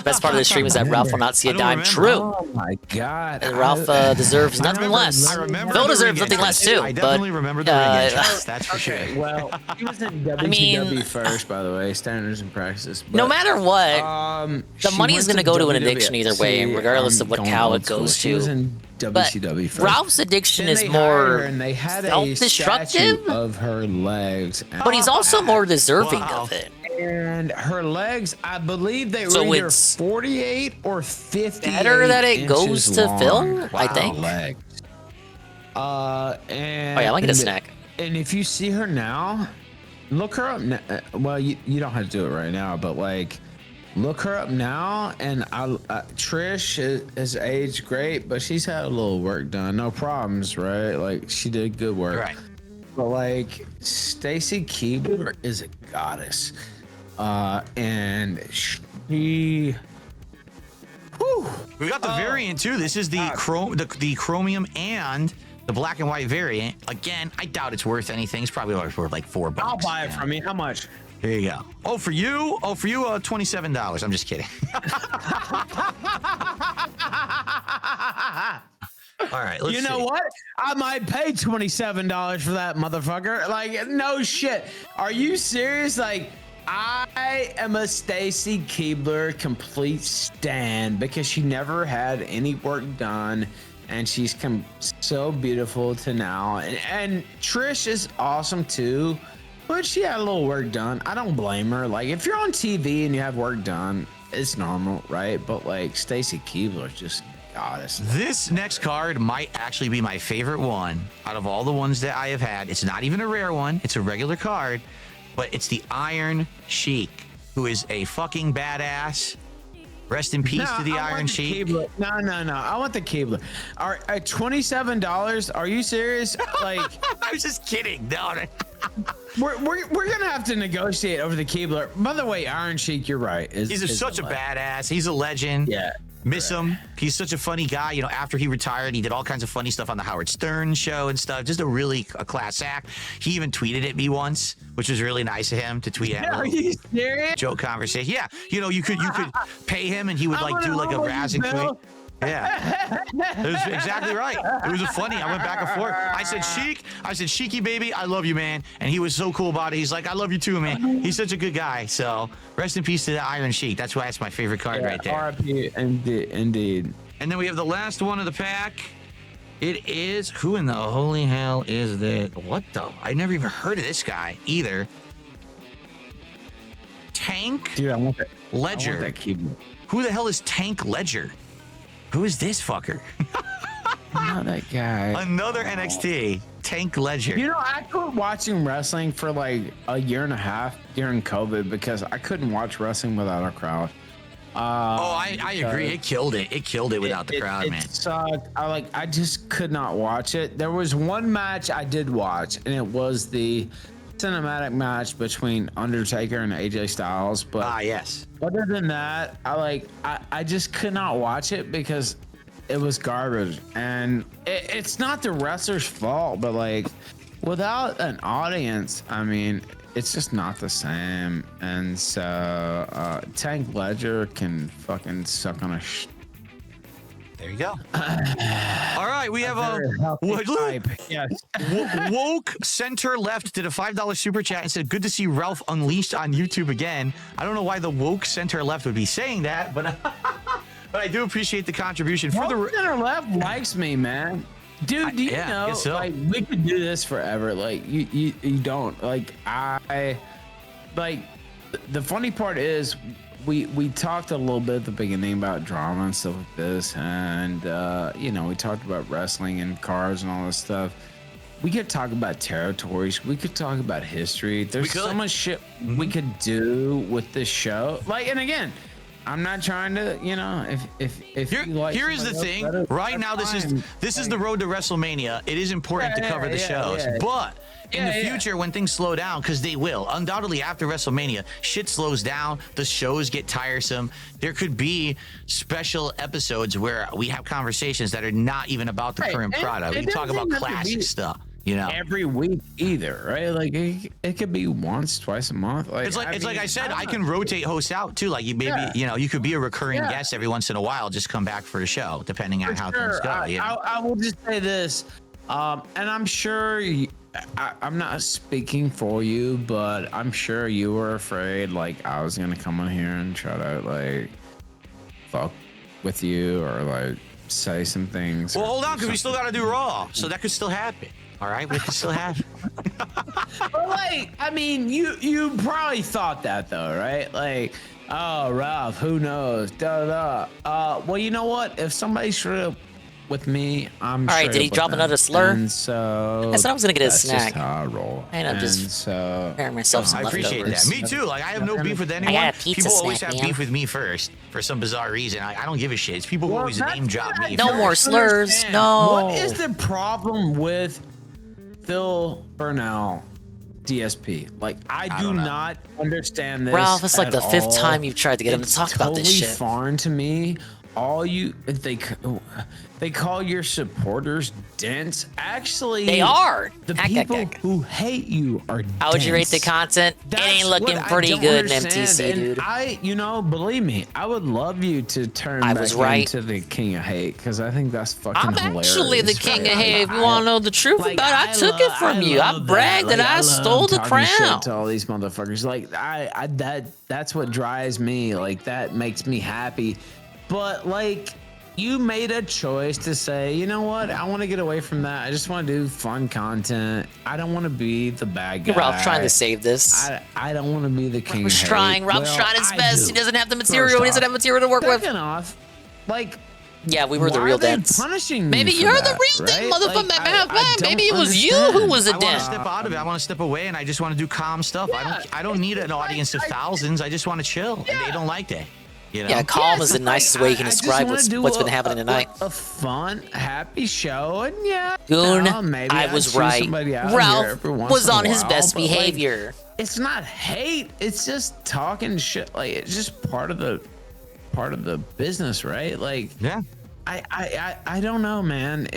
Best part of the stream is that Ralph will not see a dime. True. Oh my God. And Ralph deserves nothing less. Phil deserves nothing less too. I definitely remember the ring entrance. That's for sure. Well, he was in WCW first, by the way, standards and practices. But, No matter what, the she money went is going to go to an WWE. addiction either way, See, regardless of what going cow old it goes school. She was to. in But WCW first. Ralph's addiction Then is they hired more her and they had a self-destructive, statue of her legs. but he's also more deserving of it. And her legs, I believe they were So either it's 48 or 50. better that it goes to Phil, I think. Legs. And Oh yeah, I get a snack. And if you see her now, look her up. Well, you don't have to do it right now, but like, look her up now, and Trish has aged great, but she's had a little work done. No problems, right? Like, she did good work. Right. But like, Stacy Keibler is a goddess, and she. Whew. We got the variant too. This is the chromium and the black and white variant. Again, I doubt it's worth anything. It's probably worth like $4. I'll buy it from you. How much? There you go. Oh, for you, $27. I'm just kidding. All right, let's You know see. what? I might pay $27 for that motherfucker. Like, no shit. Are you serious? Like, I am a Stacy Keibler complete stan because she never had any work done, and she's come so beautiful to now. And Trish is awesome too, but she had a little work done. I don't blame her. Like, if you're on TV and you have work done, it's normal, right? But like, Stacy Keibler is just goddess. This next card might actually be my favorite one out of all the ones that I have had. It's not even a rare one. It's a regular card, but it's the Iron Sheik, who is a fucking badass. Rest in peace to the Iron Sheik. No. I want the Keibler. At $27, are you serious? Like, I was just kidding. No. We're gonna have to negotiate over the Keibler. By the way, Iron Sheik, you're right. He's such a badass. He's a legend. Yeah. Miss him. He's such a funny guy. You know, after he retired, he did all kinds of funny stuff on the Howard Stern show and stuff. Just a class act. He even tweeted at me once, which was really nice of him to tweet at me. Are you serious? Joke conversation. Yeah. You know, you could pay him and he would like do like a razzing tweet. Yeah. It was exactly right. It was funny. I went back and forth. I said, Sheiky baby, I love you, man. And he was so cool about it. He's like, I love you too, man. He's such a good guy. So rest in peace to the Iron Sheik. That's why that's my favorite card right there. RIP indeed. And then we have the last one of the pack. It is, who in the holy hell is that? What the? I never even heard of this guy either. Tank Dude, I want that. Ledger. I want that Keibler. Who the hell is Tank Ledger? Who is this fucker? Not that guy. Another NXT, Tank Ledger. You know, I quit watching wrestling for like a year and a half during COVID because I couldn't watch wrestling without a crowd. I agree. It killed it. It killed it without the crowd, man. It sucked. I just could not watch it. There was one match I did watch, and it was the cinematic match between Undertaker and AJ Styles. But yes. Other than that, I just could not watch it because it was garbage. And it's not the wrestler's fault, but like, without an audience, I mean, it's just not the same. And so Tank Ledger can fucking suck on a There you go. All right, we have a yes. Woke Center Left did a $5 super chat and said, "Good to see Ralph Unleashed on YouTube again." I don't know why the Woke Center Left would be saying that, but but I do appreciate the contribution. For the Center Left likes me, man. Dude, do you know? guess so. Like, we could do this forever. Like, you don't. Like, the funny part is, we talked a little bit at the beginning about drama and stuff like this, and you know, we talked about wrestling and cars and all this stuff. We could talk about territories. We could talk about history. There's so much shit we could do with this show. Like, and again, I'm not trying to, you know, if you like, here is the thing. better, right now, this is the road to WrestleMania. It is important to cover the shows, but in the future, when things slow down, because they will, undoubtedly after WrestleMania, shit slows down, the shows get tiresome. There could be special episodes where we have conversations that are not even about the current product. We can talk about classic stuff. You know, every week either, right? Like it could be once, twice a month. Like, it's like I said, I can rotate hosts out too. Like you you could be a recurring guest every once in a while. Just come back for the show, depending on how things go. I will just say this, and I'm sure I'm not speaking for you, but I'm sure you were afraid like I was gonna come on here and try to like fuck with you or like say some things. Well, hold on, because we still got to do Raw, so that could still happen. All right, we can still have. But like, I mean, you probably thought that though, right? Like, oh, Ralph, who knows? Well, you know what? If somebody straight up with me. I'm All right, straight did he up with drop them. another slur? And so I said I was gonna get a that's snack. Just how I roll. And I'm just so preparing myself some I appreciate leftovers. that. Me too. Like I have no beef with I anyone. got a pizza People always snack, have man. beef with me first for some bizarre reason. I don't give a shit. It's people who always name drop me. No more slurs. No. What is the problem with Phil Burnell DSP? Like, I do not understand this. Ralph, it's like at the fifth all. time you've tried to get him to talk about this Totally shit. foreign to me. They call your supporters dense. Actually, They are. The people who hate you are dense. How would you rate the content? It ain't looking pretty good in MTC, dude. Believe me, I would love you to turn I back was right. into the king of hate because I think that's fucking I'm hilarious. actually the king of hate. If you want to know the truth about it, I took it from you. I bragged that I stole the talking shit crown. to all these motherfuckers. Like that's what drives me. Like that makes me happy. But like you made a choice to say, you know what? I want to get away from that. I just want to do fun content. I don't want to be the bad guy. Ralph's trying to save this. I don't want to be the king. Ralph's of hate. trying. Ralph's Well, trying his I best. do. He doesn't have the First material. He doesn't off, have material to work with. second off, like, yeah, we were the why real are they dents. punishing me Maybe for you're that, the real dent, right? motherfucker. Like, Matter of I fact, don't maybe it was you understand. who was a I want to dent. step out of it. I want to step away, and I just want to do calm stuff. I don't need an audience of thousands. I just want to chill, and they don't like that. You know? Yeah, calm is the nicest way you can I just describe wanna do what's been happening tonight. A fun, happy show, and yeah, Goon, maybe I I'd was chew right. somebody out here Ralph every once was in a on his while, best but, like, behavior. it's not hate. It's just talking shit. Like it's just part of the business, right? Like yeah. I don't know, man.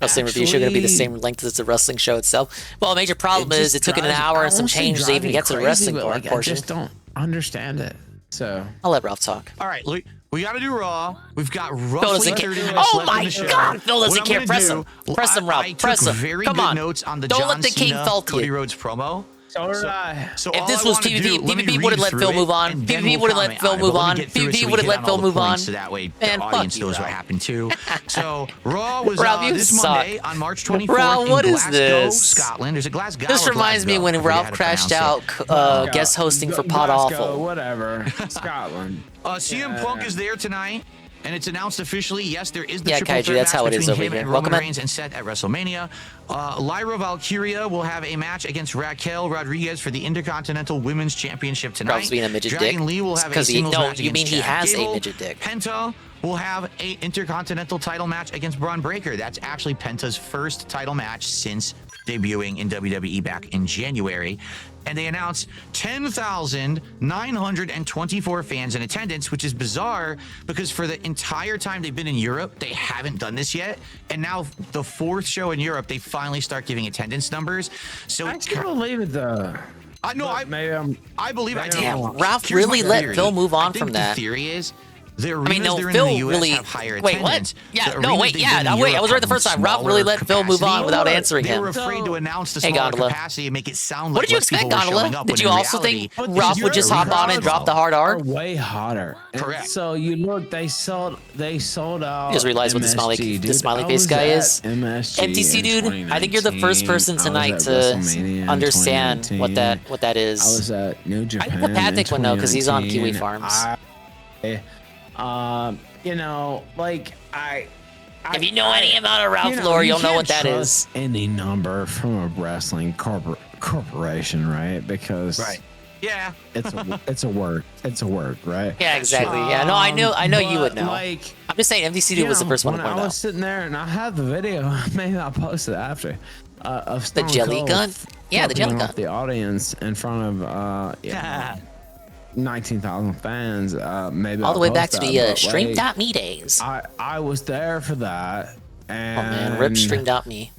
Wrestling review show going to be the same length as the wrestling show itself. Well, a major problem is it took it an hour and some change to even get to the wrestling portion. I just don't understand it. So I'll let Ralph talk. All right, we got to do Raw. We've got Phil roughly doesn't 30 care. minutes Oh left in my the show. God, Phil doesn't What I'm care. gonna Press do, him. Press him, Ralph. I Press took him. very Come good on. notes on the Don't John let the king Cena, fault Cody you. Rhodes promo. So did I. So If all this I was wanna PvP, do, let me PvP would have read let through Phil it, move on. and then PvP we'll would have let comment Phil on it. move But let me on. get through it PvP so we would have hit let on Phil all the move on. points, so that way Man, the fuck audience you, knows what Ralph. happened too. So Raw was Ralph, you this suck. Monday on March 24th Ralph, what in is Glasgow, this? Scotland. There's a Glasgow. This or reminds me Glasgow. when I forget Ralph how to crashed pronounce out it. guest hosting for Pod Glasgow, Awful. whatever. Scotland. CM Punk is there tonight, and it's announced officially. Yes, there is the Yeah, triple Kaiju, threat that's match how it is between over him here. and Welcome Roman in. Reigns and Seth at WrestleMania. Lyra Valkyria will have a match against Raquel Rodriguez for the Intercontinental Women's Championship tonight. Ralph's being a midget Dragon dick. Lee will It's have a 'cause he- singles no, match you mean against he Chad has a Gable. midget dick. Penta will have a Intercontinental title match against Braun Breaker. That's actually Penta's first title match since debuting in WWE back in January. And they announced 10,924 fans in attendance, which is bizarre because for the entire time they've been in Europe, they haven't done this yet. And now the fourth show in Europe, they finally start giving attendance numbers. So I can't believe it though. I believe I Damn, Ralph really let Phil move on from that. The theory is the I arenas mean, no, they're Phil in the US really. have higher Wait, attendance. what? Yeah, The no, arenas wait, they've yeah, been in wait. I Europe was right the have first time. Ralph really let Phil move on without answering They him. were afraid to announce the Hey, smaller Gondola. capacity and make it sound What like did you less expect, people were showing Gondola? up. Did when you in also reality, think Ralph would just hop on and drop the hard R? Are way hotter. Correct. And so you look, they sold out. You just realized what the smiley face guy is. MTC dude, I think you're the first person tonight to understand what that is. I was at New Japan. I think Patrick would know because he's on Kiwi Farms. You know, like if you know any about a Ralph lore, you'll know what that is. Any number from a wrestling corporation, right? Because yeah, it's a work, right? Yeah, exactly. Yeah, no, I know you would know. Like, I'm just saying, MTC dude was the first one to when point I was out. sitting there and I had the video, maybe I'll post it after. Of The Stone jelly Cold gun? Yeah, the jelly flipping gun. off the audience in front of 19,000 fans. Maybe All I'll the way post back to that, the but, Stream.me days. I was there for that. And Oh man, rip Stream.me.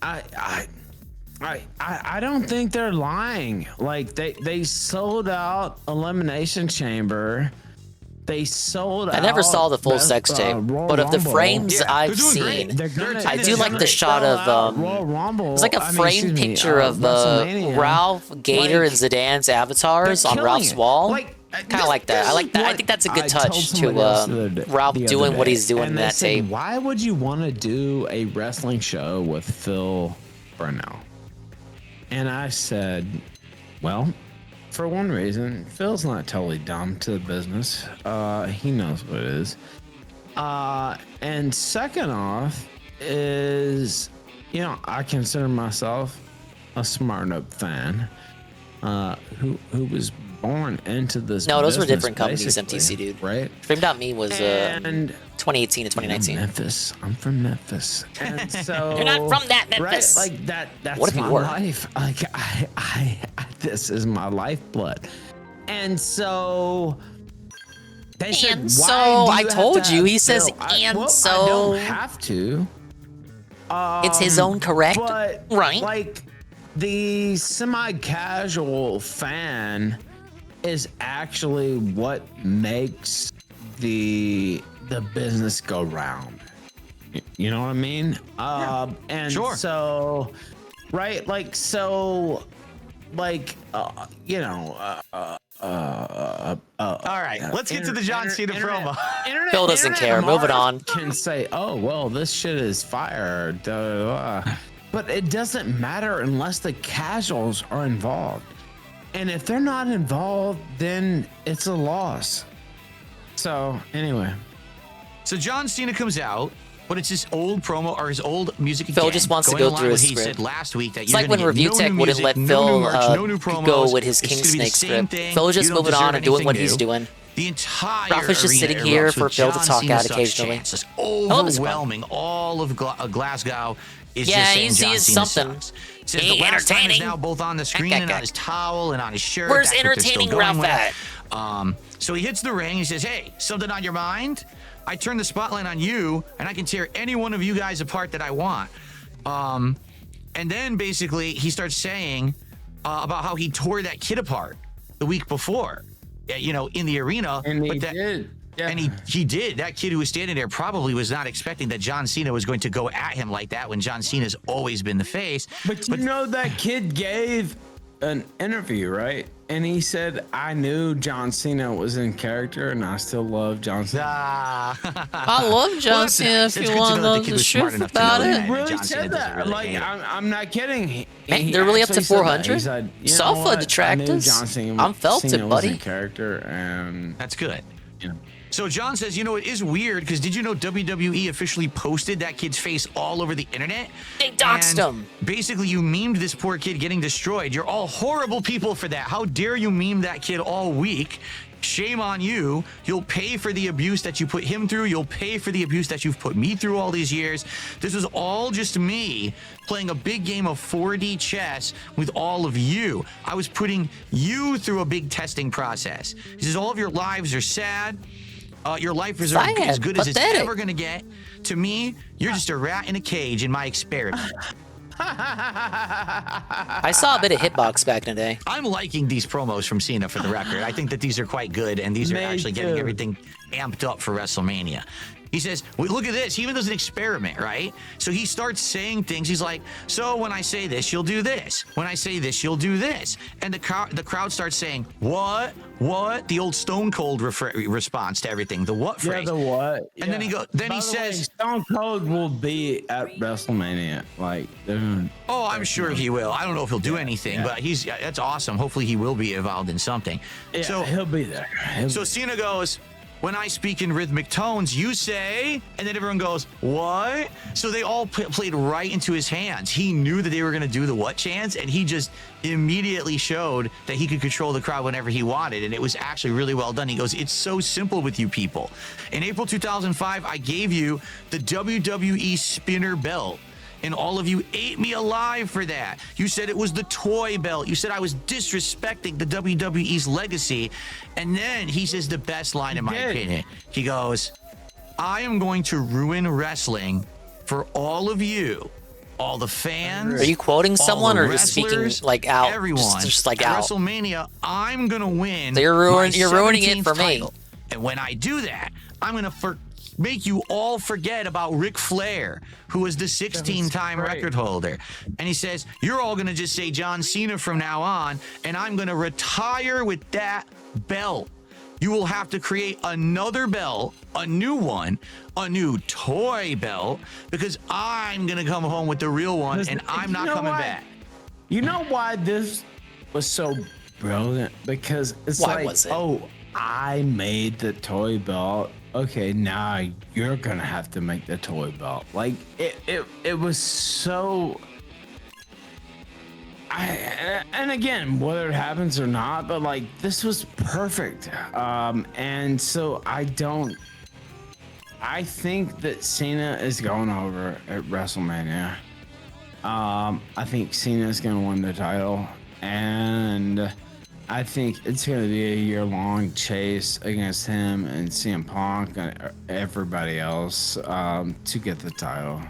I don't think they're lying. Like they sold out Elimination Chamber. They sold out. I never saw the full sex tape, but of the frames I've seen, I do like the shot of Royal Rumble. it's like a framed picture of Ralph, Gator, and Zidane's avatars on Ralph's wall. Kind of like that. I like that. I think that's a good touch to Ralph doing what he's doing in that tape. Why would you want to do a wrestling show with Phil Burnell? And I said, well, for one reason, Phil's not totally dumb to the business. He knows what it is. And second off is, I consider myself a Smart fan, who was born into this. No, those were business, different companies, basically, MTC, dude. right? Frame.me was And 2018 to 2019. I'm from Memphis, and so You're not from that Memphis. right? Like that. That's What if you my were? life. Like I this is my lifeblood, and so. They said, And "Why so, do I have told to you," have he says, Bill?" "And I so- don't have to. It's his own correct, but, right? Like the semi-casual fan is actually what makes the business go round. You know what I mean? And sure. so, right, like so, like All right, let's get to the John Cena promo. Phil doesn't care. Moving on. Can say, "Oh well, this shit is fire," but it doesn't matter unless the casuals are involved. And if they're not involved, then it's a loss. So anyway, so John Cena comes out, but it's his old promo or his old music. Phil again, just wants to going go along through with his what he script. said last week that It's you're like when gonna get Review no Tech new wouldn't music, let no Phil new merch, no new promos. go with his It's King gonna be the Snake same script. thing. Phil just You don't moving on deserve and doing what anything he's new. doing. The entire Ralph is just arena sitting here erupts for with Phil to John talk Cena out sucks occasionally. chance. Just Phil is fun. overwhelming. All of Glasgow is Yeah, just saying he's- John he is Cena something. sucks. It says He the last time is entertaining. now both on the screen and on his towel and on his shirt. Where's That's what they're still entertaining going Ralph with. at? So he hits the ring. He says, "Hey, something on your mind? I turn the spotlight on you, and I can tear any one of you guys apart that I want." And then basically he starts saying about how he tore that kid apart the week before, in the arena. and but he that, did. Yeah. And he did. That kid who was standing there probably was not expecting that John Cena was going to go at him like that when John Cena's always been the face. But you know that kid gave an interview, right? And he said, "I knew John Cena was in character, and I still love John Cena." I love John Cena. If you want to know the truth about it, He really said that. Like, I'm not kidding. Man, they're really up to actually said that. 400? He said, "You know Sofa what? I knew detractors. John Cena, I'm felt Cena it, was in buddy." character, and That's good. So John says, it is weird because did you know WWE officially posted that kid's face all over the internet? They doxed him. Basically, you memed this poor kid getting destroyed. You're all horrible people for that. How dare you meme that kid all week? Shame on you. You'll pay for the abuse that you put him through. You'll pay for the abuse that you've put me through all these years. This was all just me playing a big game of 4D chess with all of you. I was putting you through a big testing process. He says all of your lives are sad. Your life is as good as it's ever going to get. To me, you're just a rat in a cage in my experiment. I saw a bit of Hitbox back in the day. I'm liking these promos from Cena for the record. I think that these are quite good, and these are actually getting everything amped up for WrestleMania. He says, well, look at this. He even does an experiment, right? So he starts saying things. He's like, so when I say this, you'll do this. When I say this, you'll do this. And the crowd starts saying, what? What? The old Stone Cold response to everything. The what phrase? Yeah, the what? And then he goes. Then By he the says, way, Stone Cold will be at WrestleMania. Like, dude. oh, I'm sure he will. I don't know if he'll do anything, but that's awesome. Hopefully he will be involved in something. Yeah, So he'll be there. So Cena goes, when I speak in rhythmic tones, you say, and then everyone goes, what? So they all played right into his hands. He knew that they were going to do the what chants, and he just immediately showed that he could control the crowd whenever he wanted, and it was actually really well done. He goes, it's so simple with you people. In April 2005, I gave you the WWE spinner belt. And all of you ate me alive for that. You said it was the toy belt. You said I was disrespecting the WWE's legacy. And then he says the best line, in my opinion. He goes, I am going to ruin wrestling for all of you. All the fans. Are you quoting all someone the or just speaking wrestlers, like out? Everyone. Just like At out. WrestleMania, I'm going to win. So you're ruining it 17th for me. title. And when I do that, I'm going to make you all forget about Ric Flair, who was the 16-time record holder. And he says, you're all going to just say John Cena from now on, and I'm going to retire with that belt. You will have to create another belt, a new one, a new toy belt, because I'm going to come home with the real one, and I'm not coming back. You know why this was so brilliant? Because it's Why like, was it? oh, I made the toy belt, okay, now you're gonna have to make the toy belt. Like it was so. And again, whether it happens or not, but like this was perfect. And so I think that Cena is going over at WrestleMania. I think Cena is going to win the title, and I think it's going to be a year-long chase against him and CM Punk and everybody else to get the title.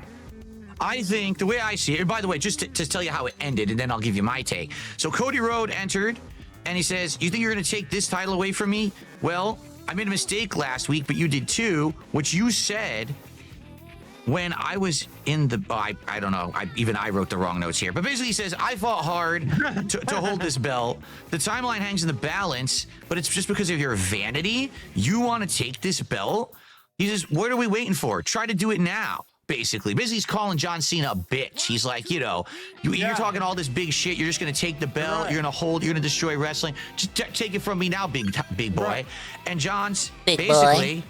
I think the way I see it, by the way, just to tell you how it ended, and then I'll give you my take. So Cody Rhodes entered, and he says, "You think you're going to take this title away from me? Well, I made a mistake last week, but you did too," which you said when I was in the, I don't know, I wrote the wrong notes here, but basically he says, "I fought hard to hold this belt. The timeline hangs in the balance, but it's just because of your vanity. You want to take this belt?" He says, "What are we waiting for? Try to do it now." Basically, he's calling John Cena a bitch. He's like, you're talking all this big shit. You're just going to take the belt. Right. You're going to destroy wrestling. Just take it from me now, big boy. Right. And John's basically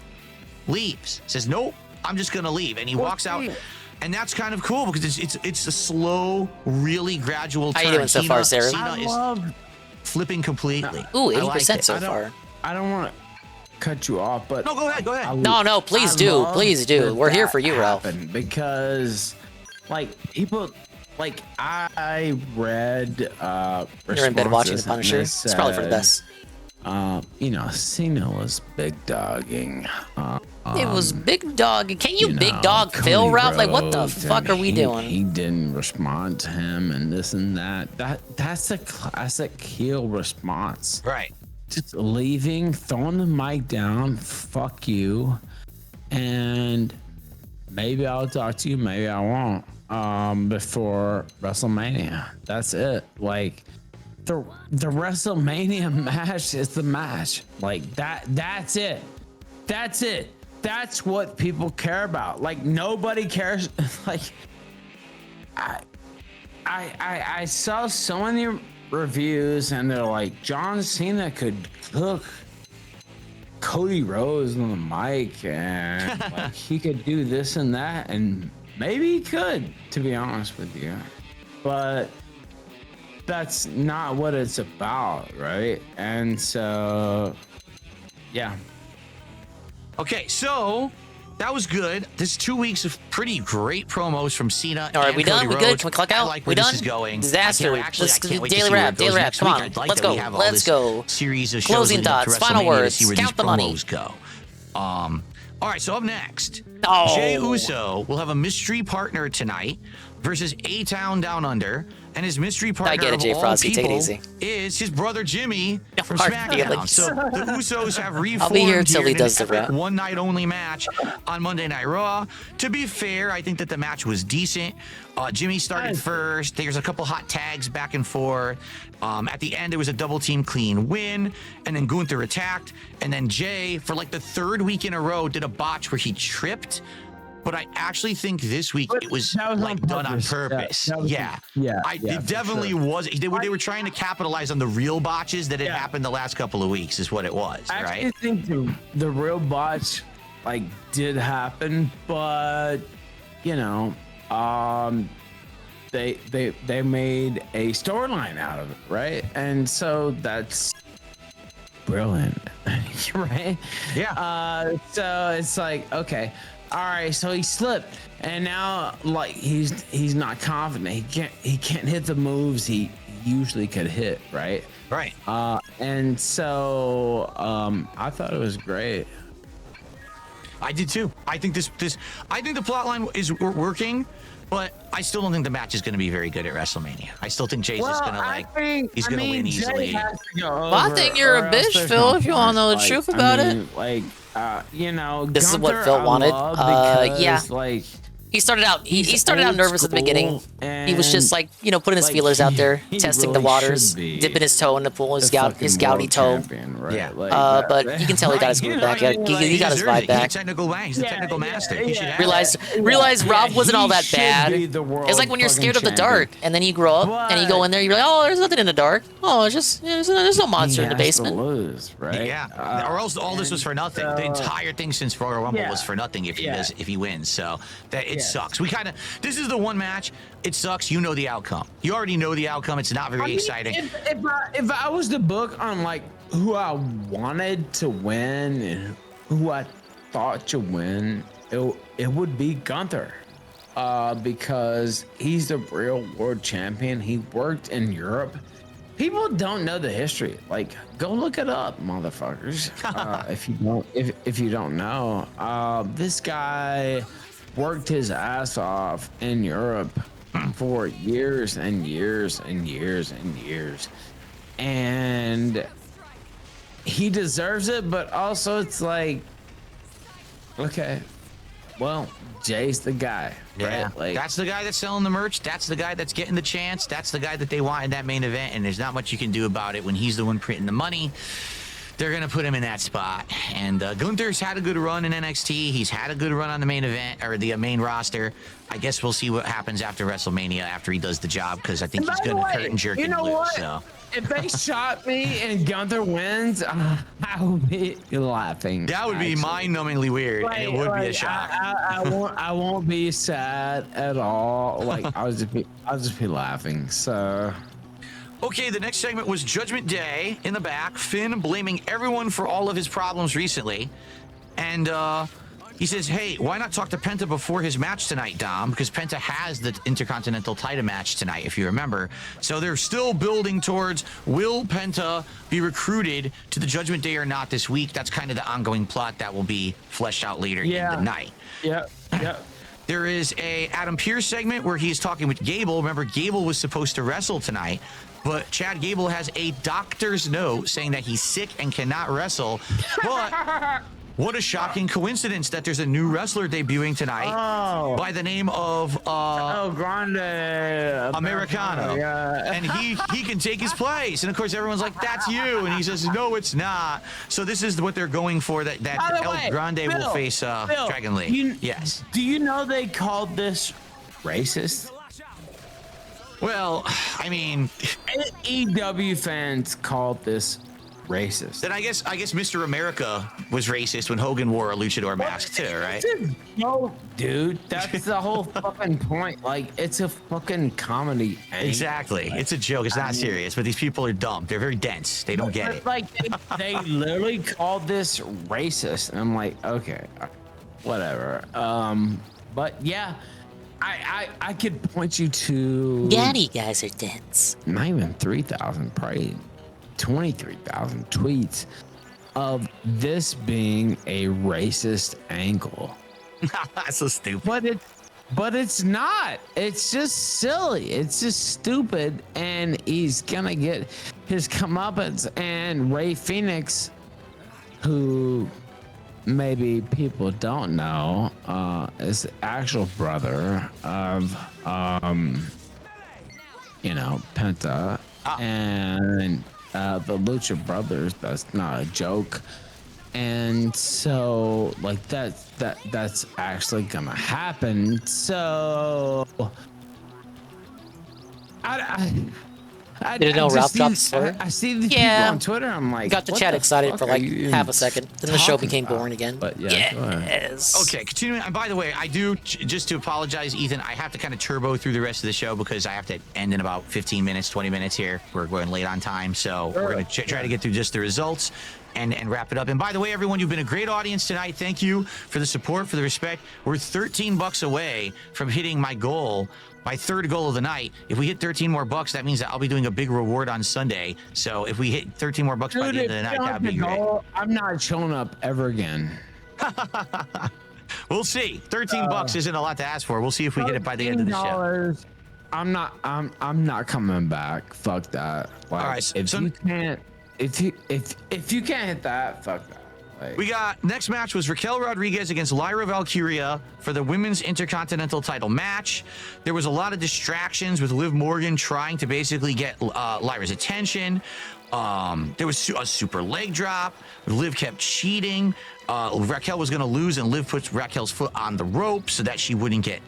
leaves. Says, "Nope, I'm just going to leave." And he walks out. And that's kind of cool because it's a slow, really gradual turn. How you doing so far, Sarah? Cena is flipping completely. Ooh, 80% so far. I don't want to cut you off, but no, go ahead. No, please do. We're here for you, Ralph. Because, like, people, like, I read you're in bed watching The Punisher. It's probably for the best. Cena was big dogging. It was big dog. Can you big dog Phil, Ralph? Like, what the fuck are we doing? He didn't respond to him and this and that. That's a classic heel response. Right. Just leaving, throwing the mic down, fuck you, and maybe I'll talk to you, maybe I won't, before WrestleMania. That's it. Like, the WrestleMania match is the match. Like, that's it. That's it. That's what people care about. Like, nobody cares. Like, I saw so many reviews and they're like, John Cena could cook Cody Rhodes on the mic and like he could do this and that, and maybe he could, to be honest with you, but that's not what it's about, right? And so yeah. Okay, so that was good. This is 2 weeks of pretty great promos from Cena. All right, and we done? Cody We Rhodes. good? Can we clock out? I like where this is going. Disaster. Let's do daily wrap. Come on. Let's go. Let's go. Series of shows Closing leading up to thoughts. Final WrestleMania words. to see where Count these the money. promos go. All right, so up next, Oh. Jey Uso will have a mystery partner tonight versus A-Town Down Under. And his mystery partner I get it, Jay of all Frosty. Take it people easy. is his brother Jimmy from Hard SmackDown. feelings. So the Usos have reformed I'll be here until he in does an the rap. one night only match on Monday Night Raw. To be fair, I think that the match was decent. Jimmy started first. There's a couple hot tags back and forth. At the end, there was a double team clean win, and then Gunther attacked, and then Jay, for like the third week in a row, did a botch where he tripped. But I actually think this week it was like done on purpose. It definitely was. They were trying to capitalize on the real botches that had happened the last couple of weeks, is what it was. I right? actually think the real botch like did happen, but you know, they made a storyline out of it, right? And so that's brilliant, right? Yeah. So it's like, okay. All right, so he slipped, and now like he's not confident. He can't hit the moves he usually could hit, right? Right. And so I thought it was great. I did too. I think I think the plot line is working, but I still don't think the match is going to be very good at WrestleMania. I still think Jay's just going to he's going to win easily. Well, I think you're a bitch, Phil, if you want to know the truth about it. Like, you know, this Gunther, is what Phil wanted. because, yeah. Like, He started out. He started out old nervous at the beginning. He was just and, like, you know, putting his like, feelers out there, he testing the really waters, should be dipping his toe in the pool, his the fucking gouty world toe. champion, right? Yeah. Like, But you can tell he got his groove back. He got his vibe back. He's a technical man. He's a technical master. He should have Realized Rob wasn't all that should bad. be the world It's like when you're scared of fucking the dark, and then you grow up and you go in there, you're like, oh, there's nothing in the dark. Oh, it's just there's no monster in the basement. Lose, right? Yeah. Or else all this was for nothing. The entire thing since Royal Rumble was for nothing if he wins. So that it sucks. This is the one match. It sucks. You know the outcome. You already know the outcome. It's not very exciting. If I was to book on like who I wanted to win and who I thought to win, it would be Gunther. Because he's the real world champion. He worked in Europe. People don't know the history. Like, go look it up, motherfuckers. If you don't know, this guy worked his ass off in Europe for years and years and years and years, and he deserves it. But also, it's like, okay, well, Jay's the guy. Yeah, right? Like, that's the guy that's selling the merch. That's the guy that's getting the chance. That's the guy that they want in that main event. And there's not much you can do about it when he's the one printing the money. They're going to put him in that spot. And Gunther's had a good run in NXT. He's had a good run on the main event or the main roster. I guess we'll see what happens after WrestleMania after he does the job, because I think he's going to curtain jerk and lose. What? So. If they shot me and Gunther wins, I would be laughing. That would be mind-numbingly weird, and it would be a shock. I won't be sad at all. Like, I'll just be laughing. So. Okay, the next segment was Judgment Day in the back. Finn blaming everyone for all of his problems recently. And he says, hey, why not talk to Penta before his match tonight, Dom? Because Penta has the Intercontinental title match tonight, if you remember. So they're still building towards, will Penta be recruited to the Judgment Day or not this week? That's kind of the ongoing plot that will be fleshed out later in the night. Yeah. There is a Adam Pearce segment where he's talking with Gable. Remember, Gable was supposed to wrestle tonight, but Chad Gable has a doctor's note saying that he's sick and cannot wrestle. But what a shocking coincidence that there's a new wrestler debuting tonight by the name of Grande Americano. Yeah. And he can take his place. And of course everyone's like, that's you. And he says, no, it's not. So this is what they're going for, that El Grande will face Dragon Lee. Yes. Do you know they called this racist? Well, I mean, EW fans called this racist. Then I guess Mr. America was racist when Hogan wore a luchador mask too, right? No, dude, that's the whole fucking point. Like, it's a fucking comedy. Exactly, it's a joke. It's not serious. But these people are dumb. They're very dense. They don't get it. Like, they literally called this racist, and I'm like, okay, whatever. But yeah. I could point you to... Daddy guys are dense. Not even 3,000, probably 23,000 tweets of this being a racist angle. That's so stupid. But it's not. It's just silly. It's just stupid. And he's gonna get his comeuppance. And Ray Phoenix, who... maybe people don't know, is the actual brother of, Penta and the Lucha Brothers. That's not a joke. And so, like, that's actually gonna happen. So, Didn't know Ralph dropped slur? I see these people on Twitter. I'm like, got the chat excited for like half a second. Then the show became boring again. But yes. Okay, continuing. And by the way, I do, just to apologize, Ethan, I have to kind of turbo through the rest of the show because I have to end in about 15 minutes, 20 minutes here. We're going late on time. So we're going to try to get through just the results and wrap it up. And by the way, everyone, you've been a great audience tonight. Thank you for the support, for the respect. We're $13 away from hitting my goal, my third goal of the night. If we hit 13 more bucks, that means that I'll be doing a big reward on Sunday. So if we hit 13 more bucks by the end of the night, that'd be great. I'm not showing up ever again. We'll see. 13 bucks isn't a lot to ask for. We'll see if we hit it by the end of the show. I'm not coming back. Fuck that. Like, all right. If you can't hit that, fuck that. We got next match was Raquel Rodriguez against Lyra Valkyria for the women's intercontinental title match. There was a lot of distractions with Liv Morgan trying to basically get Lyra's attention. There was a super leg drop. Liv kept cheating. Raquel was going to lose, and Liv puts Raquel's foot on the rope so that she wouldn't get,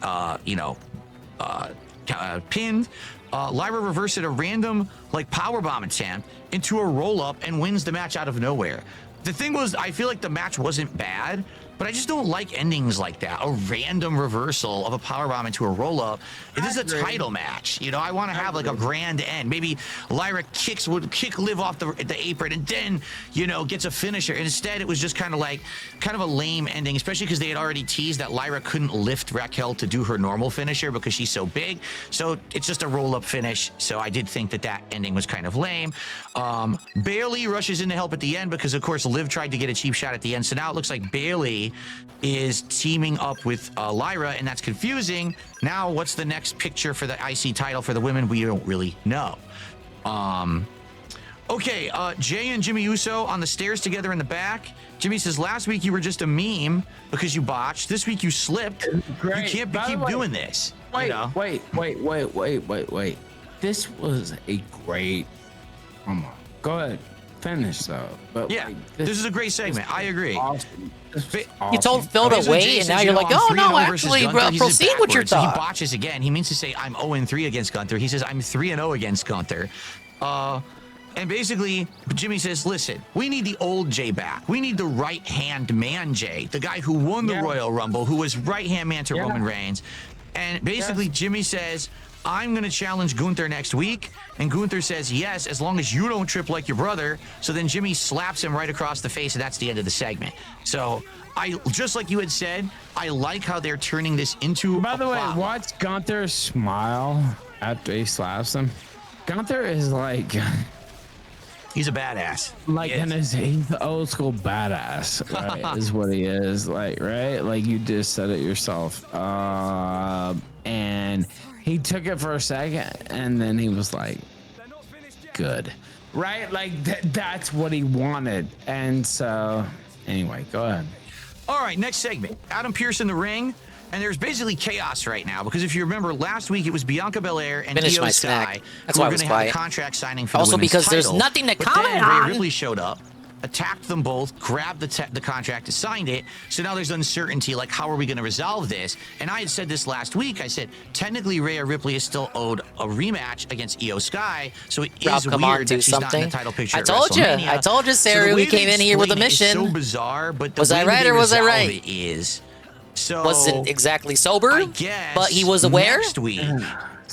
pinned. Lyra reversed a random powerbomb attempt into a roll-up and wins the match out of nowhere. The thing was, I feel like the match wasn't bad, but I just don't like endings like that. A random reversal of a powerbomb into a roll-up. This is a title match. I want to have a grand end. Maybe Lyra would kick Liv off the apron and then, gets a finisher. Instead, it was just kind of a lame ending, especially because they had already teased that Lyra couldn't lift Raquel to do her normal finisher because she's so big. So it's just a roll-up finish. So I did think that ending was kind of lame. Bailey rushes in to help at the end because, of course, Liv tried to get a cheap shot at the end. So now it looks like Bailey is teaming up with Lyra, and that's confusing. Now, what's the next picture for the IC title for the women? We don't really know. Okay, Jay and Jimmy Uso on the stairs together in the back. Jimmy says, last week you were just a meme because you botched. This week you slipped. Great. You can't keep doing this. Wait. This was a great... Come on. Go ahead. Finish, though. But yeah, this is a great segment. I agree. Awesome. You told Phil to wait, and now you're like, oh, no, actually, proceed with your thought. thought. He botches again. He means to say, I'm 0-3 against Gunther. He says, I'm 3-0 against Gunther. And basically, Jimmy says, listen, we need the old Jay back. We need the right-hand man Jay, the guy who won the Royal Rumble, who was right-hand man to Roman Reigns. And basically, Jimmy says, I'm going to challenge Gunther next week. And Gunther says, yes, as long as you don't trip like your brother. So then Jimmy slaps him right across the face, and that's the end of the segment. So, just like you had said, I like how they're turning this into By the way, watch Gunther smile after he slaps him. Gunther is like... He's a badass. He's the old school badass, right? Is what he is, right? Like you just said it yourself. And he took it for a second, and then he was like, good. Right? That's what he wanted. And so, anyway, go ahead. All right, next segment. Adam Pearce in the ring. And there's basically chaos right now because if you remember last week it was Bianca Belair and Finish Io my Sky snack. That's who why were I was going to have quiet. a contract signing for Also the women's because there's title. nothing to But comment then on. Rhea Ripley showed up, attacked them both, grabbed the contract, signed it. So now there's uncertainty, like how are we going to resolve this? And I had said this last week. I said technically Rhea Ripley is still owed a rematch against Io Sky, so it Rob, is come on, weird do that she's not in something. the title picture. I told you. I told you, Sarah. We came in here with a mission. It's so bizarre, but the was I way right they or was I resolve right? it is. So wasn't exactly sober, I guess but he was aware. Next week,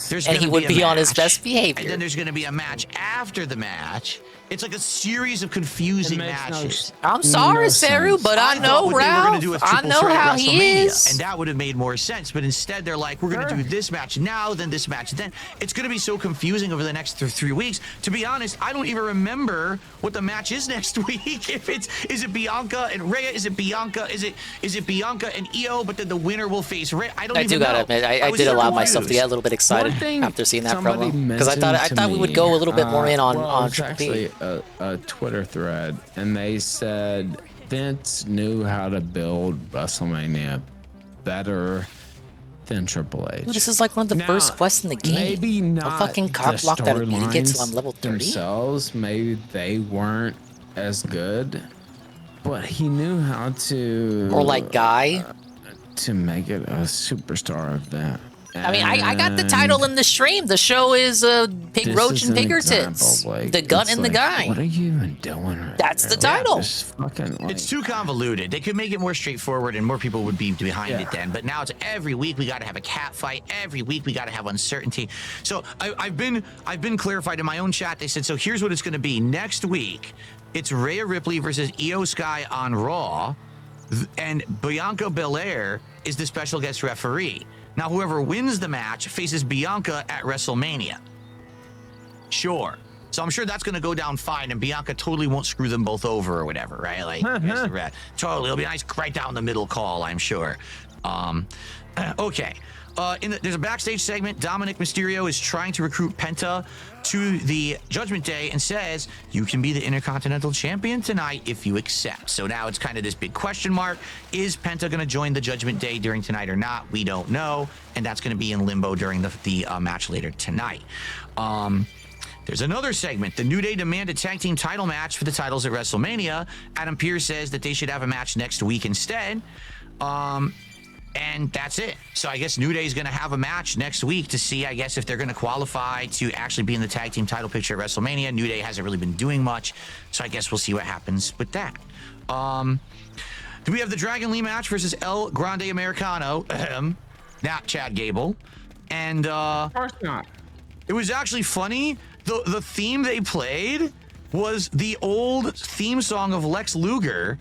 there's and he would be on his match, best behavior. And then there's going to be a match after the match. It's like a series of confusing matches. I'm sorry, Saru, but I know Ralph. I know how he is. And that would have made more sense. But instead, they're like, we're going to do this match now, then this match, then. It's going to be so confusing over the next 3 weeks. To be honest, I don't even remember what the match is next week. Is it Bianca and Rhea? Is it Bianca? Is it Bianca and Io? But then the winner will face Rhea. I do gotta admit, I did allow myself to get a little bit excited after seeing that promo because I thought we would go a little bit more in on Triple P. A Twitter thread, and they said Vince knew how to build WrestleMania better than Triple H. Dude, this is like one of the first quests in the game. Maybe not. I'll fucking cock block that idiot till I'm level 30. Themselves, maybe they weren't as good, but he knew how to. Or like Guy. To make it a superstar event. I mean, I got the title in the stream. The show is Pigroach and Piggertits. The Gunt and the Guy. What are you even doing right That's the title. It's too convoluted. They could make it more straightforward and more people would be behind it then. But now it's every week we got to have a cat fight. Every week we got to have uncertainty. So I've been clarified in my own chat. They said, so here's what it's going to be. Next week, it's Rhea Ripley versus Io Sky on Raw. And Bianca Belair is the special guest referee. Now, whoever wins the match faces Bianca at WrestleMania. Sure. So I'm sure that's going to go down fine, and Bianca totally won't screw them both over or whatever, right? Like, totally. It'll be a nice right down the middle call, I'm sure. Okay. There's a backstage segment. Dominic Mysterio is trying to recruit Penta to the Judgment Day and says, you can be the Intercontinental Champion tonight if you accept. So now it's kind of this big question mark. Is Penta going to join the Judgment Day during tonight or not? We don't know. And that's going to be in limbo during the match later tonight. There's another segment. The New Day demand a tag team title match for the titles at WrestleMania. Adam Pearce says that they should have a match next week instead. And that's it. So I guess New Day is going to have a match next week to see, I guess, if they're going to qualify to actually be in the tag team title picture at WrestleMania. New Day hasn't really been doing much, so I guess we'll see what happens with that. Do we have the Dragon Lee match versus El Grande Americano? Not Chad Gable. And of course not. It was actually funny. The theme they played was the old theme song of Lex Luger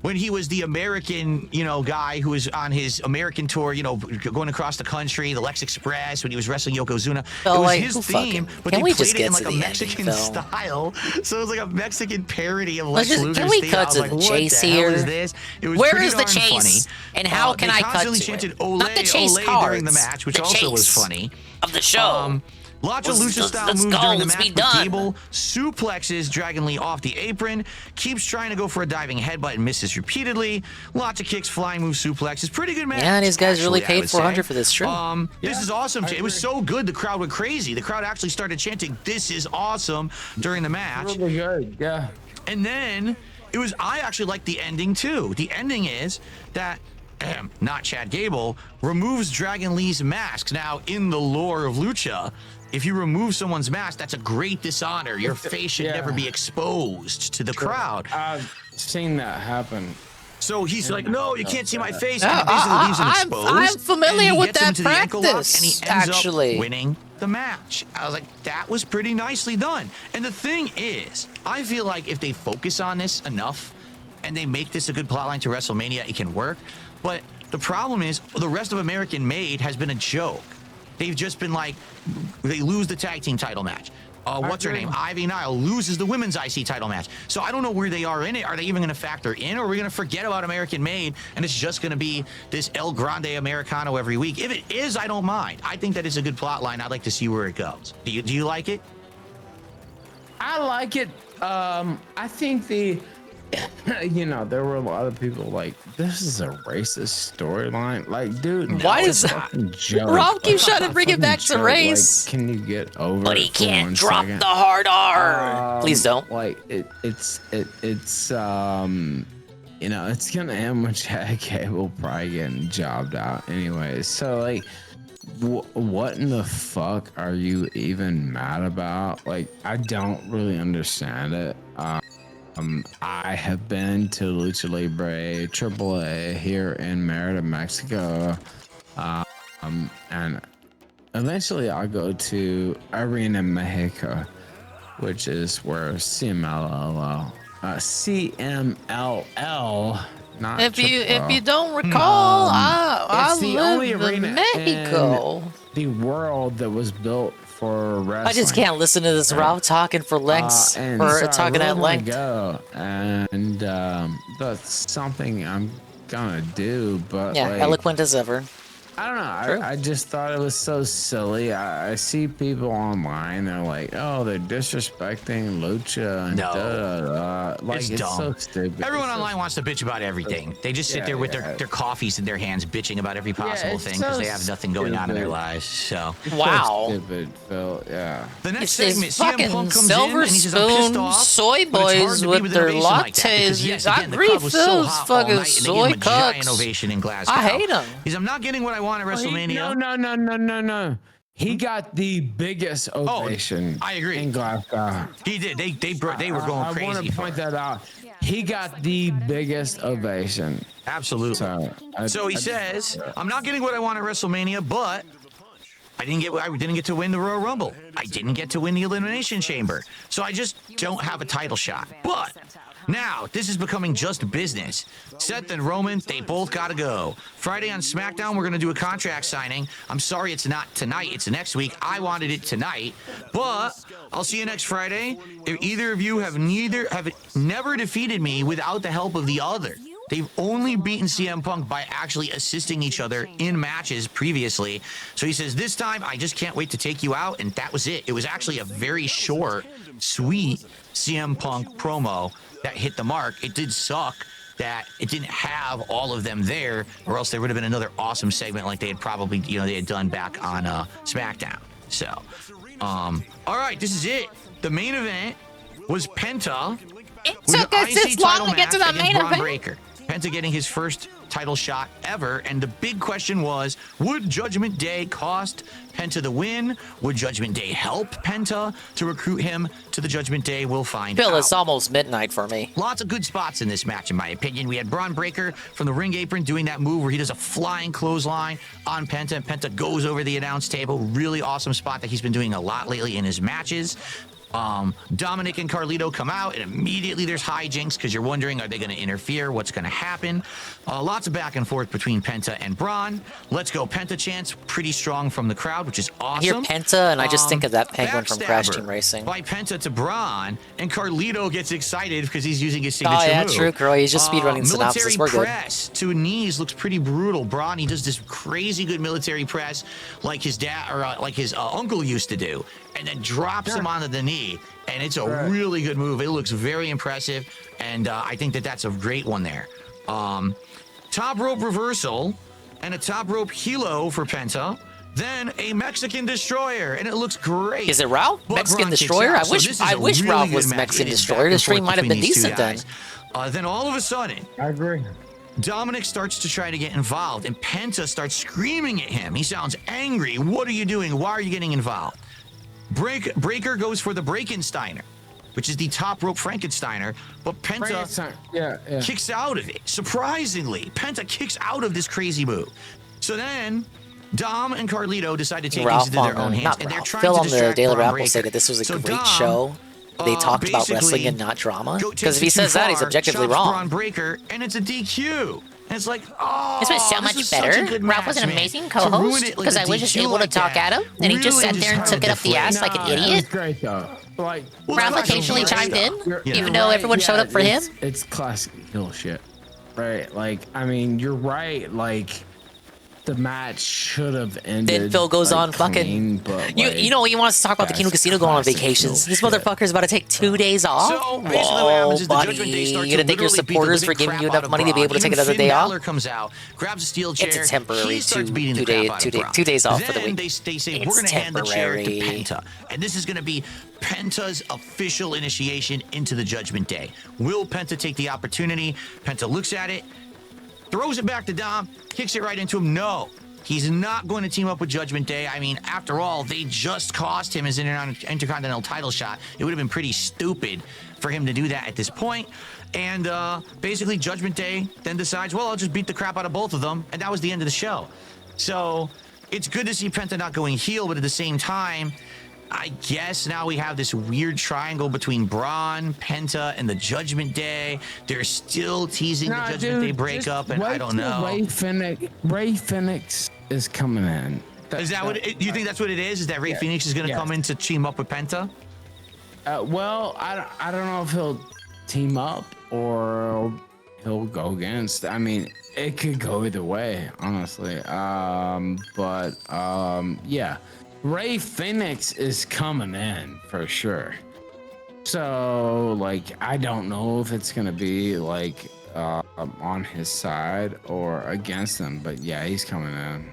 when he was the American, guy who was on his American tour, going across the country, the Lex Express, when he was wrestling Yokozuna. Oh, it was like, his who theme, fucking- but can they we played just it get in like to a the Mexican ending, Phil? style. So it was like a Mexican parody of Let's Lex just- Luger's can we theme. cut I was to like, the what chase the hell here? is this? It was Where pretty is the darn chase? funny. And how can they I cut constantly to chanted it? Ole, Not the chase Ole cards. during the match, which The also was chase funny. of the show. Lots of Let's- lucha-style let's moves go, during the let's match. be But done. Gable suplexes Dragon Lee off the apron, keeps trying to go for a diving headbutt and misses repeatedly. Lots of kicks, flying move, suplexes. Pretty good match. Yeah, these guys really actually, I paid would $400 say. for this trip. This is awesome. It was so good, the crowd went crazy. The crowd actually started chanting, "This is awesome," during the match. Really good, yeah. And then I actually liked the ending too. The ending is that not Chad Gable removes Dragon Lee's mask. Now, in the lore of lucha, if you remove someone's mask, that's a great dishonor. Your face should never be exposed to the crowd. I've seen that happen. So he's like, no, you can't see my face. Yeah, And he basically leaves him I'm exposed. familiar and he with gets him that to the ankle lock, and he practice, ends actually. up winning the match. I was like, that was pretty nicely done. And the thing is, I feel like if they focus on this enough and they make this a good plotline to WrestleMania, it can work. But the problem is, the rest of American Made has been a joke. They've just been like, they lose the tag team title match. What's her name? Ivy Nile loses the women's IC title match. So I don't know where they are in it. Are they even going to factor in, or are we going to forget about American Made and it's just going to be this El Grande Americano every week? If it is, I don't mind. I think that is a good plot line. I'd like to see where it goes. Do you like it? I like it. I think there were a lot of people like, this is a racist storyline. Like, dude, Why it's does a fucking joke. Rob keeps It's trying to a bring it fucking back to joke. race? Like, can you get over But it he for can't one drop second? the hard R. Please don't. Like, it's gonna end with Chad Gable probably getting jobbed out anyways. So like, what in the fuck are you even mad about? Like, I don't really understand it. I have been to Lucha Libre AAA here in Merida, Mexico, and eventually I'll go to Arena Mexico, which is where CMLL, not If you AAA. don't recall, I It's the live only in arena Mexico. in the world that was built for wrestling. I just can't listen to this Rob talking for lengths and or so I talking really at wanna length. Go, and that's something I'm gonna do. But Yeah, like, eloquent as ever. I don't know. True. I just thought it was so silly. I see people online. They're like, "Oh, they're disrespecting lucha." And No. like It's it's dumb. so stupid. Everyone It's so online wants to bitch about everything. They just sit there with their coffees in their hands, bitching about every possible it's thing because so they have nothing going on in their stupid. lives. So It's so Wow. stupid, Phil. Yeah. the next It's these segment, CM fucking Punk comes in silver and he says, "I'm pissed spoon off, soy but it's hard boys to be with with their innovation like that," because, lattes. yes, I again, the crowd was so refills hot all fucking night, and they gave soy him a giant cucks. ovation in Glasgow. I hate 'em. He's, "I'm not getting what I want at WrestleMania." No. He got the biggest ovation. I agree. In Glasgow. He did. They were going I crazy. want to point that out. He got the biggest ovation. Absolutely. So he says, "I'm not getting what I want at WrestleMania, but I didn't get to win the Royal Rumble. I didn't get to win the Elimination Chamber. So I just don't have a title shot. But now this is becoming just business. Seth and Roman, they both gotta go. Friday on SmackDown, we're gonna do a contract signing. I'm sorry it's not tonight, it's next week. I wanted it tonight. But I'll see you next Friday. If either of you have never defeated me without the help of the other." They've only beaten CM Punk by actually assisting each other in matches previously. So he says, this time, I just can't wait to take you out. And that was it. It was actually a very short, sweet CM Punk promo that hit the mark. It did suck that it didn't have all of them there, or else there would have been another awesome segment like they had probably, they had done back on SmackDown. So, all right, this is it. The main event was Penta. It took us this long to get to the main event. Breaker. Penta getting his first title shot ever, and the big question was, would Judgment Day cost Penta the win? Would Judgment Day help Penta to recruit him to the Judgment Day? We'll find out. Bill, it's almost midnight for me. Lots of good spots in this match, in my opinion. We had Braun Breaker from the ring apron doing that move where he does a flying clothesline on Penta, and Penta goes over the announce table. Really awesome spot that he's been doing a lot lately in his matches. Dominic and Carlito come out, and immediately there's hijinks because you're wondering, are they going to interfere? What's going to happen? Lots of back and forth between Penta and Braun. Let's go Penta chants, pretty strong from the crowd, which is awesome. I hear Penta, and I just think of that penguin from Crash Team Racing. By Penta to Braun, and Carlito gets excited because he's using his signature move. Oh yeah, true, girl. He's just speedrunning synopsis. We're good. Military press to knees looks pretty brutal. Braun, he does this crazy good military press like his dad or like his uncle used to do, and then drops him onto the knee. And it's a really good move. It looks very impressive, and I think that that's a great one there. Top rope reversal and a top rope helo for Penta. Then a Mexican Destroyer, and it looks great. Is it Ralph? Mexican Destroyer? I wish Ralph was Mexican Destroyer. The stream might have been decent then. Then all of a sudden, I agree. Dominic starts to try to get involved, and Penta starts screaming at him. He sounds angry. What are you doing? Why are you getting involved? Breaker goes for the Breakensteiner, which is the top rope Frankensteiner, but Penta kicks out of it. Surprisingly, Penta kicks out of this crazy move. So then, Dom and Carlito decide to take things into their own hands, and they're trying Phil to on the distract Daily Braun Rapple said that this was a great Dom, show. They talked about wrestling and not drama. Because if he says that, he's objectively wrong. Braun Breaker, and it's a DQ. And it's like, oh, this was so much better. Ralph was an amazing co-host because I was just able to talk at him, and he just sat there and took it up the ass like an idiot. Great though. Like Ralph occasionally chimed in, even though everyone showed up for him. It's classic heel shit, right? Like, I mean, you're right. Like, the match should have ended. Then Phil goes on clean, fucking. But, You know, he wants to talk about the Kino Casino going on vacations. This motherfucker's about to take 2 days off. So basically, what happens is the buddy, Judgment Day starts you gonna to thank your literally beat the supporters living for giving you crap enough out of money to be able to Braun. take another Even day Finn off? Balor comes out, grabs a steel chair. It's a temporary he starts beating two the crap out of Braun. 2 days off for the Then week. they say It's we're going to hand the chair to temporary. Penta, and this is going to be Penta's official initiation into the Judgment Day. Will Penta take the opportunity? Penta looks at it, throws it back to Dom, kicks it right into him. No. He's not going to team up with Judgment Day. I mean, after all, they just cost him his Intercontinental title shot. It would have been pretty stupid for him to do that at this point. And basically, Judgment Day then decides, well, I'll just beat the crap out of both of them. And that was the end of the show. So it's good to see Penta not going heel, but at the same time, I guess now we have this weird triangle between Braun, Penta, and the Judgment Day. They're still teasing the Judgment Day breakup, and I don't know. Ray Phoenix is coming in. Is that what you think? That's what it is? Is that Ray Phoenix is going to come in to team up with Penta? Well, I don't know if he'll team up or he'll go against. I mean, it could go either way, honestly. Yeah. Ray Phoenix is coming in for sure. So, like, I don't know if it's gonna be like on his side or against him, but yeah, he's coming in.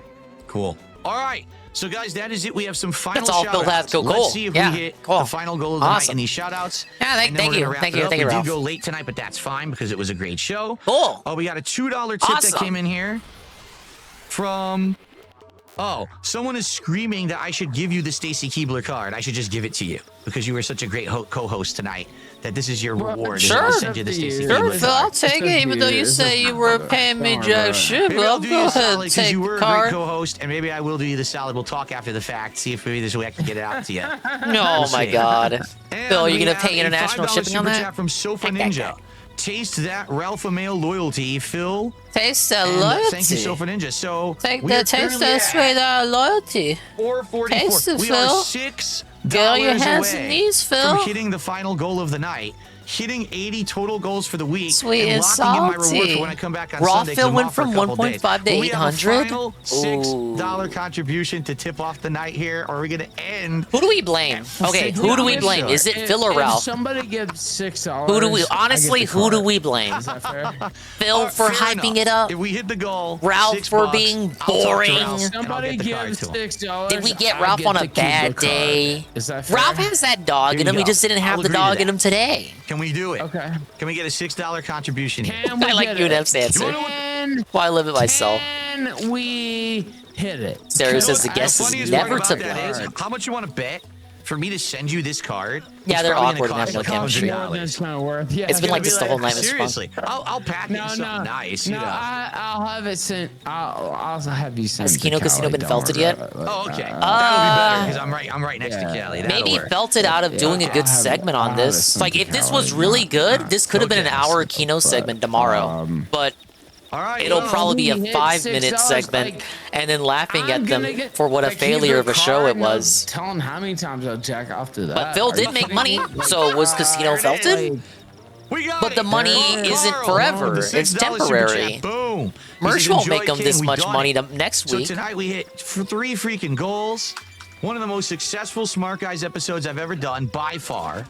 Cool. All right. So, guys, that is it. We have some final That's all Phil has. Go goal. Let's see if we hit the final goal of the night in these shout-outs. Yeah, thank you. Thank you, we Ralph. did go late tonight, but that's fine because it was a great show. Cool. Oh, we got a $2 tip that came in here from... Oh, someone is screaming that I should give you the Stacy Keebler card. I should just give it to you because you were such a great co-host tonight that this is your reward. Sure. I'll send you the Stacy Keebler Sure, Phil, I'll take it, even though you say you were paying me jack shit, but I'll go ahead and take you were the a great card. co-host, and maybe I will do you the salad. We'll talk after the fact, see if maybe there's a way I can get it out to you. No, my God. Phil, are you we going to have pay a international $5 shipping on super that? chat from Sofa Ninja. Taste that Ralph Mail loyalty, Phil. Taste that And loyalty. Thank you, Sofa Ninja. So Take we are the taste currently that sweet loyalty. 444. Taste it, We Phil. are $6 Get on your hands away and knees, Phil. from hitting the final goal of the night. hitting 80 total goals for the week, Sweet and locking in my reward salty. for when I come back on Raw Sunday. 'cause Phil I'm went off for a from couple 1.5 days. to Will we have a 800? final $6 contribution to tip off the night here, or are we going to end? Who do we blame? Okay, who do we blame? Is it Phil or Ralph? If somebody gives $6, Who do we? I get Honestly, the who do card. we blame? Is that fair? Phil for Fair hyping enough. it up. If we hit the goal, Ralph $6, for being I'll talk to boring. Ralph, and I'll Somebody get the card gives to him. $6. Did we get I Ralph get on to a keep the bad card. day? Is that fair? Ralph has that dog Here in you him. We go. just didn't have I'll the agree to dog that. in him today. Can we do it? Okay. Can we get a $6 contribution here? Can we I like get you and it? F's answer. Can Well, I live it myself. we hit it? Sarah says the The guest is funniest never part to about that blame. is, how much you want to bet for me to send you this card? Yeah, It's they're probably awkward gonna and have cost no like chemistry. $100. It's not worth. Yeah, It's been gonna like be this the whole night. It was fun. Seriously, I'll pack it something nice. No, you know. I'll have it sent. I'll have you sent. Has to Kino Casino Cali, been don't felted worry yet? about it. Oh, okay. That'll be better because I'm right next to Cali. That'll Maybe work. felted out of doing a good segment on this. Like, if this was really good, this could have been an hour Kino segment tomorrow. But all right, it'll probably be a we hit 5-minute $6, segment, like, and then laughing I'm at them gonna get- for what a like, failure either of a show card, it was. Tell them how many times I'll jack off to that. But Phil Are did you make kidding money, me? Like, so was Casino felted? We got But the money isn't forever. It's temporary. Boom. Merch won't make them this much money So next week. tonight we hit 3 freaking goals. One of the most successful Smart Guys episodes I've ever done by far.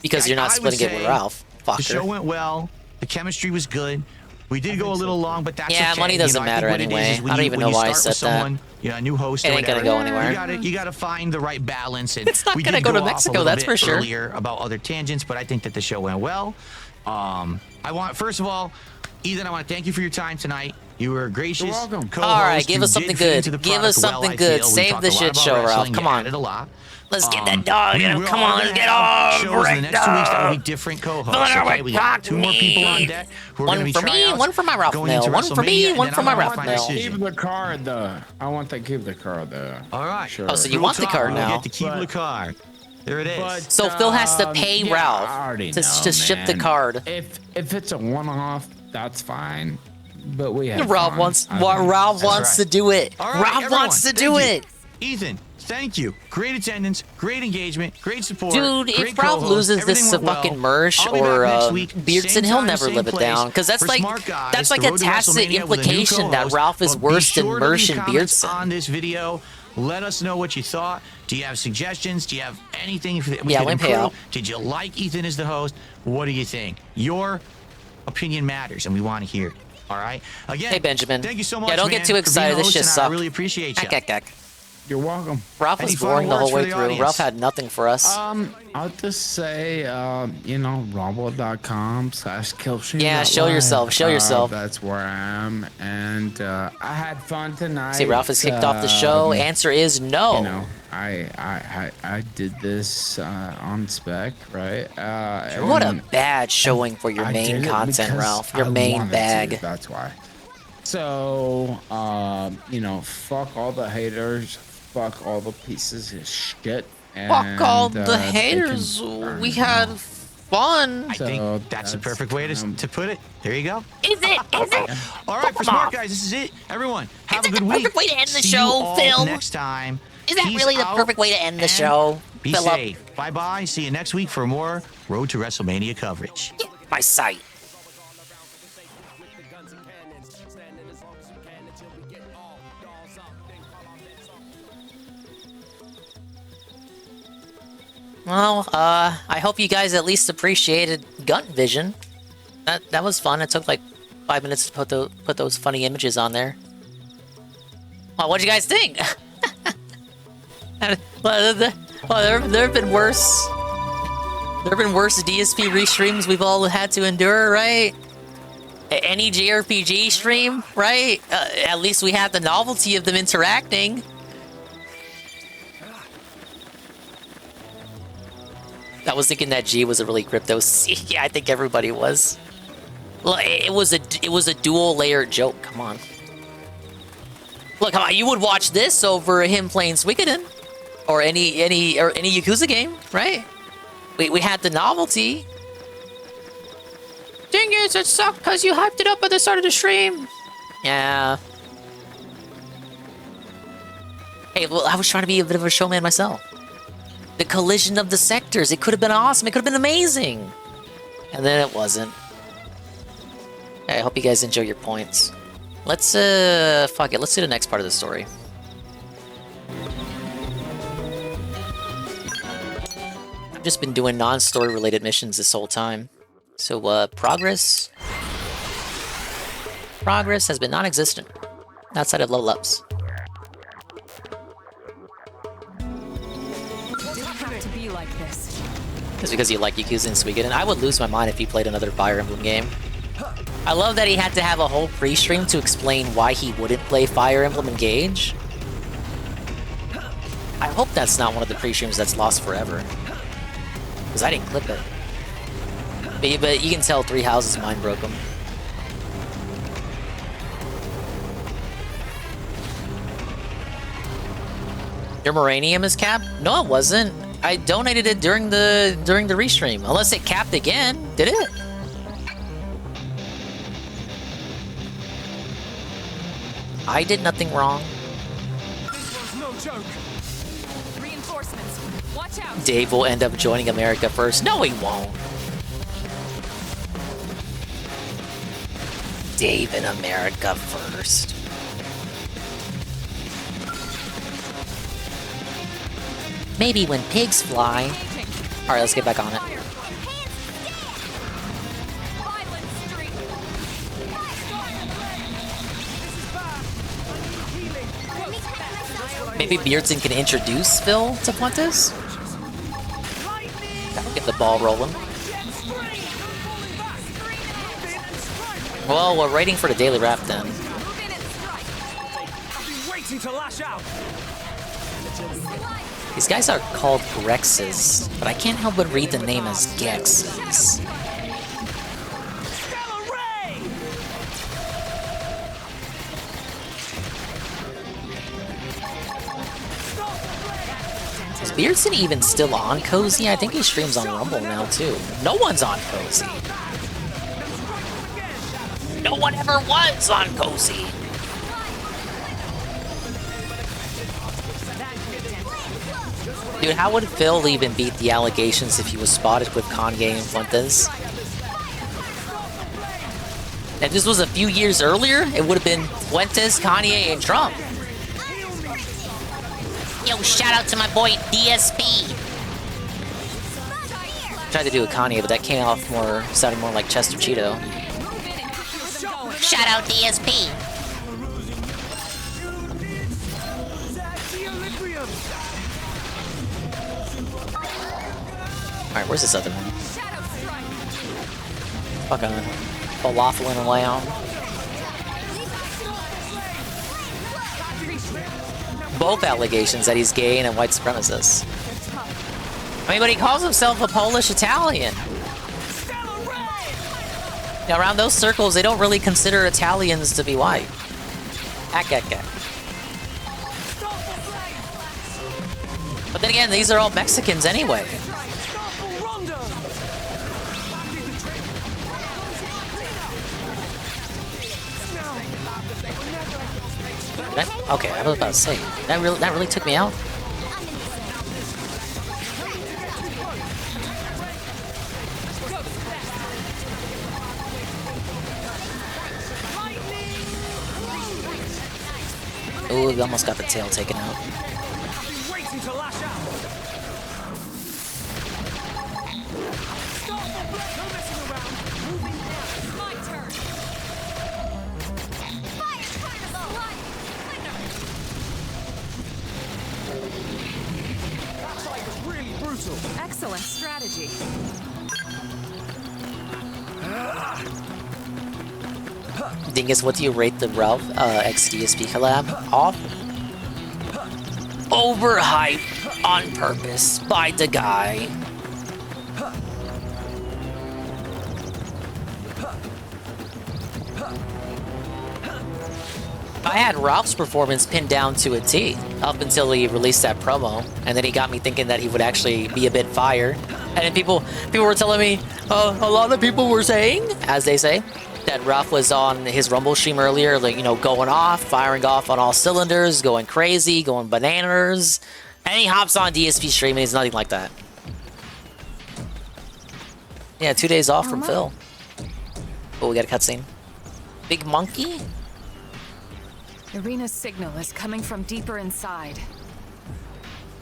Because you're not I would splitting it with say Ralph. The show Fucker. went well. The chemistry was good. We did go a little long, but that's Yeah, okay. money doesn't I think matter what it is anyway. is when I don't you- even when know you why I start said with someone, you know, a new host. It or ain't gonna whatever, go anywhere. You gotta find the right balance. And It's not we gonna did go to off a Mexico, little that's bit for sure. Earlier about other tangents, but I think that the show went well. I want, first of all, Ethan, I want to thank you for your time tonight. You were gracious. You're welcome. Co-host. All right, give You us something did fit into good. the Give us product well, something I good. feel. We Save talked the a lot shit about show, Ralph. wrestling. Come You on. added a lot. Let's get that dog in him. we Come are on, gonna get have off shows in the right next 2 weeks. That will be now. different co-hosts. Filler Okay, with we got 2 more people on me. deck who are One going to be for me, tryouts one for my Ralph going Mill. into One for me, WrestleMania, one and for then my I'm Ralph gonna Mill. decision. Keep the card though. I want to keep the card though. All right. Sure. Oh, so you Real want the talk, card we'll now. get to keep the card. There it is. But, So Phil has to pay yeah, Ralph I already to know, ship the man. card. If it's a one-off, that's fine. But we have Ralph fun. wants I think Ralph that's wants right. to do it. All right, Ralph everyone, wants to thank do you. it. Ethan, thank you. Great attendance, great engagement, great support. Dude, great if Ralph co-host. loses this Everything went fucking well. merch I'll be or back next week, Beardson, same he'll time, never same live it place, down. Because that's for like Smart Guys, that's like the a road to tacit WrestleMania with a new implication that co-host. Ralph is But be worse than sure to Merch leave and comments Beardson. on this video. Let us know what you thought. Do you have suggestions? Do you have anything that we Yeah, could let me pay improve? out. Did you like Ethan as the host? What do you think? Your opinion matters, and we want to hear it. All right. Again, Hey, Benjamin. thank you so much. Yeah, don't man, get too for being excited. the This host, shit and I sucked. really appreciate you. Heck. You're welcome. Ralph Any was final boring the whole words for way the through. audience? Ralph had nothing for us. I'll just say, rumble.com/killshoe. Yeah, show yourself, show yourself. That's where I am, and I had fun tonight. See, Ralph has kicked off the show. Answer is no. You know, I did this on spec, right? What a and bad showing for your I main did it content, because Ralph. Your I main wanted bag. to, that's why. So, fuck all the haters. Fuck all the pieces of shit. Fuck all and, the they can haters. burn We in had hell. fun. I think that's the perfect way to put it. There you go. Is it? All right, for Smart Guys, this is it. Everyone, have a good week. Perfect way to end the See show, you all Phil. next time. Is that Peace really the out perfect way to end the and show? Be Philip? safe. Bye-bye. See you next week for more Road to WrestleMania coverage. My sight. Well, I hope you guys at least appreciated Gunt Vision. That was fun. It took like 5 minutes to put those funny images on there. Well, what'd you guys think? Well, there have been worse. There have been worse DSP restreams we've all had to endure, right? Any JRPG stream, right? At least we had the novelty of them interacting. I was thinking that G was a really crypto C. Yeah, I think everybody was. Well, it was a dual layered joke. Come on. Look, come on, you would watch this over him playing Suikoden, or any Yakuza game, right? We had the novelty. Dang it, it sucked because you hyped it up at the start of the stream. Yeah. Hey, well, I was trying to be a bit of a showman myself. The collision of the sectors, it could have been awesome. It could have been amazing. And then it wasn't. I hope you guys enjoy your points. Let's, fuck it, let's do the next part of the story. I've just been doing non-story related missions this whole time. So, progress has been non-existent outside of level ups. Didn't have to be like this. It's because you like Yakuza and Suikoden. I would lose my mind if he played another Fire Emblem game. I love that he had to have a whole pre-stream to explain why he wouldn't play Fire Emblem Engage. I hope that's not one of the pre-streams that's lost forever. Because I didn't clip it. But you can tell Three Houses' mind broke him. Your Moranium is capped? No, it wasn't. I donated it during the restream. Unless it capped again. Did it? I did nothing wrong. This one's no joke. Reinforcements. Watch out. Dave will end up joining America first. No, he won't. Dave in America first. Maybe when pigs fly. Alright, let's get back on it. Maybe Beardson can introduce Phil to Fuentes? That'll get the ball rolling. Well, we're waiting for the daily wrap then. Waiting to lash out. These guys are called Grexes, but I can't help but read the name as Gexes. Is Beardson even still on Cozy? I think he streams on Rumble now too. No one's on Cozy. No one ever was on Cozy. Dude, how would Phil even beat the allegations if he was spotted with Kanye and Fuentes? If this was a few years earlier, it would have been Fuentes, Kanye, and Trump. Yo, shout out to my boy DSP. Tried to do a Kanye, but that came off more, sounding more like Chester Cheeto. Shout out DSP. Alright, where's this other one? Fucking falafeling away on. Both allegations that he's gay and a white supremacist. I mean, but he calls himself a Polish Italian. Now, around those circles, they don't really consider Italians to be white. But then again, these are all Mexicans anyway. Okay, I was about to say that really took me out. Oh, we almost got the tail taken out. Excellent strategy. Dingus, what do you rate the Ralph XDSP collab? Off? Overhyped on purpose by the guy. I had Ralph's performance pinned down to a T up until he released that promo, and then he got me thinking that he would actually be a bit fire. And then people were telling me, a lot of people were saying, as they say, that Ralph was on his Rumble stream earlier, like, you know, going off, firing off on all cylinders, going crazy, going bananas. And he hops on DSP stream and he's nothing like that. Yeah, 2 days off from Phil. Oh, we got a cutscene. Big monkey? Arena's signal is coming from deeper inside.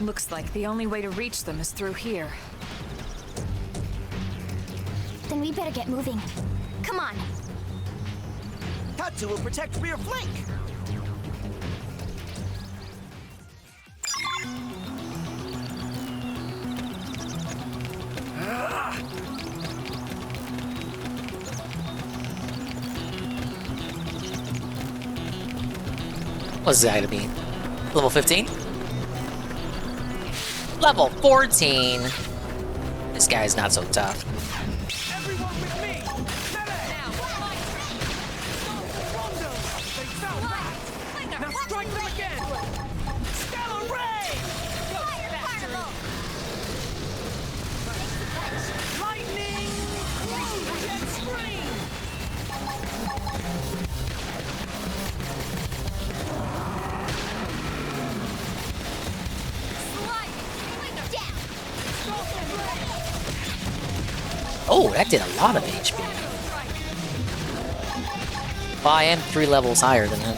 Looks like the only way to reach them is through here. Then we better get moving. Come on. Tatsu will protect rear flank. What's that gonna be? Level 15? Level 14! This guy's not so tough. Now strike them again! Stellar Ray! Fire Carnival! Lightning! Jet Stream! Oh, that did a lot of HP. Well, I am 3 levels higher than him.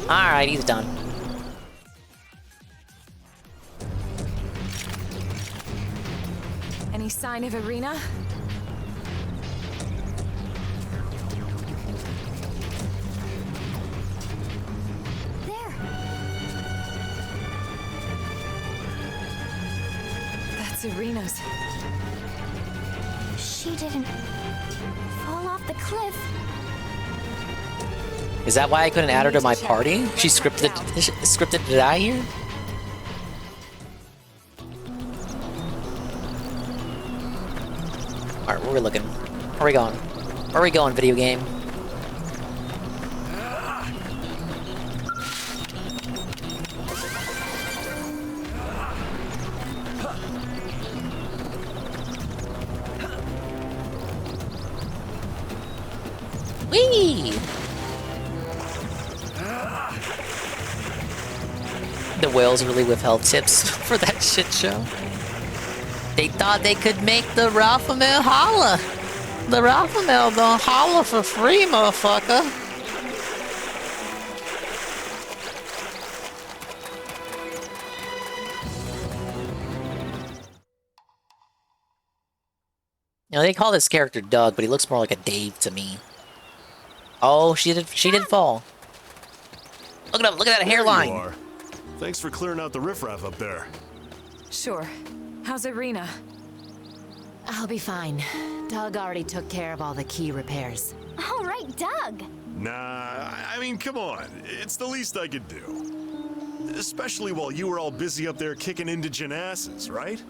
Alright, he's done. Any sign of Arena? That's Arena's. She didn't fall off the cliff. Is that why I couldn't add her to my party? She scripted to die here? Alright, where are we looking? Where are we going? Where are we going, video game? Whee! The whales really withheld tips for that shit show. They thought they could make the Ralphamel holla. The Ralphamel don't holla for free, motherfucker. You know, they call this character Doug, but he looks more like a Dave to me. Oh, she did fall. Look at him, look at that hairline. There you are. Thanks for clearing out the riffraff up there. Sure. How's Arena? I'll be fine. Doug already took care of all the key repairs. All right, Doug. Nah, I mean, come on. It's the least I could do. Especially while you were all busy up there kicking indigent asses, right?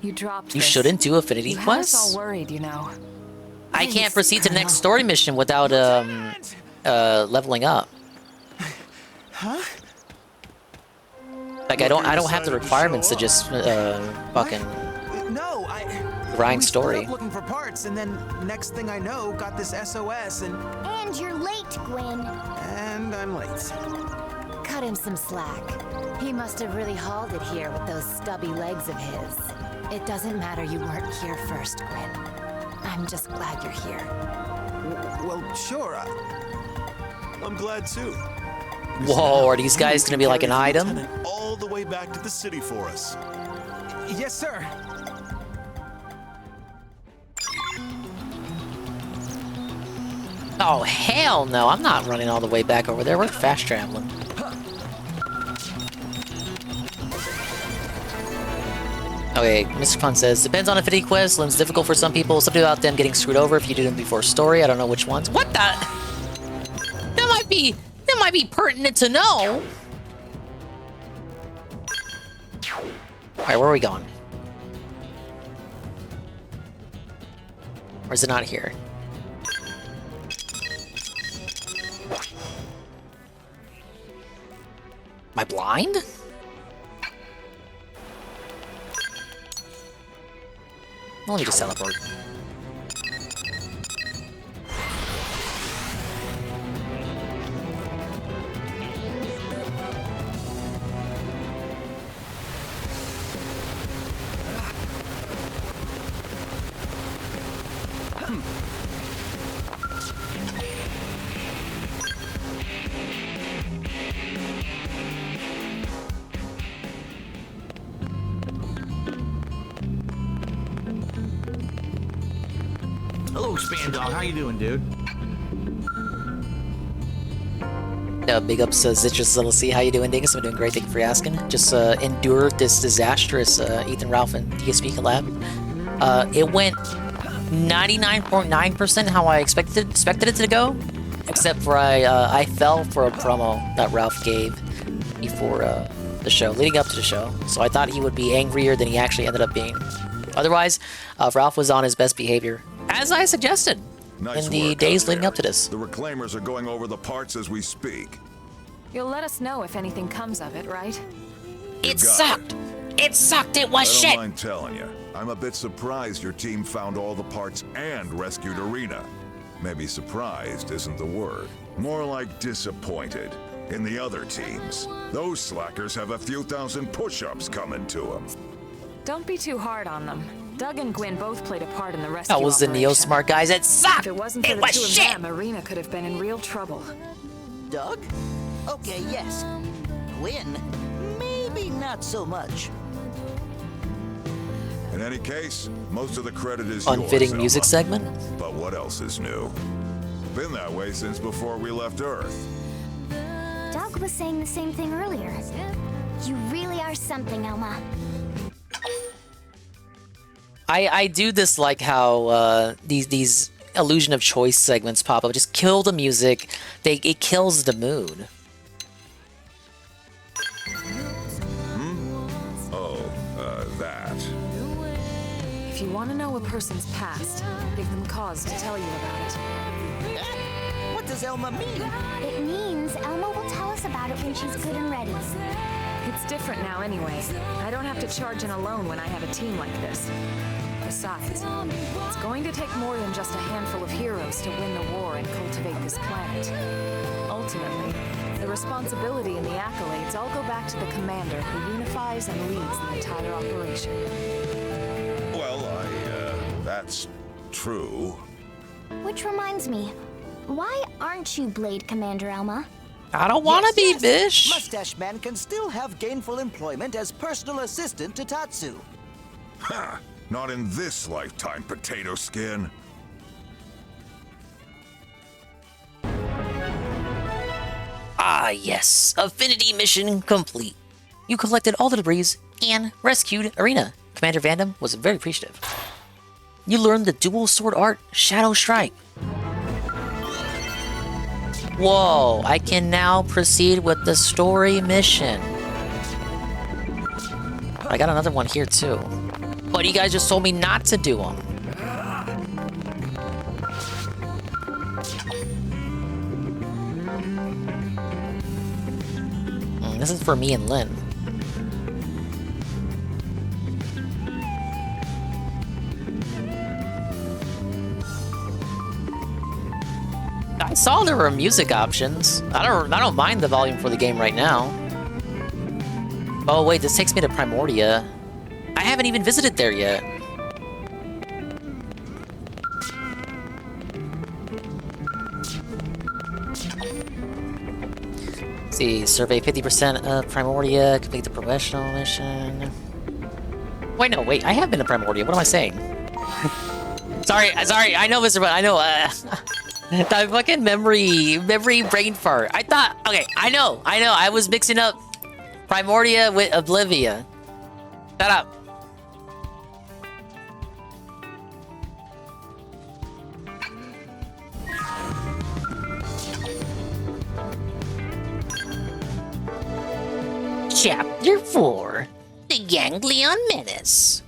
You dropped You this. shouldn't do affinity You had us quests? all worried, you know. I can't proceed to the next story mission without leveling up. Huh? Like I don't have the requirements to just fucking No, grind we story. split up looking for parts, and then next thing I know, got this SOS, and you're late, Gwen. And I'm late. Cut him some slack. He must have really hauled it here with those stubby legs of his. It doesn't matter you weren't here first, Gwen. I'm just glad you're here. Well, sure. I'm glad too. Whoa, are these guys gonna be like an item? All the way back to the city for us. Yes, sir. Oh hell no! I'm not running all the way back over there. We're fast traveling. Okay, Mr. Fun says, depends on affinity quests. Limb's difficult for some people. Something about them getting screwed over if you do them before story. I don't know which ones. What the? That might be pertinent to know. Alright, where are we going? Or is it not here? Am I blind? Let me just teleport. Hello, Span Dog. How you doing, dude? Big ups, Zitrus LLC. How you doing, Dingus? I'm doing great. Thank you for asking. Just endured this disastrous Ethan Ralph and DSP collab. It went 99.9% how I expected it to go, except for I fell for a promo that Ralph gave before the show, leading up to the show. So I thought he would be angrier than he actually ended up being. Otherwise, Ralph was on his best behavior, as I suggested in the days leading up to this. The reclaimers are going over the parts as we speak. You'll let us know if anything comes of it, right? It sucked! It sucked! It was I shit! don't mind telling you. I'm a bit surprised your team found all the parts and rescued Arena. Maybe surprised isn't the word. More like disappointed. In the other teams, those slackers have a few thousand push-ups coming to them. Don't be too hard on them. Doug and Gwyn both played a part in the rescue That was the operation. Neo-Smart guys that sucked! If it wasn't for It the was two shit! of them, Arena could have been in real trouble. Doug? Okay, yes. Gwyn? Maybe not so much. In any case, most of the credit is Unfitting yours, music Elma. segment? But what else is new? Been that way since before we left Earth. Doug was saying the same thing earlier. You really are something, Elma. I do dislike how these illusion of choice segments pop up. Just kill the music. It kills the mood. That. If you want to know a person's past, give them cause to tell you about it. What does Elma mean? It means Elma will tell us about it when she's good and ready. It's different now anyway. I don't have to charge in alone when I have a team like this. Besides, it's going to take more than just a handful of heroes to win the war and cultivate this planet. Ultimately, the responsibility and the accolades all go back to the commander who unifies and leads the entire operation. Well, that's true. Which reminds me, why aren't you Blade Commander, Elma? I don't want to be, yes. bish. Mustache Man can still have gainful employment as personal assistant to Tatsu. Ha! Not in this lifetime, potato skin. Ah, yes. Affinity mission complete. You collected all the debris and rescued Arena. Commander Vandam was very appreciative. You learned the dual sword art, Shadow Strike. Whoa, I can now proceed with the story mission. I got another one here too. But you guys just told me not to do them. This is for me and Lynn. I saw there were music options. I don't mind the volume for the game right now. Oh wait, this takes me to Primordia. I haven't even visited there yet. Let's see, survey 50% of Primordia, complete the professional mission. Wait, no, wait, I have been to Primordia. What am I saying? sorry, I know, Mr. But I know, that fucking memory brain fart. I thought, okay, I know, I was mixing up Primordia with Oblivia. Shut up. Chapter 4, The Ganglion Menace.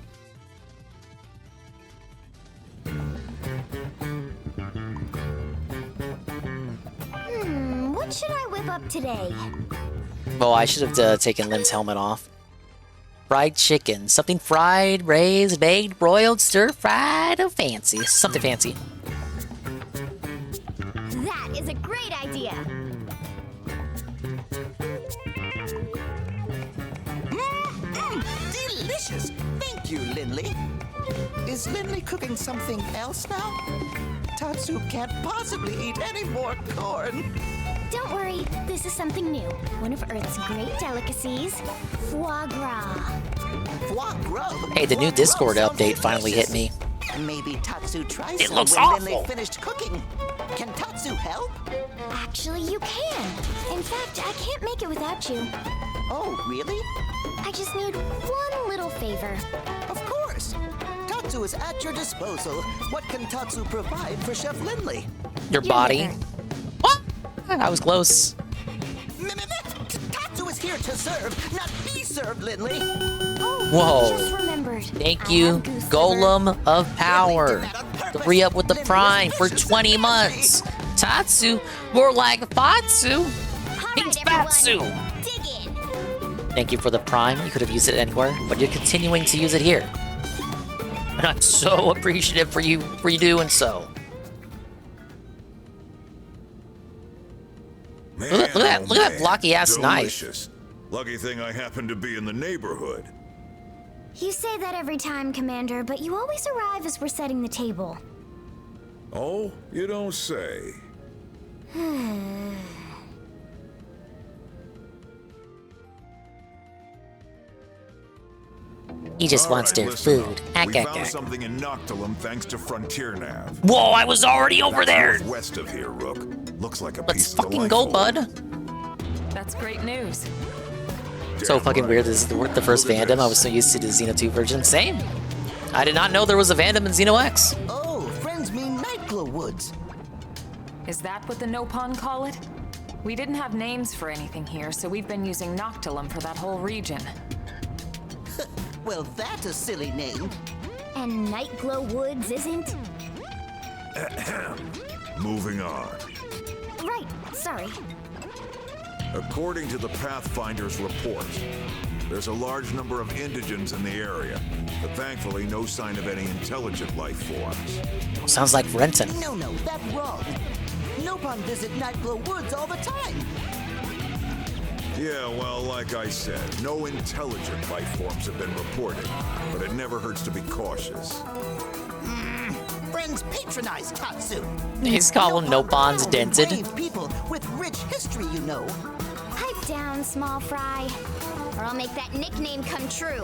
What should I whip up today? Well, I should have taken Lynn's helmet off. Fried chicken. Something fried, braised, baked, broiled, stir-fried. Oh, fancy. Something fancy. That is a great idea. Delicious. Thank you, Lindley. Is Lindley cooking something else now? Tatsu can't possibly eat any more corn. Don't worry, this is something new. One of Earth's great delicacies, foie gras. Foie gras? Hey, the new Discord update finally hit me. Maybe Tatsu tries It some looks when awful. Lindley finished cooking. Can Tatsu help? Actually, you can. In fact, I can't make it without you. Oh, really? I just need one little favor. Of course. Tatsu is at your disposal. What can Tatsu provide for Chef Lindley? Your body. What? I was close. Tatsu is here to serve, not be served, Lindley. Oh, Whoa. just remembered. Thank you, Golem of Power. To re-up with the Prime for 20 months. Tatsu, more like Fatsu. It's Fatsu. Thank you for the Prime. You could have used it anywhere, but you're continuing to use it here. And I'm so appreciative for you doing so. Man, Look at that blocky ass knife. Delicious. Lucky thing I happen to be in the neighborhood. You say that every time, Commander, but you always arrive as we're setting the table. Oh, you don't say. He just wants their listen food. up. We found something in Noctilum thanks to Frontier Nav. Whoa, I was already over there. West of here, Rook. Looks like a Let's piece of fucking go, bud. That's great news. So fucking weird. This is the first Vandom. I was so used to the Xeno 2 version. Same. I did not know there was a Vandom in Xeno X. Oh, friends mean Nightglow Woods. Is that what the Nopon call it? We didn't have names for anything here, so we've been using Noctilum for that whole region. Well, that's a silly name. And Nightglow Woods isn't? Moving on. Right, sorry. According to the Pathfinder's report, there's a large number of indigents in the area, but thankfully no sign of any intelligent life forms. Sounds like Renton. No, that's wrong. Nopon visit Nightglow Woods all the time. Yeah, well, like I said, no intelligent life forms have been reported, but it never hurts to be cautious. Friends patronize Tatsu. He's calling Nopon's dented. Brave people with rich history, you know. Pipe down, small fry, or I'll make that nickname come true.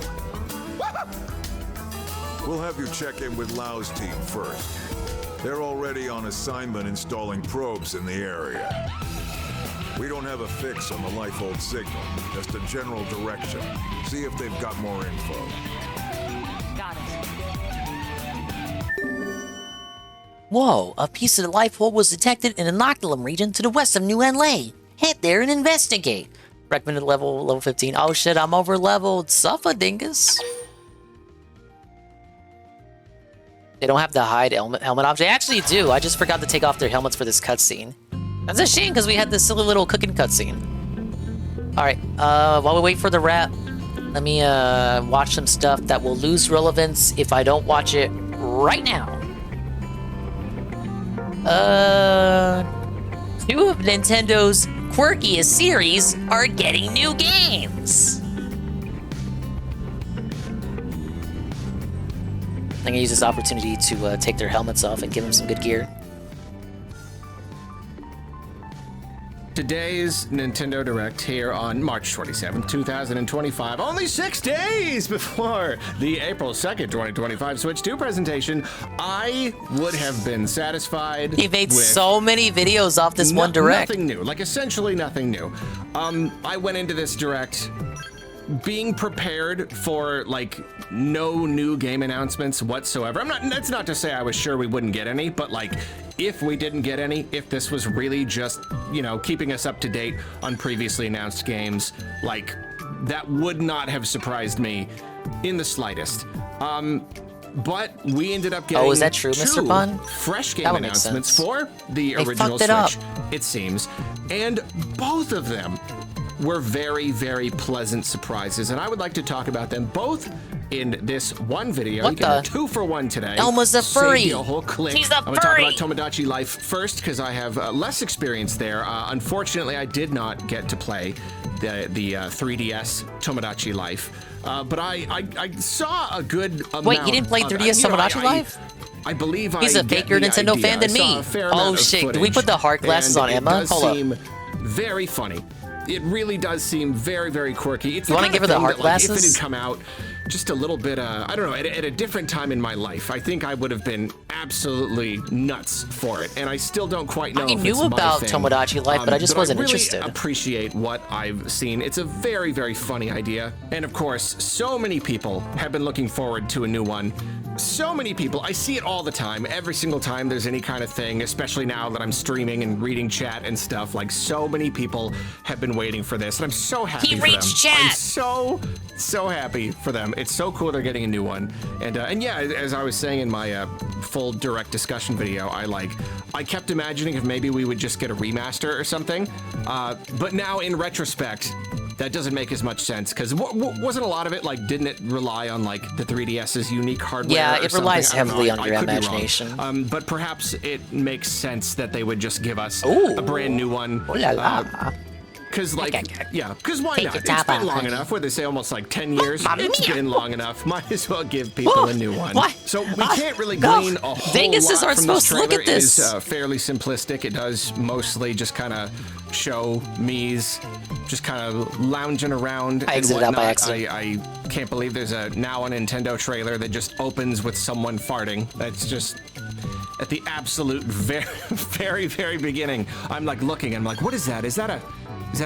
We'll have you check in with Lau's team first. They're already on assignment installing probes in the area. We don't have a fix on the Lifehold signal, just a general direction. See if they've got more info. Got it. Whoa, a piece of the Lifehold was detected in the Noctilum region to the west of New Henley. Head there and investigate. Recommended level 15. Oh shit, I'm over leveled. Suffer dingus. They don't have the hide helmet option. They actually do. I just forgot to take off their helmets for this cutscene. That's a shame because we had this silly little cooking cutscene. Alright, while we wait for the wrap, let me watch some stuff that will lose relevance if I don't watch it right now. Two of Nintendo's quirkiest series are getting new games. I'm gonna use this opportunity to take their helmets off and give them some good gear. Today's Nintendo Direct here on March 27, 2025, only 6 days before the April 2nd, 2025 Switch 2 presentation. I would have been satisfied. He made so many videos off this one Direct. Nothing new, like essentially nothing new. I went into this Direct being prepared for like no new game announcements whatsoever. That's not to say I was sure we wouldn't get any, but like if we didn't get any, if this was really just, you know, keeping us up to date on previously announced games, like that would not have surprised me in the slightest. But we ended up getting is that true, Mr. Pun? fresh game announcements for the original fucked it Switch, up. it seems, and both of them were very, very pleasant surprises, and I would like to talk about them both in this one video. What You get the? a 2-for-1 today. Elma's a furry. Save you a whole clip. He's a I'm going to talk furry. about Tomodachi Life first because I have less experience there. Unfortunately, I did not get to play the 3DS Tomodachi Life, but I saw a good amount. Wait, you didn't play 3DS Tomodachi Life? I believe He's a faker Nintendo fan than me. Oh shit! Did we put the hard glasses on Emma? Hold up. It does seem very funny. It really does seem very, very quirky. It's You want to give her the hard If it glasses? had come out just a little bit, I don't know, at a different time in my life, I think I would have been absolutely nuts for it. And I still don't quite know. I if knew it's my about thing. Tomodachi Life, but I just wasn't really interested. Appreciate what I've seen. It's a very, very funny idea. And of course, so many people have been looking forward to a new one. So many people, I see it all the time, every single time there's any kind of thing, especially now that I'm streaming and reading chat and stuff. Like, so many people have been waiting for this, and I'm so happy for them. He reached chat! I'm so happy for them. It's so cool they're getting a new one. And yeah, as I was saying in my full direct discussion video, I kept imagining if maybe we would just get a remaster or something. But now in retrospect, that doesn't make as much sense because wasn't a lot of it didn't it rely on the 3DS's unique hardware? Yeah, or it relies something? I don't heavily know. on your I could be wrong. imagination. But perhaps it makes sense that they would just give us a brand new one. Ooh la la. Because because why Take not? your It's top been off, long honey. enough. What they say, almost 10 years. Mamma It's mia. been long enough. Might as well give people a new one. What? So we can't really no. glean a whole Dinguses lot aren't from this supposed to look trailer. at this. It is fairly simplistic. It does mostly just kind of show me's just kind of lounging around I and exited out by whatnot. accident. I can't believe there's now a Nintendo trailer that just opens with someone farting. That's just at the absolute very, very, very beginning. I'm looking. I'm what is that? Is that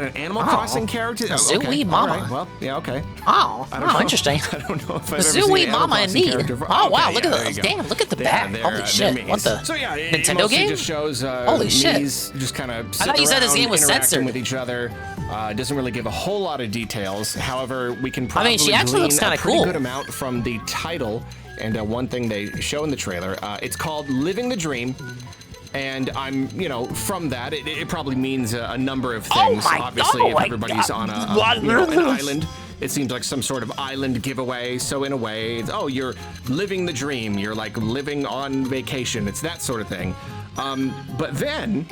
an Animal Crossing character? Zooey All Mama. right, well, yeah, okay. Oh, I don't know. interesting. I don't know if I've ever seen Zooey an Animal Mama and Crossing me. character. Oh wow, Okay, look yeah, at there those. you go. Damn, look at the Yeah, back. they're Holy shit. Mii's. What the? So yeah, it Nintendo mostly game? just shows Holy shit. Mii's just kind of I thought you said this game was interacting censored. with each other. It doesn't really give a whole lot of details. However, we can I probably mean, she actually looks glean kinda a pretty cool. good amount from the title. And one thing they show in the trailer, it's called Living the Dream. And I'm, from that, it probably means a number of things. Obviously, if everybody's on an island, it seems like some sort of island giveaway. So in a way, it's, you're living the dream. You're living on vacation. It's that sort of thing. But then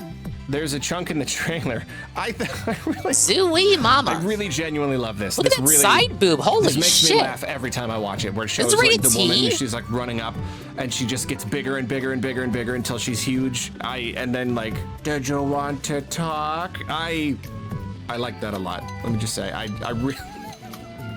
there's a chunk in the trailer. I really Zooey Mama. I really genuinely love this. Look at This that really, side boob. Holy this makes shit. me laugh every time I watch it. Where it shows It's rated the woman, T? she's running up, and she just gets bigger and bigger and bigger and bigger until she's huge. And then did you want to talk? I like that a lot. Let me just say, I really.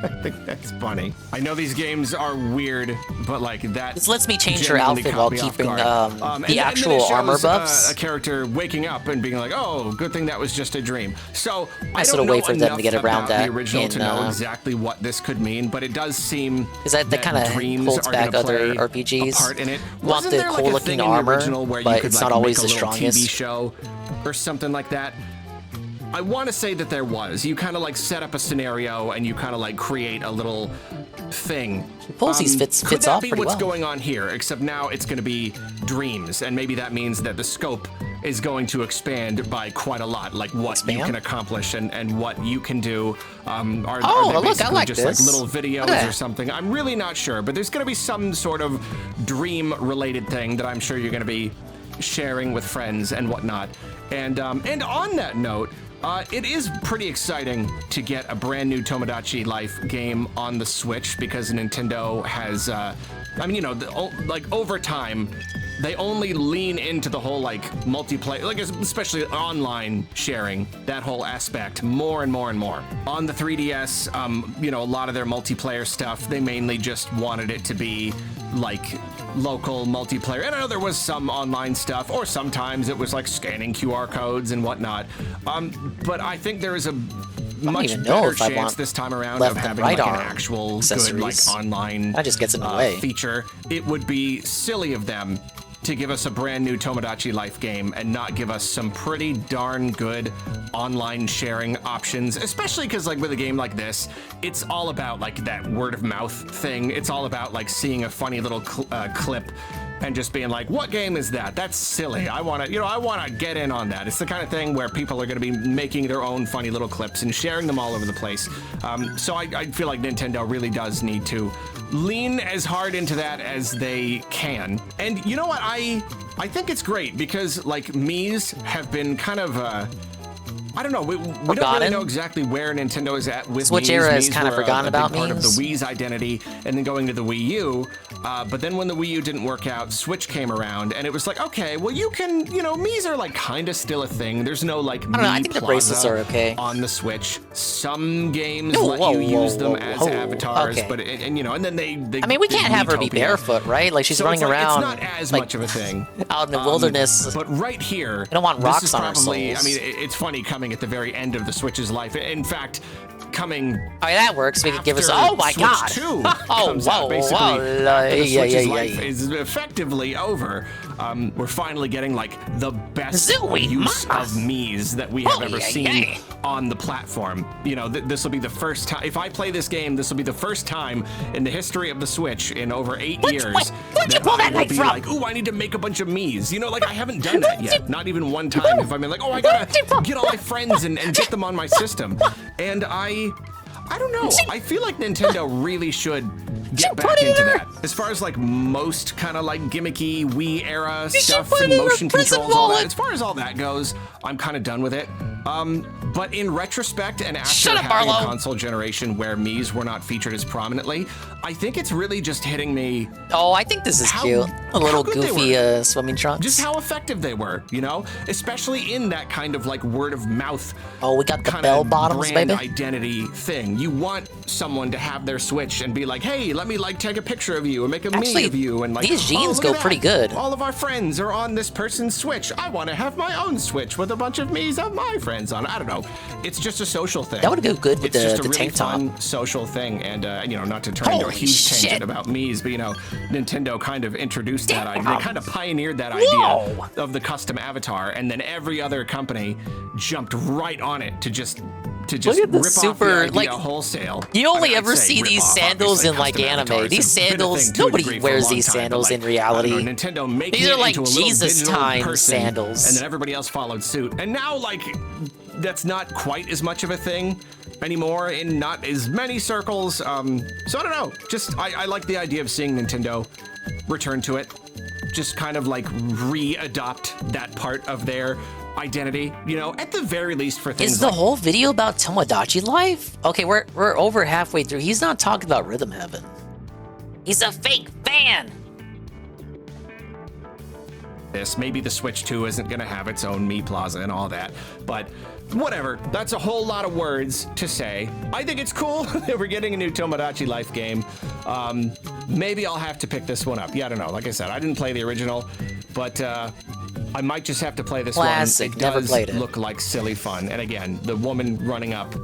I think that's funny. I know these games are weird, but that. This lets me change her genuinely outfit caught while me off keeping guard. the And then actual it shows, armor buffs. A character waking up and being oh, good thing that was just a dream. So I Nice don't little know way for them to enough get around about that the original in, to know exactly what this could mean, but it does seem that kind of dreams holds are back gonna other play RPGs. a part in it. You want Wasn't the there, cool a looking thing in the armor, original where you but could it's not always make the a little strongest. TV show or something like that? I want to say that there was. You kind of set up a scenario and you kind of create a little thing. Pulls these fits Could that off be pretty what's well. going on here? Except now it's going to be dreams, and maybe that means that the scope is going to expand by quite a lot, what you can accomplish and what you can do. Are they look, I basically like just this. little Look at videos that. or something? I'm really not sure, but there's going to be some sort of dream-related thing that I'm sure you're going to be sharing with friends and whatnot. And on that note, it is pretty exciting to get a brand new Tomodachi Life game on the Switch because Nintendo has, over time, they only lean into the whole multiplayer, especially online sharing, that whole aspect more and more and more. On the 3DS, a lot of their multiplayer stuff, they mainly just wanted it to be local multiplayer. And I know there was some online stuff, or sometimes it was scanning QR codes and whatnot. But I think there is a much even know better if I chance want this time around left of and having right an arm actual good accessories. online That just gets in the way. feature. It would be silly of them to give us a brand new Tomodachi Life game and not give us some pretty darn good online sharing options, especially because with a game like this, it's all about that word of mouth thing. It's all about seeing a funny little clip and just being like, what game is that? That's silly. I want to get in on that. It's the kind of thing where people are going to be making their own funny little clips and sharing them all over the place. So I feel like Nintendo really does need to lean as hard into that as they can. And you know what? I think it's great because like Mii's have been kind of I don't know. We don't really know exactly where Nintendo is at with Switch Mii's. era is Mii's kind of were forgotten a about big part of the Mii's. Wii's identity, and then going to the Wii U. But then when the Wii U didn't work out, Switch came around, and it was like, okay, well you can, Mii's are like kind of still a thing. There's no like I don't know, I think the bracelets are okay on the Switch. Some games let you use them as avatars, but and then they I mean, we can't have her be Miitopia. barefoot, right? Like she's running around. It's not as like, much of a thing out in the wilderness. But right here, I don't want rocks this is on our probably, souls. I mean, it's funny coming at the very end of the Switch's life. In fact, coming. Oh, yeah, that works. We can give us. after Oh my Switch God! 2 Oh, comes out, whoa, basically, whoa! after the Switch's Yeah. life is effectively over. We're finally getting like the best Zooey use of Mii's that we have ever seen yay. on the platform. This will be the first time. If I play this game, this will be the first time in the history of the Switch in over 8 years where'd you pull that I will knife be from? like, ooh, I need to make a bunch of Mii's. Like I haven't done that yet. Not even one time have I been like, oh, I gotta get all my friends and get them on my system. And I don't know. I feel like Nintendo really should get back into that. As far as like most kind of like gimmicky Wii era stuff and motion controls, all that. As far as all that goes, I'm kind of done with it. But in retrospect, and after having a console generation where Mii's were not featured as prominently, I think it's really just hitting me. Oh, I think this is cute. A little goofy swimming trunks. Just how effective they were, especially in that kind of like word of mouth. Oh, we got the bell bottoms, brand baby. identity thing. You want someone to have their Switch and be like, hey, let me like take a picture of you and make a Mii of you, and like these jeans look go at that. pretty good. All of our friends are on this person's Switch. I want to have my own Switch with a bunch of Mii's of my friends on. I don't know. It's just a social thing. That would go good with it's just the a really tank top. fun social thing, and not to turn into a Holy huge tangent shit. about Mii's, but Nintendo kind of introduced that idea. They kind of pioneered that idea of the custom avatar, and then every other company jumped right on it to just Look at the rip super, off the idea like, wholesale. You only I'd ever say see rip these off, sandals obviously, in like custom anime. avatars. These It's been a sandals, thing to a nobody degree for a wears long these time, sandals but, in reality. I don't know, Nintendo making These are it like into a little Jesus digital time person, sandals. and then everybody else followed suit. And now, like, that's not quite as much of a thing anymore in not as many circles. So I don't know. Just I like the idea of seeing Nintendo return to it. Just kind of like re-adopt that part of their identity, at the very least for things Is the like whole video about Tomodachi Life? Okay, we're over halfway through. He's not talking about Rhythm Heaven. He's a fake fan. this. Maybe the Switch 2 isn't going to have its own Mii Plaza and all that, but whatever. That's a whole lot of words to say. I think it's cool that we're getting a new Tomodachi Life game. Maybe I'll have to pick this one up. Yeah, I don't know. Like I said, I didn't play the original, but I might just have to play this Classic. one. It Never does played it. look like silly fun. And again, the woman running up,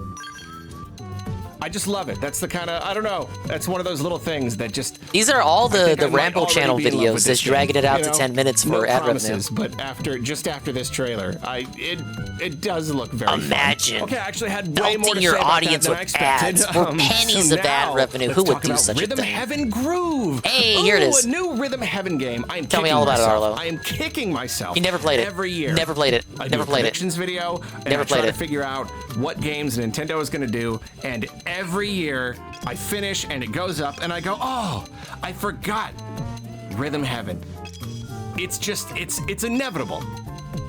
I just love it. That's the kind of, I don't know. That's one of those little things that just... These are all the I might Ramble already channel be in love with videos this that's dragging game, it out you to know? 10 minutes for No ad promises, revenue. but just after this trailer, it does look very Imagine fun. Okay, I actually had way more pelting to your say about audience that than with I expected. ads for pennies So of ad now, revenue. let's Who would talk do about such a Rhythm thing? Heaven Groove. Hey, here it is. A new Rhythm Heaven game. I am Tell me kicking all about it, myself. Arlo. I am kicking myself. You never played it. Every year. Never played it. I Never do a played it. predictions video, and Never I try played to it. figure out what games Nintendo is going to do, and every year I finish and it goes up, and I go, oh, I forgot Rhythm Heaven. It's just, it's inevitable.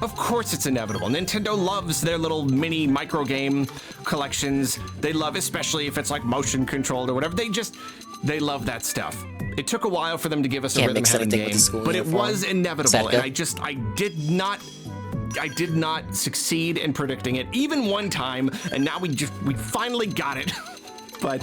Of course it's inevitable. Nintendo loves their little mini micro game collections. They love, especially if it's like motion controlled or whatever. They love that stuff. It took a while for them to give us a Can't Rhythm mix Heaven anything with game, the school but it uniform. was inevitable, Sad and I did not succeed in predicting it, even one time, and now we finally got it. But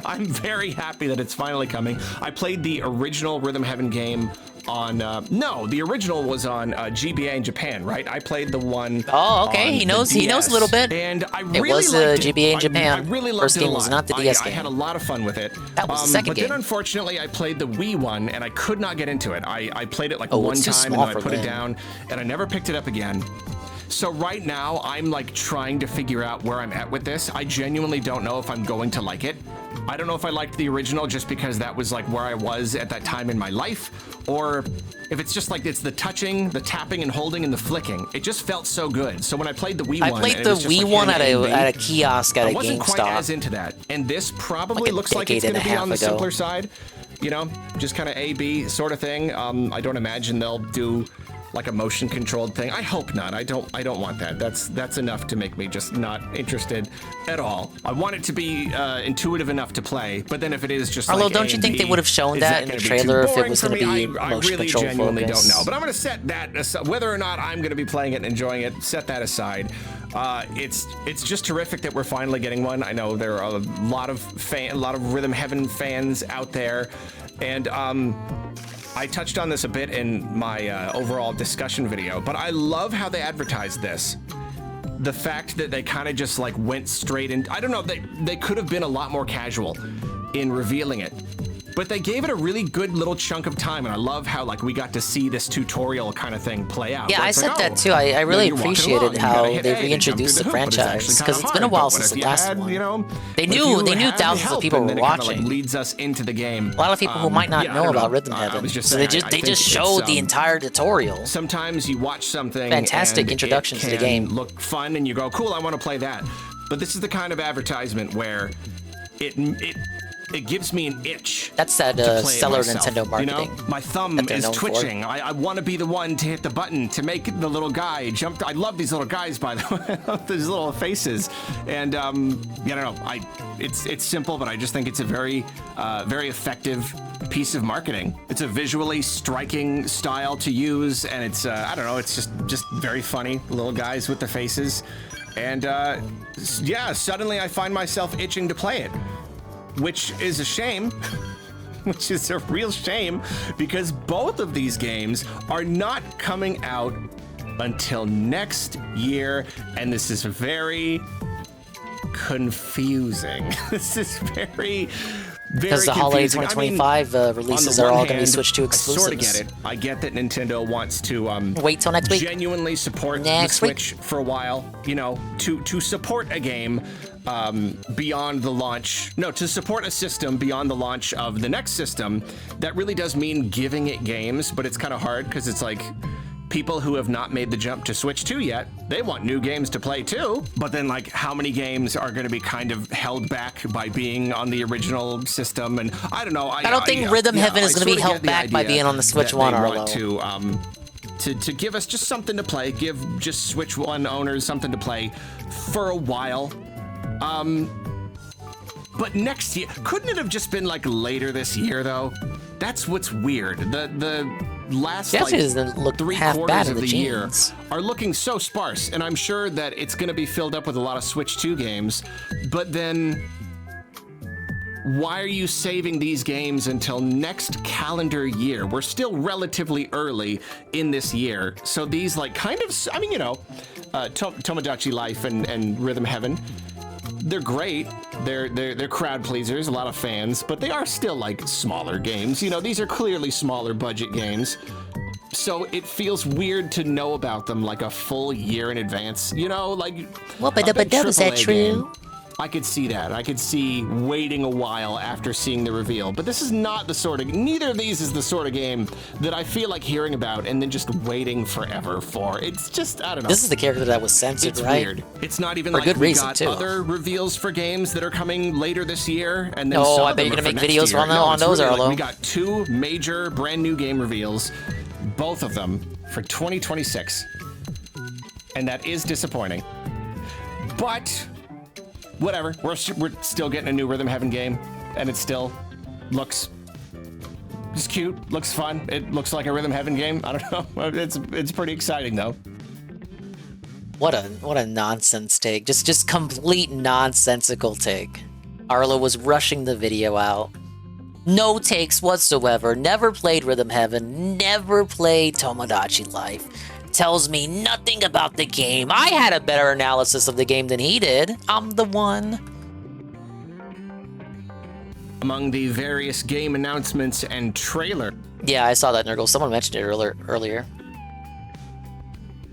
I'm very happy that it's finally coming. I played the original Rhythm Heaven game on, no, the original was on GBA in Japan, right? I played the one. Oh, okay. on He knows the a little DS, bit. And I It really was liked it. GBA in Japan. I really loved First it game a lot. was not the DS I game. had a lot of fun with it. That was the second but game. then unfortunately I played the Wii one and I could not get into it. I played it like Oh, one it's too time and small then I for put it Lynn. down and I never picked it up again. So right now, I'm like trying to figure out where I'm at with this. I genuinely don't know if I'm going to like it. I don't know if I liked the original just because that was like where I was at that time in my life, or if it's just like it's the touching, the tapping and holding and the flicking. It just felt so good. So when I played the Wii one, I played the Wii one at a kiosk at a GameStop. I wasn't quite as into that, and this probably looks like it's going to be on the simpler side. You know, just kind of A/B sort of thing. I don't imagine they'll do like a motion controlled thing. I hope not. I don't want that. That's enough to make me just not interested at all. I want it to be intuitive enough to play, but then if it is just Although, like don't you think they would have shown that in the trailer if it was going to be I motion really control genuinely focus? don't know. But I'm going to set that aside. Whether or not I'm going to be playing it and enjoying it, set that aside. It's just terrific that we're finally getting one. I know there are a lot of Rhythm Heaven fans out there, and I touched on this a bit in my overall discussion video, but I love how they advertised this. The fact that they kind of just like went straight in. I don't know, they could have been a lot more casual in revealing it, but they gave it a really good little chunk of time, and I love how like we got to see this tutorial kind of thing play out. Yeah, I said that too. I really appreciated how they reintroduced the franchise, because it's been a while since the last one. You know, they knew thousands of people were watching. Kind of leads us into the game. A lot of people who might not know about Rhythm Heaven, so they just showed the entire tutorial. Sometimes you watch something, fantastic introduction to the game, look fun, and you go, cool, I want to play that. But this is the kind of advertisement where it gives me an itch. That's that stellar Nintendo marketing. You know, my thumb is twitching. I want to be the one to hit the button to make the little guy jump. I love these little guys, by the way, these little faces. And I don't know. It's simple, but I just think it's a very effective piece of marketing. It's a visually striking style to use, and it's I don't know. It's just very funny. Little guys with the faces, and yeah. Suddenly, I find myself itching to play it. Which is a shame, which is a real shame, because both of these games are not coming out until next year, and this is very confusing. This is very because the holiday 2025 releases are all going to be switched to exclusives. I sort of get it. I get that Nintendo wants to wait till next week. Genuinely support the Switch for a while. You know, to support a game beyond the launch. No, to support a system beyond the launch of the next system. That really does mean giving it games, but it's kind of hard because it's like, people who have not made the jump to Switch 2 yet, they want new games to play too. But then, like, how many games are going to be kind of held back by being on the original system? And I don't know. I don't think Rhythm Heaven is going to be held back by being on the Switch 1, Arlo. To give us just something to play, give just Switch 1 owners something to play for a while. But next year, couldn't it have just been like later this year though? That's what's weird. The last like 3/4 of the year are looking so sparse, and I'm sure that it's going to be filled up with a lot of Switch 2 games. But then, why are you saving these games until next calendar year? We're still relatively early in this year, so these like kind of, I mean, you know, Tomodachi Life and Rhythm Heaven, they're great. They're crowd pleasers, a lot of fans, but they are still like smaller games. You know, these are clearly smaller budget games. So it feels weird to know about them like a full year in advance. You know, like is that true? I could see that. I could see waiting a while after seeing the reveal. But this is not the sort of, neither of these is the sort of game that I feel like hearing about and then just waiting forever for. It's just, I don't know. This is the character that was censored, it's right? It's weird. It's not even for like good we reason, got too. other reveals for games that are coming later this year. And then no, I bet you're going to make videos on those, really Arlo. Like we got 2 major brand new game reveals, both of them for 2026. And that is disappointing. But whatever, we're still getting a new Rhythm Heaven game, and it still looks just cute, looks fun. It looks like a Rhythm Heaven game. I don't know. It's pretty exciting though. What a nonsense take. Just complete nonsensical take. Arlo was rushing the video out. No takes whatsoever. Never played Rhythm Heaven. Never played Tomodachi Life. Tells me nothing about the game. I had a better analysis of the game than he did. I'm the one. Among the various game announcements and trailer. Yeah, I saw that, Nurgle. Someone mentioned it earlier.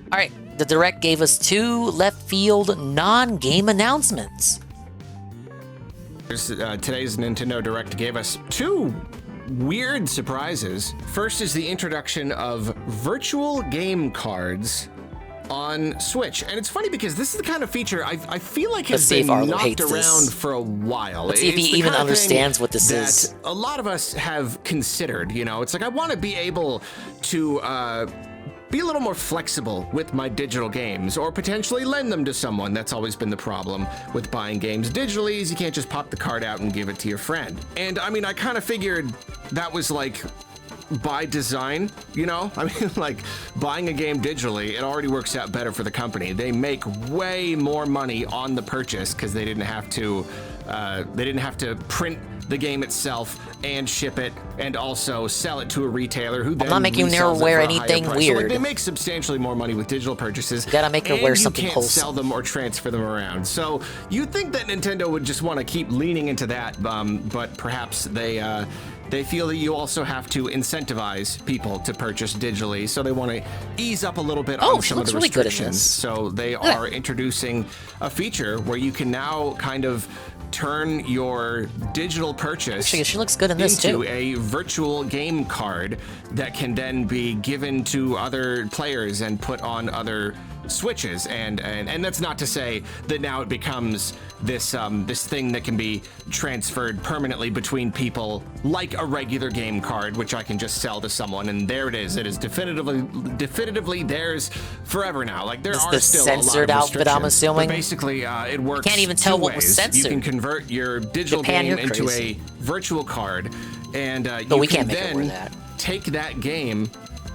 All right, the Direct gave us 2 left field non-game announcements. Today's Nintendo Direct gave us 2 weird surprises. First is the introduction of virtual game cards on Switch. And it's funny because this is the kind of feature I feel like has been knocked around for a while. Let's see if he even understands what this is. A lot of us have considered, you know, it's like I want to be able to be a little more flexible with my digital games, or potentially lend them to someone. That's always been the problem with buying games digitally, is you can't just pop the card out and give it to your friend. And I mean, I kind of figured that was like by design, you know? I mean, like buying a game digitally, it already works out better for the company. They make way more money on the purchase because they didn't have to print the game itself and ship it and also sell it to a retailer who then I'm not making her wear anything weird. So, like, they make substantially more money with digital purchases. You gotta make her wear something wholesome. You can't sell them or transfer them around. So you'd think that Nintendo would just want to keep leaning into that, but perhaps they feel that you also have to incentivize people to purchase digitally, so they want to ease up a little bit on some of the restrictions. So they are introducing a feature where you can now kind of turn your digital purchase she looks good in this into too. a virtual game card that can then be given to other players and put on other Switches, and that's not to say that now it becomes this this thing that can be transferred permanently between people like a regular game card, which I can just sell to someone, and there it is. It is definitively theirs forever now. Like there are still a lot of censored outfit, I'm assuming. But basically, it works. You can't even tell what was ways. censored. You can convert your digital game into a virtual card, and you can then take that game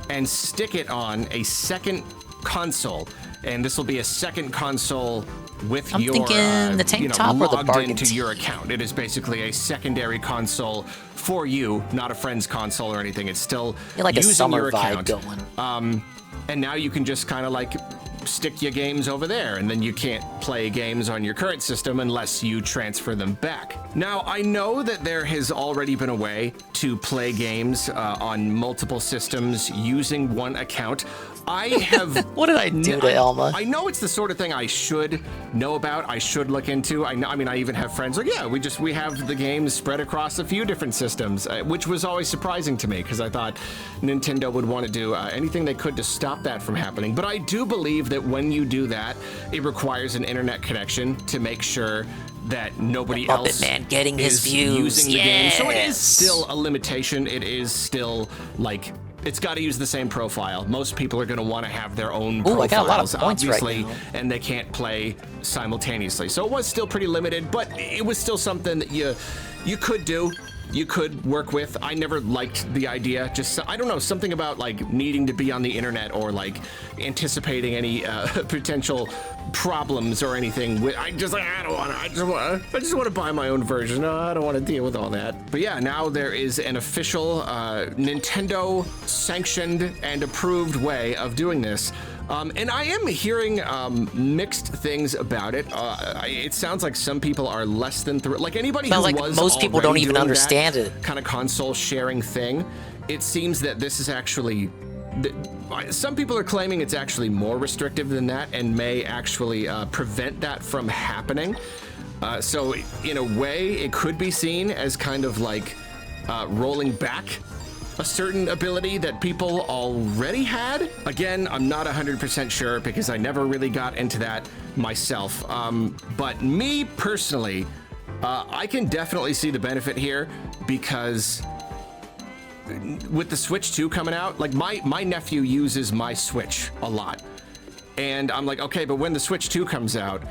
and stick it on a second console, and this will be a second console with your the tank top or the logged bargain into your account. It is basically a secondary console for you, not a friend's console or anything. It's still like using a summer your account. vibe going. And now you can just kind of like stick your games over there, and then you can't play games on your current system unless you transfer them back. Now, I know that there has already been a way to play games on multiple systems using one account. I have... What did I do to Elma? I know it's the sort of thing I should know about, I should look into. I mean, I even have friends like, yeah, we have the games spread across a few different systems, which was always surprising to me because I thought Nintendo would want to do anything they could to stop that from happening. But I do believe that when you do that, it requires an internet connection to make sure that nobody else getting his is views. Using the game. So it is still a limitation. It is still like... It's got to use the same profile. Most people are going to want to have their own profiles, I got a lot of points obviously, right now. and they can't play simultaneously. So it was still pretty limited, but it was still something that you could do. You could work with. I never liked the idea. Just, I don't know, something about like needing to be on the internet or like anticipating any potential problems or anything. I just want to buy my own version. No, I don't want to deal with all that. But yeah, now there is an official Nintendo sanctioned and approved way of doing this. And I am hearing mixed things about it. It sounds like some people are less than thrilled. Like anybody who like was most people don't even doing understand that it. kind of console sharing thing. It seems that this is actually. Some people are claiming it's actually more restrictive than that and may actually prevent that from happening. So in a way, it could be seen as kind of like rolling back a certain ability that people already had. Again, I'm not 100% sure because I never really got into that myself. But me personally, I can definitely see the benefit here because with the Switch 2 coming out, like my nephew uses my Switch a lot. And I'm like, okay, but when the Switch 2 comes out,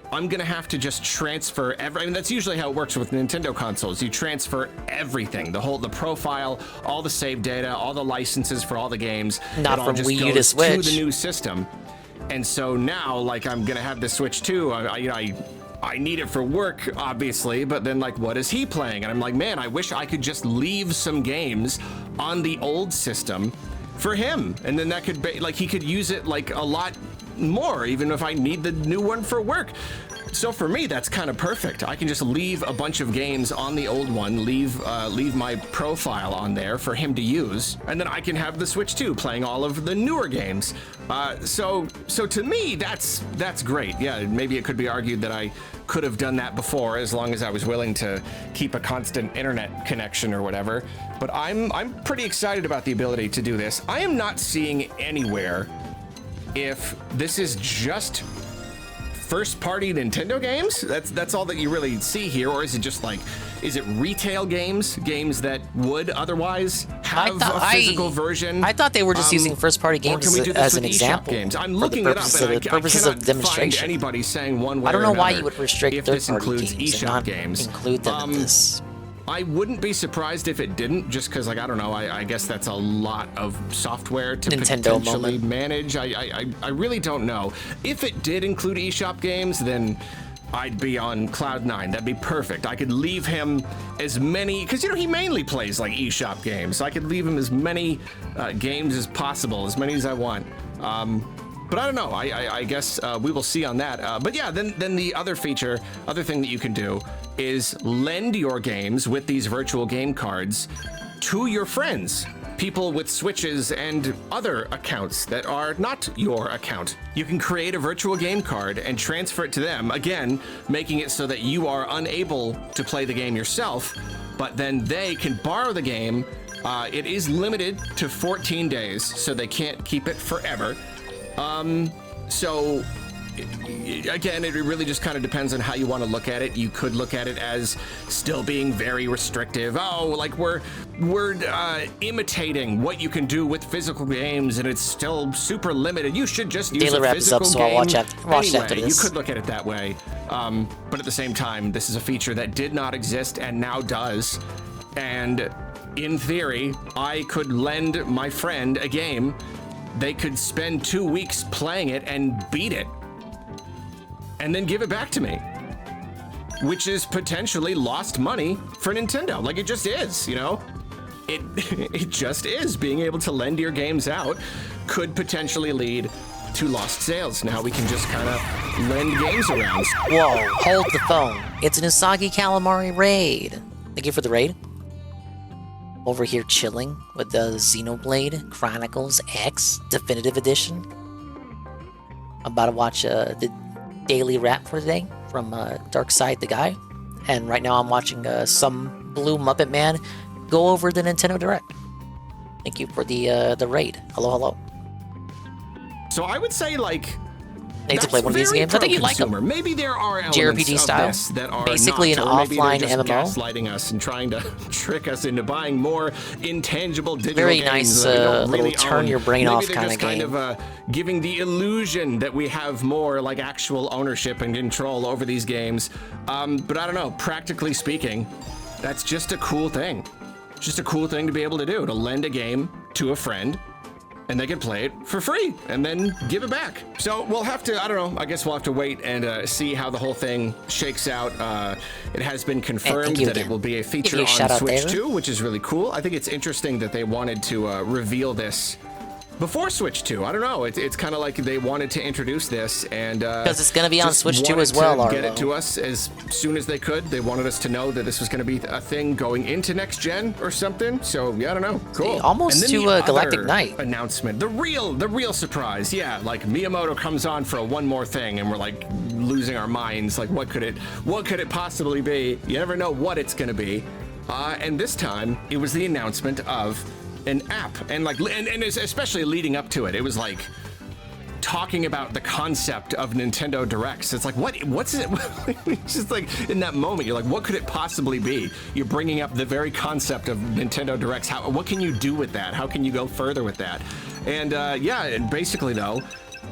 I'm gonna have to just transfer I mean, that's usually how it works with Nintendo consoles. You transfer everything, the profile, all the save data, all the licenses for all the games. Not from Wii U to Switch. To the new system. And so now, like, I'm gonna have the Switch 2. I need it for work, obviously, but then, like, what is he playing? And I'm like, man, I wish I could just leave some games on the old system for him. And then that could be, like, he could use it, like, a lot more, even if I need the new one for work. So for me, that's kind of perfect. I can just leave a bunch of games on the old one, leave my profile on there for him to use, and then I can have the Switch 2 playing all of the newer games. So to me, that's great. Yeah, maybe it could be argued that I could have done that before, as long as I was willing to keep a constant internet connection or whatever. But I'm pretty excited about the ability to do this. I am not seeing anywhere if this is just first-party Nintendo games. That's all that you really see here, or is it just like, is it retail games that would otherwise have a physical version? I thought they were just using first-party games as an example. Games? I'm looking it up, and I cannot find anybody saying one way or another. I don't know why you would restrict third-party games and not games. Include them in this. I wouldn't be surprised if it didn't, just because, like, I don't know, I guess that's a lot of software to potentially manage. I really don't know. If it did include eShop games, then I'd be on cloud 9. That'd be perfect. I could leave him as many, because, you know, he mainly plays, like, eShop games, so I could leave him as many games as possible, as many as I want. But I don't know. I guess we will see on that. But yeah, then the other thing that you can do is lend your games with these virtual game cards to your friends, people with Switches and other accounts that are not your account. You can create a virtual game card and transfer it to them, again, making it so that you are unable to play the game yourself, but then they can borrow the game. It is limited to 14 days, so they can't keep it forever. So again, it really just kind of depends on how you want to look at it. You could look at it as still being very restrictive. Oh, like we're imitating what you can do with physical games, and it's still super limited. You should just use a physical game. So I'll watch after this. You could look at it that way. But at the same time, this is a feature that did not exist and now does. And in theory, I could lend my friend a game. They could spend 2 weeks playing it and beat it, and then give it back to me, which is potentially lost money for Nintendo. Like, it just is, you know? It just is. Being able to lend your games out could potentially lead to lost sales. Now we can just kind of lend games around. Whoa, hold the phone. It's an Usagi Calamari raid. Thank you for the raid. Over here chilling with the Xenoblade Chronicles X Definitive Edition. I'm about to watch the daily wrap for today from Dark Side the Guy. And right now I'm watching some Blue Muppet Man go over the Nintendo Direct. Thank you for the raid. Hello, hello. So I would say, like, I need to play one of these games. I think you like them. Maybe there are elements JRPG style, of this that are basically not, an or maybe offline they're just MMO. gaslighting us and trying to trick us into buying more intangible digital Very games nice that we don't little really turn own. your brain Maybe off they're kind just of game. kind of giving the illusion that we have more like actual ownership and control over these games. But I don't know. Practically speaking, that's just a cool thing. Just a cool thing to be able to do, to lend a game to a friend, and they can play it for free and then give it back. So we'll have to, I don't know, I guess we'll have to wait and see how the whole thing shakes out. It has been confirmed that it will be a feature on Switch 2, which is really cool. I think it's interesting that they wanted to reveal this before Switch 2. I don't know. It's kind of like they wanted to introduce this, and because it's going to be on Switch 2 as well. Get it to us as soon as they could. They wanted us to know that this was going to be a thing going into next gen or something. So yeah, I don't know. Cool. See, almost to Galactic Knight announcement. The real surprise. Yeah, like Miyamoto comes on for one more thing, and we're like losing our minds. Like, what could it possibly be? You never know what it's going to be. And this time, it was the announcement of an app, and especially leading up to it, it was like talking about the concept of Nintendo Directs. It's like, what's it? It's just like in that moment, you're like, what could it possibly be? You're bringing up the very concept of Nintendo Directs. What can you do with that? How can you go further with that? And yeah, and basically though,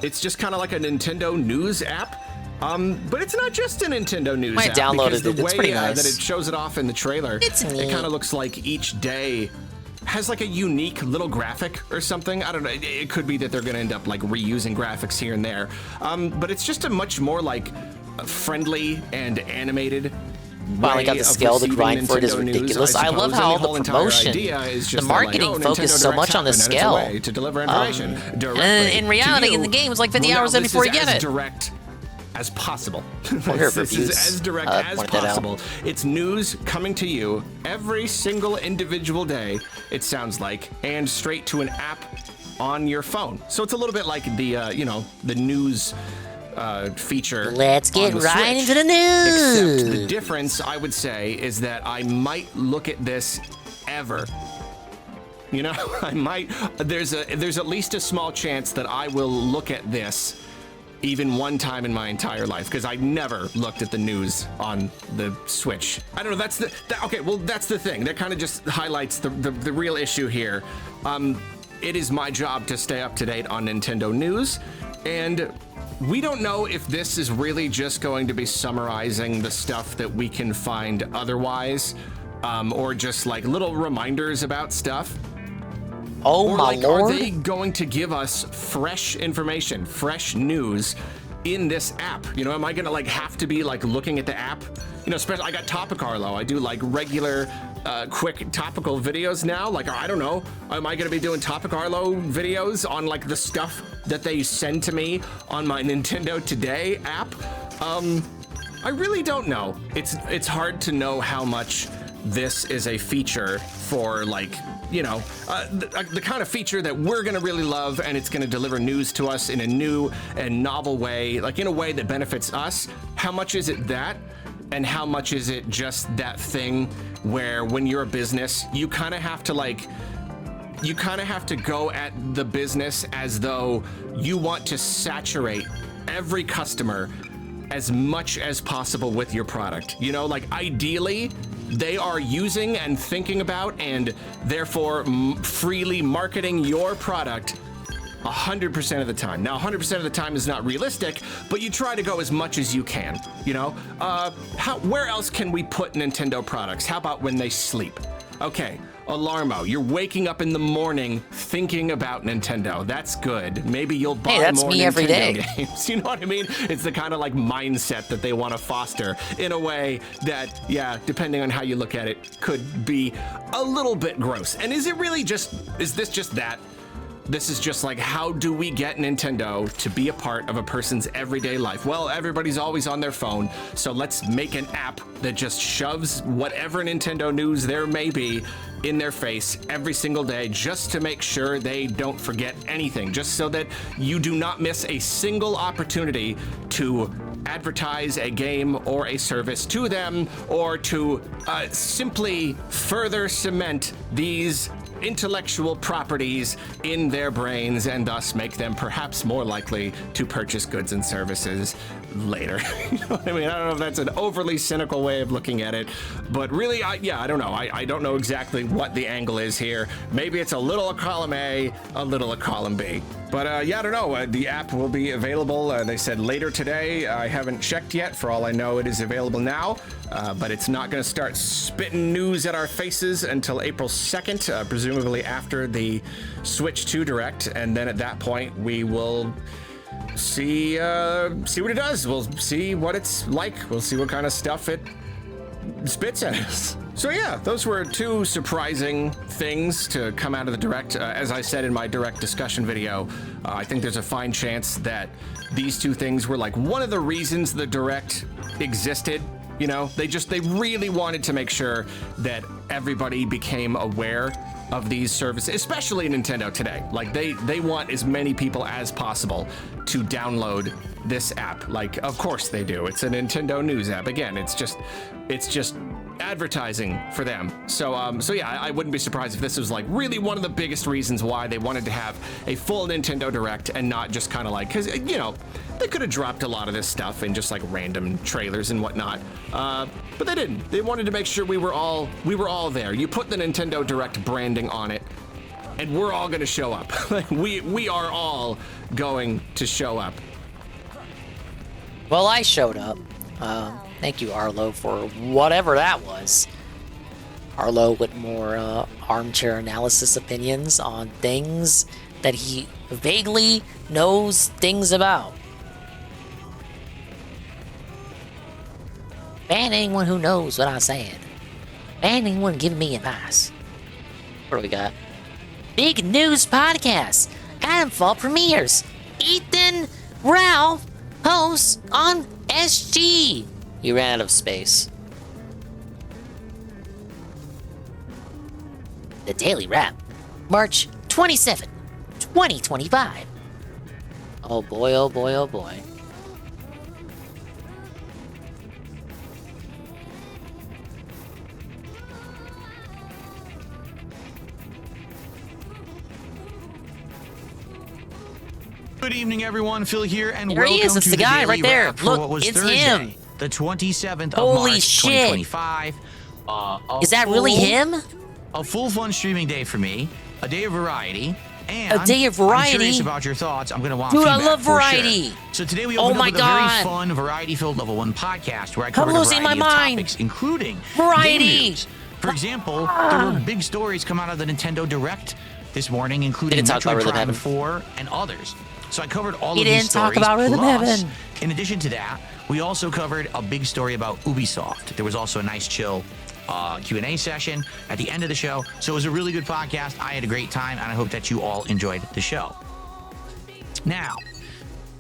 it's just kind of like a Nintendo news app. But it's not just a Nintendo news app. I downloaded it. The it's way pretty nice. that it shows it off in the trailer, it's neat. It kind of looks like each day has like a unique little graphic or something. I don't know. It could be that they're going to end up like reusing graphics here and there. But it's just a much more like friendly and animated. Finally got the scale to grind for it is ridiculous. I love how all the promotion, the marketing focused so much on the scale. To deliver information and in reality, in the game, it's like 50 hours in before you get it. Direct as possible. Well, here, This is as direct as possible. It's news coming to you every single individual day, it sounds like, and straight to an app on your phone. So it's a little bit like the, you know, the news feature. Let's get on the right Switch. into the news. Except the difference, I would say, is that I might look at this ever. You know, I might. There's at least a small chance that I will look at this even one time in my entire life, because I never looked at the news on the Switch. I don't know. That's the okay. Well, that's the thing. That kind of just highlights the real issue here. It is my job to stay up to date on Nintendo news, and we don't know if this is really just going to be summarizing the stuff that we can find otherwise, or just like little reminders about stuff. Oh, or my like, lord. Are they going to give us fresh information, fresh news in this app? You know, am I gonna like have to be like looking at the app? You know, especially I got Topicarlo. I do like regular, quick topical videos now. Like, I don't know, am I gonna be doing Topicarlo videos on like the stuff that they send to me on my Nintendo Today app? I really don't know. It's hard to know how much this is a feature for, like, you know, the kind of feature that we're gonna really love, and it's gonna deliver news to us in a new and novel way, like in a way that benefits us. How much is it that, and how much is it just that thing where when you're a business, you kind of have to like, you kind of have to go at the business as though you want to saturate every customer as much as possible with your product. You know, like ideally, they are using and thinking about and therefore freely marketing your product 100% of the time. Now, 100% of the time is not realistic, but you try to go as much as you can, you know? Where else can we put Nintendo products? How about when they sleep? Okay, Alarmo, you're waking up in the morning thinking about Nintendo. That's good. Maybe you'll buy that's more me Nintendo every day. games. You know what I mean? It's the kind of like mindset that they want to foster in a way that, yeah, depending on how you look at it, could be a little bit gross. And is it really just, is this just that? This is just like, how do we get Nintendo to be a part of a person's everyday life? Well, everybody's always on their phone, so let's make an app that just shoves whatever Nintendo news there may be in their face every single day, just to make sure they don't forget anything, just so that you do not miss a single opportunity to advertise a game or a service to them, or to simply further cement these intellectual properties in their brains, and thus make them perhaps more likely to purchase goods and services later. You know what I mean? I don't know if that's an overly cynical way of looking at it, but really, I don't know. I don't know exactly what the angle is here. Maybe it's a little of column A, a little of column B. But yeah, I don't know. The app will be available, they said, later today. I haven't checked yet. For all I know, it is available now, but it's not going to start spitting news at our faces until April 2nd, presumably after the Switch 2 Direct. And then at that point, we will see what it does. We'll see what it's like. We'll see what kind of stuff it spits at us. So yeah, those were two surprising things to come out of the Direct. As I said in my Direct discussion video, I think there's a fine chance that these two things were like one of the reasons the Direct existed. You know, they really wanted to make sure that everybody became aware of these services, especially Nintendo Today. Like they want as many people as possible to download this app. Like, of course they do. It's a Nintendo news app. Again, it's just advertising for them. So yeah, I wouldn't be surprised if this was like really one of the biggest reasons why they wanted to have a full Nintendo Direct and not just kind of like, because, you know, they could have dropped a lot of this stuff in just like random trailers and whatnot, but they didn't. They wanted to make sure we were all there. You put the Nintendo Direct branding on it, and we're all going to show up. Like we are all going to show up. Well, I showed up. Thank you, Arlo, for whatever that was. Arlo with more armchair analysis opinions on things that he vaguely knows things about. Ban anyone who knows what I said. Ban anyone giving me advice. What do we got? Big news podcast. Adam Fall premieres. Ethan, Ralph, hosts on SG. He ran out of space. The Daily Wrap, March 27, 2025. Oh boy, oh boy, oh boy. Good evening, everyone. Phil here, and There he welcome is. It's to the guy Daily right there. Wrap for Look, what was it's Thursday, him. the 27th of Holy March, shit. 2025. Is that really him? A full fun streaming day for me, a day of variety, and A day of variety? I'm curious about your thoughts. I'm going to want Dude, feedback I love for variety. Sure. So today we Oh opened my up with a God. very fun, variety-filled Level 1 podcast where I I'm covered a losing variety my of mind. topics, including Variety. game news. For example, there were big stories come out of the Nintendo Direct this morning, including Didn't talk about Metroid Rhythm Prime Heaven. 4 and others. So I covered all He of these didn't talk stories. about Rhythm Plus, Heaven. in addition to that, we also covered a big story about Ubisoft. There was also a nice chill Q&A session at the end of the show. So it was a really good podcast. I had a great time, and I hope that you all enjoyed the show. Now,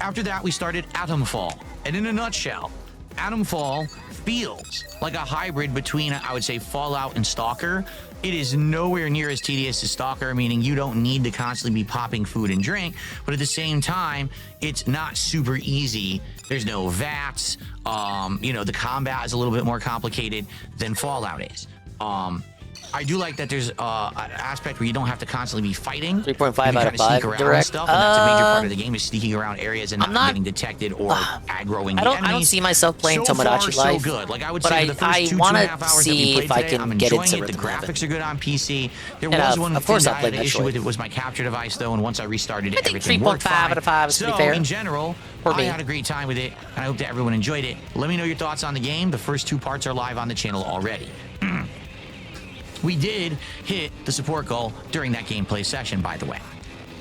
after that, we started Atomfall. And in a nutshell, Atomfall feels like a hybrid between, I would say, Fallout and Stalker. It is nowhere near as tedious as Stalker, meaning you don't need to constantly be popping food and drink, but at the same time, it's not super easy. There's no VATS. The combat is a little bit more complicated than Fallout is. I do like that there's an aspect where you don't have to constantly be fighting. 3.5 out of 5. Sneak around Direct. stuff, and that's a major part of the game is sneaking around areas and not getting detected or aggroing the I don't enemies. see myself playing so Tomodachi far, Life. So good. Like I would but say, for the first two want and a half to hours see that we if played I today, can I'm get enjoying into it. The Rhythm Heaven. graphics are good on PC. There And, was one of course thing I'll I play had an issue Metroid. with. It was my capture device, though, and once I restarted it, I think everything worked 3.5 fine. out of 5 is so, pretty fair. in general, For I me. had a great time with it, and I hope that everyone enjoyed it. Let me know your thoughts on the game. The first two parts are live on the channel already. We did hit the support goal during that gameplay session, by the way.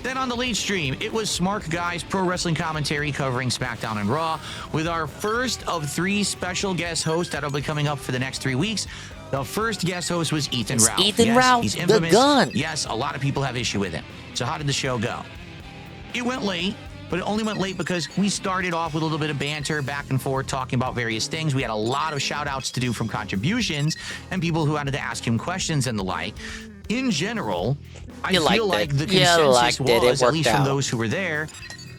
Then on the late stream, it was Smark Guy's pro wrestling commentary covering SmackDown and Raw with our first of 3 special guest hosts that'll be coming up for the next 3 weeks. The first guest host was Ethan Ralph. Ethan Ralph, he's the infamous. Gunt. Yes, a lot of people have issue with him. So how did the show go? It went late, but it only went late because we started off with a little bit of banter back and forth talking about various things. We had a lot of shout outs to do from contributions and people who wanted to ask him questions and the like. In general, I feel like the consensus was, at least from those who were there,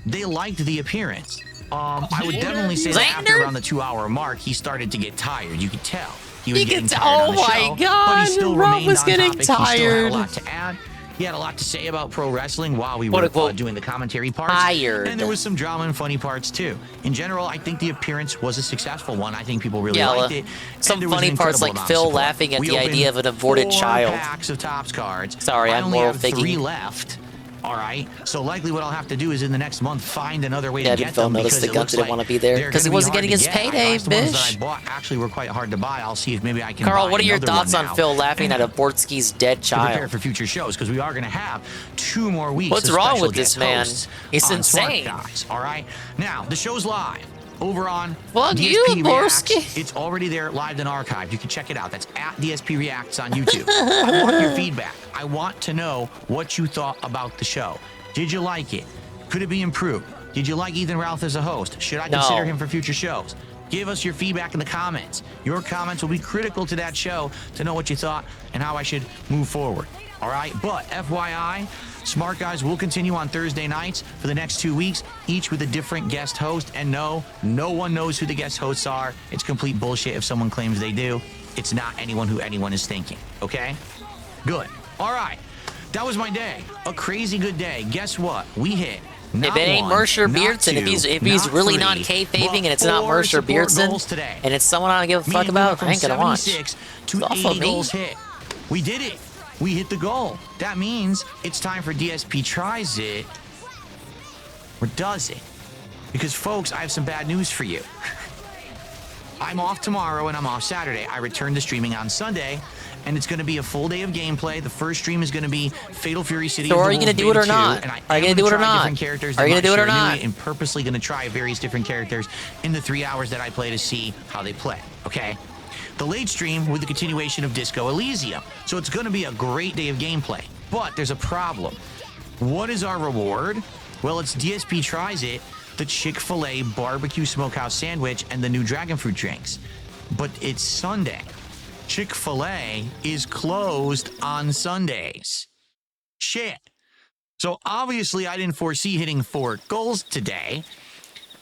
they liked the appearance. I would definitely say that after around the 2-hour mark, he started to get tired. You could tell. He was getting tired on the show, but he still remained on topic. He still had a lot to add. He had a lot to say about pro wrestling while we were doing the commentary parts. And there was some drama and funny parts too. In general, I think the appearance was a successful one. I think people really liked it. Some funny parts like Phil laughing at the idea of an aborted child. 4 packs of Topps cards. Sorry, I I'm only moral have thinking. 3 left. All right. So likely what I'll have to do is in the next month find another way Yeah, to did get Phil them notice because the it Gunt looks didn't like want to be there? they're 'Cause he gonna be wasn't hard getting to his get. payday, The ones that bitch. I bought actually were quite hard to buy. I'll see if maybe I can Carl, buy what are your another thoughts one on now. Phil laughing at Abortsky's dead To prepare child? for future shows because we are going to have 2 more weeks. What's of wrong special with this guest man? hosts He's on Smark insane. Guys, all right. Now the show's live over on Fuck DSP you, Reacts. Borsky. It's already there, live and archived. You can check it out. That's at DSP Reacts on YouTube. I want your feedback. I want to know what you thought about the show. Did you like it? Could it be improved? Did you like Ethan Ralph as a host? Should I consider him for future shows? Give us your feedback in the comments. Your comments will be critical to that show to know what you thought and how I should move forward. All right, but FYI, Smart Guys will continue on Thursday nights for the next 2 weeks, each with a different guest host. And no one knows who the guest hosts are. It's complete bullshit if someone claims they do. It's not anyone who anyone is thinking, okay? Good. All right, that was my day. A crazy good day. Guess what? We hit If it ain't Mercer Beardson, if he's really not kayfabing and it's not Mercer Beardson, and it's someone I don't give a fuck about, I ain't gonna watch. 76 to It's awful 80 me. goals hit. We did it. We hit the goal. That means it's time for DSP tries it or does it. Because folks, I have some bad news for you. I'm off tomorrow and I'm off Saturday. I return to streaming on Sunday, and it's going to be a full day of gameplay. The first stream is going to be Fatal Fury City. So of are the you gonna Wolves do it or Beta 2, not? and I Are you am gonna do it or try not? different characters. Are you I'm gonna do it or sure new not? And purposely going to try various different characters in the 3 hours that I play to see how they play. Okay. The late stream with the continuation of Disco Elysium. So it's going to be a great day of gameplay. But there's a problem. What is our reward? Well, it's DSP tries it, the Chick-fil-A barbecue smokehouse sandwich and the new dragon fruit drinks. But it's Sunday. Chick-fil-A is closed on Sundays. Shit. So obviously I didn't foresee hitting 4 goals today,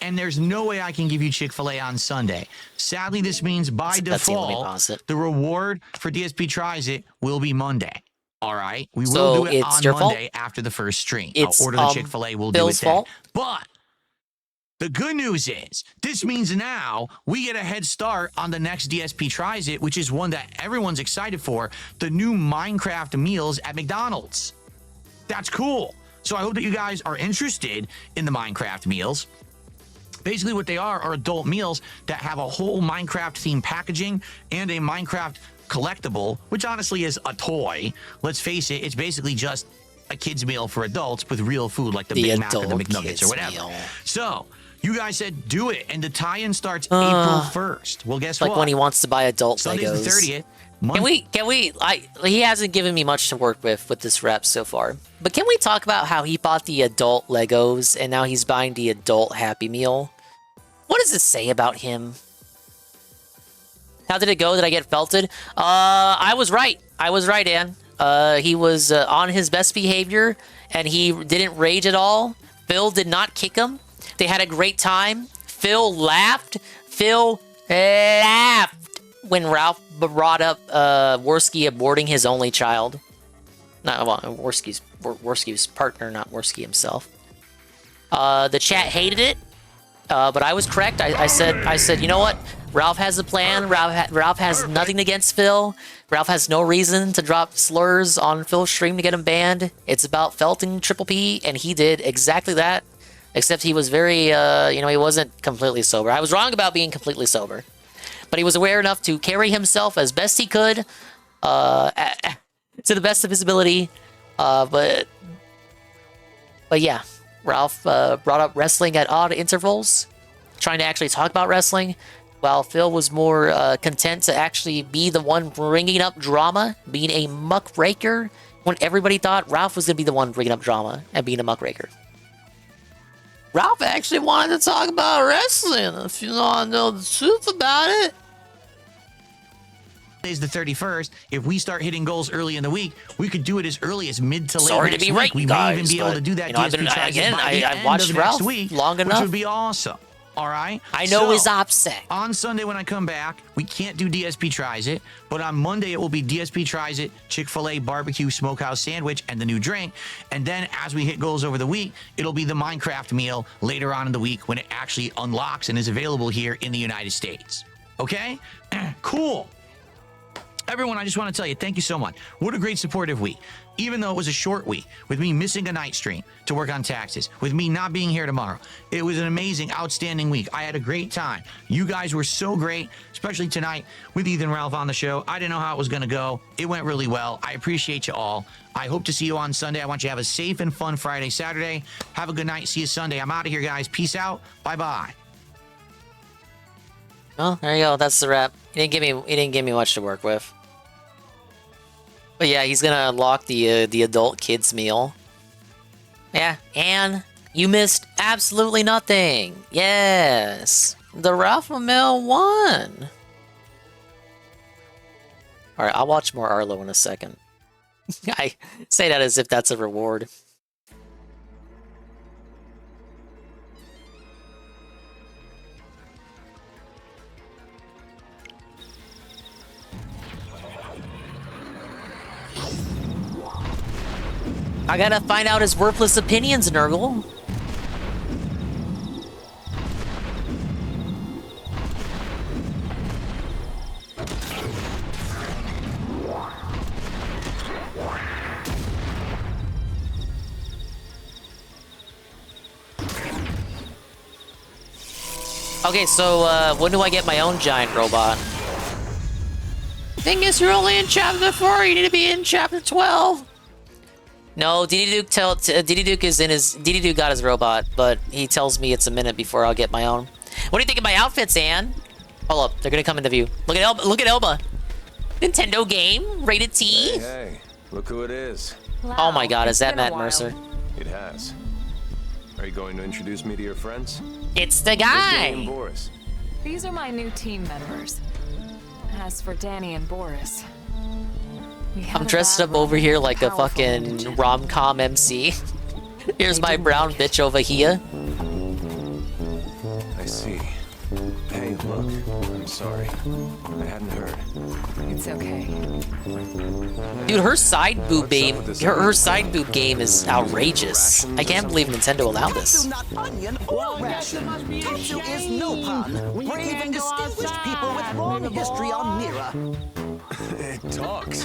and there's no way I can give you Chick-fil-A on Sunday. Sadly, this means by default, the reward for DSP Tries It will be Monday. All right? We will do it on Monday after the first stream. I'll order the Chick-fil-A, we'll do it then. But the good news is, this means now we get a head start on the next DSP Tries It, which is one that everyone's excited for, the new Minecraft meals at McDonald's. That's cool. So I hope that you guys are interested in the Minecraft meals. Basically what they are adult meals that have a whole Minecraft themed packaging and a Minecraft collectible, which honestly is a toy. Let's face it, it's basically just a kid's meal for adults with real food like the Big Mac or the McNuggets or whatever. So you guys said do it, and the tie-in starts April 1st. Well, guess what? Like when he wants to buy adult Sunday's Legos. the 30th. He hasn't given me much to work with this rep so far. But can we talk about how he bought the adult Legos and now he's buying the adult Happy Meal? What does this say about him? How did it go? Did I get felted? I was right. I was right, Ann. He was on his best behavior and he didn't rage at all. Phil did not kick him. They had a great time. Phil laughed. Phil laughed when Ralph brought up Worski aborting his only child. Not Worski's partner, not Worski himself. The chat hated it, but I was correct. I said, you know what? Ralph has a plan. Ralph has nothing against Phil. Ralph has no reason to drop slurs on Phil's stream to get him banned. It's about felting Triple P, and he did exactly that. Except he was very, he wasn't completely sober. I was wrong about being completely sober. But he was aware enough to carry himself as best he could, to the best of his ability. But yeah, Ralph brought up wrestling at odd intervals, trying to actually talk about wrestling, while Phil was more content to actually be the one bringing up drama, being a muckraker, when everybody thought Ralph was going to be the one bringing up drama and being a muckraker. Ralph actually wanted to talk about wrestling, if you want to know the truth about it. Is the 31st. If we start hitting goals early in the week, we could do it as early as mid to late Sorry next to be week. right, We may even be able to do that DSP Tries It by the end watched of Ralph next week, long enough. which would be awesome. All right? I know his upset. On Sunday when I come back, we can't do DSP Tries It, but on Monday it will be DSP Tries It, Chick-fil-A barbecue smokehouse sandwich, and the new drink. And then as we hit goals over the week, it'll be the Minecraft meal later on in the week when it actually unlocks and is available here in the United States. Okay? Cool. Everyone, I just want to tell you, thank you so much. What a great supportive week. Even though it was a short week, with me missing a night stream to work on taxes, with me not being here tomorrow, it was an amazing, outstanding week. I had a great time. You guys were so great, especially tonight with Ethan Ralph on the show. I didn't know how it was going to go. It went really well. I appreciate you all. I hope to see you on Sunday. I want you to have a safe and fun Friday, Saturday. Have a good night. See you Sunday. I'm out of here, guys. Peace out. Bye-bye. Oh, there you go. That's the wrap. He didn't give me much to work with. But yeah, he's gonna unlock the adult kids meal. Yeah, and you missed absolutely nothing. Yes, the Rafa Mill won. All right, I'll watch more Arlo in a second. I say that as if that's a reward. I gotta find out his worthless opinions, Nurgle. Okay, so when do I get my own giant robot? Thing is, you're only in chapter 4. You need to be in chapter 12. No, DD Duke is in his... DD Duke got his robot, but he tells me it's a minute before I'll get my own. What do you think of my outfits, Ann? Hold up, they're gonna come into view. Look at Elba. Look at Elba. Nintendo game, rated T. Hey, look who it is. Wow, oh my God, is that Matt Mercer? It has. Are you going to introduce me to your friends? It's the Where's Danny guy! and Boris? These are my new team members. As for Danny and Boris, I'm dressed up over here like a fucking rom-com MC. Here's my brown bitch over here. I see. Hey, look. I'm sorry. I hadn't heard. It's okay. Dude, her side boob game, her side boob game is outrageous. I can't believe Nintendo allowed this. Not onion or ration. Tatsu is no pun. Brave and distinguished people with long history on Mira. It talks.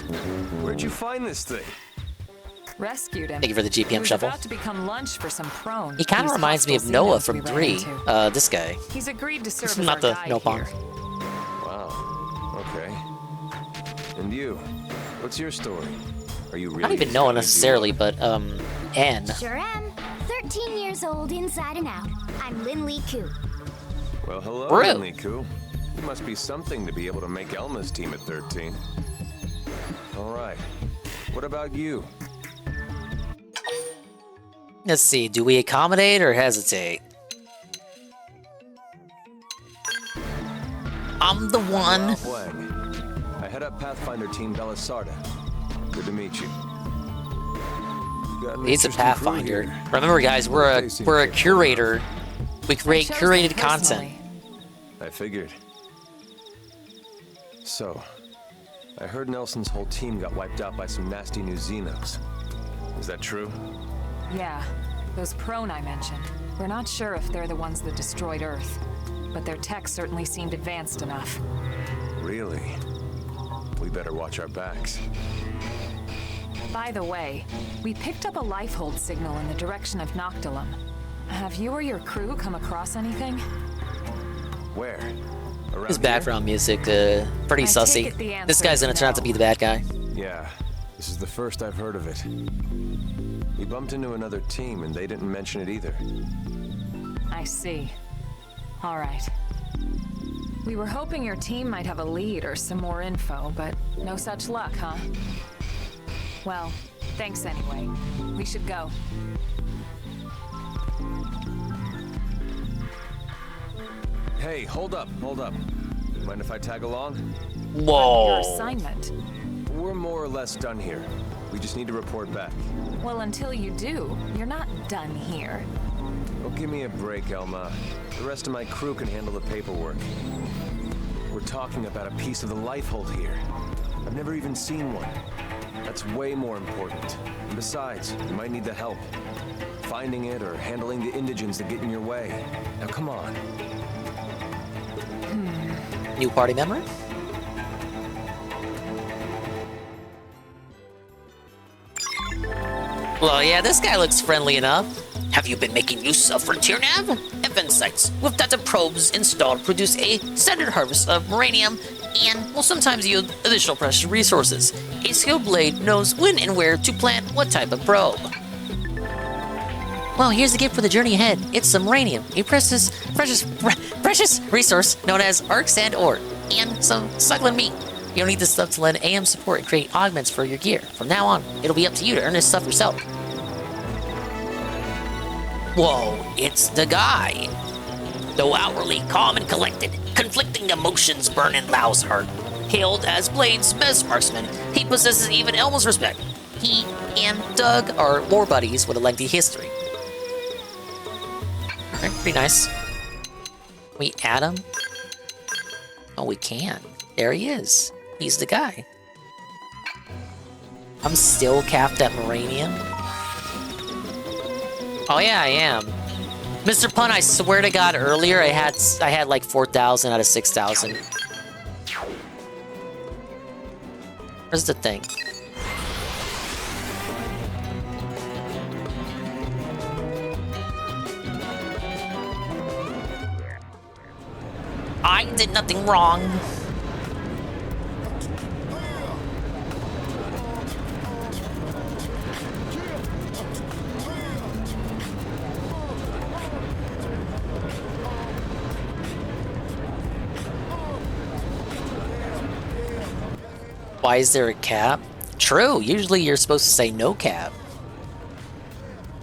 Where'd you find this thing? Rescued him. Thank you for the GPM He was shuffle. about to become lunch for some prone. He kind of These reminds me of hostile Noah Xenos from we ran 3. into. This guy. He's agreed to serve as Not our the guide no pong. here. Wow. Okay. And you? What's your story? Are you really? Not even Noah necessarily, but Anne. Sure am. 13 years old inside and out. I'm Lin Lee Koo. Well, hello, Rude. Lin Lee Koo. You must be something to be able to make Elma's team at 13. All right. What about you? Let's see, do we accommodate or hesitate? I'm the one. Ralph Wang. I head up Pathfinder Team Belisarda. Good to meet you. Got an He's a interesting crew Pathfinder. here. Remember, guys, we're They seem a capable. curator. We create chose them curated content. personally. I figured. So, I heard Nelson's whole team got wiped out by some nasty new Xenos. Is that true? Yeah, those prone I mentioned. We're not sure if they're the ones that destroyed Earth, but their tech certainly seemed advanced enough. Really? We better watch our backs. By the way, we picked up a life hold signal in the direction of Noctilum. Have you or your crew come across anything? Where? Around His here? background music, pretty I sussy. take it the This answer guy's is gonna turn out to no. be the bad guy. Yeah, this is the first I've heard of it. We bumped into another team and they didn't mention it either. I see. All right. We were hoping your team might have a lead or some more info, but no such luck, huh? Well, thanks anyway. We should go. Hey, hold up. Mind if I tag along? Your assignment. We're more or less done here. We just need to report back. Well, until you do, you're not done here. Oh, give me a break, Elma. The rest of my crew can handle the paperwork. We're talking about a piece of the life hold here. I've never even seen one. That's way more important. And besides, you might need the help. Finding it or handling the indigents that get in your way. Now, come on. New party member? Well, yeah, this guy looks friendly enough. Have you been making use of Frontier Nav? Event sites with data probes installed produce a standard harvest of uranium and will sometimes yield additional precious resources. A skilled blade knows when and where to plant what type of probe. Well, here's the gift for the journey ahead. It's some uranium, a precious resource known as arc sand ore, and some suckling meat. You don't need this stuff to lend AM support and create augments for your gear. From now on, it'll be up to you to earn this stuff yourself. Whoa, it's the guy. Though outwardly calm and collected, conflicting emotions burn in Lau's heart. Hailed as Blade's best marksman, he possesses even Elma's respect. He and Doug are war buddies with a lengthy history. Alright, pretty nice. Can we add him? Oh, we can. There he is. He's the guy. I'm still capped at Moranium. Oh yeah, I am. Mr. Pun, I swear to God, earlier I had like 4,000 out of 6,000. Where's the thing? I did nothing wrong. Why is there a cap? True, usually you're supposed to say no cap.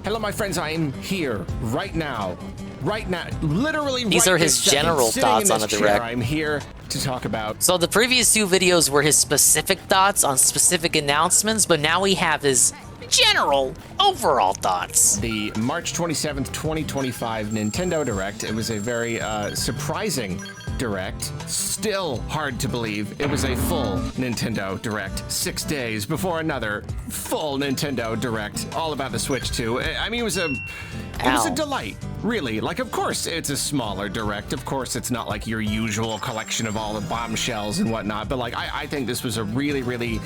Hello, my friends. I am here right now. Right now. Literally These are his general thoughts on the Direct. I'm here to talk about. So the previous 2 videos were his specific thoughts on specific announcements, but now we have his general overall thoughts. The March 27th, 2025 Nintendo Direct. It was a very surprising Direct. Still hard to believe it was a full Nintendo Direct. 6 days before another full Nintendo Direct, all about the Switch 2. I mean, it was a delight, really. Like, of course, it's a smaller Direct. Of course, it's not like your usual collection of all the bombshells and whatnot. But like, I think this was a really, really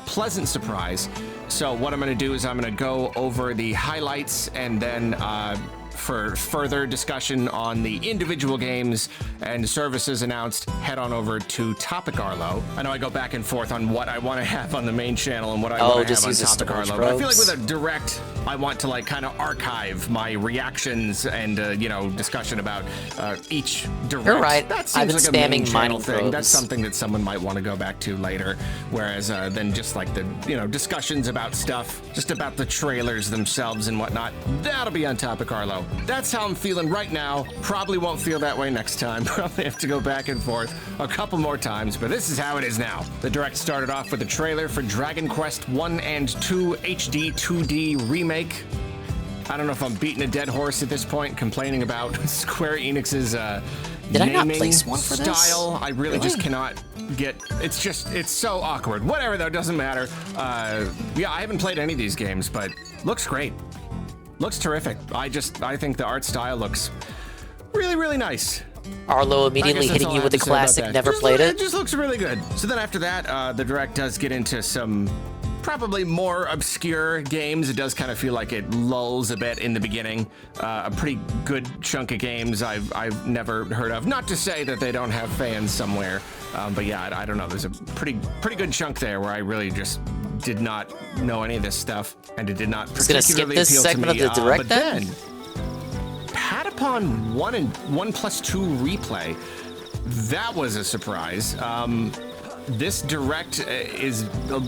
pleasant surprise. So what I'm going to do is I'm going to go over the highlights and then for further discussion on the individual games and services announced, head on over to Topic Arlo. I know I go back and forth on what I want to have on the main channel and what I want to have on Topic Arlo, but I feel like with a Direct, I want to like kind of archive my reactions and you know, discussion about each Direct. You're right. That seems I've been like a main spamming channel mine thing. probes. That's something that someone might want to go back to later. Whereas then just like the, you know, discussions about stuff, just about the trailers themselves and whatnot, that'll be on Topic Arlo. That's how I'm feeling right now. Probably won't feel that way next time. Probably have to go back and forth a couple more times, but this is how it is now. The Direct started off with a trailer for Dragon Quest 1 and 2 HD 2D remake. I don't know if I'm beating a dead horse at this point, complaining about Square Enix's Did I not naming place one for this? style. I really just cannot get. It's so awkward. Whatever though, doesn't matter. Yeah, I haven't played any of these games, but looks great. Looks terrific. I think the art style looks really, really nice. Arlo immediately hitting you with the classic, never played it. It just looks really good. So then after that, the Direct does get into some probably more obscure games. It does kind of feel like it lulls a bit in the beginning. A pretty good chunk of games I've never heard of. Not to say that they don't have fans somewhere, but yeah, I don't know. There's a pretty good chunk there where I really just did not know any of this stuff, and it did not particularly appeal to me. Just gonna skip this segment of the Direct but then Patapon 1 and 1+2 replay. That was a surprise. This Direct is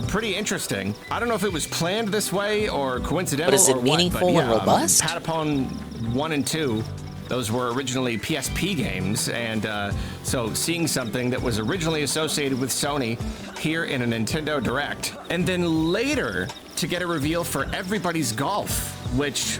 pretty interesting. I don't know if it was planned this way or coincidental. But is it meaningful and robust? Patapon 1 and 2, those were originally PSP games, and so seeing something that was originally associated with Sony here in a Nintendo Direct, and then later to get a reveal for Everybody's Golf, which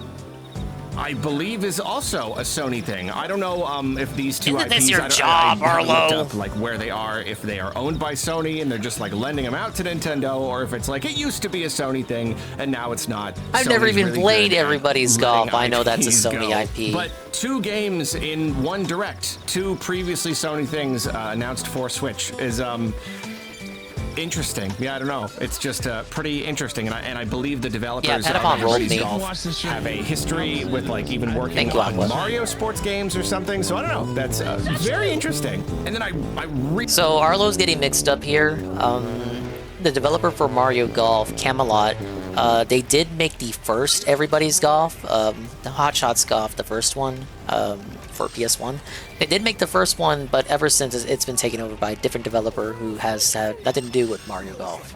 I believe is also a Sony thing. I don't know if these two Isn't IPs, this your I job, haven't looked Arlo? up, like where they are, if they are owned by Sony and they're just like lending them out to Nintendo, or if it's like it used to be a Sony thing and now it's not. I've never Sony's even really played good at Everybody's letting Golf. I know that's a IPs Sony go. IP. But 2 games in one Direct, 2 previously Sony things announced for Switch is interesting. Yeah, I don't know. It's just pretty interesting, and I believe the developers of Everybody's Golf have a history with like even working on Mario sports games or something. So I don't know. That's very interesting. And then So Arlo's getting mixed up here. The developer for Mario Golf, Camelot, they did make the first Everybody's Golf, the Hot Shots Golf, the first one for PS1. They did make the first one, but ever since it's been taken over by a different developer who has had nothing to do with Mario Golf.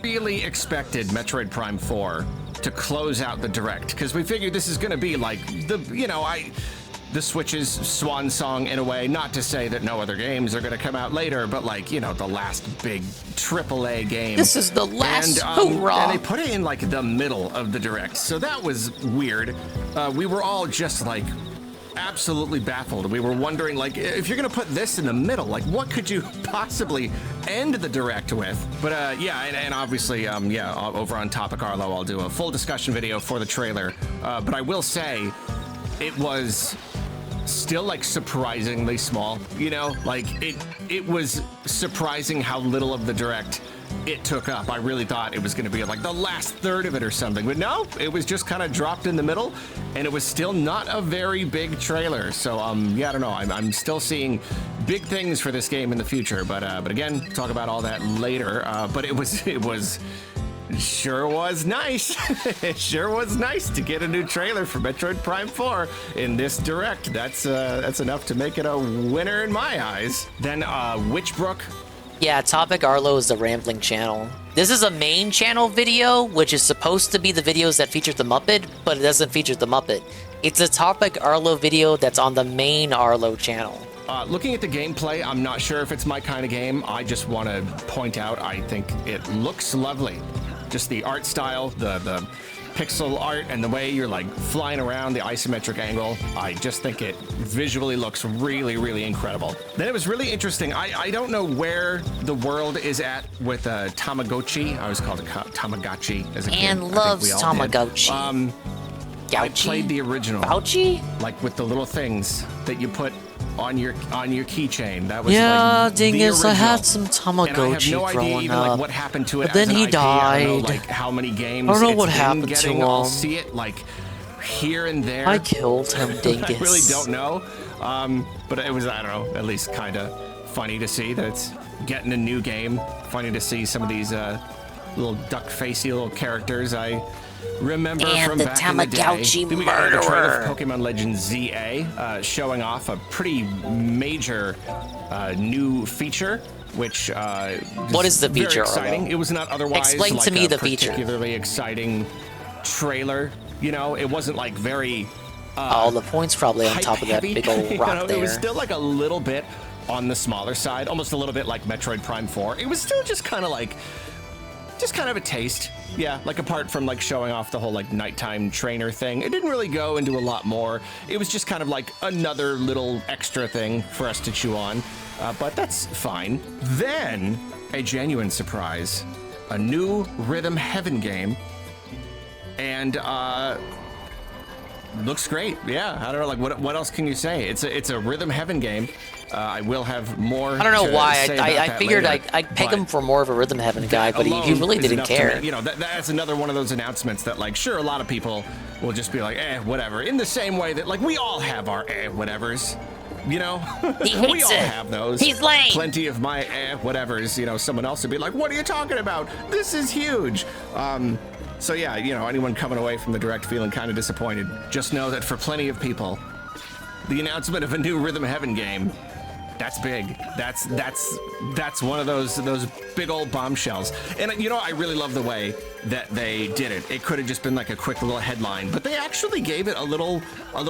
Really expected Metroid Prime 4 to close out the Direct, because we figured this is going to be like the Switch's swan song in a way. Not to say that no other games are going to come out later, but like, you know, the last big AAA game. This is the last hoorah. And they put it in like the middle of the Direct, so that was weird. We were all just like absolutely baffled. We were wondering, like, if you're gonna put this in the middle, like, what could you possibly end the Direct with? But yeah, and obviously, yeah, over on Topic Arlo, I'll do a full discussion video for the trailer. But I will say, it was still like surprisingly small. You know, like it was surprising how little of the Direct it took up. I really thought it was going to be like the last third of it or something, but no, it was just kind of dropped in the middle, and it was still not a very big trailer. So yeah, I don't know. I'm still seeing big things for this game in the future, but again, talk about all that later. But it sure was nice. It sure was nice to get a new trailer for Metroid Prime 4 in this Direct. That's enough to make it a winner in my eyes. Then Witchbrook. Yeah, Topic Arlo is the rambling channel. This is a main channel video, which is supposed to be the videos that feature the Muppet, but it doesn't feature the Muppet. It's a topic Arlo video that's on the main Arlo channel. Looking at the gameplay, I'm not sure if it's my kind of game. I just want to point out, I think it looks lovely. Just the art style, the pixel art, and the way you're like flying around, the isometric angle. I just think it visually looks really, really incredible. Then it was really interesting. I don't know where the world is at with Tamagotchi. I always called it Tamagotchi as a kid. And loves Tamagotchi. I played the original. Fauci? Like with the little things that you put on your keychain. That was Yeah, like dingus, the I original. had some Tamagotchi And I have no idea growing even up. like what happened to it. But then as an he IP. I don't know, died. like how many games I don't know it's what been happened to getting. I'll him. see it like here and there. I killed him, dingus. I really don't know. But it was, I don't know, at least kind of funny to see that it's getting a new game. Funny to see some of these little duck-facey little characters I remember And from the back in the day. Tamagotchi Then we got a trailer murderer. for Pokemon Legends ZA, showing off a pretty major new feature, which What is the very feature, exciting. Arlo? It was not otherwise Explain like to me a the feature. particularly exciting trailer. You know, it wasn't like very Oh, the point's probably on top of that hype-heavy. big old You rock know, there. It was still like a little bit on the smaller side, almost a little bit like Metroid Prime 4. It was still just kind of a taste. Yeah, like apart from like showing off the whole like nighttime trainer thing, it didn't really go into a lot more. It was just kind of like another little extra thing for us to chew on, but that's fine. Then, a genuine surprise, a new Rhythm Heaven game, and looks great. Yeah, I don't know, like what else can you say? It's a Rhythm Heaven game. I will have more. I don't know to why. say about I that figured later, I'd pick but him for more of a Rhythm Heaven guy, but he really is didn't enough to care. make- you know, that's another one of those announcements that, like, sure, a lot of people will just be like, whatever. In the same way that, like, we all have our whatevers. You know, He we hates all it. have those. He's lame. Plenty of my whatevers. You know, someone else would be like, "What are you talking about? This is huge." So yeah, you know, anyone coming away from the direct feeling kind of disappointed, just know that for plenty of people, the announcement of a new Rhythm Heaven game, that's big. That's one of those big old bombshells. And you know, I really love the way that they did it. It could have just been like a quick little headline, but they actually gave it a little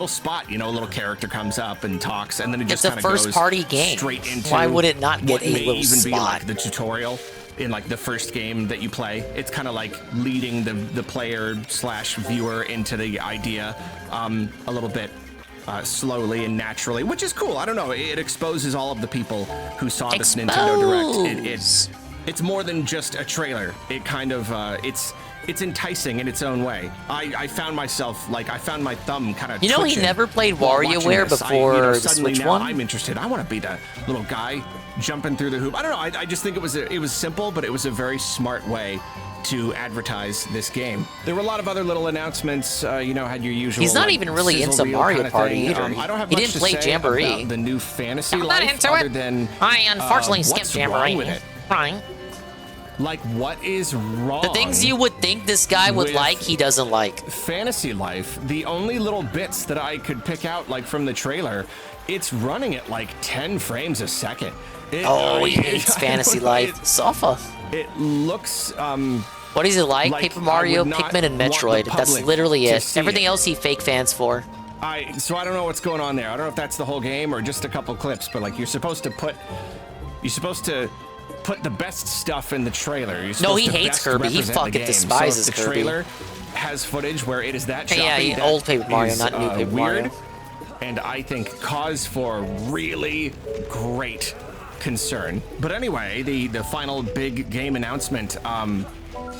spot. You know, a little character comes up and talks, and then it just It's a kind of goes first-party game. straight into Why would it not get what a may little even be spot? like the tutorial in like the first game that you play. It's kind of like leading the player / viewer into the idea a little bit. Slowly and naturally, which is cool. I don't know. It exposes all of the people who saw this Nintendo Direct. It's more than just a trailer. It kind of it's enticing in its own way. I found myself like I found my thumb kind of. You know, he never played WarioWare before the suddenly Switch now one? I'm interested. I want to be that little guy jumping through the hoop. I don't know. I just think it was simple, but it was a very smart way to advertise this game. There were a lot of other little announcements. You know, had your usual. He's not like, even really sizzle into reel Mario kind of Party thing. either. I don't have He much didn't to play say Jamboree. about the new Fantasy I'm not Life into other it. than I unfortunately what's skipped Jamboree. wrong with it. Right. Like, what is wrong? The things you would think this guy would with like, he doesn't like. Fantasy Life, the only little bits that I could pick out, like from the trailer, it's running at like 10 frames a second. He hates Fantasy Life. Suffer. It looks. What is it like? Like, Paper I Mario, would not Pikmin, and want the Metroid. That's public literally to it. see Everything it. else he fake fans for. So I don't know what's going on there. I don't know if that's the whole game or just a couple clips, but like you're supposed to put the best stuff in the trailer. You're No, supposed he to hates best Kirby. He represent the fucking game. despises so if the Kirby. trailer has footage where it is that choppy, Yeah, that old Paper Mario, is, not new Paper weird, Mario. and I think cause for really great concern. But anyway, the final big game announcement,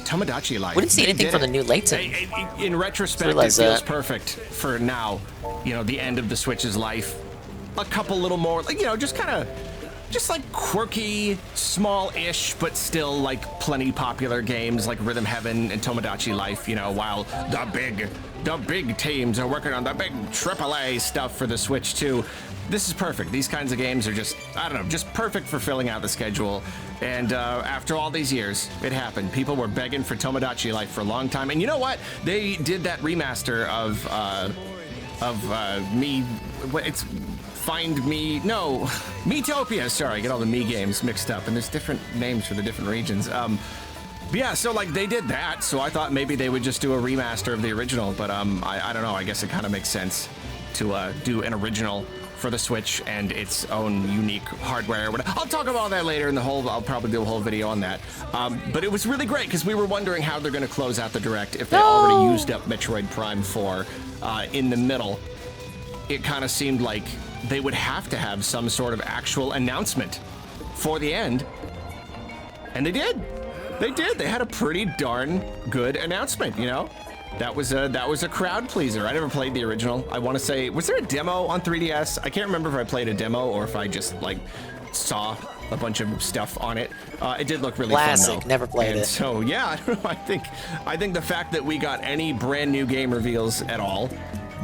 Tomodachi Life. We didn't see They anything did from it. the new Layton. In retrospect, it realize feels that. perfect for now. You know, the end of the Switch's life. A couple little more, like, you know, just like quirky, small-ish, but still like plenty popular games like Rhythm Heaven and Tomodachi Life. You know, while the big teams are working on the big AAA stuff for the Switch too. This is perfect. These kinds of games are just, I don't know, just perfect for filling out the schedule. And after all these years, it happened. People were begging for Tomodachi Life for a long time. And you know what? They did that remaster of Miitopia. Sorry, I get all the Me games mixed up. And there's different names for the different regions. Yeah, so like they did that, so I thought maybe they would just do a remaster of the original, but I don't know, I guess it kind of makes sense to do an original for the Switch and its own unique hardware. I'll talk about that later in the whole, I'll probably do a whole video on that. But it was really great because we were wondering how they're going to close out the Direct if they already used up Metroid Prime 4 in the middle. It kind of seemed like they would have to have some sort of actual announcement for the end. And they did. They did. They had a pretty darn good announcement, you know? That was a crowd pleaser. I never played the original. I want to say, was there a demo on 3DS? I can't remember if I played a demo or if I just like saw a bunch of stuff on it. It did look really Classic. fun though. Never played and it. So yeah, I don't know. I think the fact that we got any brand new game reveals at all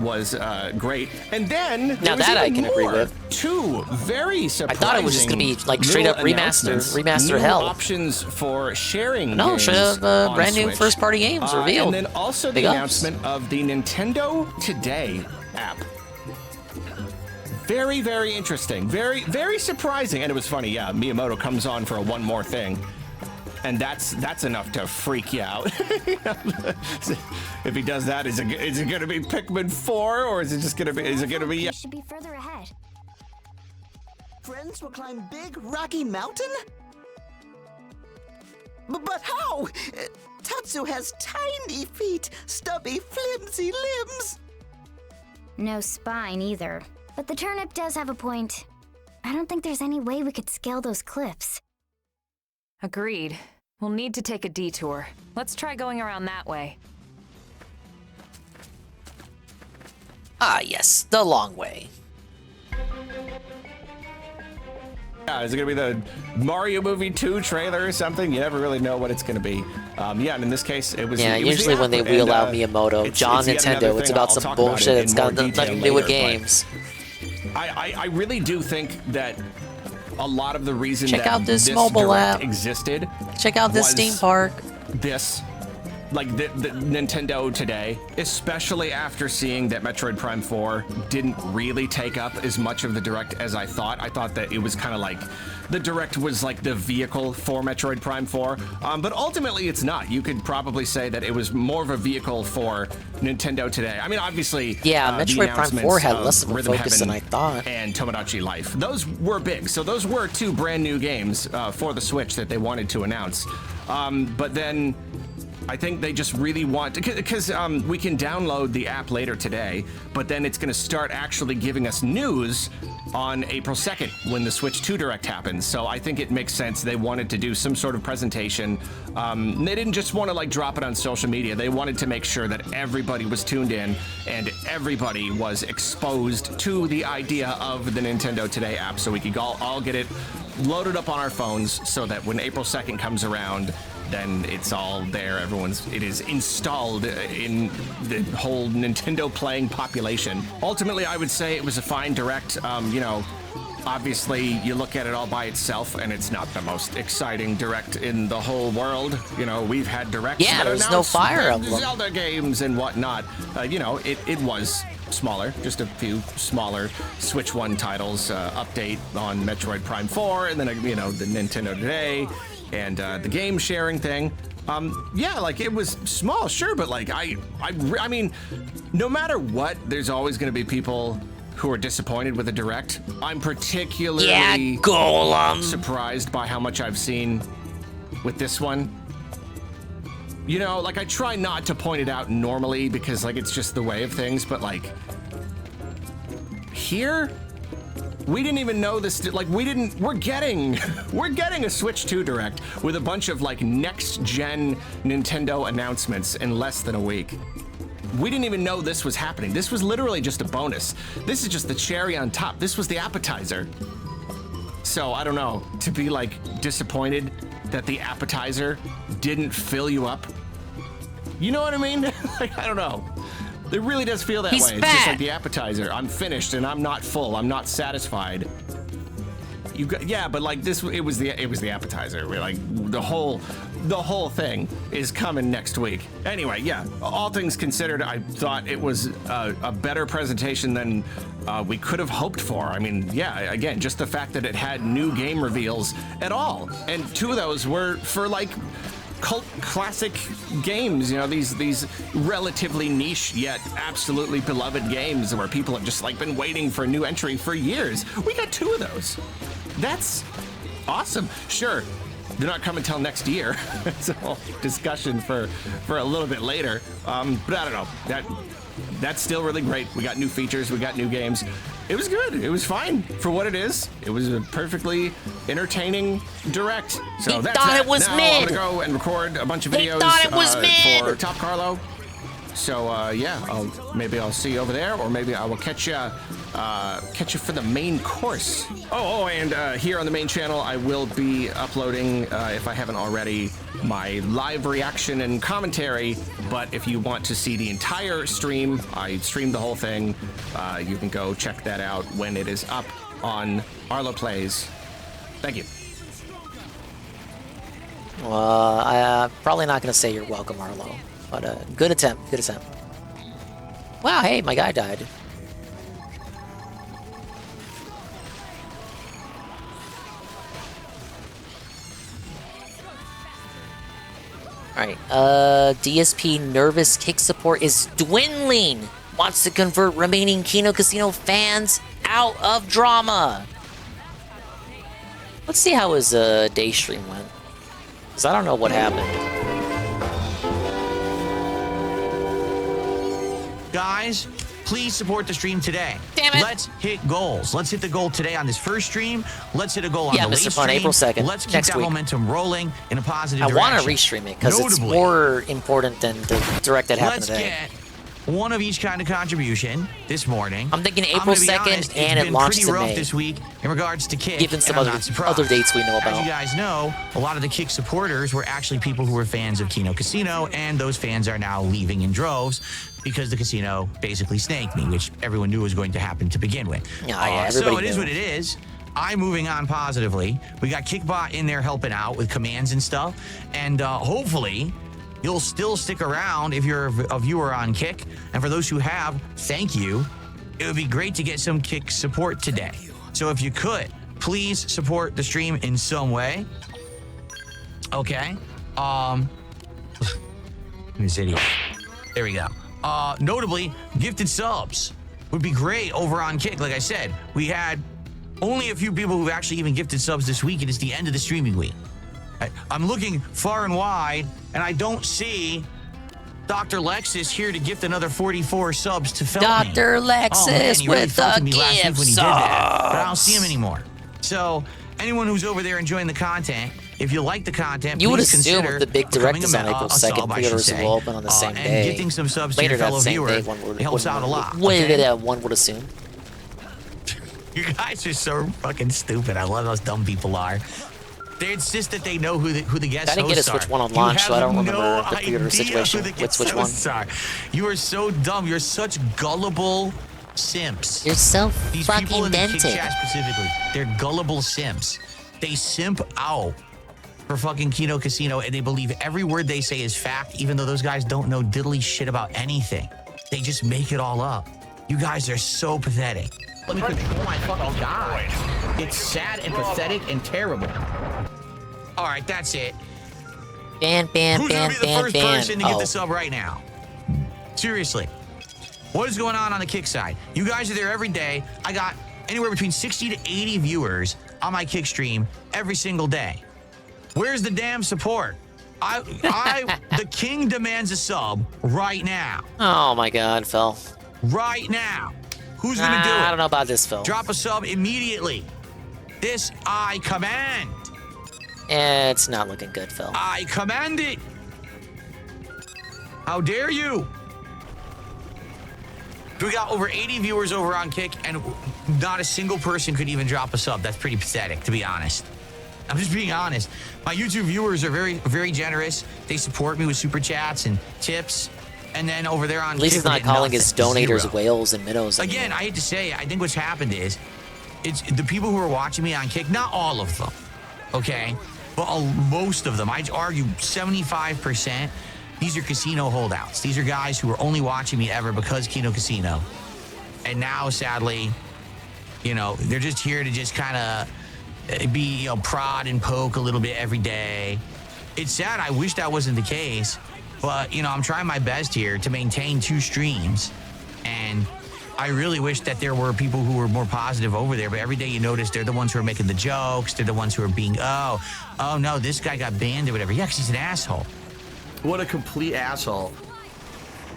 was great. And then now that I can agree with. Two very surprising. I thought it was just gonna be like straight up remaster hell. Options for sharing. No, games straight up brand new Switch. first party games revealed. And then also Big the ups. announcement of the Nintendo Today app. Very, very interesting. Very, very surprising. And it was funny. Yeah, Miyamoto comes on for a one more thing. And that's enough to freak you out. If he does that, is it gonna be Pikmin 4 or is it just gonna be? Is it gonna be? Should be further ahead. Friends will climb Big Rocky Mountain? But how? Tatsu has tiny feet, stubby, flimsy limbs. No spine either. But the turnip does have a point. I don't think there's any way we could scale those cliffs. Agreed. We'll need to take a detour. Let's try going around that way. Ah, yes, the long way. Yeah, is it gonna be the Mario Movie 2 trailer or something? You never really know what it's gonna be. Yeah, and in this case, it was. Yeah, it was usually the when they app, wheel and, out Miyamoto, John yet another Nintendo, it's thing. about I'll some talk about bullshit. it It's in got more nothing to detail do with later, but games. I really do think that a lot of the reason Check that out this this mobile Direct app. existed. Check out this was Steam Park. This. Like the Nintendo Today, especially after seeing that Metroid Prime 4 didn't really take up as much of the Direct as I thought. I thought that it was kind of like the Direct was like the vehicle for Metroid Prime 4, but ultimately it's not. You could probably say that it was more of a vehicle for Nintendo Today. I mean, obviously, Yeah, Metroid Prime 4 had less of a Rhythm focus than Heaven I thought. and Tomodachi Life. Those were big. So those were two brand new games for the Switch that they wanted to announce. But then I think they just really want to, because we can download the app later today, but then it's going to start actually giving us news on April 2nd when the Switch 2 Direct happens. So I think it makes sense. They wanted to do some sort of presentation. They didn't just want to like drop it on social media. They wanted to make sure that everybody was tuned in and everybody was exposed to the idea of the Nintendo Today app, so we could all get it loaded up on our phones so that when April 2nd comes around, then it's all there. It is installed in the whole Nintendo playing population. Ultimately, I would say it was a fine Direct. You know, obviously you look at it all by itself and it's not the most exciting Direct in the whole world. You know, we've had Directs Yeah, that there's no announce Fire Emblem. Zelda games and whatnot. You know, it was smaller, just a few smaller Switch 1 titles, update on Metroid Prime 4, and then, you know, the Nintendo Today, and the game sharing thing. Yeah, like it was small, sure, but like I mean, no matter what, there's always going to be people who are disappointed with the Direct. I'm particularly surprised by how much I've seen with this one. You know, like I try not to point it out normally because like it's just the way of things, but like here, we didn't even know this. Like we're getting a Switch 2 Direct with a bunch of like next gen Nintendo announcements in less than a week. We didn't even know this was happening. This was literally just a bonus. This is just the cherry on top. This was the appetizer. So I don't know, to be like disappointed that the appetizer didn't fill you up. You know what I mean? Like, I don't know. It really does feel that way. It's just like the appetizer. I'm finished and I'm not full. I'm not satisfied. You got, yeah, but like this, it was the appetizer. We're like the whole thing is coming next week. Anyway, yeah. All things considered, I thought it was a better presentation than we could have hoped for. I mean, yeah. Again, just the fact that it had new game reveals at all, and two of those were for like cult classic games, you know, these relatively niche yet absolutely beloved games where people have just like been waiting for a new entry for years. We got 2 of those. That's awesome. Sure, they're not coming till next year. It's a whole discussion for a little bit later. But I don't know. That's still really great. We got new features. We got new games. It was good. It was fine for what it is. It was a perfectly entertaining direct. So He that's thought it. it was now mid. I'm gonna go and record a bunch of He videos thought it was mid. for Top Carlo. So yeah, maybe I'll see you over there, or maybe I will catch you for the main course. Oh, and here on the main channel, I will be uploading, if I haven't already, my live reaction and commentary. But if you want to see the entire stream, I streamed the whole thing. You can go check that out when it is up on Arlo Plays. Thank you. I'm probably not gonna say you're welcome, Arlo. But good attempt, good attempt. Wow, hey, my guy died. Alright, DSP nervous kick support is dwindling. Wants to convert remaining Kino Casino fans out of drama. Let's see how his day stream went. Because I don't know what happened. Guys, please support the stream today. Damn it. Let's hit goals. Let's hit the goal today on this first stream. Let's hit a goal on the late Mr. Fun, stream. April 2nd. Let's keep next that week. momentum rolling in a positive I direction. want to restream it because it's Notably, more important than the direct that happened let's today. get one of each kind of contribution this morning. I'm thinking I'm April gonna be 2nd, honest, and it's it launched been in pretty rough May. this week in regards to Kick. Given some and I'm other not surprised. other dates we know As you about. guys know, a lot of the Kick supporters were actually people who were fans of Kino Casino, and those fans are now leaving in droves because the casino basically snaked me, which everyone knew was going to happen to begin with. Yeah, So everybody it is knew. what it is. I'm moving on positively. We got Kickbot in there helping out with commands and stuff, and hopefully you'll still stick around if you're a viewer on Kick. And for those who have, thank you. It would be great to get some Kick support today. So if you could, please support the stream in some way. Okay. This idiot. There we go. Notably, gifted subs would be great over on Kick. Like I said, we had only a few people who've actually even gifted subs this week, and it's the end of the streaming week. I'm looking far and wide, and I don't see Dr. Lexus here to gift another 44 subs to Feltney. Dr. Lexus he really with felted the me last week gift when he did that, but I don't subs. see him anymore. So anyone who's over there enjoying the content, if you like the content, You would please assume consider if the big direct becoming is on April 2nd, pre-orders will open on the same and day. gifting some subs Later to your that fellow same viewer day, one would, helps out a lot. One would assume. You guys are so fucking stupid. I love how dumb people are. They insist that they know who the guest I didn't get a hosts Switch are. 1 on You launch, have so I don't no remember the pre-order idea situation who the with guest Switch 1. hosts are. You are so dumb. You're such gullible simps. You're so These fucking people in the Kick dented. chat specifically, they're gullible simps. They simp out for fucking Kino Casino, and they believe every word they say is fact, even though those guys don't know diddly shit about anything. They just make it all up. You guys are so pathetic. Let me control my fucking God. It's sad and pathetic and terrible. All right, that's it. Ban. Who's gonna be the first person to get the sub right now? Seriously. What is going on the Kick side? You guys are there every day. I got anywhere between 60 to 80 viewers on my Kick stream every single day. Where's the damn support? The king demands a sub right now. Oh my god, Phil. Right now. Who's gonna do it? I don't know about this, Phil. Drop a sub immediately. This I command. It's not looking good, Phil. I command it. How dare you? We got over 80 viewers over on Kick, and not a single person could even drop a sub. That's pretty pathetic, to be honest. I'm just being honest. My YouTube viewers are very, very generous. They support me with super chats and tips. And then over there on At least Kick, he's not we get calling nothing. his donators Zero. whales and minnows. Again, I hate to say it, I think what's happened is, it's the people who are watching me on Kick, not all of them, okay? But most of them, I'd argue 75%, these are casino holdouts. These are guys who are only watching me ever because Kino Casino. And now, sadly, you know, they're just here to just kind of be, prod and poke a little bit every day. It's sad. I wish that wasn't the case. But, you know, I'm trying my best here to maintain 2 streams. And I really wish that there were people who were more positive over there. But every day you notice they're the ones who are making the jokes. They're the ones who are being, oh no, this guy got banned or whatever. Yeah, because he's an asshole. What a complete asshole.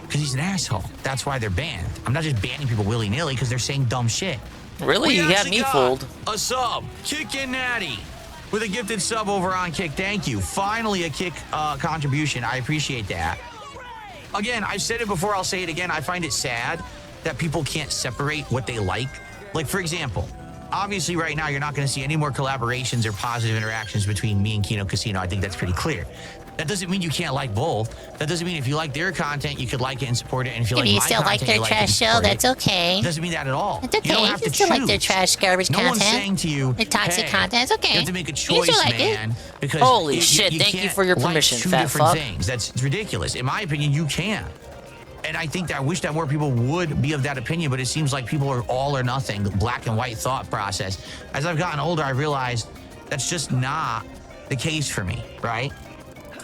Because he's an asshole. That's why they're banned. I'm not just banning people willy-nilly because they're saying dumb shit. Really? You had me fooled. A sub. Kick and Natty. With a gifted sub over on Kick. Thank you. Finally a Kick contribution. I appreciate that. Again, I've said it before. I'll say it again. I find it sad that people can't separate what they like. Like, for example, obviously right now you're not going to see any more collaborations or positive interactions between me and Kino Casino. I think that's pretty clear. That doesn't mean you can't like both. That doesn't mean if you like their content, you could like it and support it. And if you like my still content, like their you trash show, that's okay. It doesn't mean that at all. It's okay. You don't have to still choose. like their trash, garbage No content. one's saying to you, their toxic hey, content. It's okay. You have to make a You choice, still like man. it. Because Holy shit! Thank you can't for your like permission, 2 fat different fuck. things. That's ridiculous. In my opinion, you can. And I think that I wish that more people would be of that opinion, but it seems like people are all or nothing, black and white thought process. As I've gotten older, I realized that's just not the case for me, right?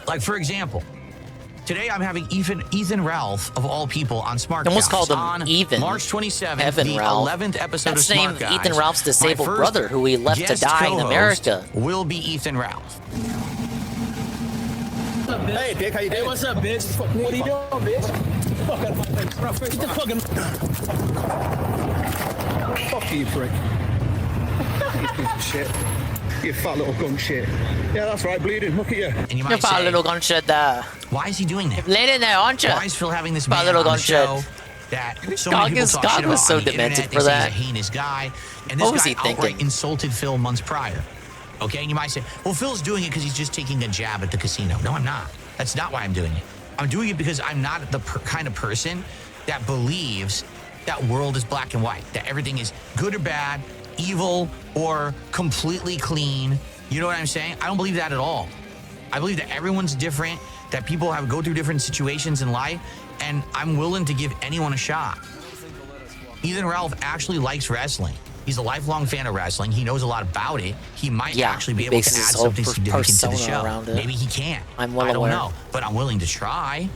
Like, for example, today I'm having Ethan Ralph, of all people, on Smark. Almost called him on Ethan. March 27th, Evan the Ralph. 11th episode That's of named Smark Guys. Ethan Ralph's disabled My first brother, who he left to guest die in co-host America. will be Ethan Ralph. Hey, Dick, how you doing? Hey, what's up, bitch? What are you doing, bitch? Get the fucking... Fuck you, prick. You piece of shit. You fat little gun shit. Yeah, that's right, bleeding. Look at you. And you You might fat say, little gun shit there. why is he doing that? Lay in there, aren't you? Why is Phil having this Fat man little on the gun show shit. that so many people talk God shit was about so on the demented internet? for They say that. he's a heinous guy. And What this was guy he outright thinking? insulted Phil months prior. Okay, and you might say, well, Phil's doing it because he's just taking a jab at the casino. No, I'm not. That's not why I'm doing it. I'm doing it because I'm not the kind of person that believes that world is black and white, that everything is good or bad, evil or completely clean. You know what I'm saying? I don't believe that at all. I believe that everyone's different, that people go through different situations in life, and I'm willing to give anyone a shot. Ethan Ralph actually likes wrestling. He's a lifelong fan of wrestling. He knows a lot about it. He might actually be able to add bases his whole something significant to the persona show. around it. Maybe he can't. I'm well I don't aware. know, but I'm willing to try.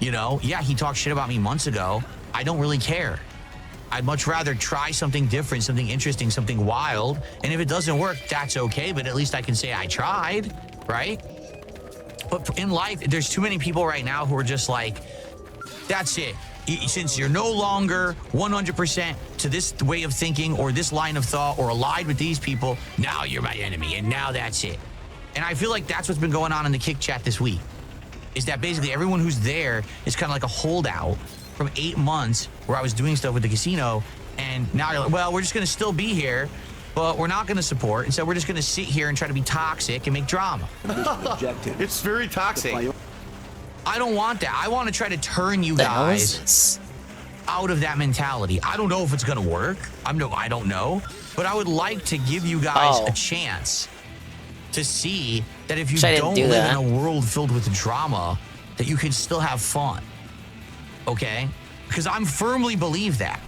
You know, yeah, he talked shit about me months ago. I don't really care. I'd much rather try something different, something interesting, something wild. And if it doesn't work, that's okay, but at least I can say I tried, right? But in life, there's too many people right now who are just like, that's it. Since you're no longer 100% to this way of thinking or this line of thought or allied with these people, now you're my enemy, and now that's it. And I feel like that's what's been going on in the Kick chat this week, is that basically everyone who's there is kind of like a holdout from 8 months where I was doing stuff with the casino, and now you're like, well, we're just going to still be here, but we're not going to support, and so we're just going to sit here and try to be toxic and make drama. It's very toxic. I don't want that. I want to try to turn you guys out of that mentality. I don't know if it's going to work. I don't know. But I would like to give you guys a chance to see that if you don't live in a world filled with drama, that you can still have fun. Okay? Because I firmly believe that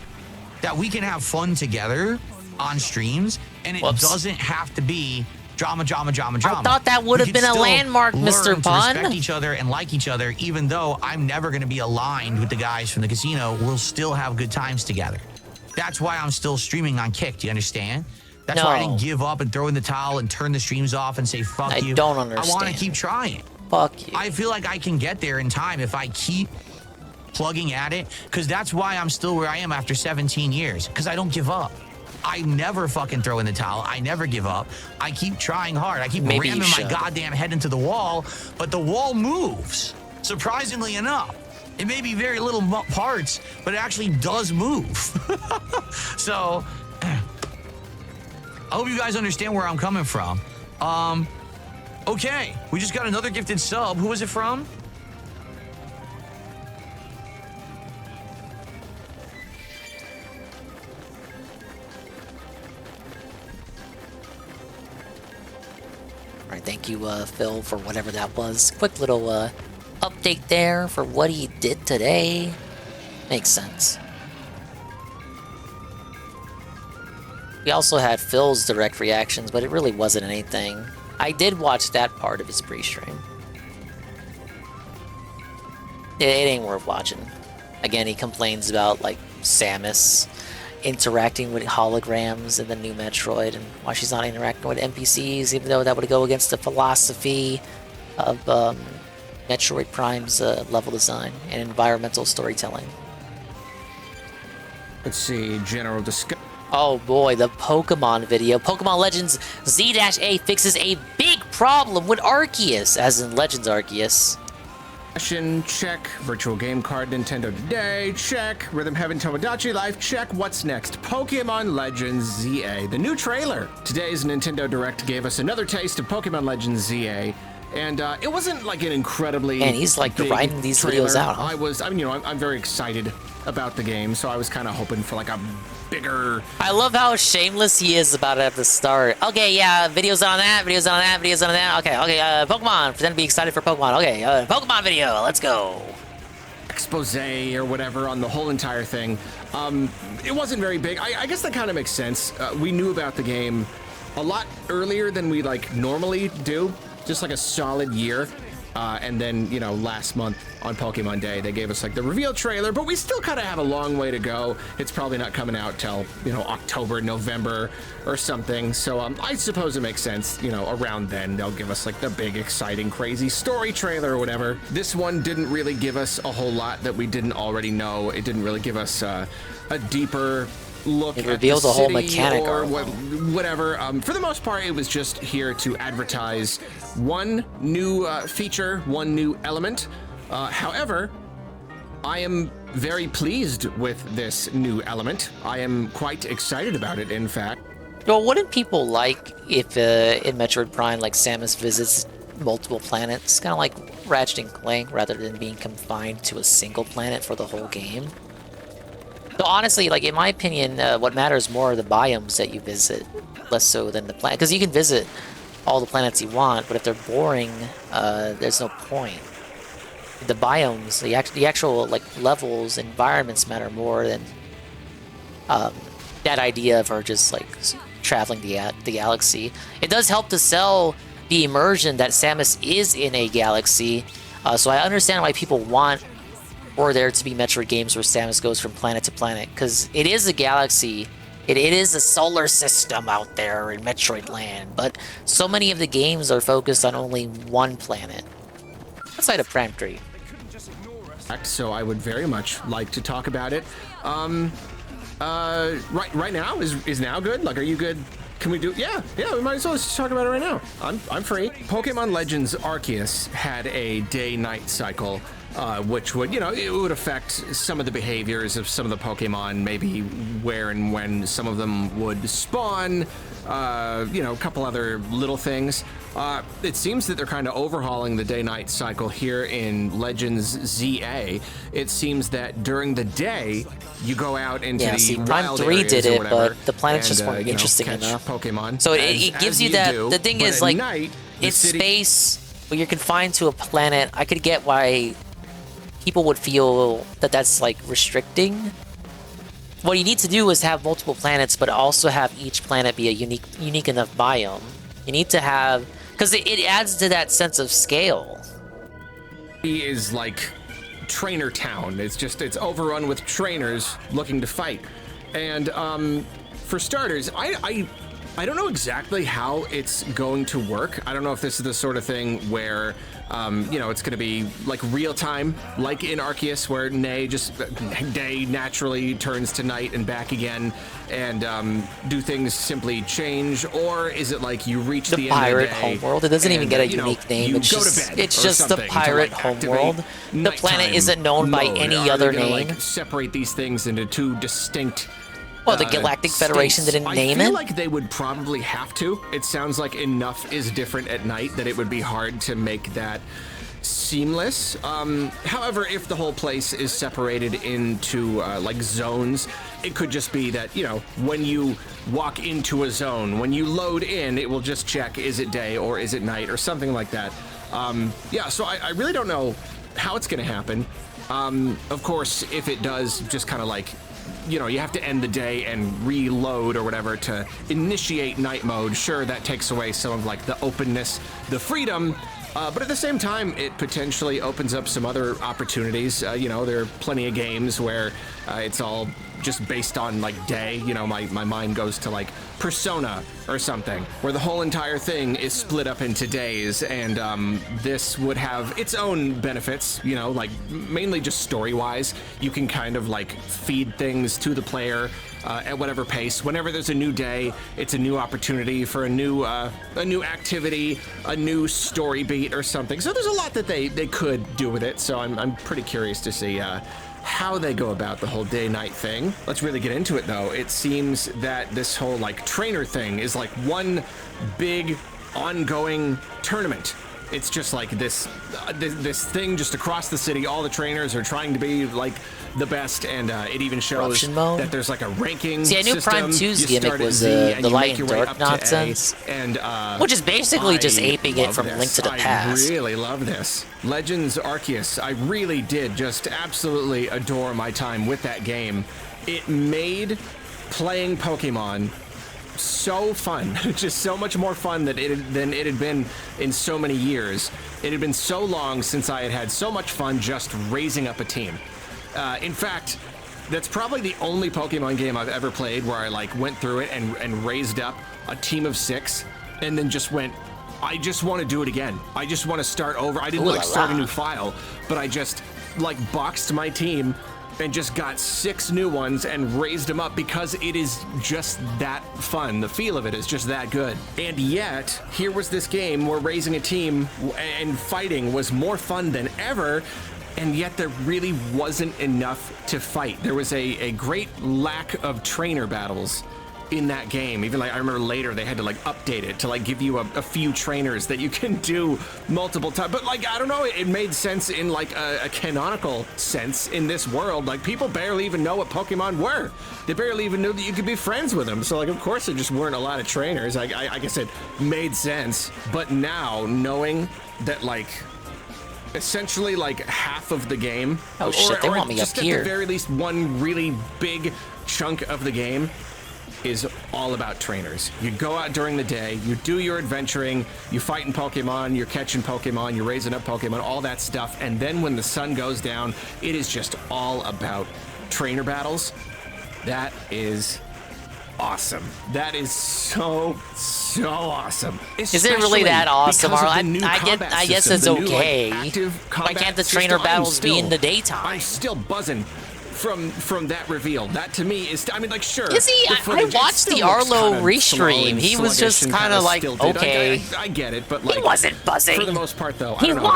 we can have fun together on streams, and it doesn't have to be drama. I thought that would have been a landmark, Mr. Pun. Respect each other and like each other, even though I'm never going to be aligned with the guys from the casino. We'll still have good times together. That's why I'm still streaming on Kick. Do you understand? That's why I didn't give up and throw in the towel and turn the streams off and say, fuck you. I don't understand. I want to keep trying. Fuck you. I feel like I can get there in time if I keep plugging at it, because that's why I'm still where I am after 17 years, because I don't give up. I never fucking throw in the towel. I never give up. I keep trying hard. I keep ramming my goddamn head into the wall, but the wall moves, surprisingly enough. It may be very little parts, but it actually does move. So, I hope you guys understand where I'm coming from. Okay, we just got another gifted sub. Who was it from? All right, thank you, Phil, for whatever that was. Quick little update there for what he did today. Makes sense. We also had Phil's direct reactions, but it really wasn't anything I did watch that part of his pre-stream. It ain't worth watching. Again, he complains about like Samus interacting with holograms in the new Metroid and why she's not interacting with NPCs, even though that would go against the philosophy of Metroid Prime's level design and environmental storytelling. Let's see, general discussion. Oh boy, the Pokemon video. Pokemon Legends Z-A fixes a big problem with Arceus, as in Legends Arceus. Check. Virtual game card Nintendo Today. Check. Rhythm Heaven Tomodachi Life. Check. What's next? Pokemon Legends ZA. The new trailer. Today's Nintendo Direct gave us another taste of Pokemon Legends ZA. And it wasn't like an incredibly and he's like grinding these trailer. videos out. Huh? I'm very excited about the game, so I was kind of hoping for like a bigger. I love how shameless he is about it at the start. Okay, yeah, videos on that, videos on that, videos on that. Okay, Pokemon. Pretend to be excited for Pokemon. Okay, Pokemon video. Let's go. Expose or whatever on the whole entire thing. It wasn't very big. I guess that kind of makes sense. We knew about the game a lot earlier than we like normally do. Just like a solid year. And then, last month on Pokemon Day, they gave us like the reveal trailer, but we still kind of have a long way to go. It's probably not coming out till, October, November or something. So I suppose it makes sense, around then they'll give us like the big, exciting, crazy story trailer or whatever. This one didn't really give us a whole lot that we didn't already know. It didn't really give us a deeper look. It reveals a whole mechanic or whatever. For the most part, it was just here to advertise one new feature, one new element. However, I am very pleased with this new element. I am quite excited about it, in fact. Well, wouldn't people like if in Metroid Prime, like Samus visits multiple planets, kind of like Ratchet and Clank, rather than being confined to a single planet for the whole game? So honestly, like in my opinion, what matters more are the biomes that you visit, less so than the planet. Because you can visit all the planets you want, but if they're boring, there's no point. The biomes, the actual like levels, environments matter more than that idea of her just like traveling the galaxy. It does help to sell the immersion that Samus is in a galaxy, so I understand why people want for there to be Metroid games where Samus goes from planet to planet, because it is a galaxy, it is a solar system out there in Metroid Land, but so many of the games are focused on only one planet, outside of Prime 3. So I would very much like to talk about it. Right now is now good? Like, are you good? Can we do? Yeah, we might as well just talk about it right now. I'm free. Pokemon Legends Arceus had a day-night cycle, which would, it would affect some of the behaviors of some of the Pokemon, maybe where and when some of them would spawn, a couple other little things. It seems that they're kind of overhauling the day-night cycle here in Legends ZA. It seems that during the day, you go out into the Prime 3 did it, but the planets just weren't interesting enough. Pokemon. So it gives you that. The thing is, like, it's space, when you're confined to a planet. I could get why people would feel that that's like restricting. What you need to do is have multiple planets, but also have each planet be a unique enough biome. You need to have, because it adds to that sense of scale. He is like Trainer Town. It's overrun with trainers looking to fight. And for starters, I don't know exactly how it's going to work. I don't know if this is the sort of thing where it's going to be like real time, like in Arceus, where day naturally turns to night and back again, and do things simply change, or is it like you reach the end of the pirate homeworld? It doesn't even get a unique name. It's just the pirate homeworld. The planet isn't known by any other name. Like, separate these things into two distinct. Well, the Galactic Federation didn't name it? I feel like they would probably have to. It sounds like enough is different at night that it would be hard to make that seamless. However, if the whole place is separated into like zones, it could just be that, when you walk into a zone, when you load in, it will just check, is it day or is it night or something like that. So I really don't know how it's going to happen. Of course, if it does just kind of like you know, you have to end the day and reload or whatever to initiate night mode. Sure, that takes away some of like the openness, the freedom, but at the same time, it potentially opens up some other opportunities. You know, there are plenty of games where it's all just based on like day. You know, my mind goes to like Persona or something, where the whole entire thing is split up into days, and this would have its own benefits, you know, like mainly just story-wise. You can kind of like feed things to the player at whatever pace. Whenever there's a new day, it's a new opportunity for a new activity, a new story beat or something. So there's a lot that they could do with it. So I'm pretty curious to see how they go about the whole day-night thing. Let's really get into it, though. It seems that this whole like trainer thing is like one big ongoing tournament. It's just like this thing just across the city. All the trainers are trying to be like the best, and it even shows that there's like a ranking See, I knew system. Prime 2's You gimmick start at was Z and the you light make your and way dark up to A, nonsense, and which is basically just I aping it love from this. Link to the Past. I really love this. Legends Arceus, I really did just absolutely adore my time with that game. It made playing Pokemon so fun, just so much more fun than it had been in so many years. It had been so long since I had had so much fun just raising up a team. In fact, that's probably the only Pokemon game I've ever played where I like went through it and raised up a team of 6 and then just went, I just want to do it again. I just want to start over. I didn't like start a new file, but I just like boxed my team and just got 6 new ones and raised them up because it is just that fun. The feel of it is just that good. And yet, here was this game where raising a team and fighting was more fun than ever, and yet there really wasn't enough to fight. There was a great lack of trainer battles in that game. Even like I remember later they had to like update it to like give you a few trainers that you can do multiple times. But like, I don't know, it made sense in like a canonical sense in this world. Like people barely even know what Pokemon were. They barely even knew that you could be friends with them. So like, of course there just weren't a lot of trainers. I guess it made sense. But now knowing that like essentially like half of the game, oh shit, they want me just up here. At the very least one really big chunk of the game is all about trainers. You go out during the day, you do your adventuring, you fight in Pokemon, you're catching Pokemon, you're raising up Pokemon, all that stuff, and then when the sun goes down, it is just all about trainer battles. That is awesome. That is so awesome. Is it really that awesome? I guess it's okay. Why can't the trainer battles be in the daytime? I'm still buzzing from that reveal. That to me is, I mean, like, sure. You see, I watched the Arlo Restream. He was just kind of like, okay. I get it, but like, he wasn't buzzing. For the most part, though, I don't know.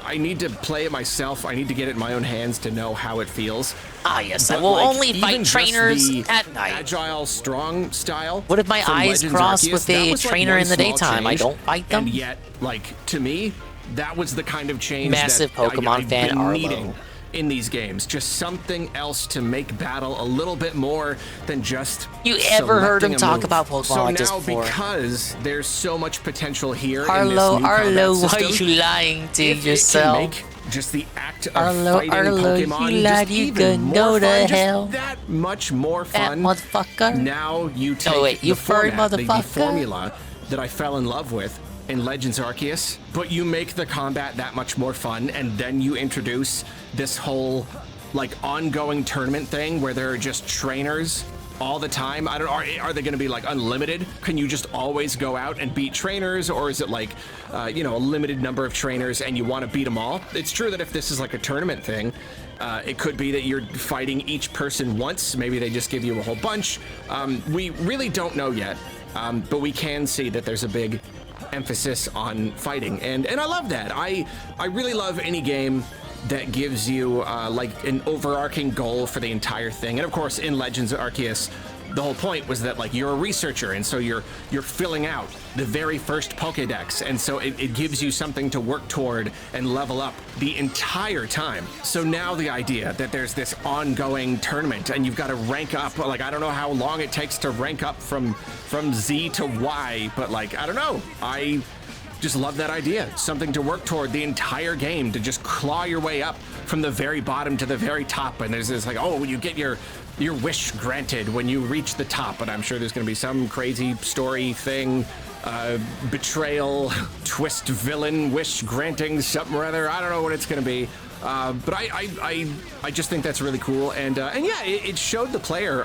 I need to play it myself. I need to get it in my own hands to know how it feels. Ah, yes, I will only fight trainers at night. Agile, strong style. What if my eyes cross with a trainer in the daytime? I don't fight them? And yet, like, to me, that was the kind of change Massive that Pokemon fan Arlo. Needing in these games, just something else to make battle a little bit more than just you ever heard him talk about Pokemon so like this now, before? Because there's so much potential here Arlo, in this new Arlo, combat why are system, you lying to if yourself? It can make just the act of Arlo, fighting Arlo, Pokemon you lied, you can go to hell. That much more fun. That motherfucker. Now you take you furry format, the motherfucker. formula that I fell in love with in Legends Arceus, but you make the combat that much more fun, and then you introduce this whole like ongoing tournament thing where there are just trainers all the time. I don't know, are they going to be like unlimited? Can you just always go out and beat trainers, or is it like you know, a limited number of trainers and you want to beat them all? It's true that if this is like a tournament thing, it could be that you're fighting each person once. Maybe they just give you a whole bunch. We really don't know yet, but we can see that there's a big emphasis on fighting, and I love that. I really love any game that gives you like an overarching goal for the entire thing. And of course, in Legends Arceus, the whole point was that like you're a researcher, and so you're filling out the very first Pokédex, and so it gives you something to work toward and level up the entire time. So now the idea that there's this ongoing tournament and you've got to rank up, like I don't know how long it takes to rank up from Z to Y, but like I don't know, just love that idea. Something to work toward the entire game, to just claw your way up from the very bottom to the very top. And there's this like, oh, you get your wish granted when you reach the top. And I'm sure there's going to be some crazy story thing, betrayal, twist villain, wish granting, something or other. I don't know what it's going to be. But I just think that's really cool. And yeah, it showed the player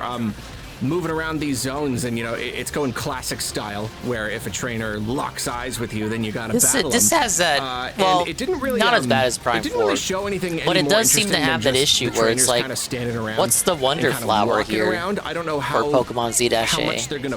moving around these zones, and it's going classic style, where if a trainer locks eyes with you, then you gotta battle this them. has that well, it didn't really not as bad as Prime it didn't 4, really show anything, but it does seem to have have that issue where it's like, what's the Wonder Flower here around. I don't know how, for Pokemon Z-A?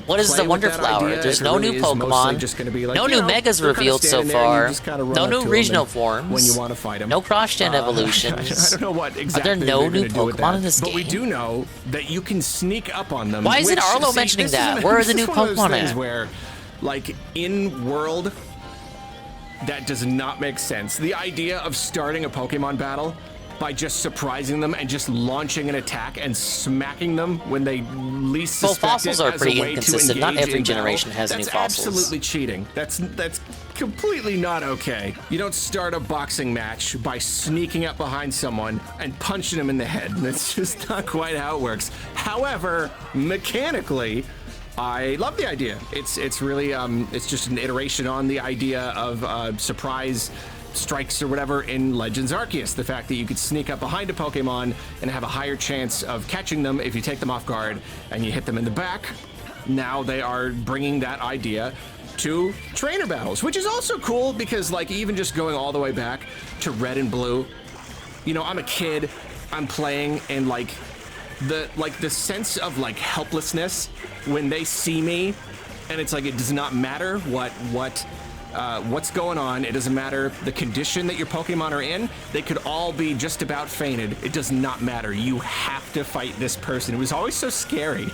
What is the Wonder Flower? There's no new Pokemon, no new Megas revealed so far, no new regional forms, when you want to fight them. no cross-gen evolutions. I don't know what exactly Are there no new do with Pokemon that, in this but game? we do know that you can sneak up on them. Why isn't which, Arlo see, mentioning this that? is- Where are the this new is one of those Pokemon things at? Where, like, in world, that does not make sense. The idea of starting a Pokemon battle by just surprising them and just launching an attack and smacking them when they least Well, suspect fossils it are as pretty a way to inconsistent. Not engage every in battle, generation has new that's fossils. absolutely cheating. That's completely not okay. You don't start a boxing match by sneaking up behind someone and punching them in the head. That's just not quite how it works. However, mechanically, I love the idea. It's really it's just an iteration on the idea of surprise strikes or whatever in Legends Arceus. The fact that you could sneak up behind a Pokemon and have a higher chance of catching them if you take them off guard and you hit them in the back. Now they are bringing that idea to trainer battles, which is also cool because, like, even just going all the way back to Red and Blue, I'm a kid, I'm playing, and like the sense of like helplessness when they see me, and it's like it does not matter what's going on. It doesn't matter the condition that your Pokemon are in. They could all be just about fainted. It does not matter. You have to fight this person. It was always so scary.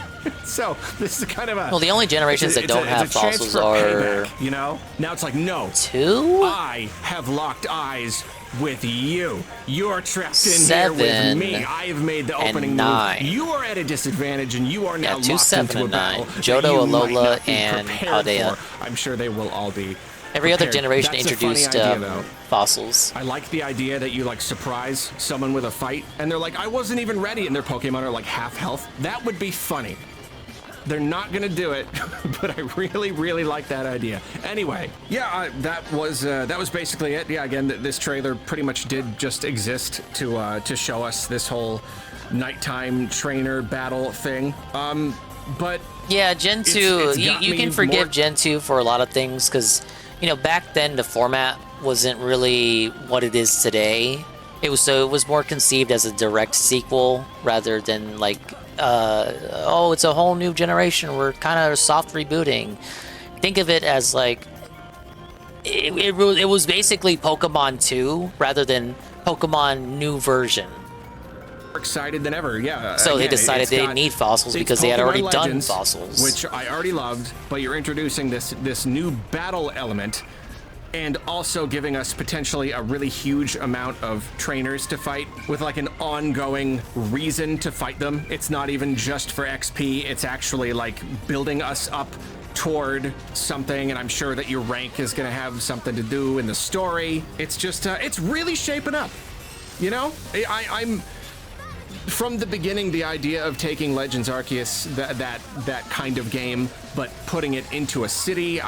So this is kind of a... Well, the only generations that don't have fossils are... Payback, Now it's like, no. 2? I have locked eyes with you. You're trapped in 7 here with me. I have made the opening and 9. move. You are at a disadvantage, and you are now 2, locked 7, into a and battle 9. that Johto, you might Alola, not be and prepared Paldea. for. I'm sure they will all be. Every other prepared. generation That's a funny introduced idea, though. fossils. I like the idea that you like surprise someone with a fight, and they're like, I wasn't even ready, and their Pokemon are like half health. That would be funny. They're not gonna do it, but I really, really like that idea. Anyway, yeah, that was basically it. Yeah, again, this trailer pretty much did just exist to show us this whole nighttime trainer battle thing. But yeah, Gen 2, you can forgive Gen 2 for a lot of things, because back then the format wasn't really what it is today. It was more conceived as a direct sequel rather than like it's a whole new generation, we're kind of soft rebooting. Think of it as like it was basically Pokemon 2 rather than Pokemon new version. More excited than ever, yeah. So they decided they didn't need fossils because they had already Pokemon done Legends, fossils, which I already loved, but you're introducing this new battle element, and also giving us potentially a really huge amount of trainers to fight with like an ongoing reason to fight them. It's not even just for XP, it's actually like building us up toward something, and I'm sure that your rank is gonna have something to do in the story. It's just, it's really shaping up, I'm... From the beginning, the idea of taking Legends Arceus, that kind of game, but putting it into a city,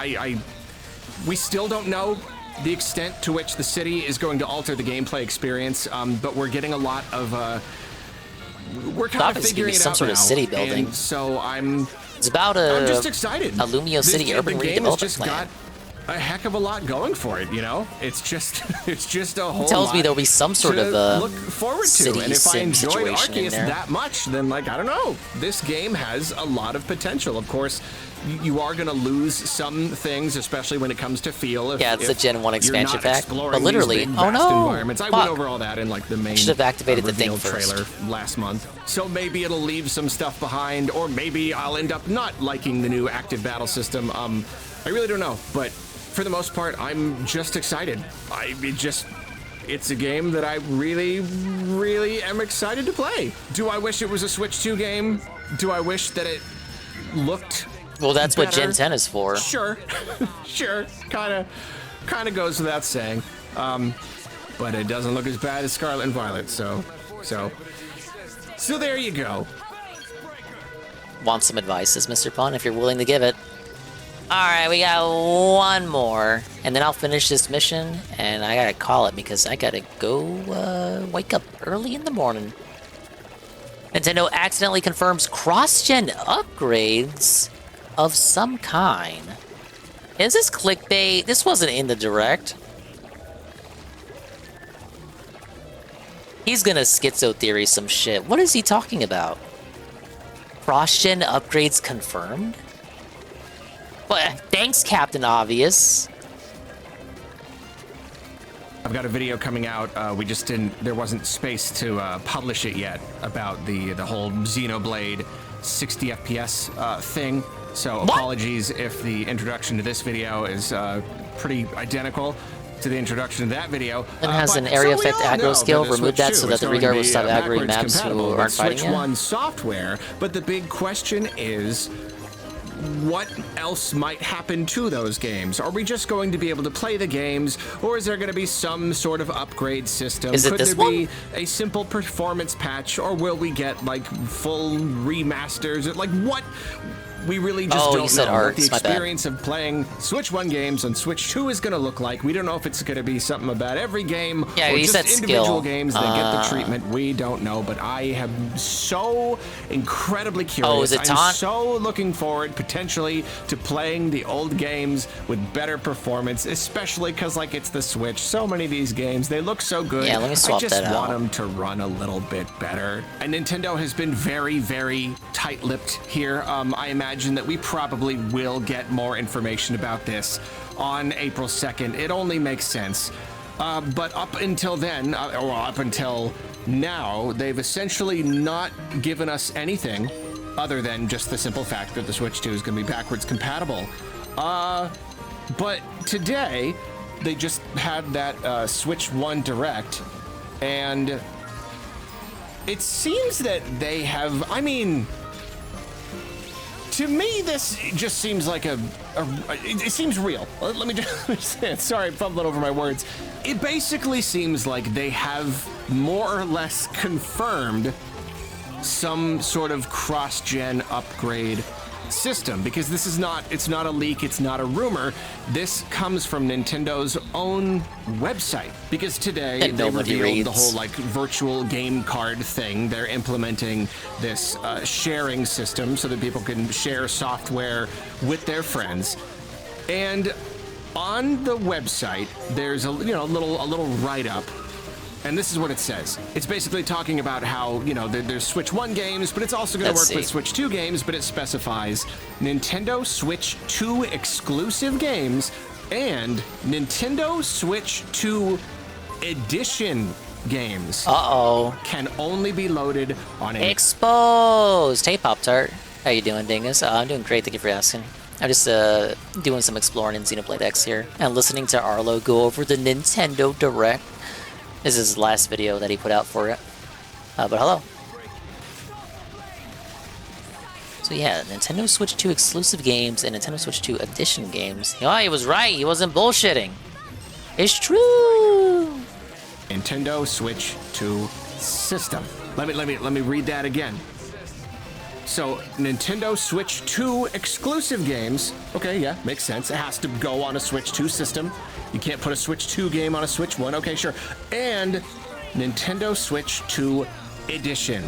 we still don't know the extent to which the city is going to alter the gameplay experience, but we're getting a lot of, we're kind of figuring it out some sort of city building. And so it's about I'm just excited. a Lumio City urban the game has redevelopment just plan. got a heck of a lot going for it, It's just a whole It tells lot me there'll be some sort to of look forward to. city And if I sim enjoyed situation in Arceus there. that much, then like, I don't know. This game has a lot of potential. Of course, you are going to lose some things, especially when it comes to feel. It's the Gen 1 expansion pack. But But literally, environments. I fuck. went over all that in like the main Should have activated the thing reveal first. trailer last month. So maybe it'll leave some stuff behind, or maybe I'll end up not liking the new active battle system. I really don't know, but for the most part, I'm just excited. It's a game that I really, really am excited to play. Do I wish it was a Switch 2 game? Do I wish that it looked Well, that's what better? Gen 10 is for. Sure, sure, kind of. kind of goes without saying. But it doesn't look as bad as Scarlet and Violet, so there you go. Want some advices, Mr. Pun, if you're willing to give it. Alright, we got one more, and then I'll finish this mission, and I gotta call it because I gotta go wake up early in the morning. Nintendo accidentally confirms cross-gen upgrades of some kind. Is this clickbait? This wasn't in the Direct. He's gonna schizo theory some shit. What is he talking about? Cross-gen upgrades confirmed? But thanks, Captain Obvious. I've got a video coming out. There wasn't space to publish it yet about the whole Xenoblade 60 FPS thing. So apologies if the introduction to this video is pretty identical to the introduction to that video. And has an area effect aggro skill. Remove that so that the regard will stop aggroing maps who aren't fighting Switch it. One software, but the big question is, what else might happen to those games? Are we just going to be able to play the games, or is there going to be some sort of upgrade system? Is it Could this there one? be a simple performance patch, or will we get like full remasters? Like what? We really just don't know what the experience of playing Switch 1 games on Switch 2 is going to look like. We don't know if it's going to be something about every game or you just said individual skill. games that get the treatment. We don't know, but I am so incredibly curious. Is it I'm taunt? so looking forward potentially to playing the old games with better performance, especially because like it's the Switch. So many of these games, they look so good. Yeah, let me swap I just that want out. them to run a little bit better. And Nintendo has been very, very tight-lipped here. I imagine that we probably will get more information about this on April 2nd. It only makes sense. But up until then, or up until now, they've essentially not given us anything other than just the simple fact that the Switch 2 is going to be backwards compatible. But today, they just had that Switch 1 Direct, and it seems that they have, I mean, to me, this just seems like it seems real. Let me just say it. Sorry, I'm fumbling over my words. It basically seems like they have more or less confirmed some sort of cross-gen upgrade system, because this is not, it's not a leak, it's not a rumor. This comes from Nintendo's own website, because today they revealed the whole like virtual game card thing. They're implementing this sharing system so that people can share software with their friends. And on the website, there's a little write-up. And this is what it says. It's basically talking about how, there's Switch 1 games, but it's also going to work with Switch 2 games, but it specifies Nintendo Switch 2 exclusive games and Nintendo Switch 2 Edition games. Can only be loaded on a... Exposed! Hey, Pop-Tart. How you doing, Dingus? I'm doing great, thank you for asking. I'm just doing some exploring in Xenoblade X here, and listening to Arlo go over the Nintendo Direct. This is his last video that he put out for it. But hello. So yeah, Nintendo Switch 2 exclusive games and Nintendo Switch 2 Edition games. Oh, he was right. He wasn't bullshitting. It's true. Nintendo Switch 2 system. Let me read that again. So Nintendo Switch 2 exclusive games. Okay, yeah, makes sense. It has to go on a Switch 2 system. You can't put a Switch 2 game on a Switch 1. Okay, sure. And Nintendo Switch 2 Edition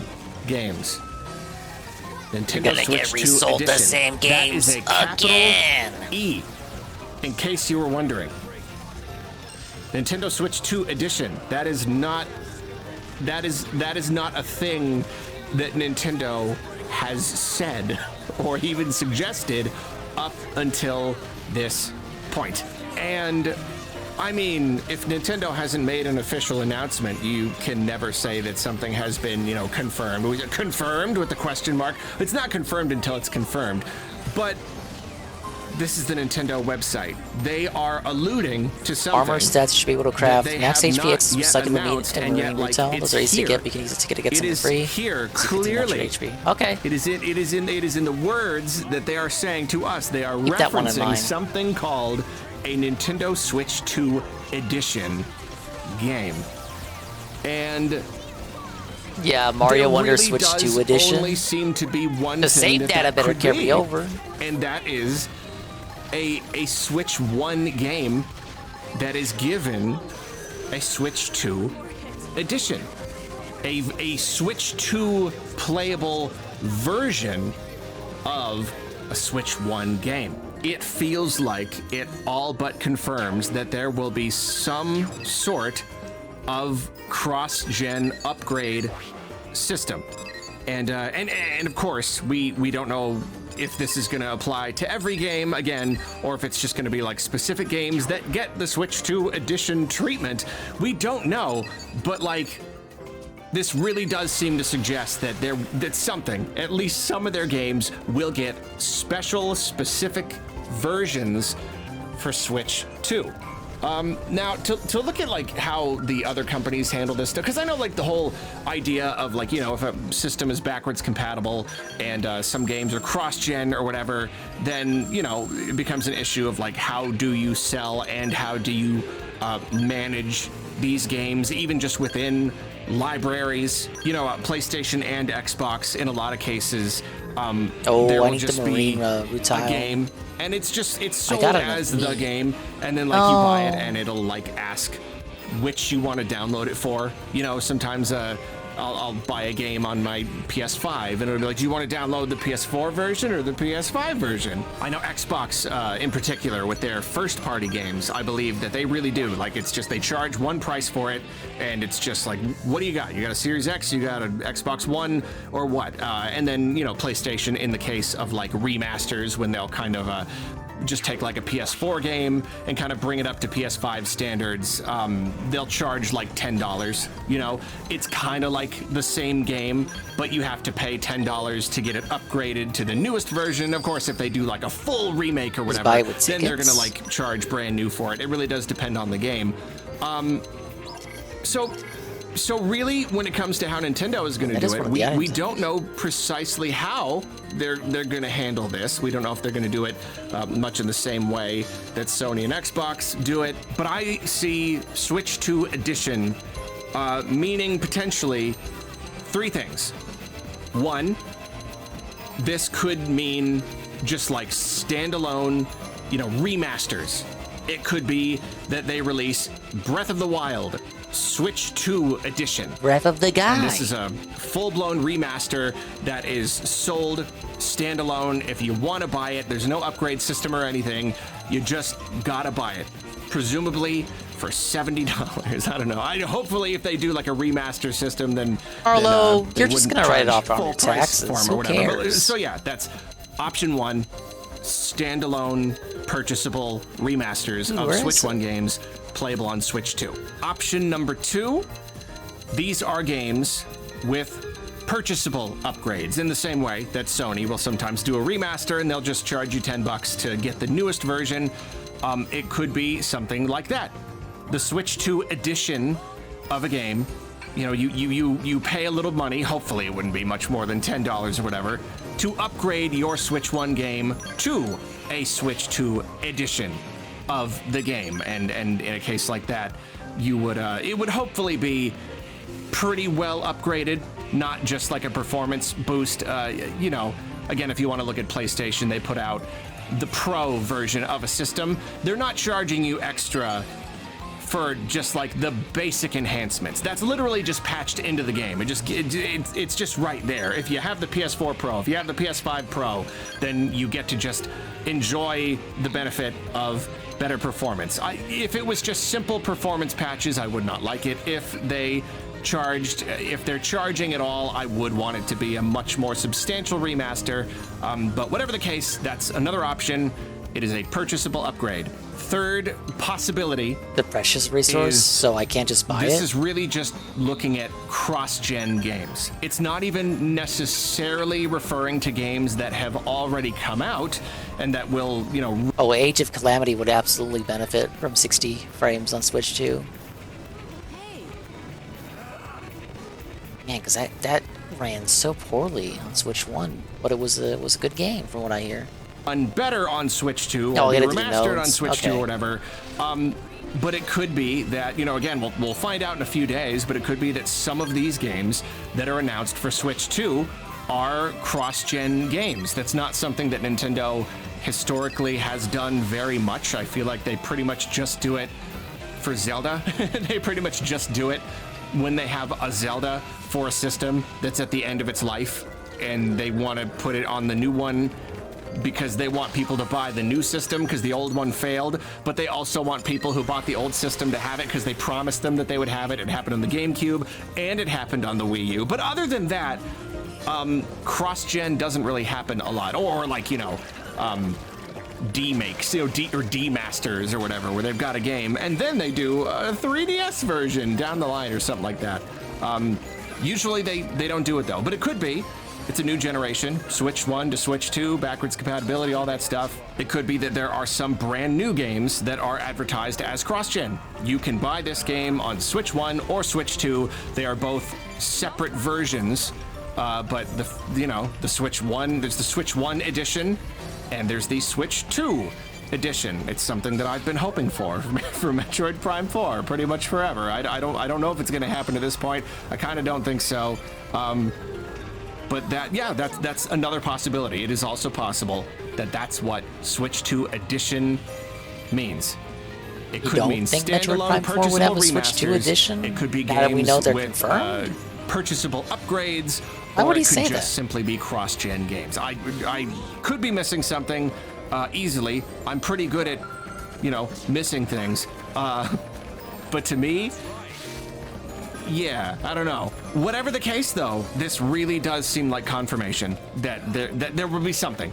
games. Nintendo Switch get 2 resold Edition. the same games that is a capital again. E, in case you were wondering. Nintendo Switch 2 Edition. That is not a thing that Nintendo has said or even suggested up until this point. And I mean, if Nintendo hasn't made an official announcement, you can never say that something has been, confirmed. Was it confirmed with the question mark? It's not confirmed until it's confirmed. But this is the Nintendo website. They are alluding to something. Armor stats should be able to craft that they Max have HP not X yet second announced, and and Marine yet, like, Retail. it's Those are easy to here. get. You can use a ticket to get It something is free. here So you get clearly. HP. Okay. It is in the words that they are saying to us. They are Keep that one in referencing mind. something called a Nintendo Switch 2 Edition game. And yeah, Mario Wonder really Switch does 2 Edition. Only seem to be one The thing save data better could carry be, over. and that is a Switch 1 game that is given a Switch 2 Edition. A Switch 2 playable version of a Switch 1 game. It feels like it all but confirms that there will be some sort of cross-gen upgrade system. And of course, we don't know if this is going to apply to every game again, or if it's just going to be like specific games that get the Switch 2 Edition treatment. We don't know, but like, this really does seem to suggest that at least some of their games will get special, specific versions for Switch 2. Now, to look at like how the other companies handle this stuff, because I know like the whole idea of like, you know, if a system is backwards compatible and some games are cross-gen or whatever, then, you know, it becomes an issue of like, how do you sell and how do you manage these games, even just within libraries. You know, PlayStation and Xbox in a lot of cases, there will just be a game, and it's sold as the game, and then like you buy it and it'll like ask which you want to download it for. You know, sometimes I'll buy a game on my PS5 and it'll be like, do you want to download the PS4 version or the PS5 version? I know Xbox in particular with their first party games, I believe that they really do. Like, it's just, they charge one price for it, and it's just like, what do you got? You got a Series X, you got an Xbox One, or what? And then, you know, PlayStation in the case of like remasters, when they'll kind of just take like a PS4 game and kind of bring it up to PS5 standards, they'll charge like $10. You know, it's kind of like the same game, but you have to pay $10 to get it upgraded to the newest version. Of course, if they do like a full remake or whatever, then they're gonna like charge brand new for it. It really does depend on the game. So really, when it comes to how Nintendo is going to do it, we don't know precisely how they're going to handle this. We don't know if they're going to do it much in the same way that Sony and Xbox do it. But I see Switch 2 Edition meaning potentially three things. One, this could mean just like standalone, you know, remasters. It could be that they release Breath of the Wild Switch 2 Edition. Breath of the Guy. And this is a full-blown remaster that is sold standalone. If you want to buy it, there's no upgrade system or anything. You just gotta buy it. Presumably for $70. I don't know. Hopefully, if they do like a remaster system, then Arlo, they you're just wouldn't gonna write it charge off on full your price taxes. for 'em or Who whatever. But, cares? so yeah, that's option one. Standalone, purchasable remasters of Switch 1 games playable on Switch 2. Option number two, these are games with purchasable upgrades in the same way that Sony will sometimes do a remaster and they'll just charge you $10 to get the newest version. It could be something like that. The Switch 2 edition of a game, you know, you pay a little money, hopefully it wouldn't be much more than $10 or whatever, to upgrade your Switch 1 game to a Switch 2 edition of the game. And in a case like that, you would it would hopefully be pretty well upgraded, not just like a performance boost. You know, again, if you want to look at PlayStation, they put out the Pro version of a system. They're not charging you extra for just like the basic enhancements. That's literally just patched into the game. It's just right there. If you have the PS4 Pro, if you have the PS5 Pro, then you get to just enjoy the benefit of better performance. If it was just simple performance patches, I would not like it. If they're charging at all, I would want it to be a much more substantial remaster. But whatever the case, that's another option. It is a purchasable upgrade. Third possibility, the precious resource, so I can't just buy it. This is really just looking at cross-gen games. It's not even necessarily referring to games that have already come out and that will, you know... Oh, Age of Calamity would absolutely benefit from 60 frames on Switch 2. Man, because that ran so poorly on Switch 1, but it was a good game from what I hear. better on Switch 2, Oh, or be they gotta do remastered on nodes. Switch 2 Okay. or whatever. But it could be that, you know, again, we'll find out in a few days, but it could be that some of these games that are announced for Switch 2 are cross-gen games. That's not something that Nintendo historically has done very much. I feel like they pretty much just do it for Zelda. They pretty much just do it when they have a Zelda for a system that's at the end of its life, and they want to put it on the new one because they want people to buy the new system because the old one failed, but they also want people who bought the old system to have it because they promised them that they would have it. It happened on the GameCube, and it happened on the Wii U. But other than that, cross-gen doesn't really happen a lot. Or like, you know, D-makes, you know, or D-masters or whatever, where they've got a game, and then they do a 3DS version down the line or something like that. Usually they don't do it, though, but it could be. It's a new generation, Switch 1 to Switch 2, backwards compatibility, all that stuff. It could be that there are some brand new games that are advertised as cross-gen. You can buy this game on Switch 1 or Switch 2. They are both separate versions, but the Switch 1, there's the Switch 1 edition, and there's the Switch 2 edition. It's something that I've been hoping for Metroid Prime 4 pretty much forever. I don't know if it's going to happen at this point. I kind of don't think so. But that's another possibility. It is also possible that that's what Switch 2 Edition means. It You could don't mean think Metroid standalone Prime 4 would purchasable have a Switch 2 remasters. edition? It could be Now that we know games they're with confirmed? purchasable upgrades, Why would or he it could say just that? simply be cross-gen games. I could be missing something easily. I'm pretty good at, you know, missing things. But to me, yeah, I don't know. Whatever the case, though, this really does seem like confirmation that there will be something.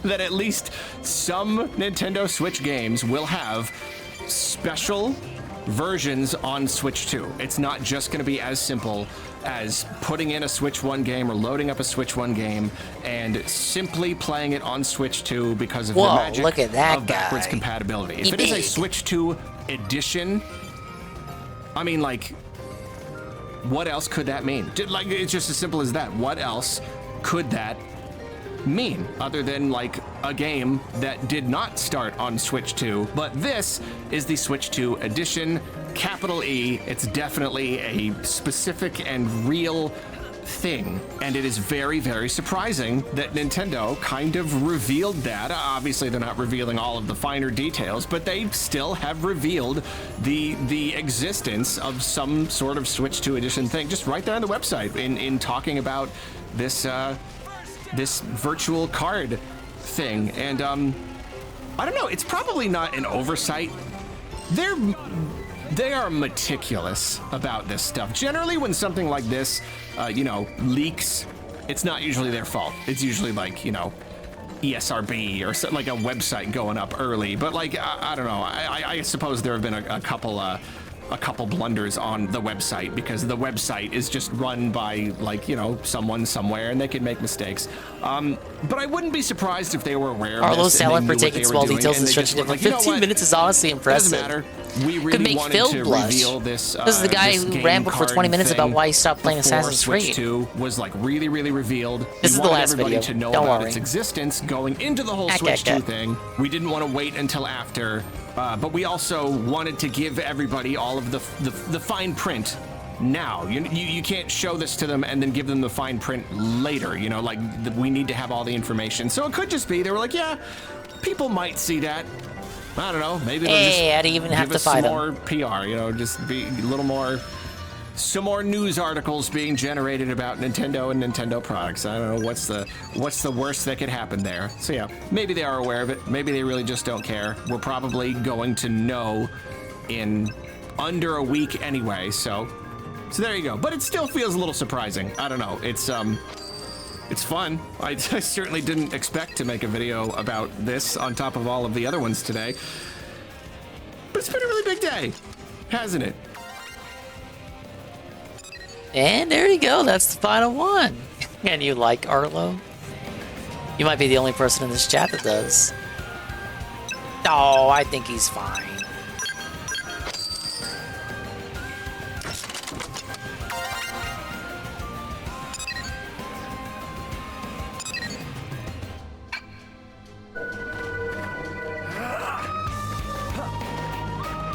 That at least some Nintendo Switch games will have special versions on Switch 2. It's not just going to be as simple as putting in a Switch 1 game or loading up a Switch 1 game and simply playing it on Switch 2 because of the Whoa, magic look at that of backwards guy. compatibility. He If it is a big. Switch 2 edition, I mean, like, what else could that mean? Like, it's just as simple as that. What else could that mean other than like a game that did not start on Switch 2? But this is the Switch 2 edition, capital E. It's definitely a specific and real thing, and it is very, very surprising that Nintendo kind of revealed that. Obviously, they're not revealing all of the finer details, but they still have revealed the existence of some sort of Switch 2 edition thing just right there on the website in talking about this this virtual card thing. And I don't know, it's probably not an oversight. They are meticulous about this stuff. Generally, when something like this, leaks, it's not usually their fault. It's usually like, ESRB or something, like a website going up early. But like, I don't know. I suppose there have been a couple blunders on the website because the website is just run by someone somewhere and they can make mistakes. But I wouldn't be surprised if they were aware of Arlo this. Salad And for they knew what taking they were small doing, details and they just stretching were it. like, you know 15 what? minutes is honestly impressive. Doesn't matter. We Could really make wanted Phil to blush. reveal this. This is the guy this who game rambled for card 20 minutes about thing why he stopped playing before Assassin's Switch Creed. 2 was like really revealed. This We is the wanted last everybody video. to know Don't about worry. its existence going into the whole Switch 2 thing. We didn't want to wait until after, but we also wanted to give everybody all of the fine print. Now you can't show this to them and then give them the fine print later. We need to have all the information. So it could just be they were like, yeah, people might see that. I don't know. Maybe they'll just I didn't even give have to us fight some 'em. more PR. Just be a little more. Some more news articles being generated about Nintendo and Nintendo products. I don't know what's the worst that could happen there. So yeah, maybe they are aware of it. Maybe they really just don't care. We're probably going to know in under a week anyway. So there you go. But it still feels a little surprising. I don't know. It's fun. I certainly didn't expect to make a video about this on top of all of the other ones today. But it's been a really big day, hasn't it? And there you go. That's the final one. And you like Arlo? You might be the only person in this chat that does. Oh, I think he's fine.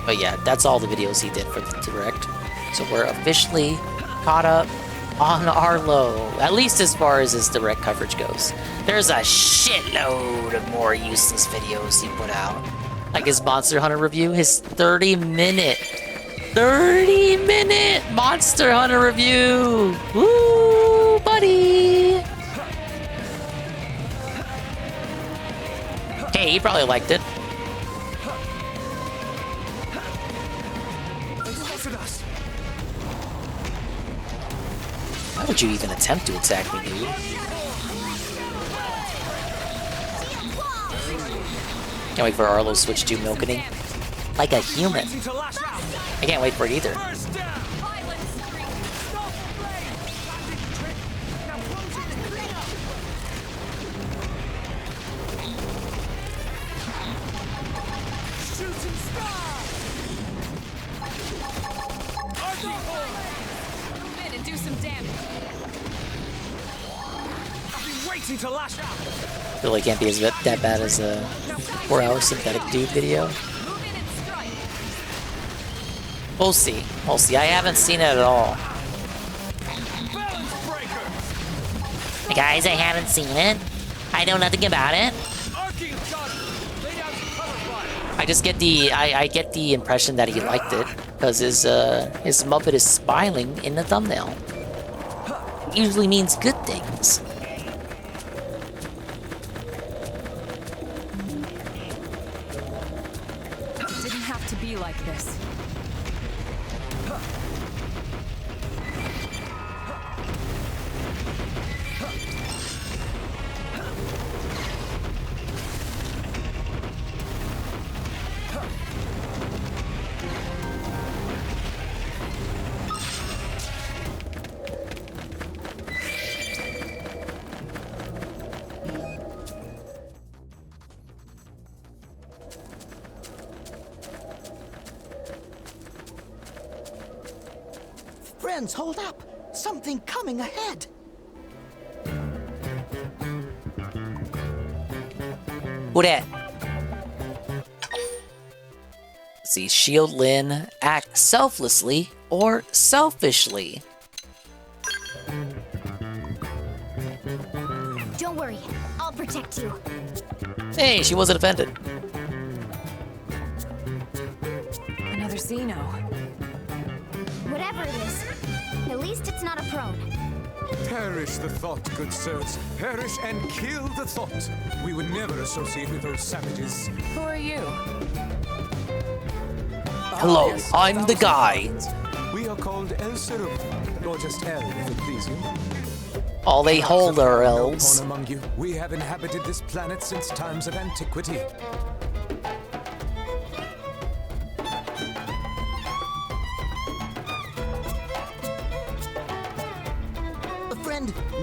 But yeah, that's all the videos he did for the Direct. So we're officially caught up on Arlo, at least as far as his Direct coverage goes. There's a shitload of more useless videos he put out. Like his Monster Hunter review, his 30-minute Monster Hunter review! Woo, buddy! Hey, he probably liked it. Why would you even attempt to attack me, dude? Can't wait for Arlo to switch to milking like a human. I can't wait for it either. To lash out. Really can't be as that bad as a 4-hour synthetic dude video. We'll see. We'll see. I haven't seen it at all. Guys, I haven't seen it. I know nothing about it. I just get the I get the impression that he liked it because his Muppet is smiling in the thumbnail. It usually means good things. Like this. Friends, hold up! Something coming ahead! Who dat? Let's see, Shield Lin, act selflessly or selfishly. Don't worry, I'll protect you. Hey, she wasn't offended. Another Xeno. Whatever it is, at least it's not a prone. Perish the thought, good sirs. Perish and kill the thought. We would never associate with those savages. Who are you? Hello, I'm the guy. We are called El Serum, or just El, if it please you. All they hold are elves. Among you, we have inhabited this planet since times of antiquity.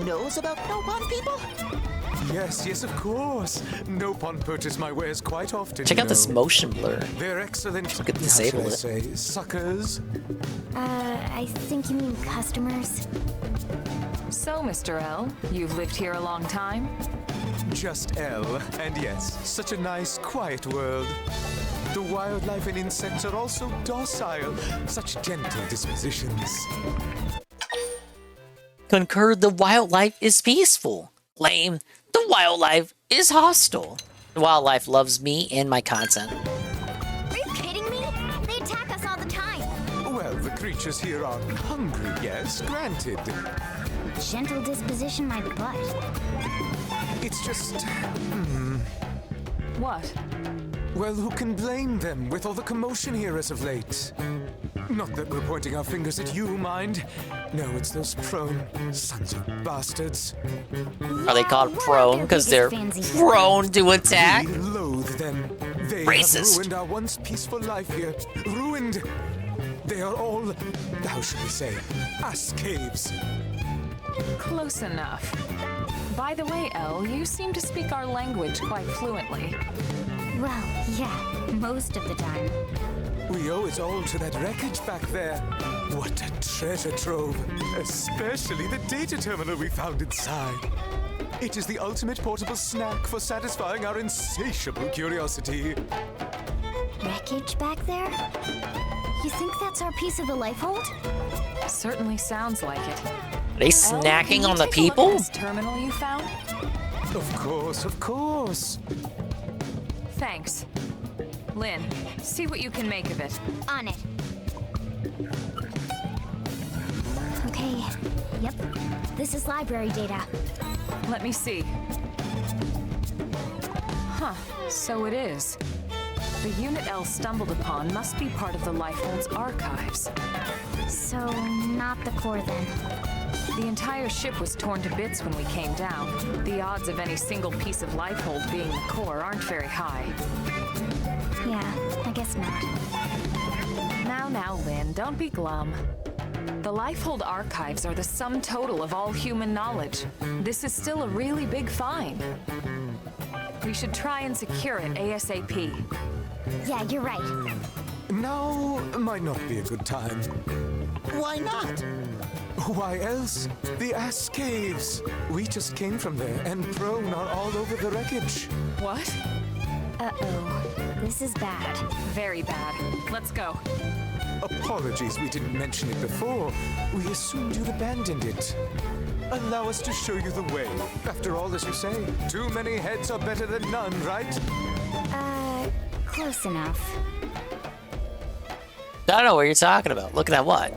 Knows about Nopon people? Yes, yes, of course. Nopon purchase my wares quite often. Check out this motion blur. They're excellent. Look at disable it. Say, suckers. I think you mean customers. So, Mr. L, you've lived here a long time? Just L, and yes, such a nice, quiet world. The wildlife and insects are also docile, such gentle dispositions. Concur, the wildlife is peaceful. Lame, the wildlife is hostile. The wildlife loves me and my content. Are you kidding me? They attack us all the time. Well, the creatures here are hungry, yes, granted. Gentle disposition, my butt. It's just... What? Well, who can blame them with all the commotion here as of late? Not that we're pointing our fingers at you, mind. No, it's those prone sons of bastards. Are they called prone because they're prone to attack? We loathe them. They Racist. have ruined our once peaceful life here. Ruined. They are all, how should we say, ass caves. Close enough. By the way, Elle, you seem to speak our language quite fluently. Well, yeah, most of the time. We owe it all to that wreckage back there. What a treasure trove. Especially the data terminal we found inside. It is the ultimate portable snack for satisfying our insatiable curiosity. wreckage back there? You think that's our piece of the life hold? Certainly sounds like it. Are they snacking on the people? This terminal you found? Of course, of course. Thanks. Lynn, see what you can make of it. On it. Okay, yep. This is library data. Let me see. Huh, so it is. The unit L stumbled upon must be part of the Lifehold's archives. So, not the core then. The entire ship was torn to bits when we came down. The odds of any single piece of Lifehold being the core aren't very high. Yeah, I guess not. Now, Lynn, don't be glum. The Lifehold archives are the sum total of all human knowledge. This is still a really big find. We should try and secure it ASAP. Yeah, you're right. Now might not be a good time. Why not? Why else? The ass caves. We just came from there, and prone are all over the wreckage. What? Uh-oh. This is bad. Very bad. Let's go. Apologies we didn't mention it before. We assumed you'd abandoned it. Allow us to show you the way. After all, as you say, too many heads are better than none, right? Close enough. I don't know what you're talking about. Looking at what?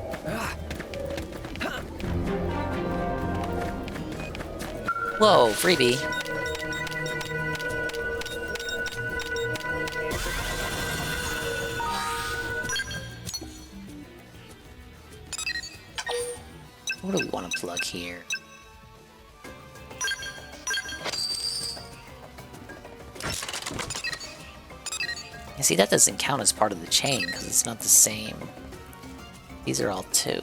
Whoa, freebie. What do we want to plug here? You see, that doesn't count as part of the chain because it's not the same. These are all two.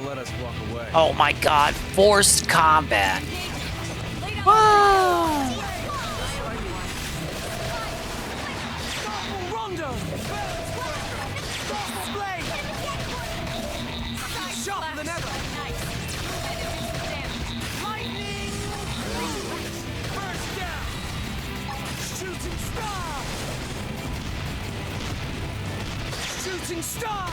Let us walk away. Oh my god, forced combat. Whoa! Sharper than ever. Lightning! First down! Shooting star! Shooting star!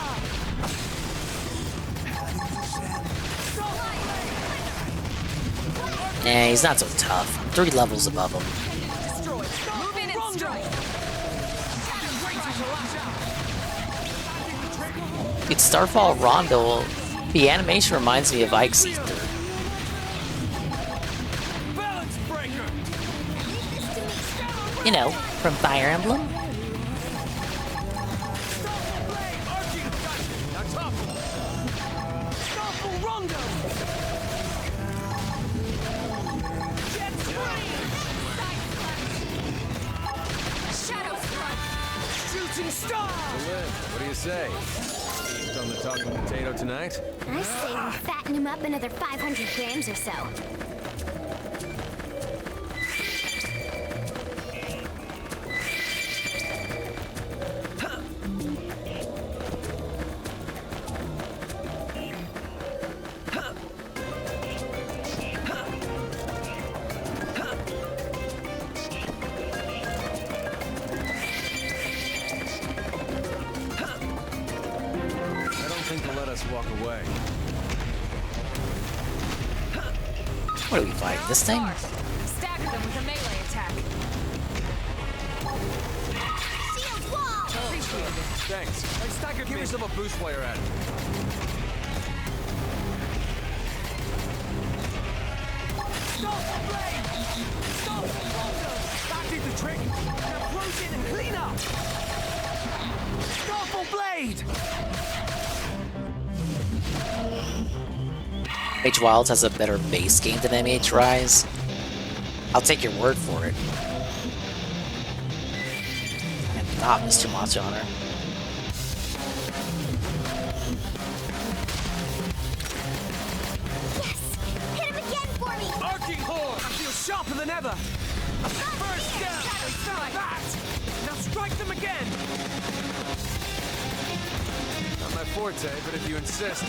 Nah, he's not so tough. 3 levels above him. Move in and strike. Dude, Starfall Rondo, the animation reminds me of Ike's Ether. You know, from Fire Emblem. Shooting star! What do you say? On the talking potato tonight? I say we fatten him up another 500 grams or so. Walk away. What are we fighting? This thing? Stagger them with a melee attack. Shield wall! Appreciate it. Thanks. Hey, Stagger, give yourself a boost while you're at it. Stop the blade! Stop the thunder! That did the trick! Now close it and clean up! Starfall blade! MH Wilds has a better base game than MH Rise. I'll take your word for it. And not Mr. Monster Hunter. Yes! Hit him again for me! Arcing Horde! I feel sharper than ever! First down! Like that! Now strike them again! Not my forte, but if you insist.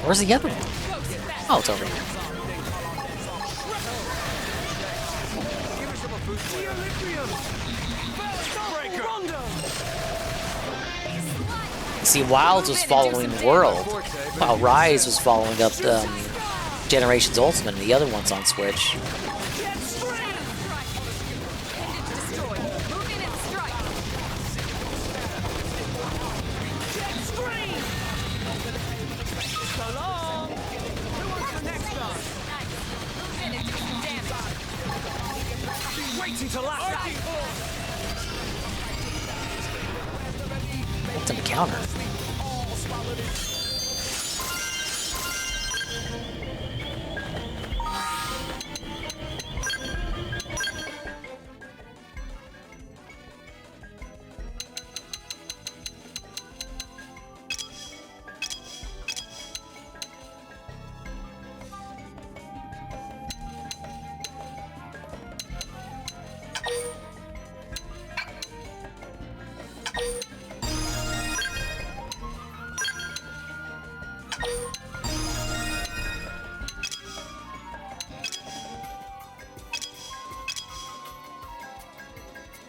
Where's the other one? Oh, it's over here. See, Wilds was following World, while Rise was following up Generations Ultimate, and the other one's on Switch. What's an encounter?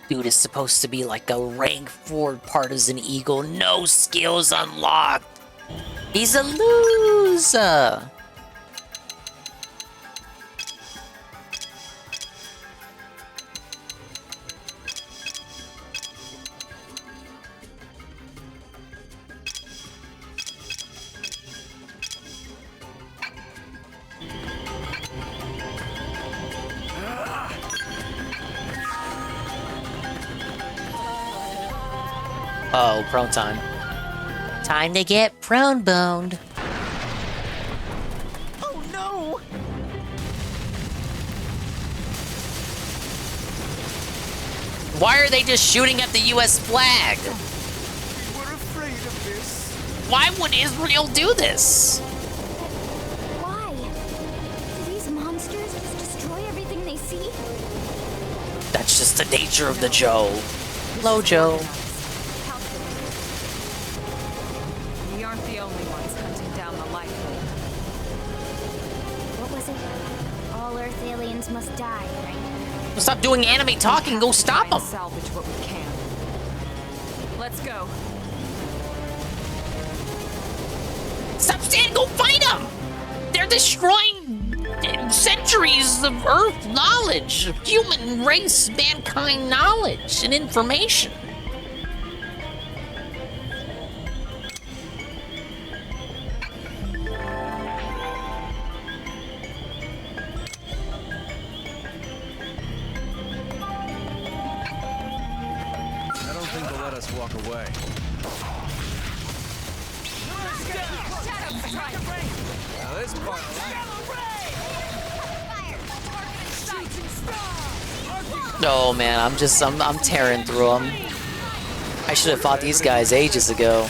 Dude is supposed to be like a rank 4 partisan eagle, no skills unlocked. He's a loser. Oh, prone time. Time to get prone boned. Oh no! Why are they just shooting at the US flag? We were afraid of this. Why would Israel do this? Why? Do these monsters just destroy everything they see? That's just the nature of the Joe. Hello, Joe. We aren't the only ones hunting down the lifeboat. What was it? All Earth aliens must die, right? Stop doing anime talking, go stop them. Salvage what we can. Let's go. Stop standing, go fight them! They're destroying centuries of Earth knowledge, of human race, mankind knowledge and information. I don't think they'll let us walk away. Now this part Oh man, I'm tearing through them. I should have fought these guys ages ago.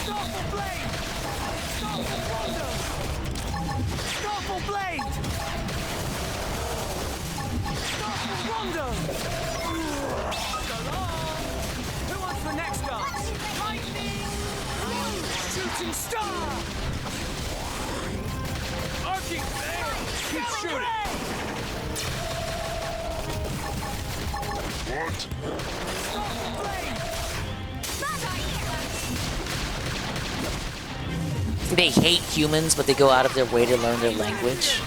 They hate humans, but they go out of their way to learn their language.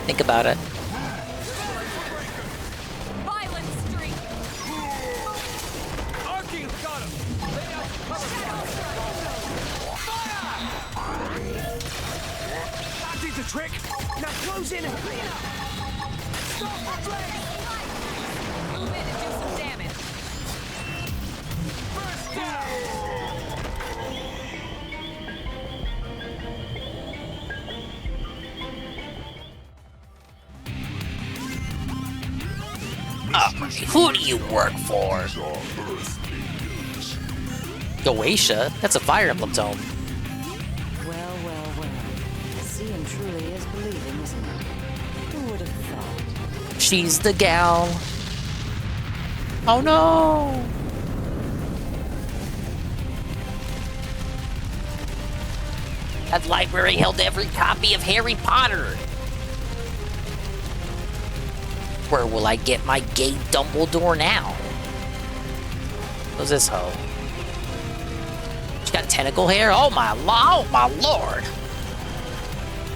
Think about it. That did the trick. Now close in and clean up. Stop the flame. Move in and do some damage. First down. Who do you work for? Goetia? That's a Fire Emblem tome. Well, well, well. Seeing truly is believing, isn't it? Who would have thought? She's the gal. Oh no! That library held every copy of Harry Potter. Where will I get my gay Dumbledore now? Who's this hoe? She got tentacle hair? Oh my lord!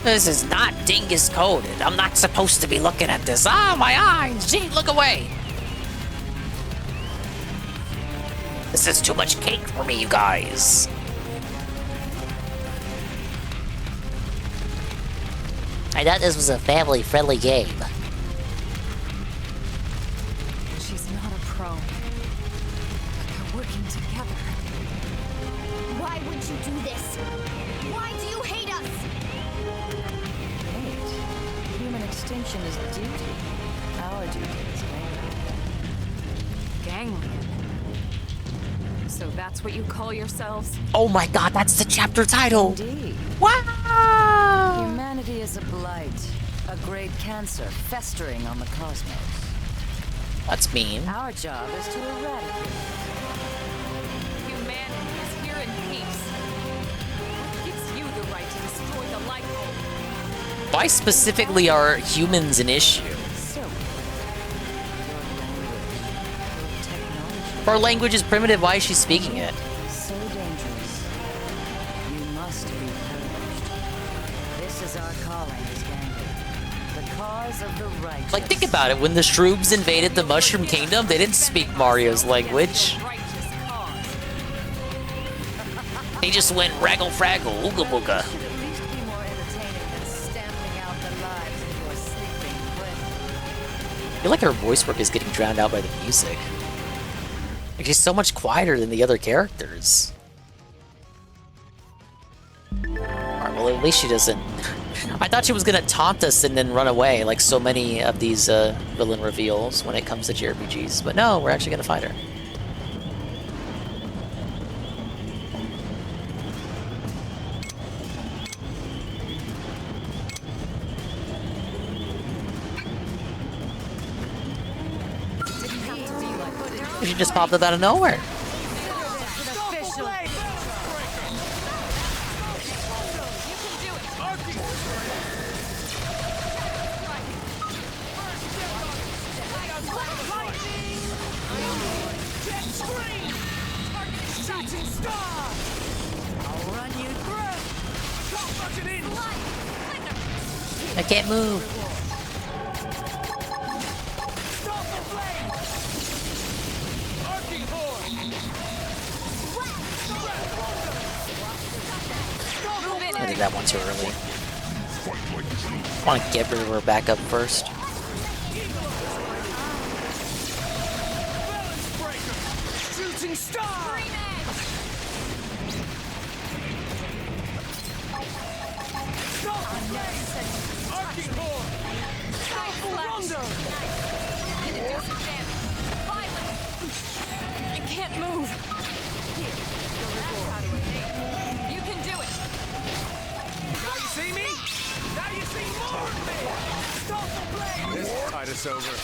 This is not dingus coded. I'm not supposed to be looking at this. Ah, my eyes! Gee, look away! This is too much cake for me, you guys. I thought this was a family-friendly game. She's not a pro. But they're working together. Why would you do this? Why do you hate us? Hate. Human extinction is duty. Our duty is Gangland. So that's what you call yourselves? Oh my god, that's the chapter title! Indeed. Wow! Humanity is a blight, a great cancer festering on the cosmos. That's mean. Our job is to eradicate Humanity is here in peace. What gives you the right to destroy the life form? Why specifically are humans an issue? If our language is primitive, why is she speaking it? so dangerous. You must be purged. This is our calling as Gangland. The cause of the righteous. Like, think about it. When the Shroobs invaded the Mushroom Kingdom, they didn't speak Mario's language. They just went raggle-fraggle, ooga-booga. I feel like her voice work is getting drowned out by the music. Like, she's so much quieter than the other characters. Alright, well, at least she doesn't... I thought she was gonna taunt us and then run away, like so many of these villain reveals when it comes to JRPGs. But no, we're actually gonna fight her. She just popped up out of nowhere. I can't move. I did that one too early. I want to get her back up first. Shooting star! Arcing horn! Rondo! I can't move. You can do it. Now you see me? Now you see more of me! Stop the blade! This tide us over.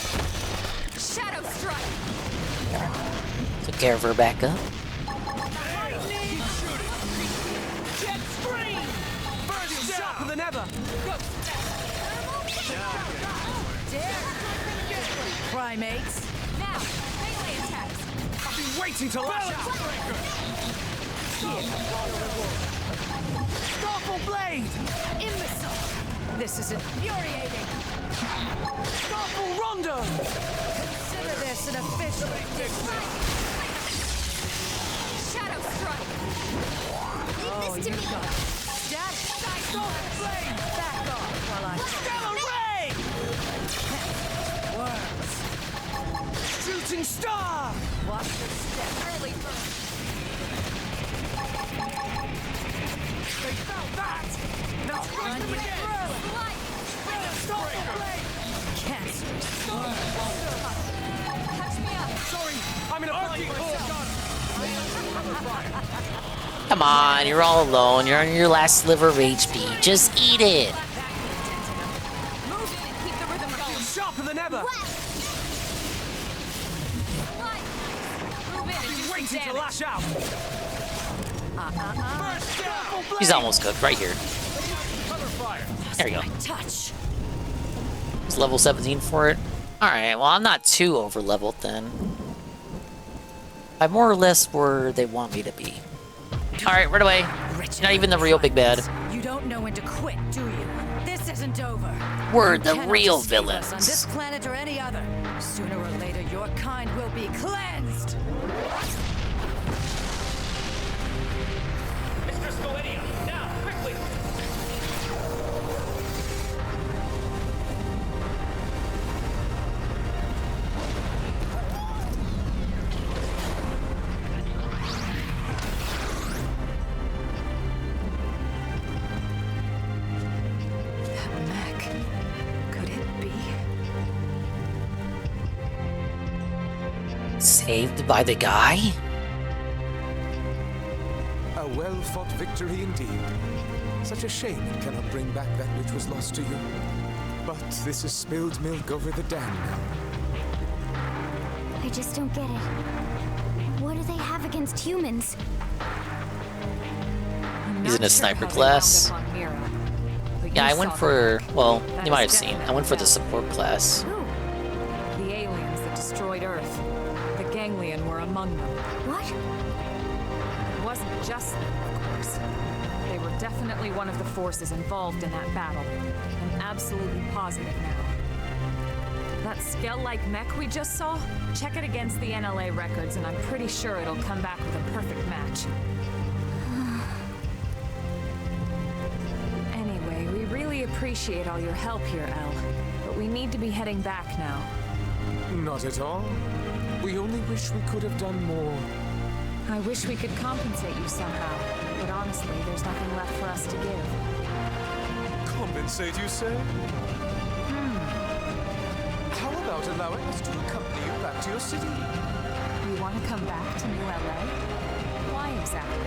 Shadow strike. Took care of her back up. Jet stream! Burning sharper than ever! Primates. Now, melee attacks. I've been waiting to lash out! Starfall blade! Imbecile. This is infuriating. Starfall rondo! Consider this an official victory. Shadow strike. Oh, you got it. Static. Starfall blade! Back off while I... Stellar ray! Worms. Shooting star! Watch your step. Early burn. They felt that! Now strike them again! Starfall blade! Cancerous. Catch me up. Sorry, I'm in a fight myself. Come on, you're all alone. You're on your last sliver of HP. Just eat it. Move in and keep the rhythm going. Sharper than ever! Move in and do some Waiting to damage. lash out! He's almost cooked right here. There we go. Touch. It's level 17 for it. Alright, well, I'm not too over leveled then. I'm more or less where they want me to be. Alright, right away. Not even the real big bad. You don't know when to quit, do you? This isn't over. We're You the cannot real escape us villains. on this planet or any other. Sooner or later, your kind will be cleansed. Now, quickly! That mech. Could it be? Saved by the guy? A well-fought victory indeed. Such a shame it cannot bring back that which was lost to you. But this is spilled milk over the dam now. I just don't get it. What do they have against humans? He's in a sniper class. Yeah, I went for, well, you might have seen. I went for the support class. The aliens that destroyed Earth. The Ganglion were among them. What? It wasn't just them, of course. They were definitely one of the forces involved in that battle. I'm absolutely positive now. That Skell-like mech we just saw? Check it against the NLA records and I'm pretty sure it'll come back with a perfect match. Anyway, we really appreciate all your help here, El. But we need to be heading back now. Not at all. We only wish we could have done more. I wish we could compensate you somehow, but honestly, there's nothing left for us to give. Compensate, you say? How about allowing us to accompany you back to your city? You want to come back to New LA? Why exactly?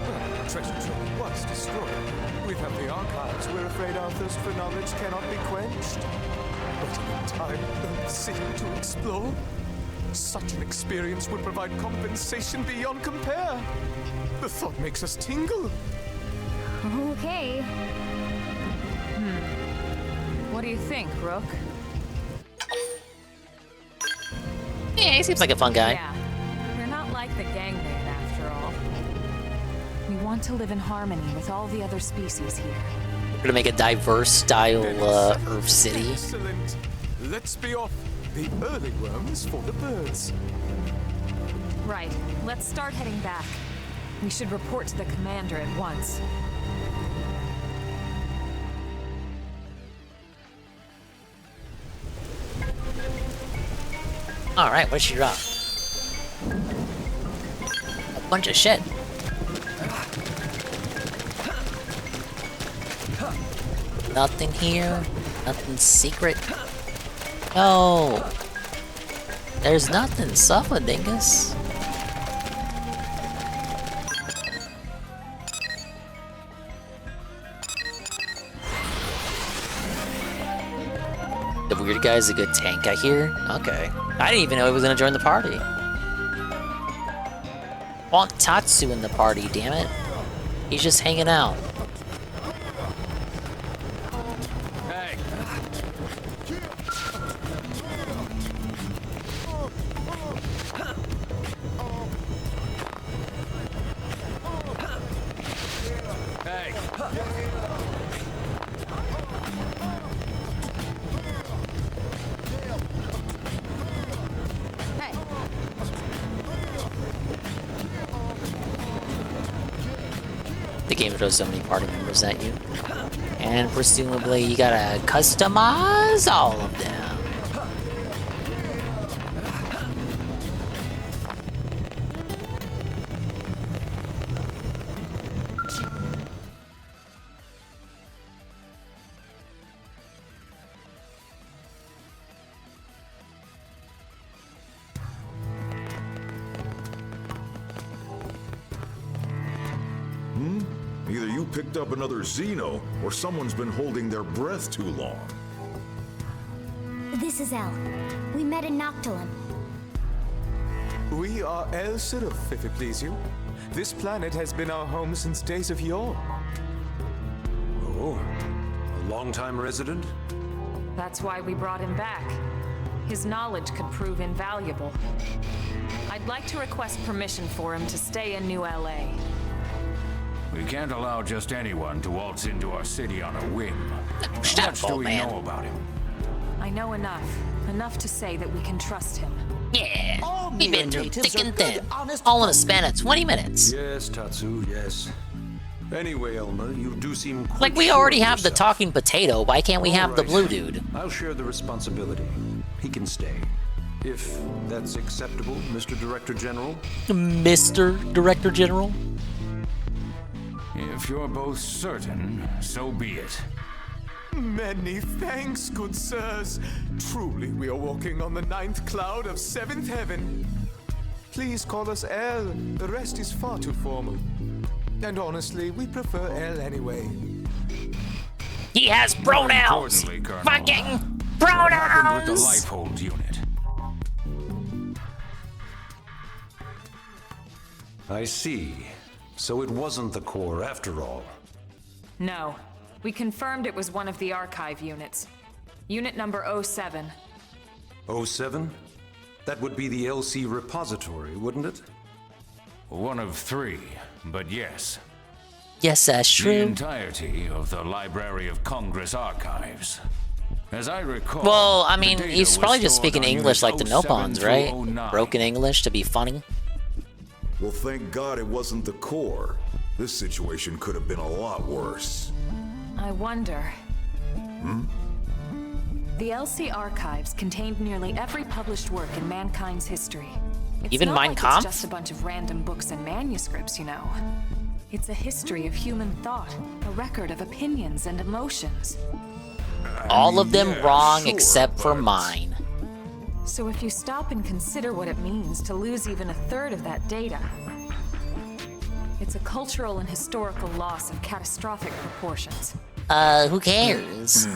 Well, the treasure trove was destroyed. Without the archives, we're afraid our thirst for knowledge cannot be quenched. But an entire Earth city to explore? Such an experience would provide compensation beyond compare. The thought makes us tingle. Okay. What do you think, Rook? Yeah, he seems like a fun guy. Yeah, we're not like the Ganglion after all. We want to live in harmony with all the other species here. We're gonna make a diverse style Earth city. Excellent. Let's be off. The early worms for the birds. Right, let's start heading back. We should report to the commander at once. Alright, what did she drop? A bunch of shit. Nothing here. Nothing secret. No. There's nothing, Dingus. The weird guy's a good tank, I hear? Okay. I didn't even know he was gonna join the party. Want Tatsu in the party, damn it. He's just hanging out. Hey. Hey. The game throws so many party members at you. And presumably you gotta customize all of them. Either you picked up another Xeno, or someone's been holding their breath too long. This is El. We met in Noctilum. We are El Sirif, if it please you. This planet has been our home since days of yore. Oh, a long-time resident? That's why we brought him back. His knowledge could prove invaluable. I'd like to request permission for him to stay in New LA. We can't allow just anyone to waltz into our city on a whim. How much do we know about him? I know enough. Enough to say that we can trust him. Yeah, we've been through thick and thin, all in a span of 20 minutes. Yes, Tatsu, yes. Anyway, Elma, you do seem quite Like, we sure already of have the yourself. talking potato, why can't we have the All blue right. dude? I'll share the responsibility. He can stay. If that's acceptable, Mr. Director General. Mr. Director General? If you're both certain, so be it. Many thanks, good sirs. Truly, we are walking on the 9th cloud of 7th heaven. Please call us L. The rest is far too formal. And honestly, we prefer L anyway. He has pronouns! Importantly, Colonel, Fucking what happened with the pronouns! Lifehold unit? I see. So it wasn't the core after all. No. We confirmed it was one of the archive units. Unit number 07. 07? That would be the LC repository, wouldn't it? One of 3, but yes. Yes, that's The true. entirety of the Library of Congress archives. As I recall, Well, I the mean, data he's was probably just stored speaking on English like units the 07 Nopons, through right? 09. Broken English to be funny. Well, thank God it wasn't the core. This situation could have been a lot worse. I wonder. Hmm? The LC archives contained nearly every published work in mankind's history. It's Even not Mein like Kampf? It's just a bunch of random books and manuscripts, you know. It's a history of human thought, a record of opinions and emotions. All of them yeah, wrong sure, except for but- mine. So if you stop and consider what it means to lose even a third of that data, it's a cultural and historical loss of catastrophic proportions. Who cares?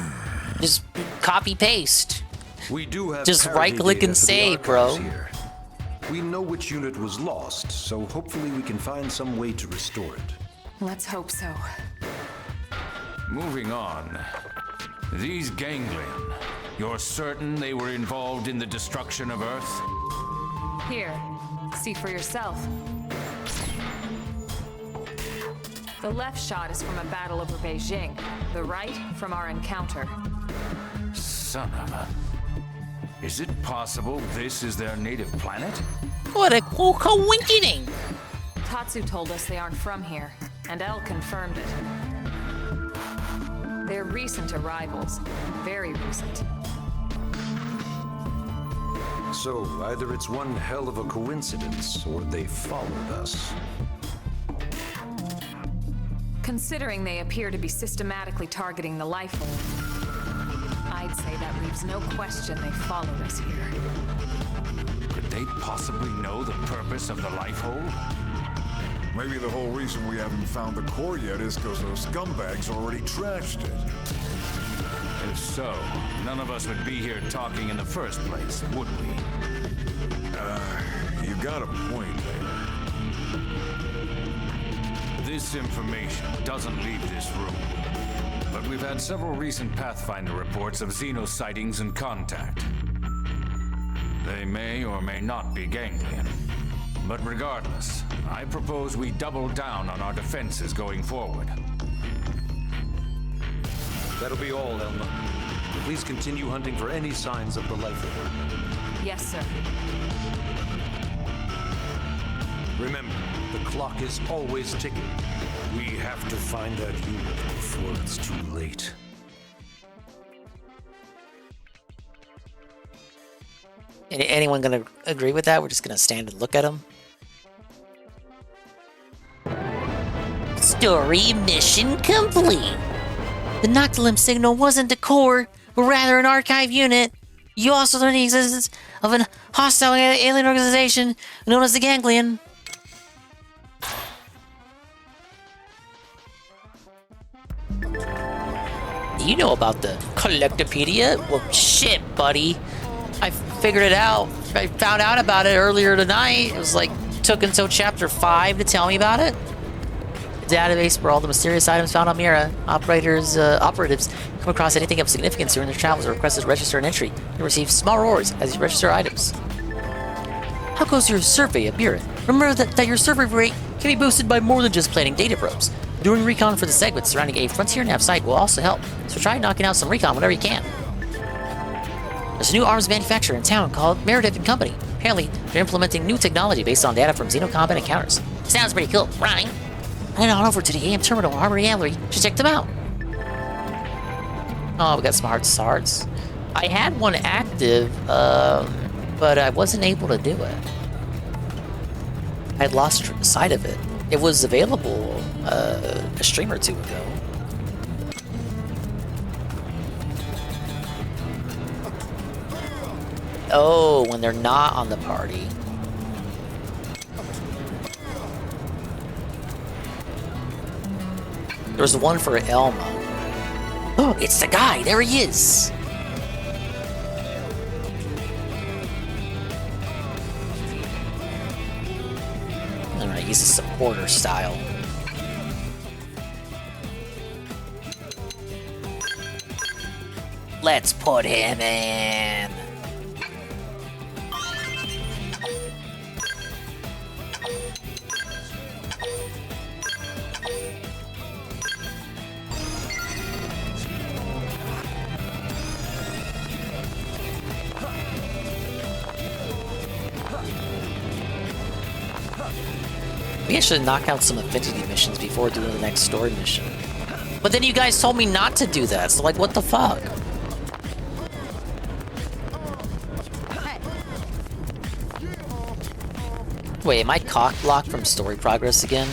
Just copy paste. We do have Just parity right-click data and for the save, archives bro. here. We know which unit was lost, so hopefully we can find some way to restore it. Let's hope so. Moving on. These ganglion, you're certain they were involved in the destruction of Earth? Here, see for yourself. The left shot is from a battle over Beijing, the right from our encounter. Son of a... Is it possible this is their native planet? What a cool coincidence! Tatsu told us they aren't from here, and El confirmed it. They're recent arrivals, very recent. So either it's one hell of a coincidence, or they followed us. Considering they appear to be systematically targeting the Lifehold, I'd say that leaves no question they followed us here. Could they possibly know the purpose of the Lifehold? Maybe the whole reason we haven't found the core yet is because those scumbags already trashed it. If so, none of us would be here talking in the first place, would we? You got a point there. This information doesn't leave this room. But we've had several recent Pathfinder reports of Xeno sightings and contact. They may or may not be ganglion. But regardless, I propose we double down on our defenses going forward. That'll be all, Elma. Please continue hunting for any signs of the Lifehold. Yes, sir. Remember, the clock is always ticking. We have to find that unit before it's too late. Anyone gonna agree with that? We're just gonna stand and look at them. Story mission complete. The Noctilim signal wasn't the core, but rather an archive unit. You also learned the existence of an hostile alien organization known as the Ganglion. You know about the Collectopedia? Well, shit, buddy. I figured it out. I found out about it earlier tonight. It was like took until Chapter 5 to tell me about it. A database where all the mysterious items found on Mira. Operatives come across anything of significance during their travels or request to register an entry. You receive small rewards as you register items. How goes your survey of Mira? Remember that your survey rate can be boosted by more than just planting data probes. Doing recon for the segments surrounding a Frontier Nav site will also help, so try knocking out some recon whenever you can. There's a new arms manufacturer in town called Meredith & Company. Apparently, they're implementing new technology based on data from Xenocombat encounters. Sounds pretty cool, right? Head on over to the AM Terminal in Harmony Gallery to check them out. Oh, we got some hearts. I had one active, but I wasn't able to do it. I had lost sight of it. It was available a stream or two ago. Oh, when they're not on the party. There's one for Elma. Oh, it's the guy. There he is. Alright, he's a supporter style. Let's put him in. We should knock out some affinity missions before doing the next story mission. But then you guys told me not to do that, so like, what the fuck? Wait, am I cock-blocked from story progress again?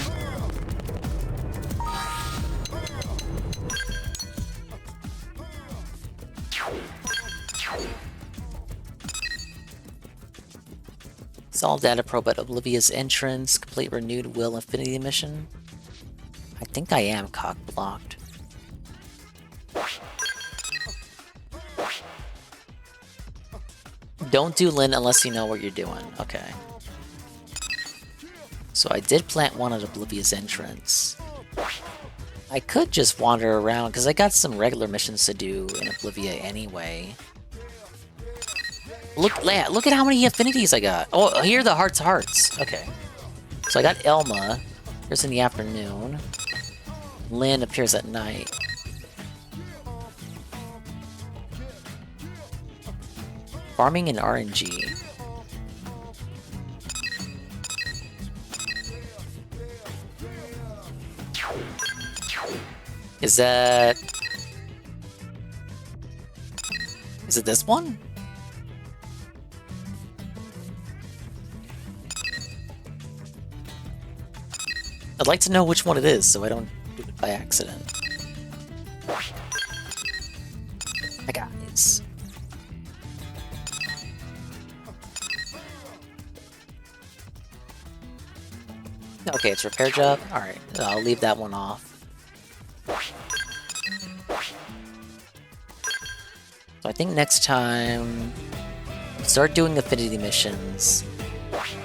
Solve data probe at Oblivia's entrance. Complete renewed will affinity mission. I think I am cock-blocked. Don't do Lynn unless you know what you're doing. Okay. So I did plant one at Oblivia's entrance. I could just wander around, because I got some regular missions to do in Oblivia anyway. Look at how many affinities I got. Oh, here are the hearts. Okay. So I got Elma. Appears in the afternoon. Lynn appears at night. Farming and RNG. Is it this one? I'd like to know which one it is, so I don't do it by accident. Hi guys. Okay, it's repair job. Alright, I'll leave that one off. So I think next time, start doing affinity missions.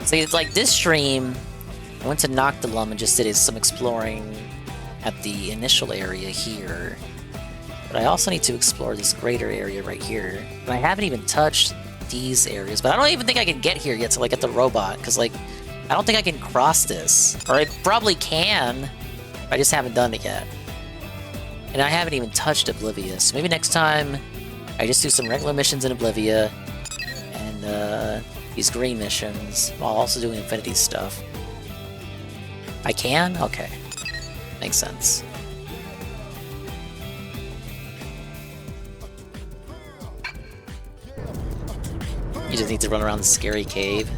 See, it's like this stream, I went to Noctilum and just did some exploring at the initial area here. But I also need to explore this greater area right here. And I haven't even touched these areas, but I don't even think I can get here yet to like get the robot, because like, I don't think I can cross this. Or I probably can, but I just haven't done it yet. And I haven't even touched Oblivia, so maybe next time I just do some regular missions in Oblivia and these green missions while also doing Infinity stuff. I can? Okay. Makes sense. You just need to run around the scary cave.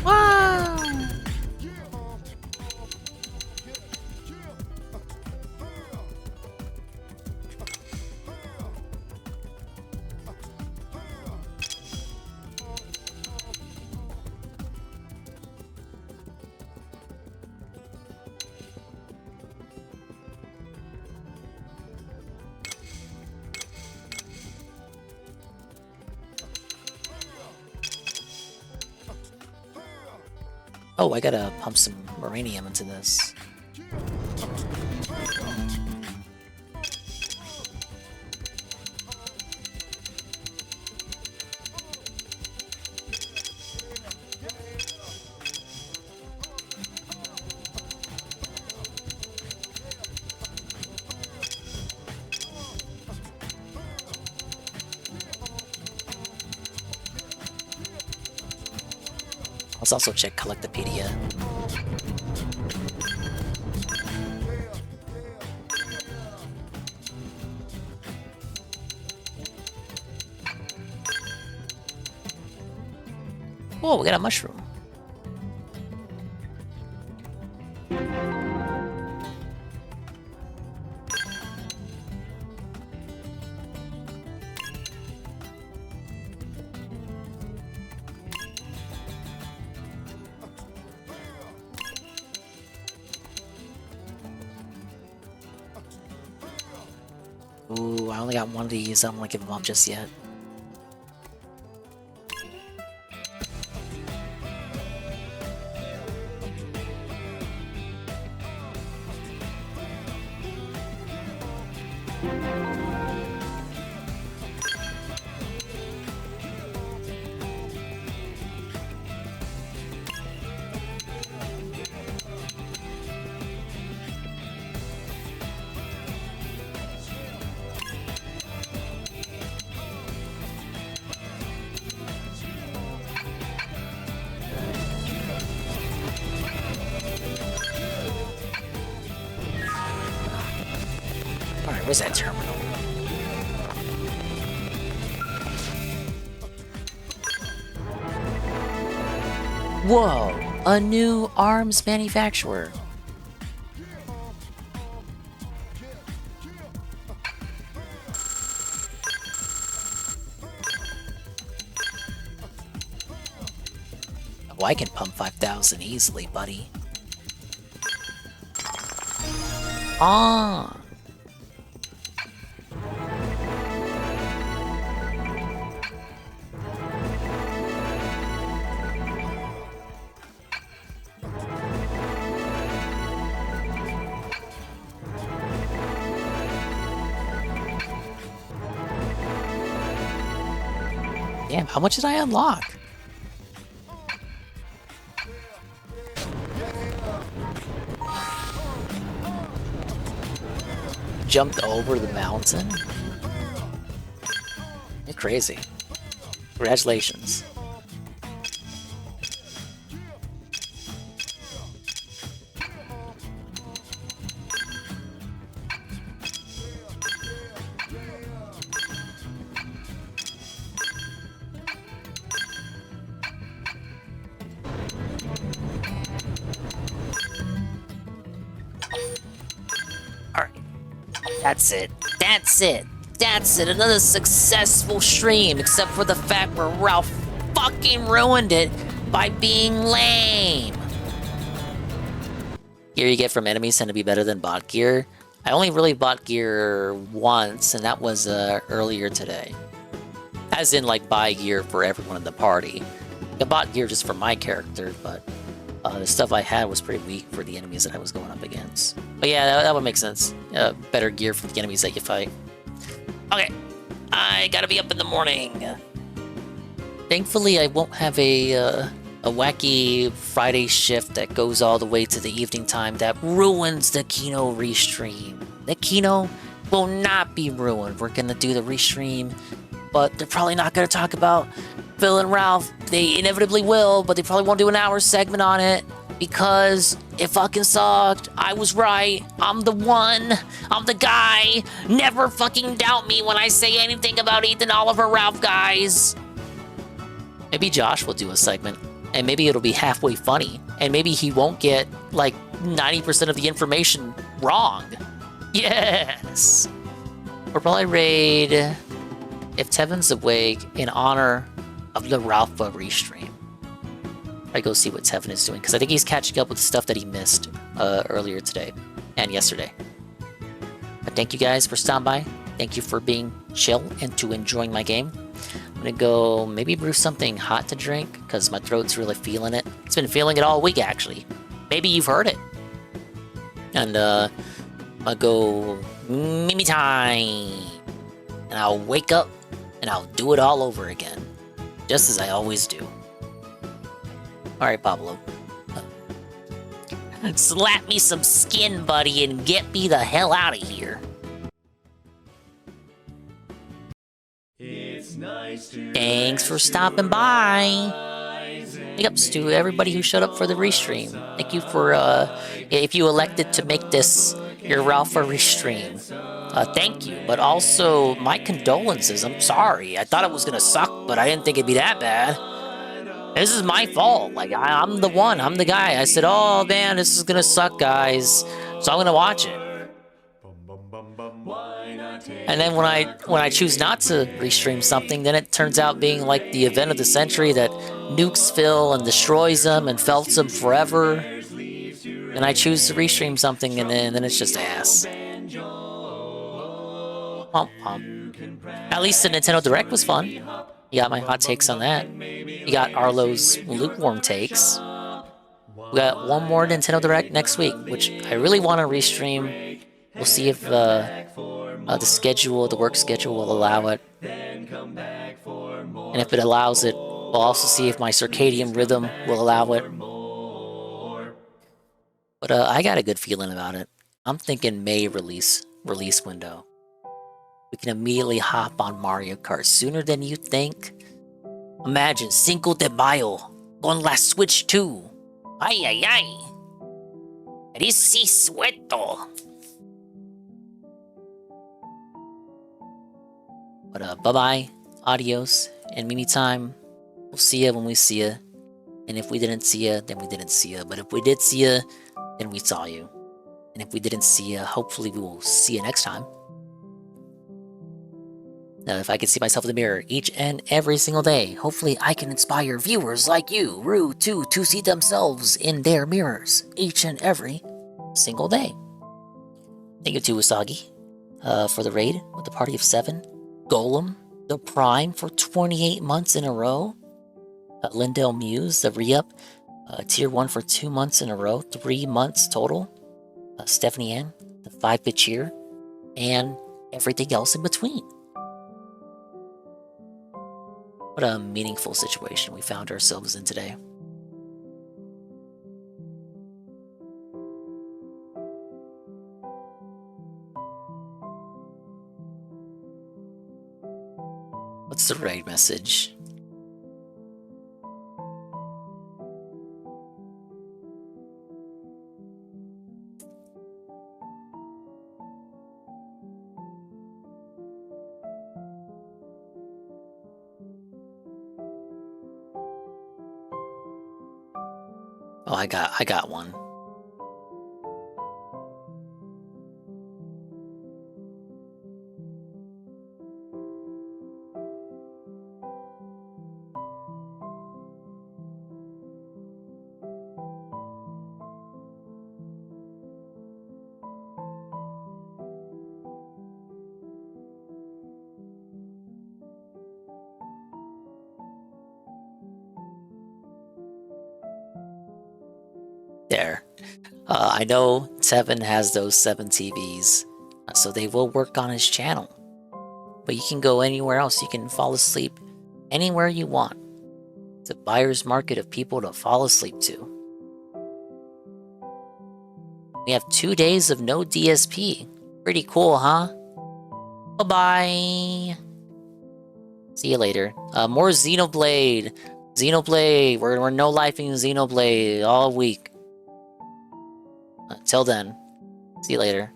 Wow! Oh, I gotta pump some uranium into this. Let's also check Collectopedia. Whoa, we got a mushroom. Ooh, I only got one of these. I don't want to give them up just yet. Alright, where's that terminal? Whoa! A new arms manufacturer. Oh, I can pump 5,000 easily, buddy. Ah! Damn, how much did I unlock? Jumped over the mountain? You're crazy. Congratulations. That's it. That's it. That's it. Another successful stream, except for the fact where Ralph fucking ruined it by being lame. Gear you get from enemies tend to be better than bot gear. I only really bought gear once, and that was earlier today. As in, like, buy gear for everyone in the party. I bought gear just for my character, but the stuff I had was pretty weak for the enemies that I was going up against. But yeah, that would make sense. Better gear for the enemies that you fight. Okay, I gotta be up in the morning. Thankfully, I won't have a wacky Friday shift that goes all the way to the evening time that ruins the Kino restream. The Kino will not be ruined. We're gonna do the restream, but they're probably not gonna talk about Phil and Ralph. They inevitably will, but they probably won't do an hour segment on it because it fucking sucked. I was right. I'm the one. I'm the guy. Never fucking doubt me when I say anything about Ethan, Oliver, Ralph, guys. Maybe Josh will do a segment, and maybe it'll be halfway funny, and maybe he won't get, like, 90% of the information wrong. Yes! We'll probably raid if Tevin's awake in honor of the Ralpha restream. I go see what Tevin is doing, because I think he's catching up with the stuff that he missed earlier today and yesterday. But thank you guys for stopping by. Thank you for being chill and to enjoying my game. I'm gonna go maybe brew something hot to drink because my throat's really feeling it. It's been feeling it all week, actually. Maybe you've heard it. And I'll go Mimi time. And I'll wake up and I'll do it all over again. Just as I always do. Alright, Pablo. Slap me some skin, buddy, and get me the hell out of here. Thanks for stopping by. Big ups to everybody who showed up for the restream. Thank you for, if you elected to make this your Ralpha restream. Thank you, but also my condolences. I'm sorry. I thought it was gonna suck, but I didn't think it'd be that bad. This is my fault. Like, I'm the one. I'm the guy. I said, oh, man, this is gonna suck, guys. So I'm gonna watch it. And then when I choose not to restream something, then it turns out being like the event of the century that nukes Phil and destroys them and felts them forever. And I choose to restream something, and then it's just ass. Womp womp. At least the Nintendo Direct was fun. You got my hot takes on that. You got Arlo's lukewarm takes. We got one more Nintendo Direct next week, which I really want to restream. We'll see if the work schedule will allow it. And if it allows it, we'll also see if my circadian rhythm will allow it. But I got a good feeling about it. I'm thinking May release window. We can immediately hop on Mario Kart sooner than you think. Imagine Cinco de Mayo con la Switch 2. Ay, ay, ay. Risi sueto. But bye-bye, adios, and Mimi time. We'll see ya when we see ya. And if we didn't see ya, then we didn't see ya. But if we did see ya, then we saw you. And if we didn't see ya, hopefully we will see you next time. Now, if I could see myself in the mirror each and every single day, hopefully I can inspire viewers like you, Rue, too, to see themselves in their mirrors each and every single day. Thank you to Usagi for the raid with the party of 7. Golem, the Prime for 28 months in a row. Lindell Muse, the re-up, Tier 1 for 2 months in a row, 3 months total. Stephanie Ann, the 5-bit cheer, and everything else in between. What a meaningful situation we found ourselves in today. What's the raid message? Oh, I got one. There. I know Tevin has those 7 TVs, so they will work on his channel. But you can go anywhere else. You can fall asleep anywhere you want. It's a buyer's market of people to fall asleep to. We have 2 days of no DSP. Pretty cool, huh? Bye-bye. See you later. More Xenoblade. Xenoblade. We're no-lifing Xenoblade all week. Till then, see you later.